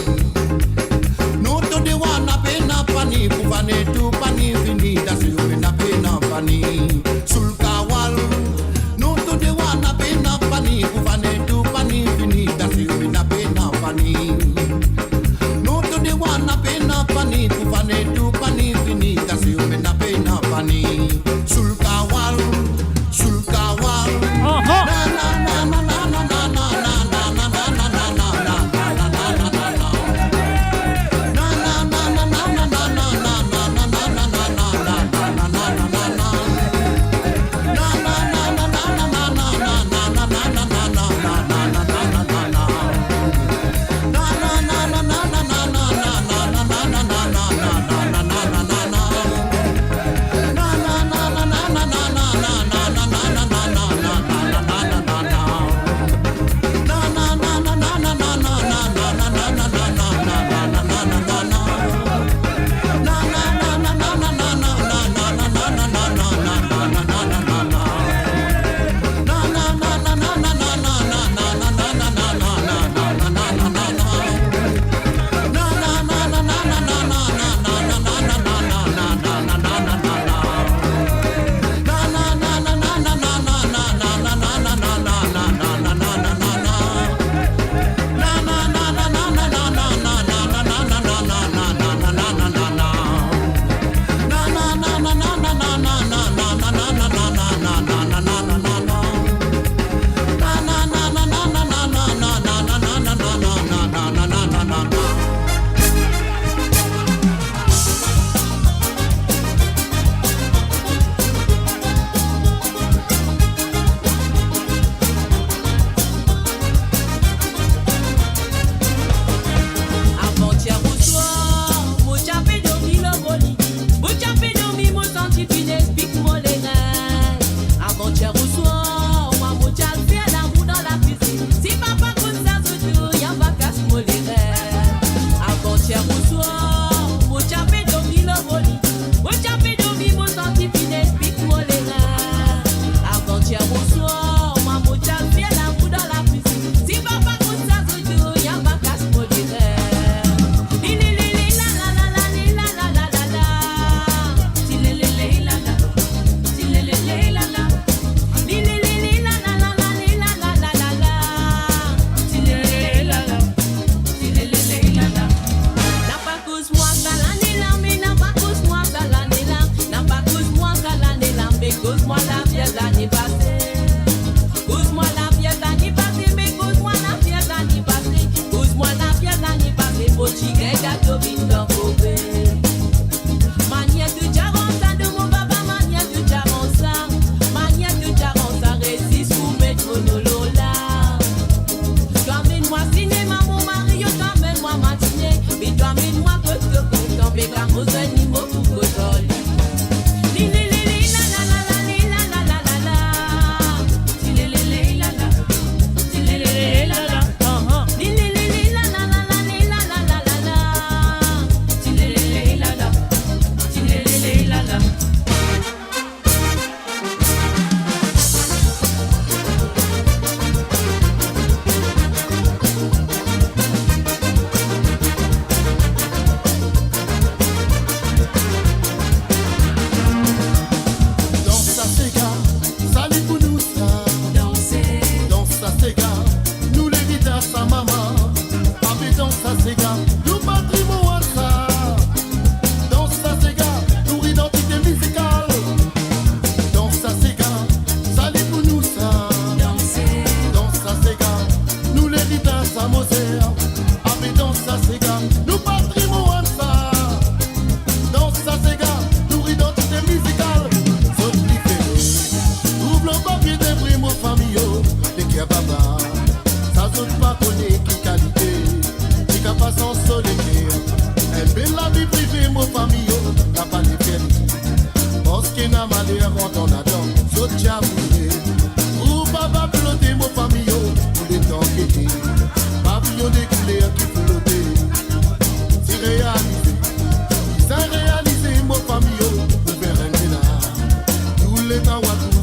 Nous tous des voix n'a pas n'a panique, pour faner tout panique fini d'assez haut, mais n'a pas n'a panique. Sous le kawal, nous tous des voix n'a pas n'a panique, pour faner tout panique fini d'assez haut, mais n'a pas n'a panique. Nous tous des voix n'a pas n'a panique, pour faner tout panique fini d'assez haut, mais n'a pas n'a panique. Sous le kawal, sous le kawal. yo découlé à tout flotter. C'est réalisé, c'est réalisé, mon famille, pour faire un grenade. Tous les temps, à tous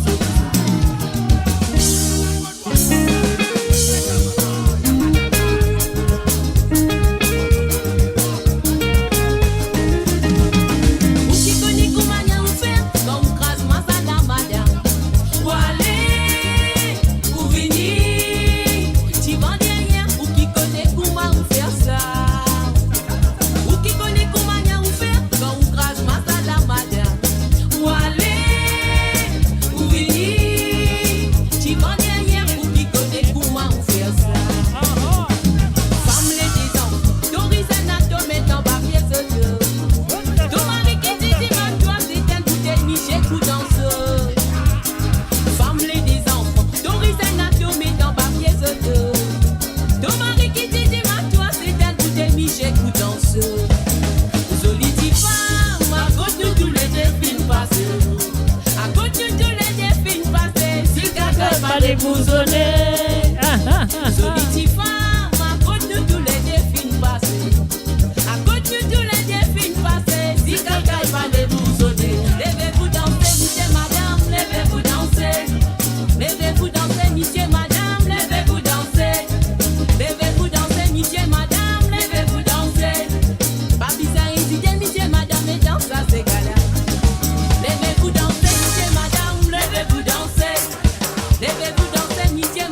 Levez-vous danser, monsieur,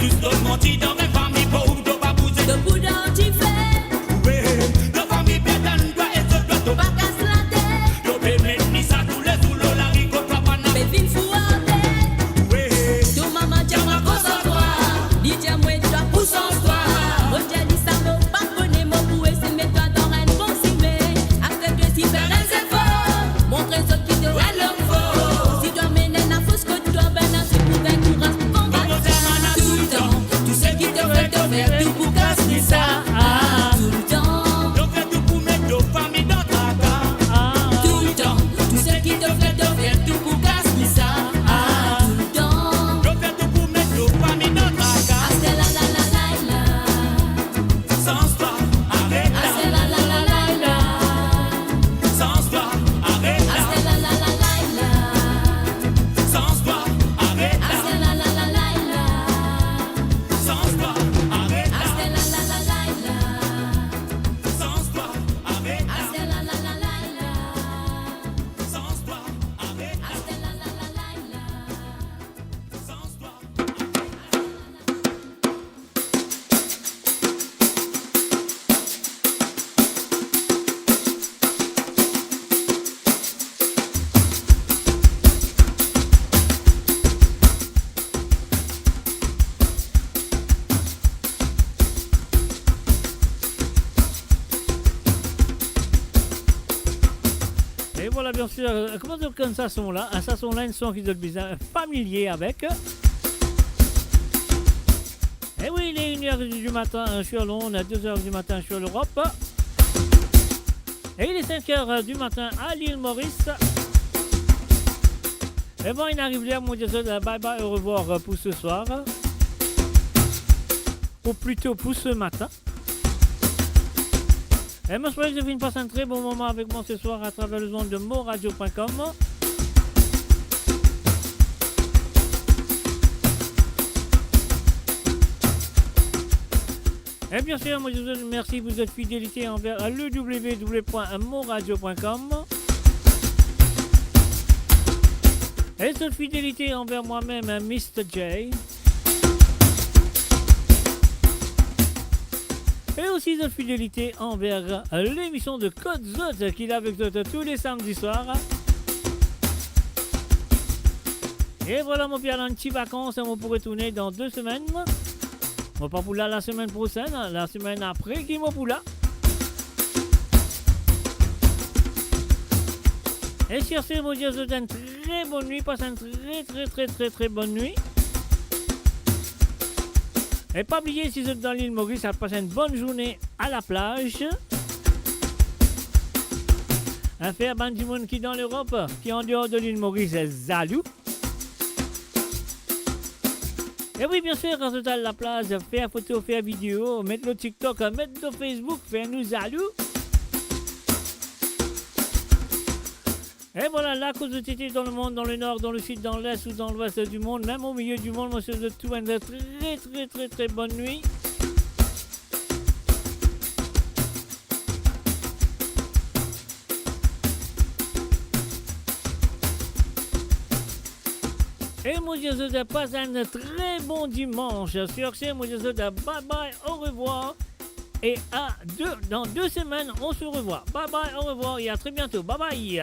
tous d'autres mentis dans mes familles pour ou de pas bouger. De boudin tu fais, Oui, nos familles pétanent, toi et ce toi, pas casse la tête. Yo pe mettre ni ça tous les sous l'eau, la rico, toi, pas na. Mais vin fouabe, Oui, ton maman tient ma cause en toi. Dis tiens moi toi pousse en toi. Moi j'ai dit ça me pas connaît mon boué, c'est mets toi dans un bon cimé. Après que si faire un effort, montre aux autres qui te rendent leur faux. Si toi mènes la fausse que tu dois ben c'est pour un courage pour combattre. Tout le temps, tout ce qui te fait tout pour casser ça. Tout le temps, yo fais tout pour mettre nos familles dans ta carte. tout le temps, tout ce qui te fait tout pour casser ça. Tout le temps, Yo fais tout pour mettre nos familles dans ta carte. c'est la la la la la. Sans toi, arrête là. C'est la la la la la. Sans toi, arrête là. C'est la la la la la. Sans toi, arrête là. C'est la la la la la. Sans toi, arrête là. C'est la la la la la. Sans toi, arrête là. C'est la la la la la. Sans toi, arrête là. C'est la la la la la. Sans toi. Et voilà, bien sûr, comment dire comme ça son-là? Un ça son-là, une son qui est bizarre, familier avec. Et oui, il est 1h du matin sur Londres, 2h du matin sur l'Europe. Et il est 5h du matin à l'île Maurice. Et bon, il arrive là, mon Dieu, bye bye, au revoir pour ce soir. Ou plutôt pour ce matin. Et moi, je crois que je viens de passer un très bon moment avec moi ce soir à travers le ondes de moradio.com. Et bien sûr, moi je vous remercie pour votre fidélité envers le www.moradio.com. Et cette fidélité envers moi-même, Mr. J. Et aussi de fidélité envers l'émission de Code Zot qu'il a avec nous tous les samedis soirs. Et voilà mon père, un petit vacances, on pourrait tourner dans 2 semaines. On va pas pour là la semaine prochaine, la semaine après qui m'a pour là. Et sur ce, mon Dieu, je vous souhaite une très bonne nuit, passe une très bonne nuit. Et pas oublier, si vous êtes dans l'île Maurice, à passer une bonne journée à la plage. Un fait à bande du monde qui est dans l'Europe, qui est en dehors de l'île Maurice, Zalou. Et oui, bien sûr, quand vous êtes à la plage, faire photo, faire vidéo, mettre le TikTok, mettre le Facebook, faire nous Zalou. Et voilà, là, que vous étiez dans le monde, dans le nord, dans le sud, dans l'est ou dans l'ouest du monde, même au milieu du monde, monsieur de tout, une très bonne nuit. Et moi je vous souhaite passer un très bon dimanche. Sur ce, moi je vous souhaite bye bye, au revoir. Et dans 2 semaines, on se revoit. Bye bye, au revoir et à très bientôt. Bye bye.